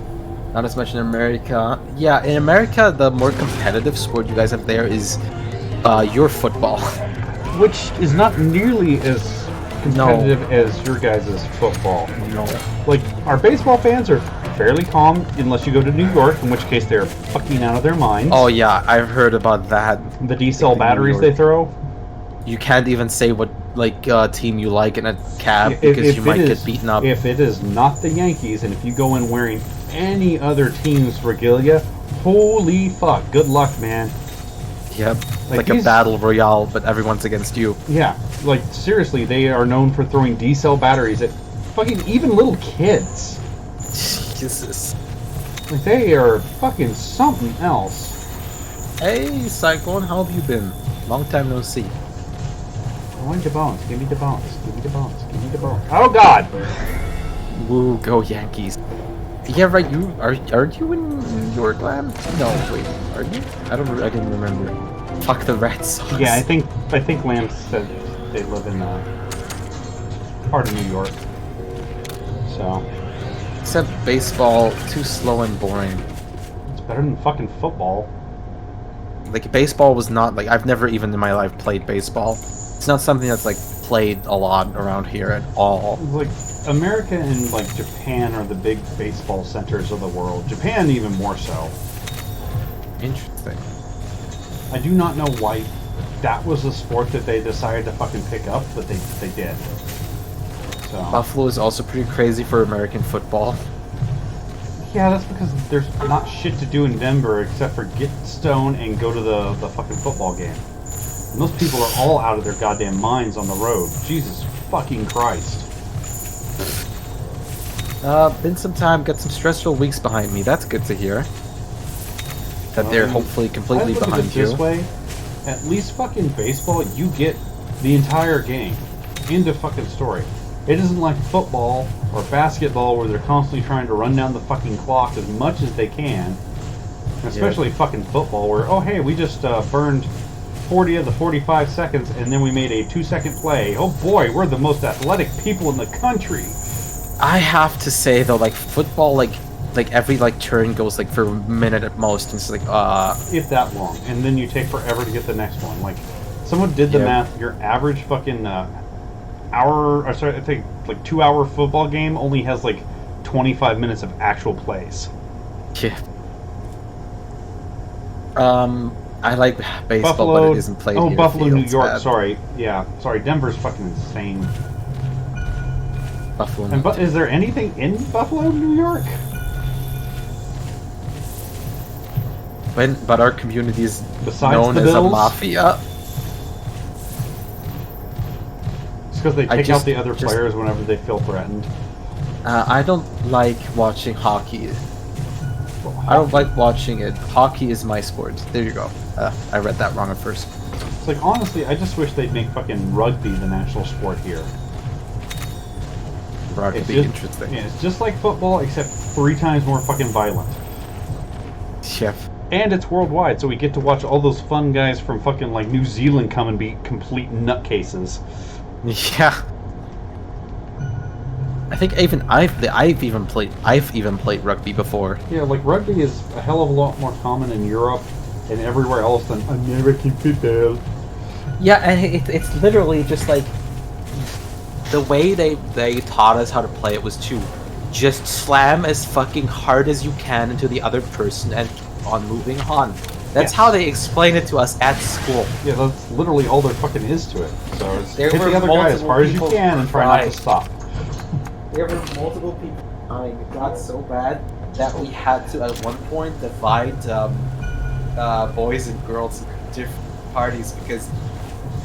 Not as much in America. Yeah, in America, the more competitive sport you guys have there is your football. Which is not nearly as competitive as your guys' football. No. Like, our baseball fans are fairly calm unless you go to New York, in which case they're fucking out of their minds. Oh yeah, I've heard about that. The D-cell batteries they throw. You can't even say what team you like in a cab If because you might it get is- beaten up. If it is not the Yankees, and if you go in wearing any other team's regalia, holy fuck, good luck, man. Yep, Like like a these- battle royale, but everyone's against you. Yeah, like seriously, they are known for throwing D-cell batteries at fucking even little kids. Jesus. Like, they are fucking something else. Hey, Cyclone, how have you been? Long time no see. I want the bones. Give me the bones. Give me the bones. Give me the bones. Oh God! Woo, go Yankees. Yeah, right. You aren't you in New York, Lamb? No, wait. Are you? I didn't remember. Fuck the Red Sox. Yeah, I think Lamb said they live in part of New York. So Except baseball, too slow and boring. it's better than fucking football. Like baseball was not like I've never even in my life played baseball. It's not something that's like played a lot around here at all. Like America and like Japan are the big baseball centers of the world. Japan even more so. Interesting. I do not know why that was a sport that they decided to fucking pick up, but they did. So Buffalo is also pretty crazy for American football. yeah, that's because there's not shit to do in Denver except for get stoned and go to the fucking football game. And those people are all out of their goddamn minds on the road. Jesus fucking Christ. Been some time, got some stressful weeks behind me. That's good to hear. That they're hopefully completely I look at behind it you. this way, at least fucking baseball, you get the entire game. End of fucking story. It isn't like football or basketball where they're constantly trying to run down the fucking clock as much as they can. Especially fucking football where, oh hey, we just burned 40 of the 45 seconds, and then we made a 2-second play. Oh boy, we're the most athletic people in the country. I have to say though, like football, like every like turn goes like for a minute at most, and it's like if that long, and then you take forever to get the next one. Like someone did the math. Your average fucking hour, or sorry, I think like 2-hour football game only has like 25 minutes of actual plays. Yeah. I like baseball, Buffalo, but it isn't played oh, here. Buffalo, New Field's York. bad. Sorry, yeah, sorry. Denver's fucking insane. Buffalo. And is there anything in Buffalo, New York? But our community is Besides known the as a Bills? mafia. It's because they take out the other players whenever they feel threatened. I don't like watching hockey. I don't like watching it. Hockey is my sport. There you go. I read that wrong at first. It's like, honestly, I just wish they'd make fucking rugby the national sport here. Rugby, It's just, interesting. yeah, it's just like football, except 3 times more fucking violent. Yep. And it's worldwide, so we get to watch all those fun guys from fucking like New Zealand come and be complete nutcases. Yeah. I think even I've even played rugby before. Yeah, like rugby is a hell of a lot more common in Europe and everywhere else than American football. Yeah, and it's literally just like the way they taught us how to play it was to just slam as fucking hard as you can into the other person and on moving on. That's how they explain it to us at school. Yeah, that's literally all there fucking is to it. So it's There hit were the other guy as multiple hard as you people can and try not to crying. stop. There were multiple people dying. It got so bad that we had to at one point divide boys and girls into different parties because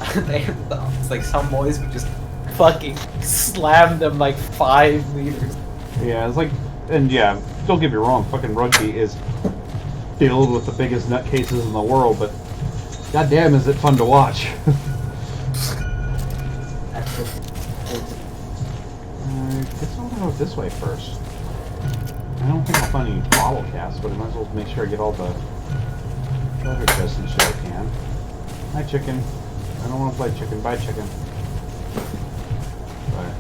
it's like some boys would just fucking slam them like 5 meters. Yeah, it's like, and yeah, don't get me wrong, fucking rugby is filled with the biggest nutcases in the world, but goddamn is it fun to watch. I guess I'll go this way first. I don't think I'll find any bottle casts, but I might as well make sure I get all the treasure chests and shit I can. Hi, chicken. I don't want to play chicken. Bye, chicken. Bye.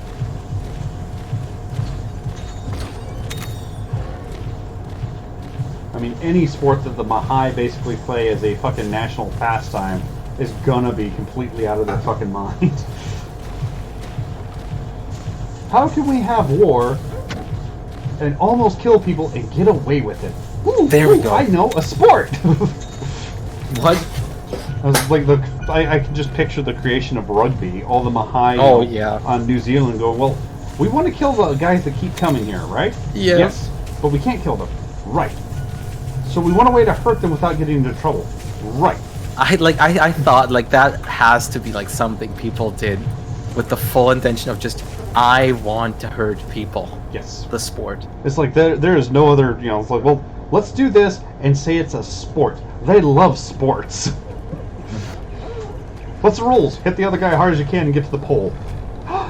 I mean, any sport that the Mahai basically play as a fucking national pastime is gonna be completely out of their fucking mind. How can we have war and almost kill people and get away with it? Ooh, there we go. I know, a sport! What? I was like, I can just picture the creation of rugby. All the Mahai on New Zealand go, well, we want to kill the guys that keep coming here, right? Yeah. Yes, but we can't kill them. Right. So we want a way to hurt them without getting into trouble. Right. I thought like that has to be like something people did with the full intention of just I want to hurt people. Yes. The sport. It's like there is no other, you know, it's like, well, let's do this and say it's a sport. They love sports. What's the rules? Hit the other guy as hard as you can and get to the pole.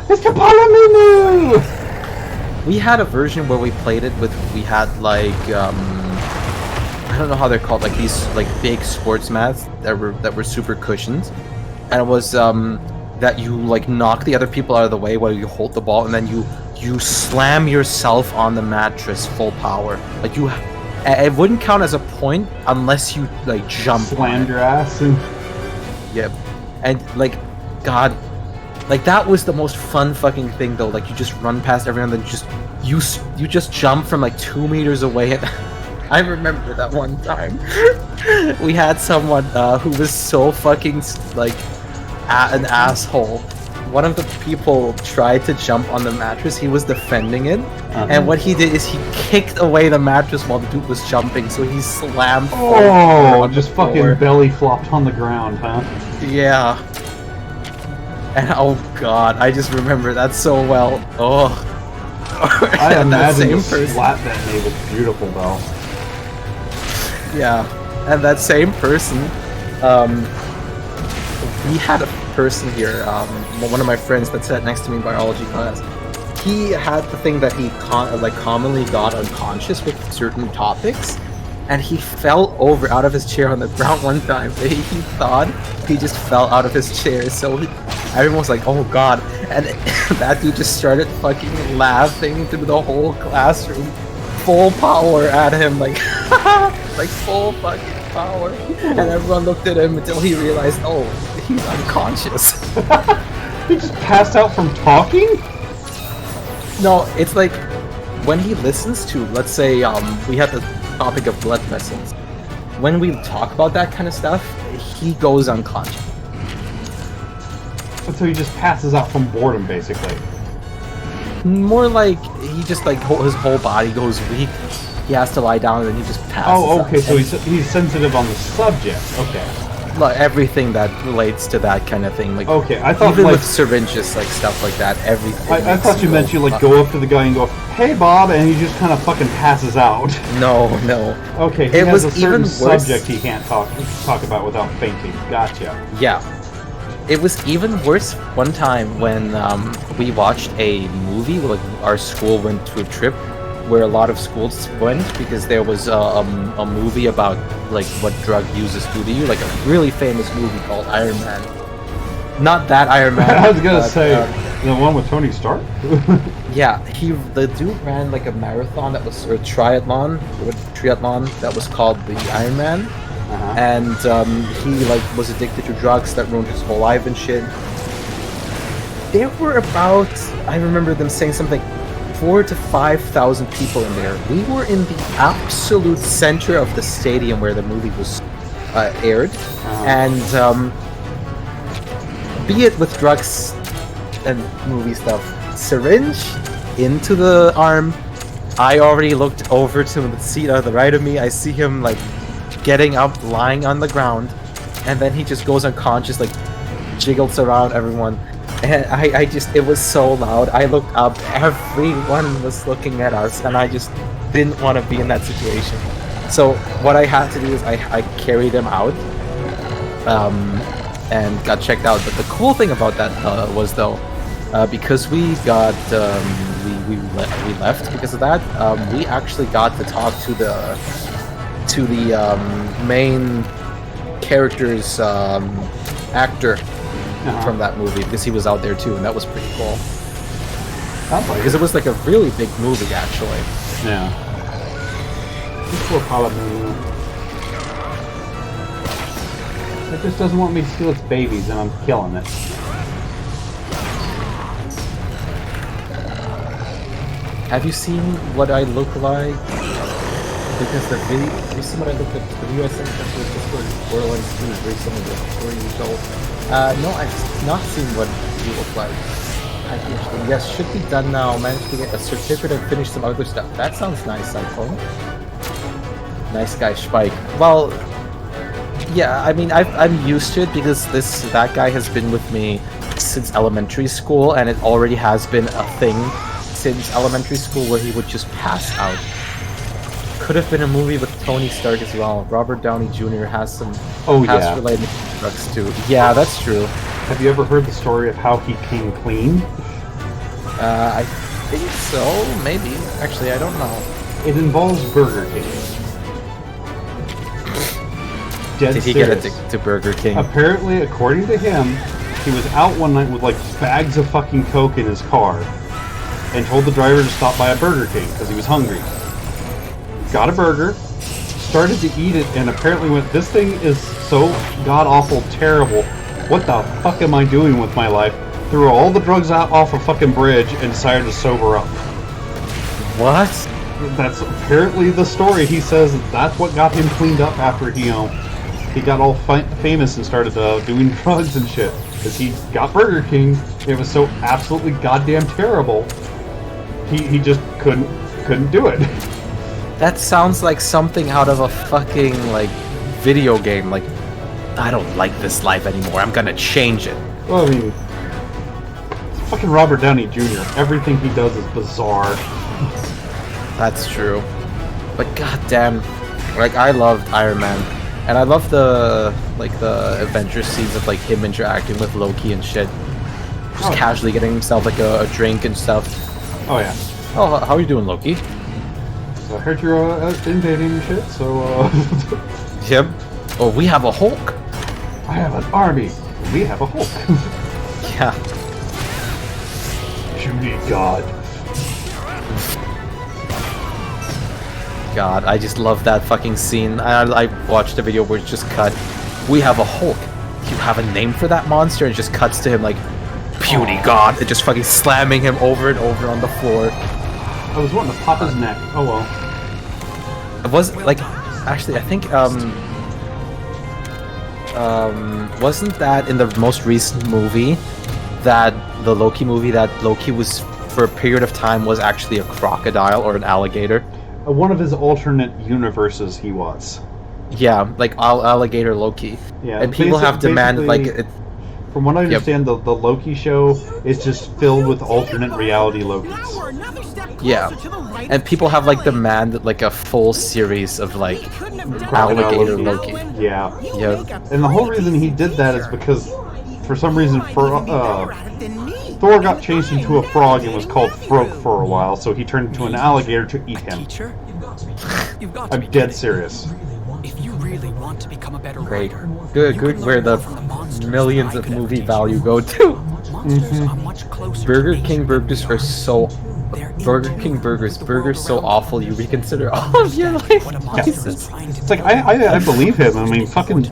It's Kapalaminu! We had a version where we played it with, we had like, I don't know how they're called, like these like big sports mats that were super cushioned. And it was, that you like knock the other people out of the way while you hold the ball, and then you slam yourself on the mattress full power. Like it wouldn't count as a point unless you like jump. Slammed your ass. And... Yep. And like, God, like that was the most fun fucking thing though. Like you just run past everyone, and then you just jump from like 2 meters away. And I remember that one time we had someone who was so fucking like an asshole. One of the people tried to jump on the mattress. He was defending it, and what he did is he kicked away the mattress while the dude was jumping. So he slammed. Oh, just fucking belly flopped on the ground, huh? Yeah. And oh god, I just remember that so well. Oh. I imagine the slap that made was beautiful, though. Yeah, and that same person, we had a person here, one of my friends that sat next to me in biology class. He had the thing that he commonly got unconscious with certain topics, and he fell over out of his chair on the ground one time. He thought he just fell out of his chair, so everyone was like, "Oh God!" And that dude just started fucking laughing through the whole classroom, full power at him, like like full fucking power. And everyone looked at him until he realized, oh, he's unconscious. He just passed out from talking? No, it's like when he listens to, let's say, we had the topic of blood vessels. When we talk about that kind of stuff, he goes unconscious. So he just passes out from boredom, basically. More like he just like his whole body goes weak. He has to lie down and then he just passes. Oh, okay. out. So he's sensitive on the subject. Okay. Like everything that relates to that kind of thing. Like okay, I thought even like, with syringes, like stuff like that. Everything. I thought you meant you like go up to the guy and go, "Hey, Bob," and he just kind of fucking passes out. No. Okay. He it has was a certain even worse. subject he can't talk about without fainting. Gotcha. Yeah. It was even worse one time when we watched a movie. Like our school went to a trip where a lot of schools went because there was a movie about like what drug users do to you, like a really famous movie called Iron Man. Not that Iron Man. I was gonna say the one with Tony Stark. Yeah, the dude ran like a marathon that was or triathlon that was called the Iron Man. And he like was addicted to drugs that ruined his whole life and shit. There were about, I remember them saying something, 4,000 to 5,000 people in there. We were in the absolute center of the stadium where the movie was aired, and be it with drugs and movie stuff, syringe into the arm. I already looked over to the seat on the right of me. I see him like getting up, lying on the ground, and then he just goes unconscious, like jiggles around everyone. And I just, it was so loud. I looked up, everyone was looking at us, and I just didn't want to be in that situation. So what I had to do is I carried him out, and got checked out. But the cool thing about that was though, because we got we left because of that. We actually got to talk to the main character's actor from that movie, because he was out there too, and that was pretty cool. Because it was like a really big movie, actually. Yeah. This poor Palamino. It just doesn't want me to steal its babies, and I'm killing it. Have you seen what I look like? Because the video, have you seen what I looked at? The video I sent to the Discord Borderlands 2 is very similar to 4 years old. No, I've not seen what you look like. Yes, should be done now. Managed to get a certificate and finish some other stuff. That sounds nice, iPhone. Nice guy, Spike. Well, yeah, I mean, I'm used to it because that guy has been with me since elementary school, and it already has been a thing since elementary school where he would just pass out. Could have been a movie with Tony Stark as well. Robert Downey Jr. has some past-related drugs too. Yeah, that's true. Have you ever heard the story of how he came clean? I think so. Maybe. Actually, I don't know. It involves Burger King. Dead Did he get addicted to Burger King? Apparently, according to him, he was out one night with like bags of fucking Coke in his car and told the driver to stop by a Burger King because he was hungry. Got a burger, started to eat it, and apparently went, "This thing is so god-awful terrible. What the fuck am I doing with my life?" Threw all the drugs out off a fucking bridge and decided to sober up. What? That's apparently the story. He says that's what got him cleaned up after he got all famous and started doing drugs and shit. Because he got Burger King. It was so absolutely goddamn terrible. He just couldn't do it. That sounds like something out of a fucking, like, video game. Like, I don't like this life anymore. I'm gonna change it. Well, I mean, it's fucking Robert Downey Jr. Everything he does is bizarre. That's true. But goddamn, like, I loved Iron Man. And I love the adventure scenes of, like, him interacting with Loki and shit. Just casually getting himself, like, a drink and stuff. Oh, yeah. Oh, how are you doing, Loki? I heard you're invading and shit, so Yep. Oh, we have a Hulk. I have an army. We have a Hulk. Yeah. Puny God. God, I just love that fucking scene. I watched a video where it's just cut. We have a Hulk. You have a name for that monster? And it just cuts to him like, Puny God. And just fucking slamming him over and over on the floor. I was wanting to pop his neck. Oh well. It was like, actually, I think wasn't that in the most recent movie, that the Loki movie, that Loki was for a period of time was actually a crocodile or an alligator? One of his alternate universes, he was. Yeah, like alligator Loki. Yeah, and people have demanded like it. From what I understand, the Loki show is just filled with alternate reality Lokis. Yeah, and people have like demanded like a full series of like alligator Loki. Yeah. Yeah. And the whole reason he did that is because, for some reason, Thor got changed into a frog and was called Frog for a while, so he turned into an alligator to eat him. I'm dead serious. If you really want to become a better Great. writer, Good where the millions of movie value go to. Burger King burgers are so... Burger King burgers so awful you reconsider all of your life choices. It's like, I believe him. I mean, fucking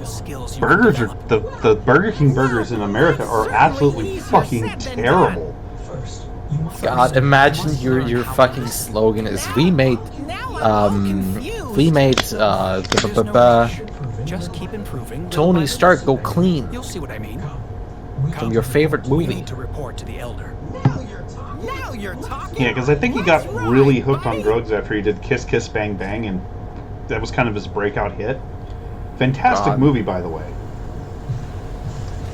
burgers are... The Burger King burgers in America are absolutely fucking terrible. God, imagine your fucking slogan is we made just keep improving. Tony Stark go clean. You'll see what I mean. From your favorite We movie. need to report to the elder. Now you're talking. Yeah, because I think he got really hooked on drugs after he did Kiss Kiss Bang Bang, and that was kind of his breakout hit. Fantastic movie, by the way.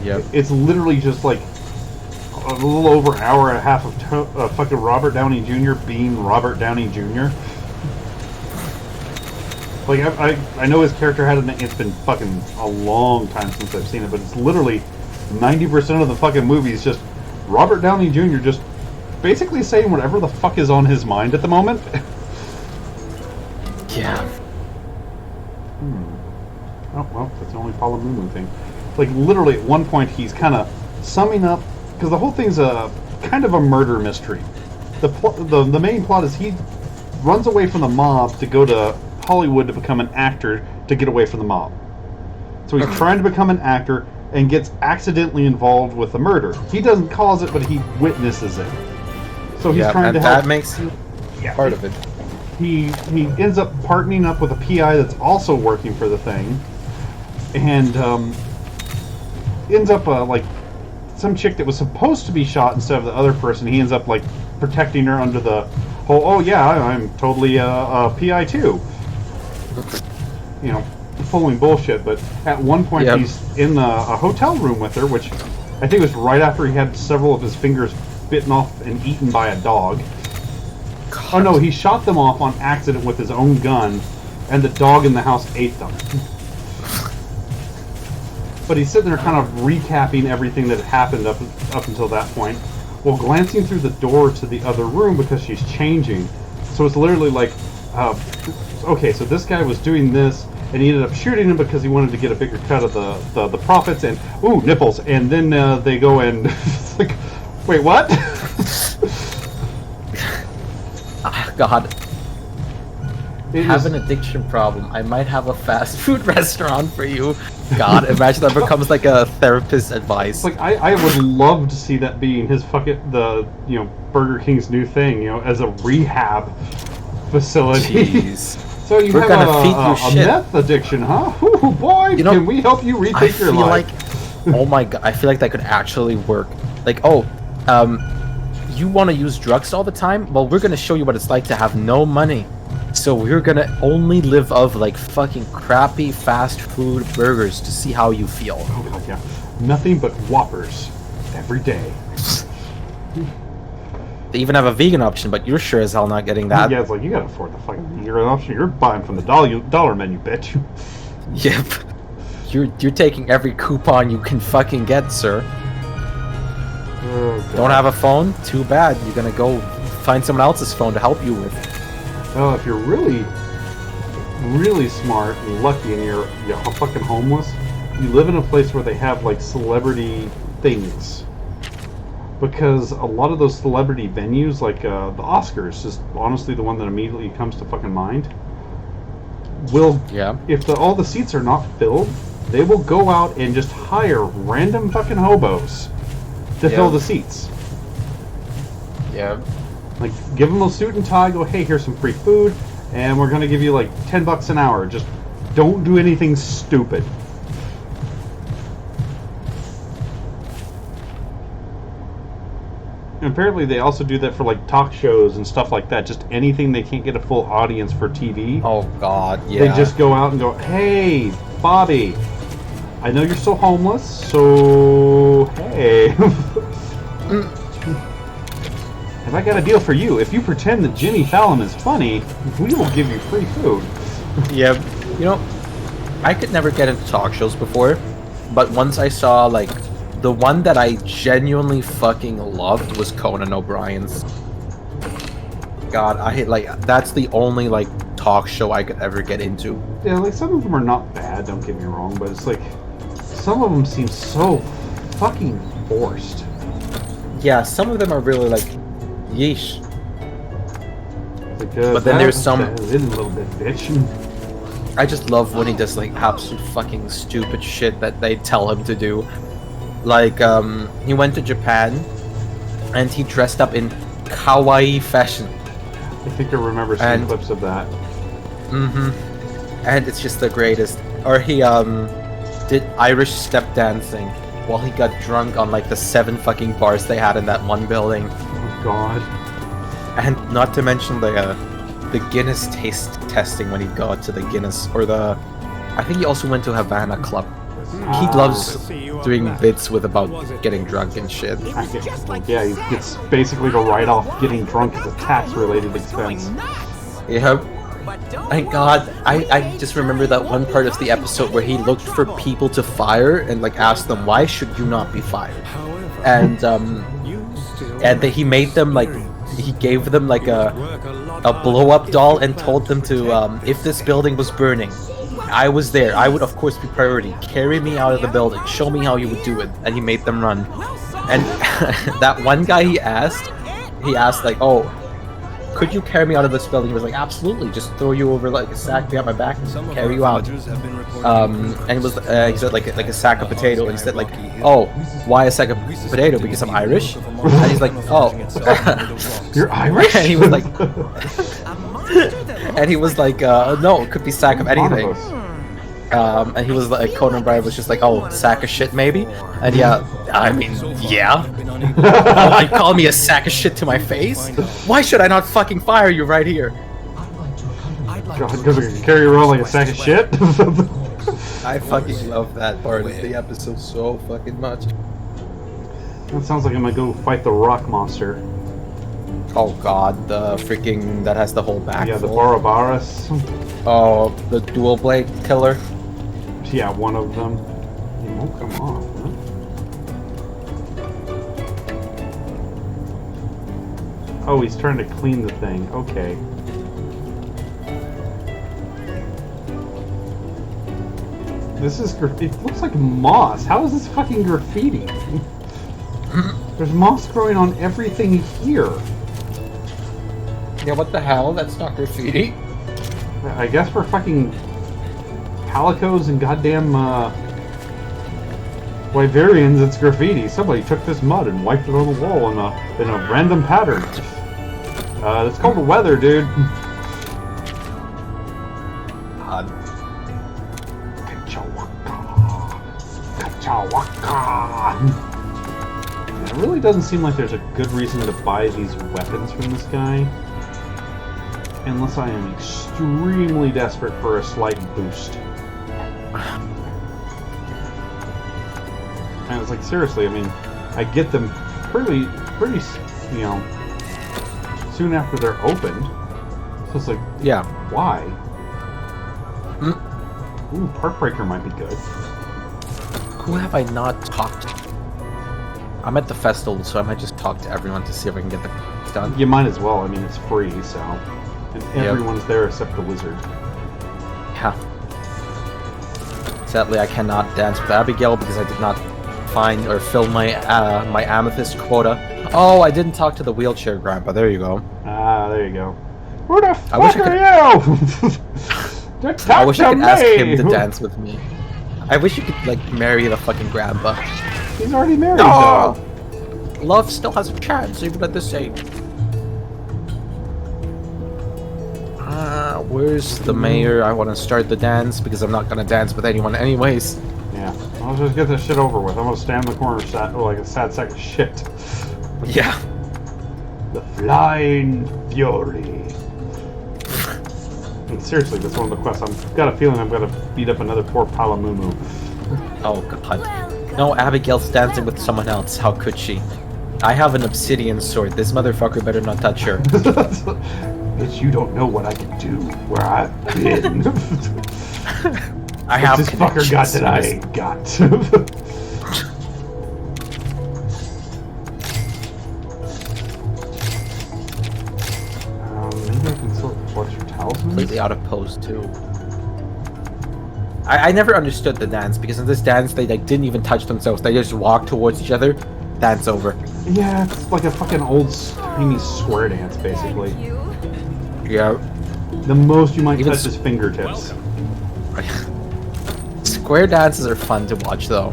Yep. It's literally just like a little over an hour and a half of fucking Robert Downey Jr. being Robert Downey Jr. Like, I know his character had it's been fucking a long time since I've seen it, but it's literally 90% of the fucking movie is just Robert Downey Jr. just basically saying whatever the fuck is on his mind at the moment. Yeah. Oh, well, that's the only Paula Moo thing. Like, literally, at one point, he's kind of summing up, because the whole thing's a kind of a murder mystery. The main plot is he runs away from the mob to go to Hollywood to become an actor to get away from the mob. So he's trying to become an actor and gets accidentally involved with a murder. He doesn't cause it, but he witnesses it. So he's trying to help. That makes you part of it. He ends up partnering up with a PI that's also working for the thing, and ends up like some chick that was supposed to be shot instead of the other person. He ends up like protecting her under the whole, oh yeah, I'm totally a PI too. You know, following bullshit. But at one point he's in a hotel room with her, which I think was right after he had several of his fingers bitten off and eaten by a dog. God. Oh no, he shot them off on accident with his own gun, and the dog in the house ate them. But he's sitting there kind of recapping everything that had happened up until that point, while glancing through the door to the other room because she's changing. So it's literally like, okay, so this guy was doing this, and he ended up shooting him because he wanted to get a bigger cut of the profits, and ooh, nipples, and then they go and it's like, wait, what? God. Have an addiction problem. I might have a fast food restaurant for you. God, imagine that becomes like a therapist's advice. Like, I would love to see that being his Burger King's new thing, as a rehab facility. Jeez. So you We're have gonna feed you a shit. meth addiction, huh? Ooh, boy, can we help you rethink your life? Oh my god, I feel like that could actually work. Like, you want to use drugs all the time? Well, we're gonna show you what it's like to have no money. So we're gonna only live off like fucking crappy fast food burgers to see how you feel. Oh god, yeah. Nothing but Whoppers every day. They even have a vegan option, but you're sure as hell not getting that. Yeah, it's like, you gotta afford the fucking vegan option. You're buying from the dollar menu, bitch. Yep. You're taking every coupon you can fucking get, sir. Oh, don't have a phone? Too bad. You're gonna go find someone else's phone to help you with. Well, if you're really, really smart and lucky and you're fucking homeless, you live in a place where they have like celebrity things. Because a lot of those celebrity venues, like the Oscars, is honestly the one that immediately comes to fucking mind. If all the seats are not filled, they will go out and just hire random fucking hobos to fill the seats. Yeah. Like, give them a suit and tie, go, hey, here's some free food, and we're gonna give you like $10 an hour. Just don't do anything stupid. And apparently they also do that for like talk shows and stuff like that. Just anything they can't get a full audience for TV. Oh God, yeah. They just go out and go, hey, Bobby, I know you're still homeless, so hey. And I got a deal for you. If you pretend that Jimmy Fallon is funny, we will give you free food. Yeah. You know, I could never get into talk shows before, but once I saw like the one that I genuinely fucking loved was Conan O'Brien's. God, I hate like that's the only like talk show I could ever get into. Yeah, like some of them are not bad, don't get me wrong, but it's like some of them seem so fucking forced. Yeah, some of them are really like yeesh. Like, but then there's some a little bit bitch. I just love when he does like absolute fucking stupid shit that they tell him to do. Like, he went to Japan, and he dressed up in kawaii fashion. I think I remember seeing clips of that. Mm-hmm. And it's just the greatest. Or he, did Irish step dancing while he got drunk on, like, the 7 fucking bars they had in that one building. Oh, God. And not to mention the Guinness taste testing when he got to the Guinness, or the... I think he also went to Havana Club. He loves doing bits with about getting drunk and shit. Yeah, it's basically to write off getting drunk as a tax-related expense. Yep. Thank God. I just remember that one part of the episode where he looked for people to fire and like asked them, why should you not be fired? And he made them like, he gave them like a blow-up doll and told them to, if this building was burning, I was there. I would, of course, be priority. Carry me out of the building. Show me how you would do it. And he made them run. And that one guy he asked like, oh, could you carry me out of this building? He was like, absolutely. Just throw you over like a sack behind my back and carry you out. And it was, he said like a sack of potato. And he said like, oh, why a sack of potato? Because I'm Irish? And he's like, oh. You're Irish? And he was like... And he was like, no, it could be sack of anything. And he was like, Conan O'Brien was just like, oh, sack of shit maybe? And yeah, I mean, yeah. Oh, you call me a sack of shit to my face? Why should I not fucking fire you right here? Because I can carry you around like a sack of shit? I fucking love that part of the episode so fucking much. That sounds like I'm gonna go fight the rock monster. Oh god, the freaking, that has the whole back. Yeah, the Ouroboros. Oh, the dual blade killer. Yeah, one of them. He won't come off, huh? Oh, he's trying to clean the thing. Okay. This is graffiti. It looks like moss. How is this fucking graffiti? There's moss growing on everything here. Yeah, what the hell? That's not graffiti. I guess for fucking calicos and goddamn Wyverians, it's graffiti. Somebody took this mud and wiped it on the wall in a random pattern. It's called the weather, dude. God. Kachawaka. It really doesn't seem like there's a good reason to buy these weapons from this guy. Unless I am extremely desperate for a slight boost. And it's like, seriously, I mean, I get them pretty, you know, soon after they're opened. So it's like, yeah, why? Ooh, Parkbreaker might be good. Who have I not talked to? I'm at the festival, so I might just talk to everyone to see if I can get the done. You might as well. I mean, it's free, so. And everyone's there except the wizard. Yeah. Sadly, I cannot dance with Abigail because I did not find or fill my my amethyst quota. Oh, I didn't talk to the wheelchair grandpa. There you go. Ah, there you go. Who the fuck wish I are you? I wish I could ask him to dance with me. I wish you could, like, marry the fucking grandpa. He's already married, No! though. Love still has a chance, even at this age. Where's the mayor? I want to start the dance because I'm not gonna dance with anyone anyways. Yeah, I'll just get this shit over with. I'm gonna stand in the corner like a sad sack of shit. Yeah. The Flying Fury. And seriously, that's one of the quests. I've got a feeling I'm gonna beat up another poor Palamumu. Oh god. No, Abigail's dancing with someone else. How could she? I have an obsidian sword. This motherfucker better not touch her. Bitch, you don't know what I can do where I've been. I have this fucker got that I ain't got. Maybe I can sort of flush your talismans? Completely out of pose too. I never understood the dance because in this dance they like didn't even touch themselves. They just walk towards each other. Dance over. Yeah, it's like a fucking old tiny square dance, basically. Yeah. The most you might Even touch is fingertips. Square dances are fun to watch, though.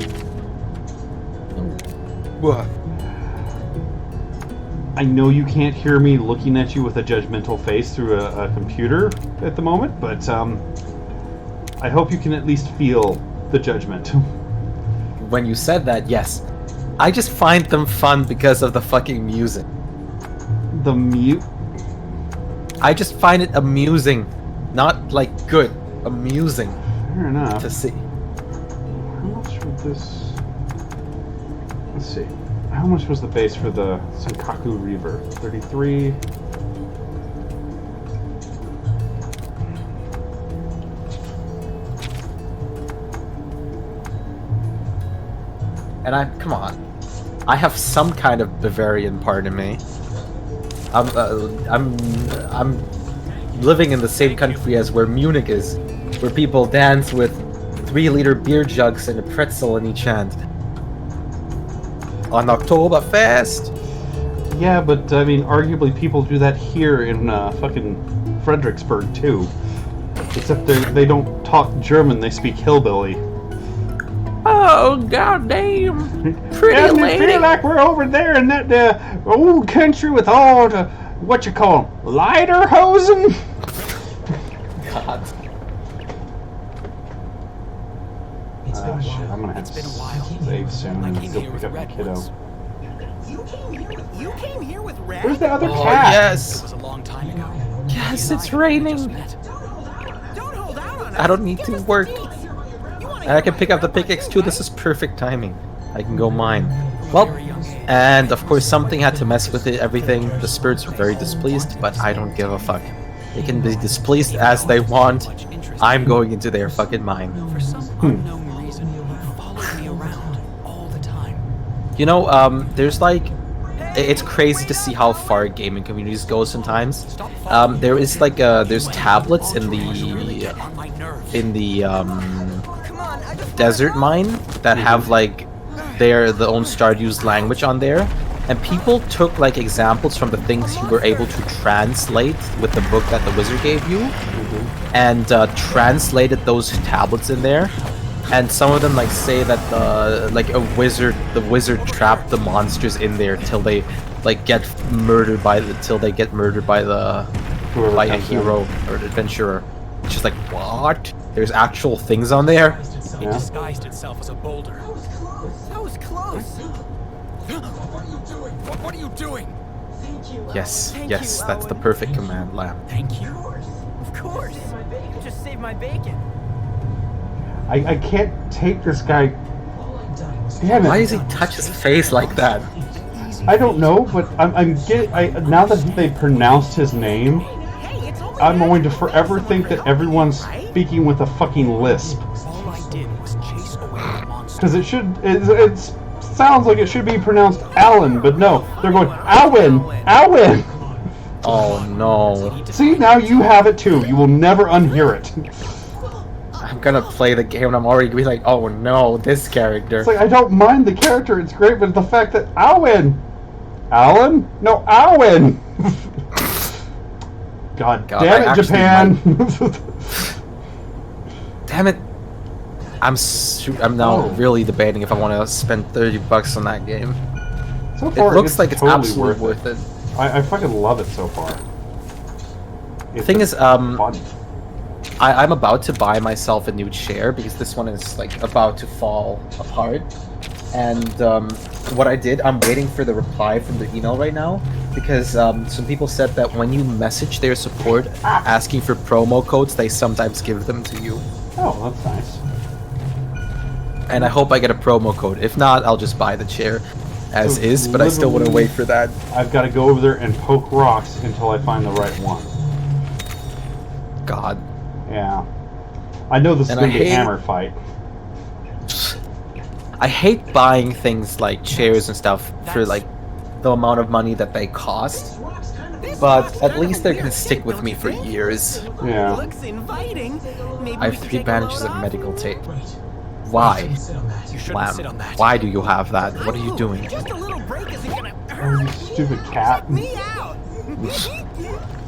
I know you can't hear me looking at you with a judgmental face through a computer at the moment, but I hope you can at least feel the judgment. When you said that, yes. I just find them fun because of the fucking music. The mute? I just find it amusing. Not, like, good. Amusing. Fair enough. To see. How much would this... Let's see. How much was the base for the Senkaku Reaver? 33... And come on. I have some kind of Bavarian part in me. I'm living in the same country as where Munich is, where people dance with 3-liter beer jugs and a pretzel in each hand. On Oktoberfest. Yeah, but I mean, arguably people do that here in fucking Fredericksburg too. Except they don't talk German; they speak hillbilly. Oh goddamn! Pretty Doesn't lady. it feel like we're over there in that old country with all the what you call 'em, Lederhosen? God. Oh shit! I'm gonna have to save soon and go pick up my kiddo. You came here with Red? Where's the other Oh cat? yes. It was a long time ago. Yes, it's raining. Don't hold out on us. I don't need to work. And I can pick up the pickaxe too. This is perfect timing. I can go mine. Well, and of course something had to mess with it. Everything. The spirits were very displeased, but I don't give a fuck. They can be displeased as they want. I'm going into their fucking mind. For some unknown reason, he followed me around all the time. You know, there's like, it's crazy to see how far gaming communities go sometimes. There is like there's tablets in the desert mine that have like the own Stardew's language on there, and people took like examples from the things you were able to translate with the book that the wizard gave you, and translated those tablets in there. And some of them like say that the wizard trapped the monsters in there till they like get murdered by a hero or an adventurer. It's just like, what? There's actual things on there? It disguised itself as a boulder. That was close. What are you doing? Yes, yes, that's the perfect command, Lamb. Thank you. Of course. You just saved my bacon. I can't take this guy. Damn it! Why does he touch his face like that? I don't know, but I'm getting. Now that they pronounced his name, I'm going to forever think that everyone's speaking with a fucking lisp. All I did was chase away the monster. Because it sounds like it should be pronounced Alan, but no, they're going Alwyn, Alwyn. Oh no. See, now you have it too. You will never unhear it. I'm gonna play the game and I'm already gonna be like, oh no, this character. It's like, I don't mind the character, it's great, but the fact that Alan! Alan? No, Alan! God damn it, Japan! Damn it. I'm now really debating if I want to spend $30 on that game. So far, it looks like it's totally absolutely worth it. I fucking love it so far. The thing is, fun. I'm about to buy myself a new chair because this one is like about to fall apart. And what I did, I'm waiting for the reply from the email right now because some people said that when you message their support asking for promo codes, they sometimes give them to you. Oh, that's nice. And I hope I get a promo code. If not, I'll just buy the chair as is, but I still want to wait for that. I've got to go over there and poke rocks until I find the right one. God. Yeah. I know this is going to be a hammer fight. I hate buying things like chairs and stuff for like the amount of money that they cost. But at least they're going to stick with me for years. Yeah. I have 3 bandages of medical tape. Why? Lamb, why do you have that? What are you doing? Oh, you stupid cat.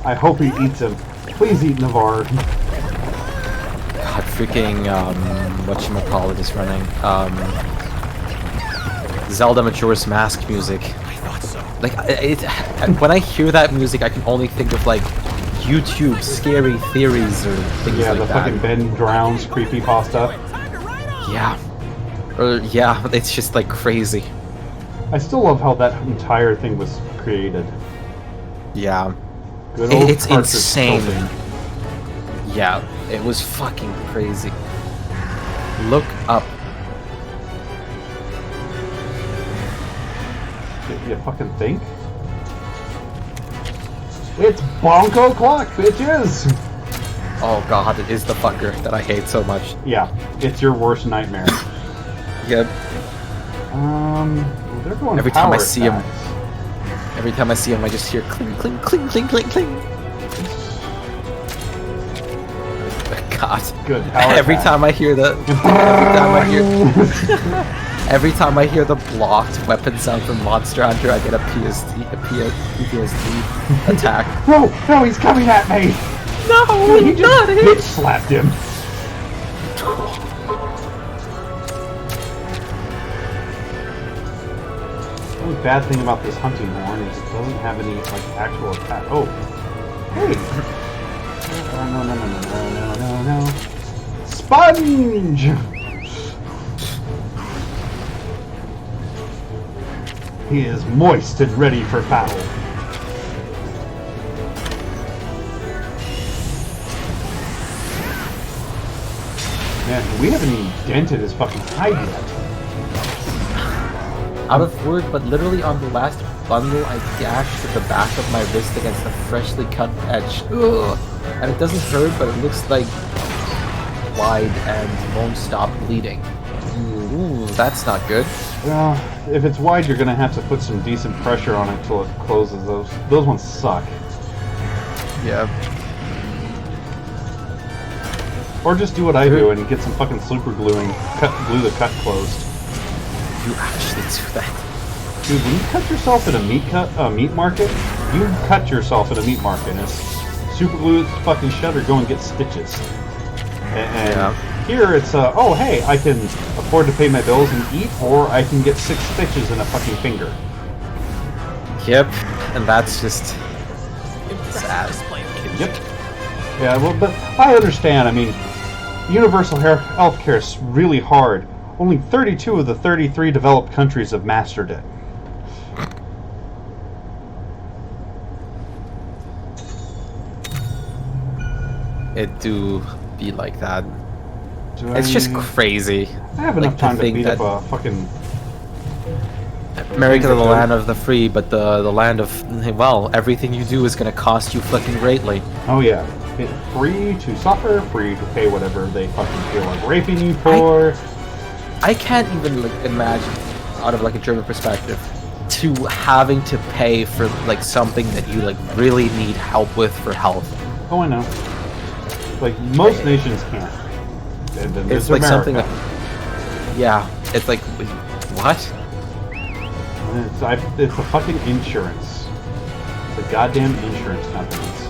I hope he eats him. Please eat Navarre. God, freaking, whatchamacallit is running. Zelda Majora's Mask music. Like, when I hear that music, I can only think of, like, YouTube scary theories or things like that. Yeah, the fucking Ben Drowns creepypasta. Yeah. Yeah, it's just, like, crazy. I still love how that entire thing was created. Yeah. Good old it's insane. Tilting. Yeah, it was fucking crazy. Look up. You fucking think? It's Bonko Clock, bitches! Oh god, it is the fucker that I hate so much. Yeah, it's your worst nightmare. Yep. They're going every time I attacks. see him, I just hear cling, cling, cling, cling, cling, cling. God. Good. Every time I hear the, every time I hear the blocked weapon sound from Monster Hunter, I get a PTSD attack. No, he's coming at me. No, he just bitch slapped him. The only bad thing about this hunting horn is it doesn't have any like actual attack. Oh, hey! No. Sponge! He is moist and ready for battle. Man, we haven't even dented his fucking hide yet. Out of word, but literally on the last bundle, I gashed the back of my wrist against a freshly cut edge. Ugh. And it doesn't hurt, but it looks like wide and won't stop bleeding. Ooh, that's not good. Well, if it's wide, you're gonna have to put some decent pressure on it till it closes. Those ones suck. Yeah. Or just do what I do and get some fucking super glue and glue the cut closed. You actually do that. Dude, when you cut yourself at a meat market, you cut yourself at a meat market. And it's super glue it's fucking shut or go and get stitches. And here it's oh hey, I can afford to pay my bills and eat, or I can get 6 stitches in a fucking finger. Yep, and that's just sad. Yep. Yeah, well, but I understand. I mean, universal healthcare is really hard. Only 32 of the 33 developed countries have mastered it. It do be like that. It's just crazy. I have enough time to beat up a fucking... America, the land of the free, but the land of, well, everything you do is going to cost you fucking greatly. Oh yeah. It's free to suffer, free to pay whatever they fucking feel like raping you for. I can't even like imagine, out of like a German perspective, to having to pay for like something that you like really need help with for health. Oh, I know. Like most nations can't. And then It's there's like America. something. Yeah, it's like what? And it's the fucking insurance. The goddamn insurance companies.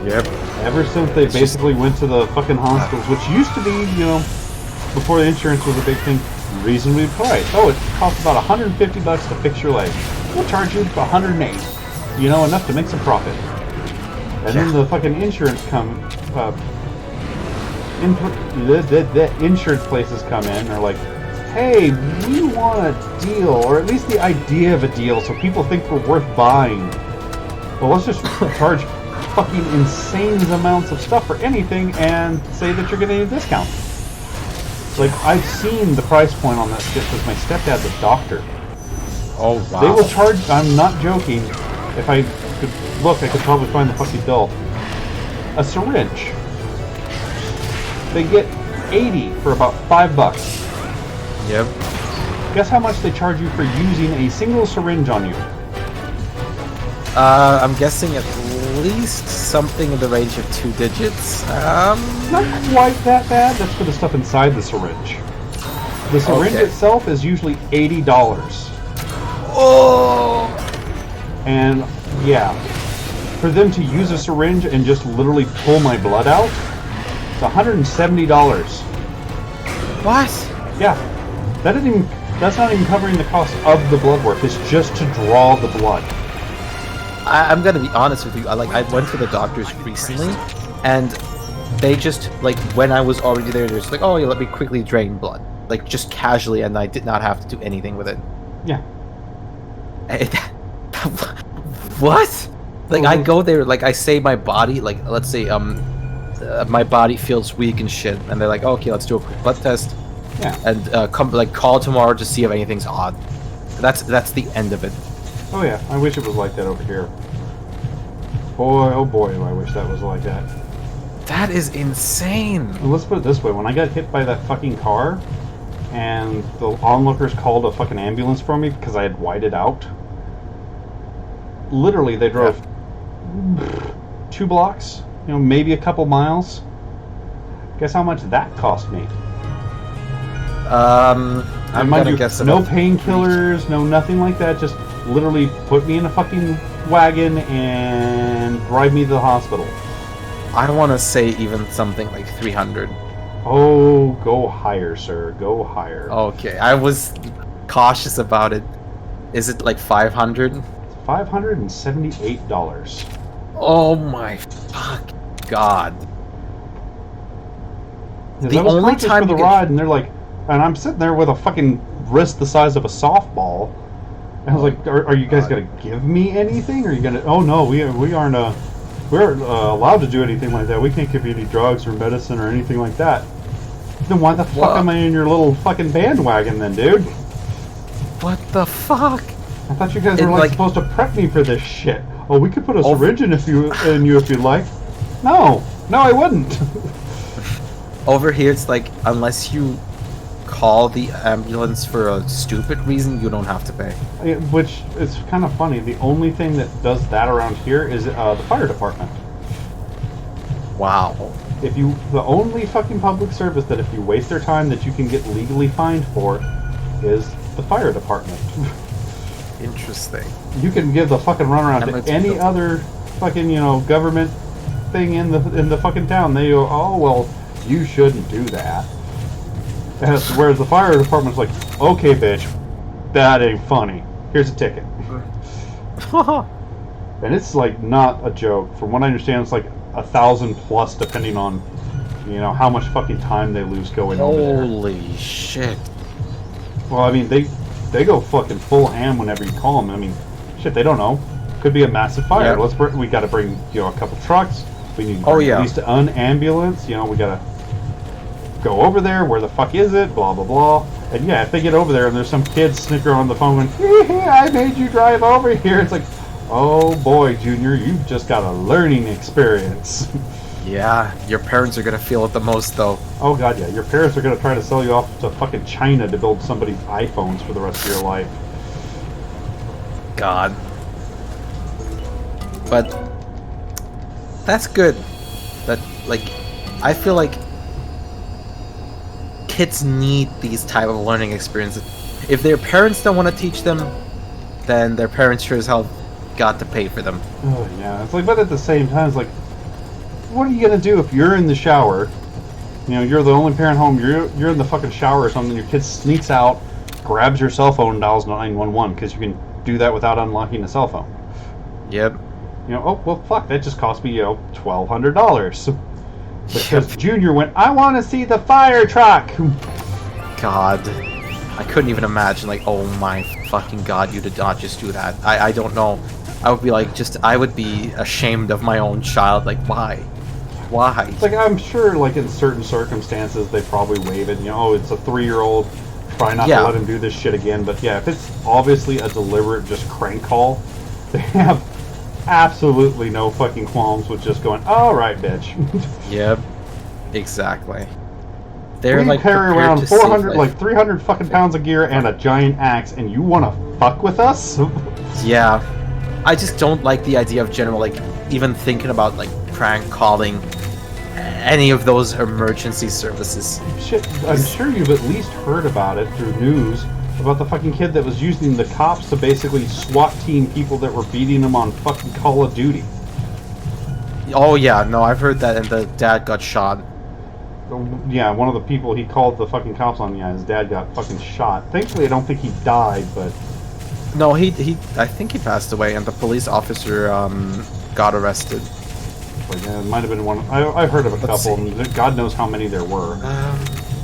Yep. Ever since they basically went to the fucking hospitals, which used to be, you know, before the insurance was a big thing, reasonably priced. Oh, it costs about $150 to fix your leg. We'll charge you $108. You know, enough to make some profit. And then the fucking insurance insurance places come in and are like, hey, we want a deal, or at least the idea of a deal, so people think we're worth buying. Well, let's just charge fucking insane amounts of stuff for anything and say that you're getting a discount. Like, I've seen the price point on that shit because my stepdad's a doctor. Oh, wow. They will charge, I'm not joking, if I could look, I could probably find the fucking bill. A syringe. They get 80 for about $5. Yep. Guess how much they charge you for using a single syringe on you? I'm guessing at least something in the range of 2 digits. Not quite that bad. That's for the stuff inside the syringe. The syringe itself is usually $80. Oh! And yeah, for them to use a syringe and just literally pull my blood out, it's $170. What? Yeah, that's not even covering the cost of the blood work. It's just to draw the blood. I'm gonna be honest with you. I went to the doctors recently, and they just like when I was already there, they're just like, "Oh, yeah, let me quickly drain blood," like just casually, and I did not have to do anything with it. Yeah. What? Like I go there, like I say my body, like let's say my body feels weak and shit, and they're like, oh, "Okay, let's do a quick blood test." Yeah. And call tomorrow to see if anything's odd. That's the end of it. Oh yeah, I wish it was like that over here. Boy, oh boy, do I wish that was like that. That is insane. Well, let's put it this way: when I got hit by that fucking car, and the onlookers called a fucking ambulance for me because I had whited out. Literally, they drove 2 blocks, you know, maybe a couple miles. Guess how much that cost me? I'm gonna guess no about painkillers, no nothing like that. Just literally put me in a fucking wagon and drive me to the hospital. I want to say even something like 300. Oh, go higher, sir. Go higher. Okay, I was cautious about it. Is it like 500? $578. Oh my fuck God. The only time for the ride, and they're like, and I'm sitting there with a fucking wrist the size of a softball. And I was like, are you guys gonna give me anything? Or are you gonna? Oh no, we aren't allowed to do anything like that. We can't give you any drugs or medicine or anything like that. Then why the fuck am I in your little fucking bandwagon then, dude? What the fuck? I thought you guys were like supposed to prep me for this shit. Oh, we could put a syringe in you if you'd like. No, I wouldn't. Over here, it's like unless you call the ambulance for a stupid reason, you don't have to pay. Which is kind of funny. The only thing that does that around here is the fire department. Wow. The only fucking public service that if you waste their time that you can get legally fined for is the fire department. Interesting. You can give the fucking runaround to any other fucking, government thing in the fucking town. They go, oh, well, you shouldn't do that. Whereas the fire department's like, okay, bitch, that ain't funny. Here's a ticket. And it's like not a joke. From what I understand, it's like 1,000 plus, depending on, how much fucking time they lose going over there. Holy shit. Well, I mean, they go fucking full ham whenever you call them. I mean, shit, they don't know. Could be a massive fire. Yeah. We got to bring, a couple trucks. We need to bring at least an ambulance. We got to go over there. Where the fuck is it? Blah, blah, blah. And yeah, if they get over there and there's some kid snicker on the phone going, I made you drive over here. It's like, oh boy, Junior, you've just got a learning experience. Yeah, your parents are gonna feel it the most, though. Oh god, yeah. Your parents are gonna try to sell you off to fucking China to build somebody's iPhones for the rest of your life. God. But that's good. That, like, I feel like kids need these type of learning experiences. If their parents don't want to teach them, then their parents sure as hell got to pay for them. Oh yeah, it's like, but at the same time, it's like, what are you gonna do if you're in the shower? You know, you're the only parent home. You're in the fucking shower or something. Your kid sneaks out, grabs your cell phone, and dials 911 because you can do that without unlocking the cell phone. Yep. You know, oh well, fuck, that just cost me $1,200 because Junior went, I want to see the fire truck. God, I couldn't even imagine. Like, oh my fucking God, you did not just do that. I don't know. I would be like, I would be ashamed of my own child. Like, why? Why? It's like, I'm sure, like, in certain circumstances, they probably waive it. You know, oh, it's a 3-year-old. Try not to let him do this shit again. But yeah, if it's obviously a deliberate just crank call, they have absolutely no fucking qualms with just going, all right, bitch. Yep. Exactly. They're we like carry around 400, like 300 fucking pounds of gear and a giant axe, and you want to fuck with us? Yeah. I just don't like the idea of general, like, even thinking about, like, prank calling any of those emergency services. Shit, I'm sure you've at least heard about it through news, about the fucking kid that was using the cops to basically SWAT team people that were beating him on fucking Call of Duty. Oh yeah, no, I've heard that, and the dad got shot. Yeah, one of the people he called the fucking cops on, yeah, his dad got fucking shot. Thankfully, I don't think he died, but... No, I think he passed away, and the police officer got arrested. Like, yeah, it might have been one. I've heard of a couple, and God knows how many there were.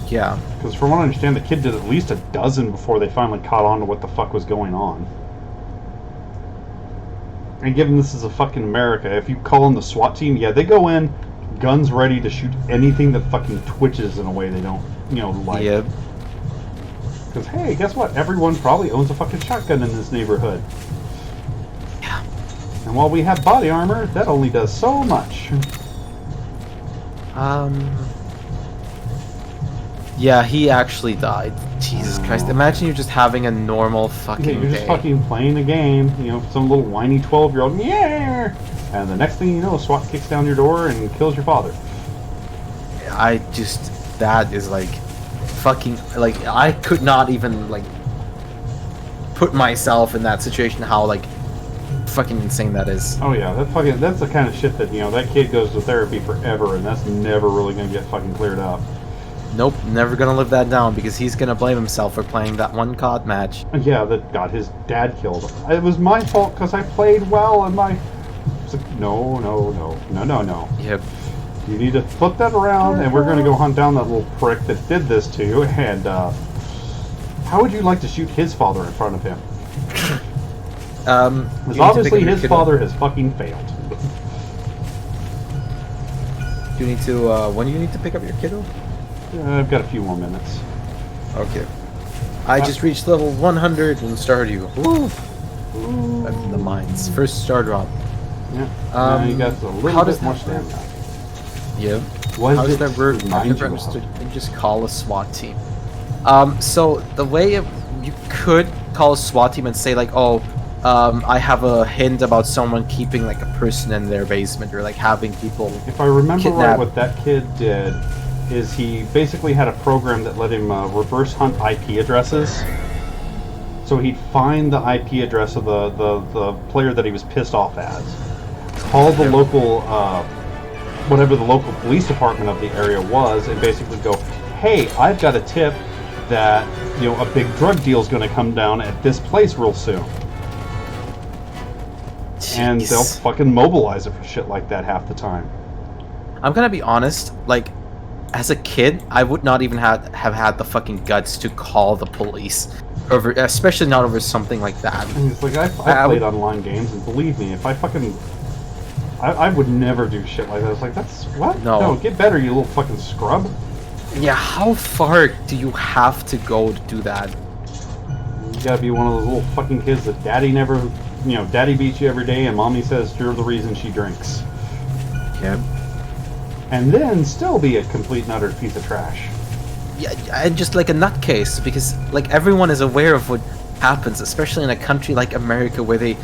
Yeah. Because from what I understand, the kid did at least a dozen before they finally caught on to what the fuck was going on. And given this is a fucking America, if you call in the SWAT team, yeah, they go in, guns ready to shoot anything that fucking twitches in a way they don't, you know, like. Yep. Because, hey, guess what? Everyone probably owns a fucking shotgun in this neighborhood. Yeah. And while we have body armor, that only does so much. Yeah, he actually died. Jesus Christ. Imagine you're just having a normal fucking you're just day. fucking playing a game, you know, some little whiny 12-year-old, yeah! And the next thing you know, SWAT kicks down your door and kills your father. That is like... fucking, like, I could not even, like, put myself in that situation, how, like, fucking insane that is. Oh yeah, that's the kind of shit that, you know, that kid goes to therapy forever, and that's never really gonna get fucking cleared up. Nope, never gonna live that down, because he's gonna blame himself for playing that one COD match. Yeah, that got his dad killed. It was my fault because I played well, and my... It's like, no. Yep. You need to flip that around, and we're going to go hunt down that little prick that did this to you, and, how would you like to shoot his father in front of him? Because obviously his father has fucking failed. Do you need to, when do you need to pick up your kiddo? I've got a few more minutes. Okay. I just reached level 100 and Stardew. Woo! From the mines. First star drop. Yeah. You got a little bit more stamina. Yeah. How does that work? I've never understood. You just call a SWAT team. So the way you could call a SWAT team and say like, oh, I have a hint about someone keeping like a person in their basement or like having people. If I remember kidnapped. right, what that kid did is he basically had a program that let him reverse hunt IP addresses. So he'd find the IP address of the player that he was pissed off as, call the local. Whatever the local police department of the area was, and basically go, hey, I've got a tip that, you know, a big drug deal is going to come down at this place real soon. Jeez. And they'll fucking mobilize it for shit like that half the time. I'm gonna be honest, like, as a kid, I would not even have had the fucking guts to call the police, over, especially not over something like that. And it's like, I played online games, and believe me, if I fucking... I would never do shit like that. It's like, that's... What? No, get better, you little fucking scrub. Yeah, how far do you have to go to do that? You gotta be one of those little fucking kids that daddy never... You know, daddy beats you every day, and mommy says you're the reason she drinks. Yep. And then still be a complete and utter piece of trash. Yeah, and just like a nutcase, because, like, everyone is aware of happens, especially in a country like America where they,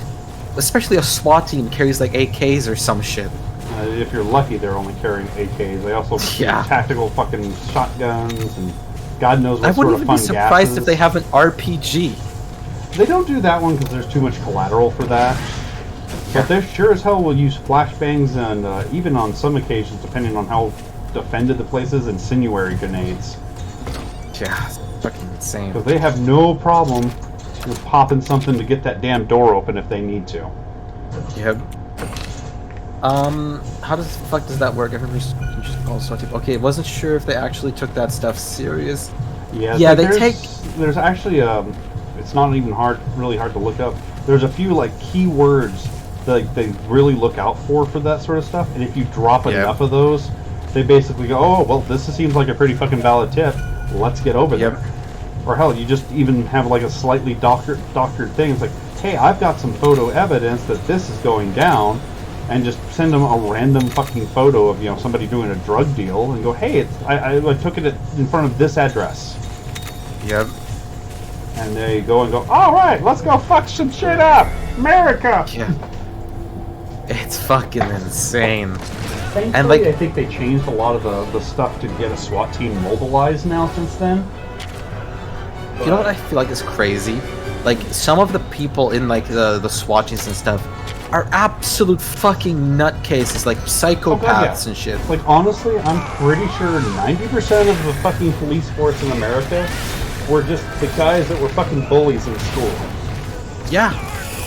especially a SWAT team carries like AKs or some shit. If you're lucky, they're only carrying AKs. They also carry tactical fucking shotguns and God knows what I sort wouldn't of even fun be surprised gases. if they have an RPG. They don't do that one because there's too much collateral for that. But they sure as hell will use flashbangs and even on some occasions, depending on how defended the place is, incendiary grenades. Yeah, it's fucking insane. Because they have no problem with popping something to get that damn door open if they need to. Yep. How the fuck does that work? I've never just called SWAT team. Okay, wasn't sure if they actually took that stuff serious. Yeah, they take. There's actually it's not even really hard to look up. There's a few like keywords that they really look out for that sort of stuff, and if you drop enough of those, they basically go, oh well, this seems like a pretty fucking valid tip. Let's get over there. Or hell, you just even have like a slightly doctored thing. It's like, hey, I've got some photo evidence that this is going down. And just send them a random fucking photo of somebody doing a drug deal, and go, hey, I took it in front of this address. Yep. And they go and go, all right, let's go fuck some shit up, America. Yeah. It's fucking insane. Thankfully, and like, I think they changed a lot of the stuff to get a SWAT team mobilized now since then. You know what I feel like is crazy? Like some of the people in like the SWAT teams and stuff are absolute fucking nutcases, like psychopaths and shit. Like, honestly, I'm pretty sure 90% of the fucking police force in America were just the guys that were fucking bullies in school. Yeah.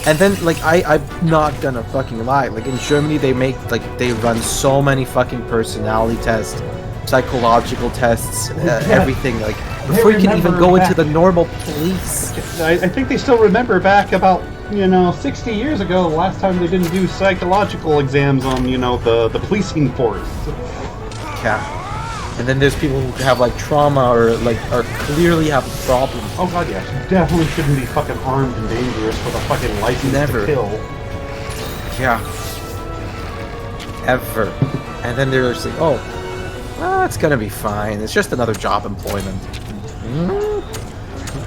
And then, like, I'm not gonna fucking lie. Like, in Germany, they run so many fucking personality tests, psychological tests, everything, like, before you can even go into the normal police. I think they still remember back about 60 years ago, the last time they didn't do psychological exams on, the policing force. Yeah. And then there's people who have, like, trauma or clearly have problems. Oh god, yeah. You definitely shouldn't be fucking armed and dangerous with a fucking license to kill. Yeah. Ever. And then they're just like, oh, well, it's gonna be fine. It's just another job employment.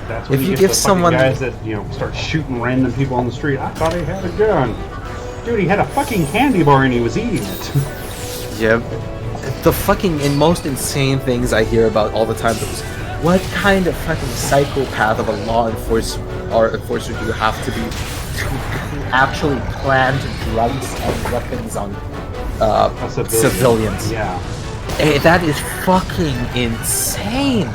That's when if you get give the someone guys that start shooting random people on the street. I thought he had a gun. Dude, he had a fucking candy bar and he was eating it. Yeah. The fucking most insane things I hear about all the time is, what kind of fucking psychopath of a law enforcer do you have to be to actually plant drugs and weapons on civilians? Yeah. That is fucking insane.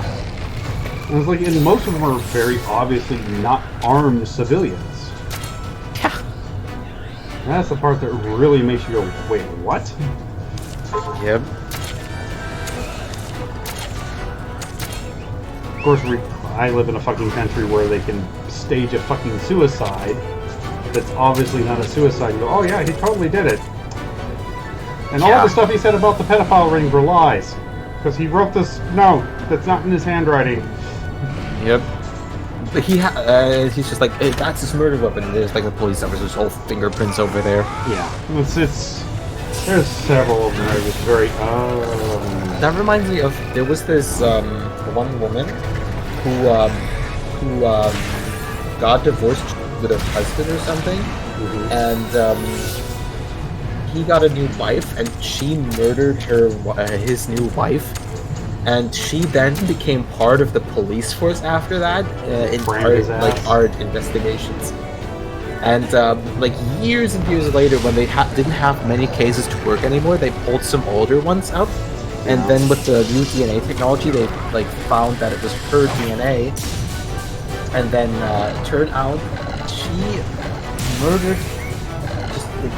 And most of them are very obviously not armed civilians. Yeah. That's the part that really makes you go, wait, what? Yep. Of course, I live in a fucking country where they can stage a fucking suicide that's obviously not a suicide and go, oh yeah, he totally did it. And all the stuff he said about the pedophile ring were lies. Because he wrote this note that's not in his handwriting. Yep. But he's just like, hey, that's his murder weapon. And there's like the police officer's whole fingerprints over there. Yeah. There's several of them that are just very, That reminds me of, there was this one woman who got divorced with her husband or something, and he got a new wife, and she murdered his new wife, and she then became part of the police force after that in art investigations. And like years and years later, when they didn't have many cases to work anymore, they pulled some older ones out. And then with the new DNA technology, they like found that it was her DNA. And then turned out she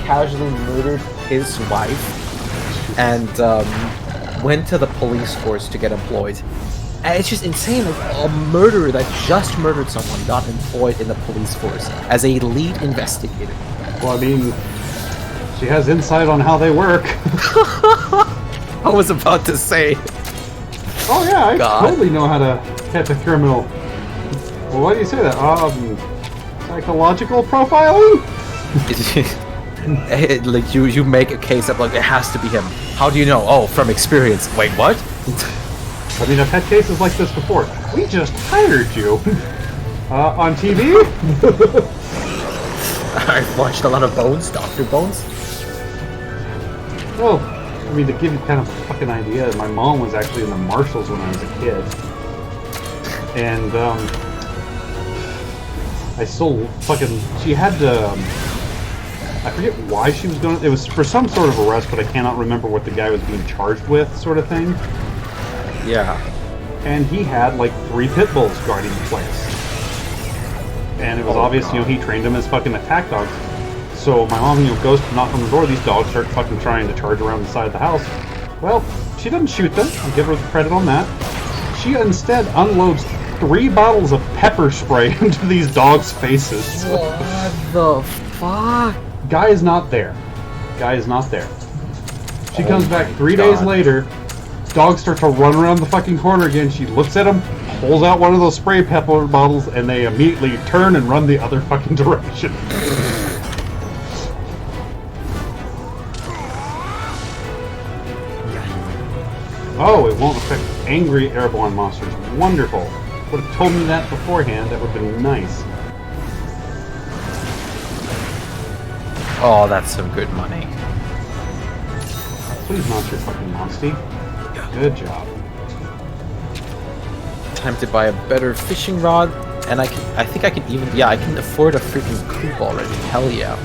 casually murdered his wife, and went to the police force to get employed. And it's just insane. Like, a murderer that just murdered someone got employed in the police force as a lead investigator. Well, I mean, she has insight on how they work. I was about to say. Oh yeah, I totally know how to catch a criminal. Well, why do you say that? Psychological profiling? Like you make a case up like it has to be him. How do you know? Oh, from experience. Wait, what? I mean, I've had cases like this before. We just hired you. On TV? I've watched a lot of Bones, Dr. Bones. Well, I mean, to give you kind of a fucking idea, my mom was actually in the Marshals when I was a kid. And, I still fucking... She had to... I forget why she was going... It was for some sort of arrest, but I cannot remember what the guy was being charged with, sort of thing. Yeah. And he had, like, 3 pit bulls guarding the place. And it was obvious, you know, he trained them as fucking attack dogs. So my mom, you know, goes to knock on the door, these dogs start fucking trying to charge around the side of the house. Well, she doesn't shoot them, I'll give her the credit on that. She instead unloads 3 bottles of pepper spray into these dogs' faces. What the fuck? Guy is not there. Guy is not there. She comes back 3 days later, dogs start to run around the fucking corner again, she looks at them, pulls out one of those spray pepper bottles, and they immediately turn and run the other fucking direction. Oh, it won't affect angry airborne monsters. Wonderful. Would have told me that beforehand, that would have been nice. Oh, that's some good money. Please launch your fucking monsty. Good job. Time to buy a better fishing rod, and I think I can even, yeah, I can afford a freaking coop already. Hell yeah.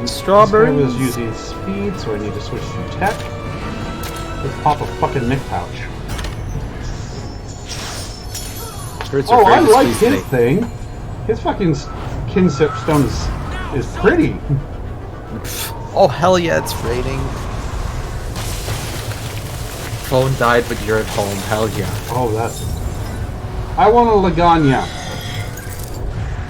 Strawberry. I was using speed, so I need to switch to tech. Let's pop a fucking Nick pouch. Oh, I like his thing. His fucking kinship stone is pretty. Oh, hell yeah, it's raining. Phone died, but you're at home. Hell yeah. Oh, that's... I want a Laganya.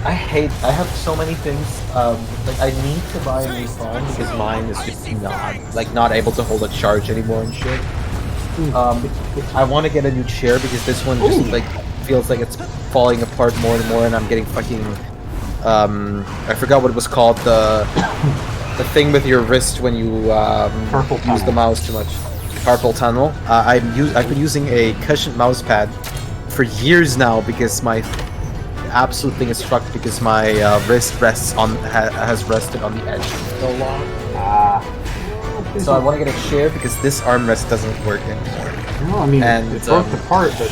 I have so many things. Like, I need to buy a new phone because mine is just not able to hold a charge anymore and shit. I want to get a new chair because this one just, like, feels like it's falling apart more and more, and I'm getting fucking... I forgot what it was called, the thing with your wrist when you use the mouse too much. Carpal tunnel. I've been using a cushioned mouse pad for years now because my absolute thing is fucked because my wrist has rested on the edge for so long. So I want to get a chair because this armrest doesn't work anymore. No, I mean, it broke the part, but...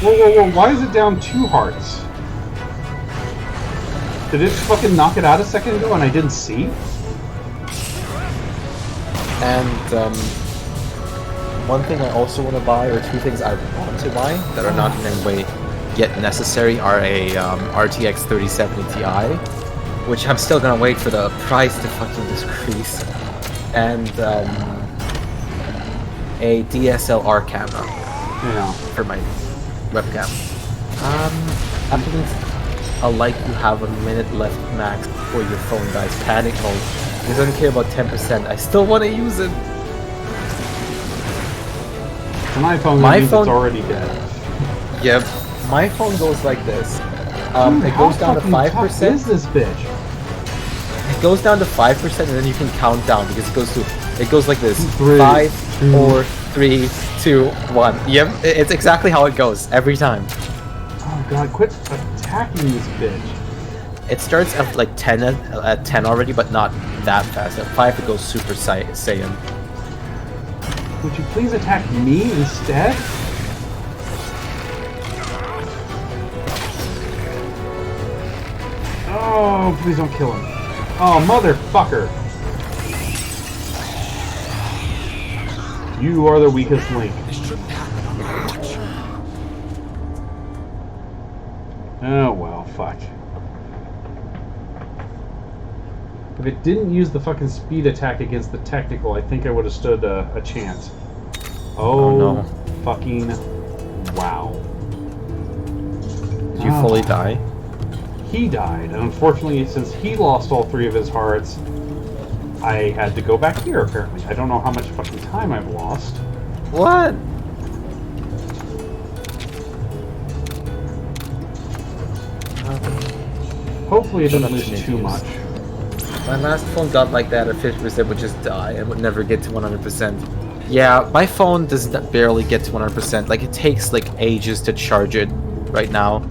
Whoa, why is it down 2 hearts? Did it fucking knock it out a second ago and I didn't see? And, one thing I also want to buy, or 2 things I want to buy that are not in any way yet necessary, are a RTX 3070 Ti, which I'm still gonna wait for the price to fucking decrease, and a DSLR camera for my webcam. After this, I'll like you have a minute left max before your phone dies. Panic mode. It doesn't care about 10%. I still want to use it. My phone it's already dead. Yep. My phone goes like this. It goes down to 5%. Is this bitch? It goes down to 5%, and then you can count down because it goes like this: 3, 5, 4, 3, 2, 1. Yep, it's exactly how it goes every time. Oh god, quit attacking this bitch. It starts at like 10 at 10 already, but not that fast. At 5, it goes Super Saiyan. Would you please attack me instead? Oh, please don't kill him. Oh, motherfucker. You are the weakest link. Oh, well, fuck. If it didn't use the fucking speed attack against the technical, I think I would have stood a chance. Oh no. Fucking wow. Did you fully die? He died, and unfortunately, since he lost all 3 of his hearts, I had to go back here, apparently. I don't know how much fucking time I've lost. What? Hopefully it doesn't lose too much. My last phone got like that at 50% would just die and would never get to 100%. Yeah, my phone does barely get to 100%. Like, it takes like ages to charge it. right now.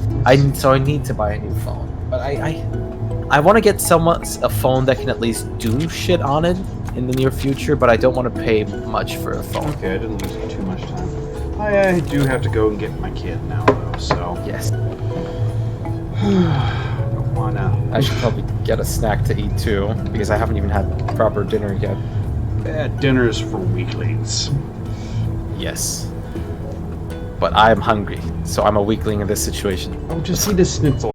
So I need to buy a new phone. But I want to get a phone that can at least do shit on it in the near future, but I don't want to pay much for a phone. Okay, I didn't lose too much time. I do have to go and get my kid now, though, so... Yes. I don't wanna... I should probably get a snack to eat too, because I haven't even had proper dinner yet. Bad dinners for weaklings. Yes. But I'm hungry, so I'm a weakling in this situation. Oh, just eat a schnitzel.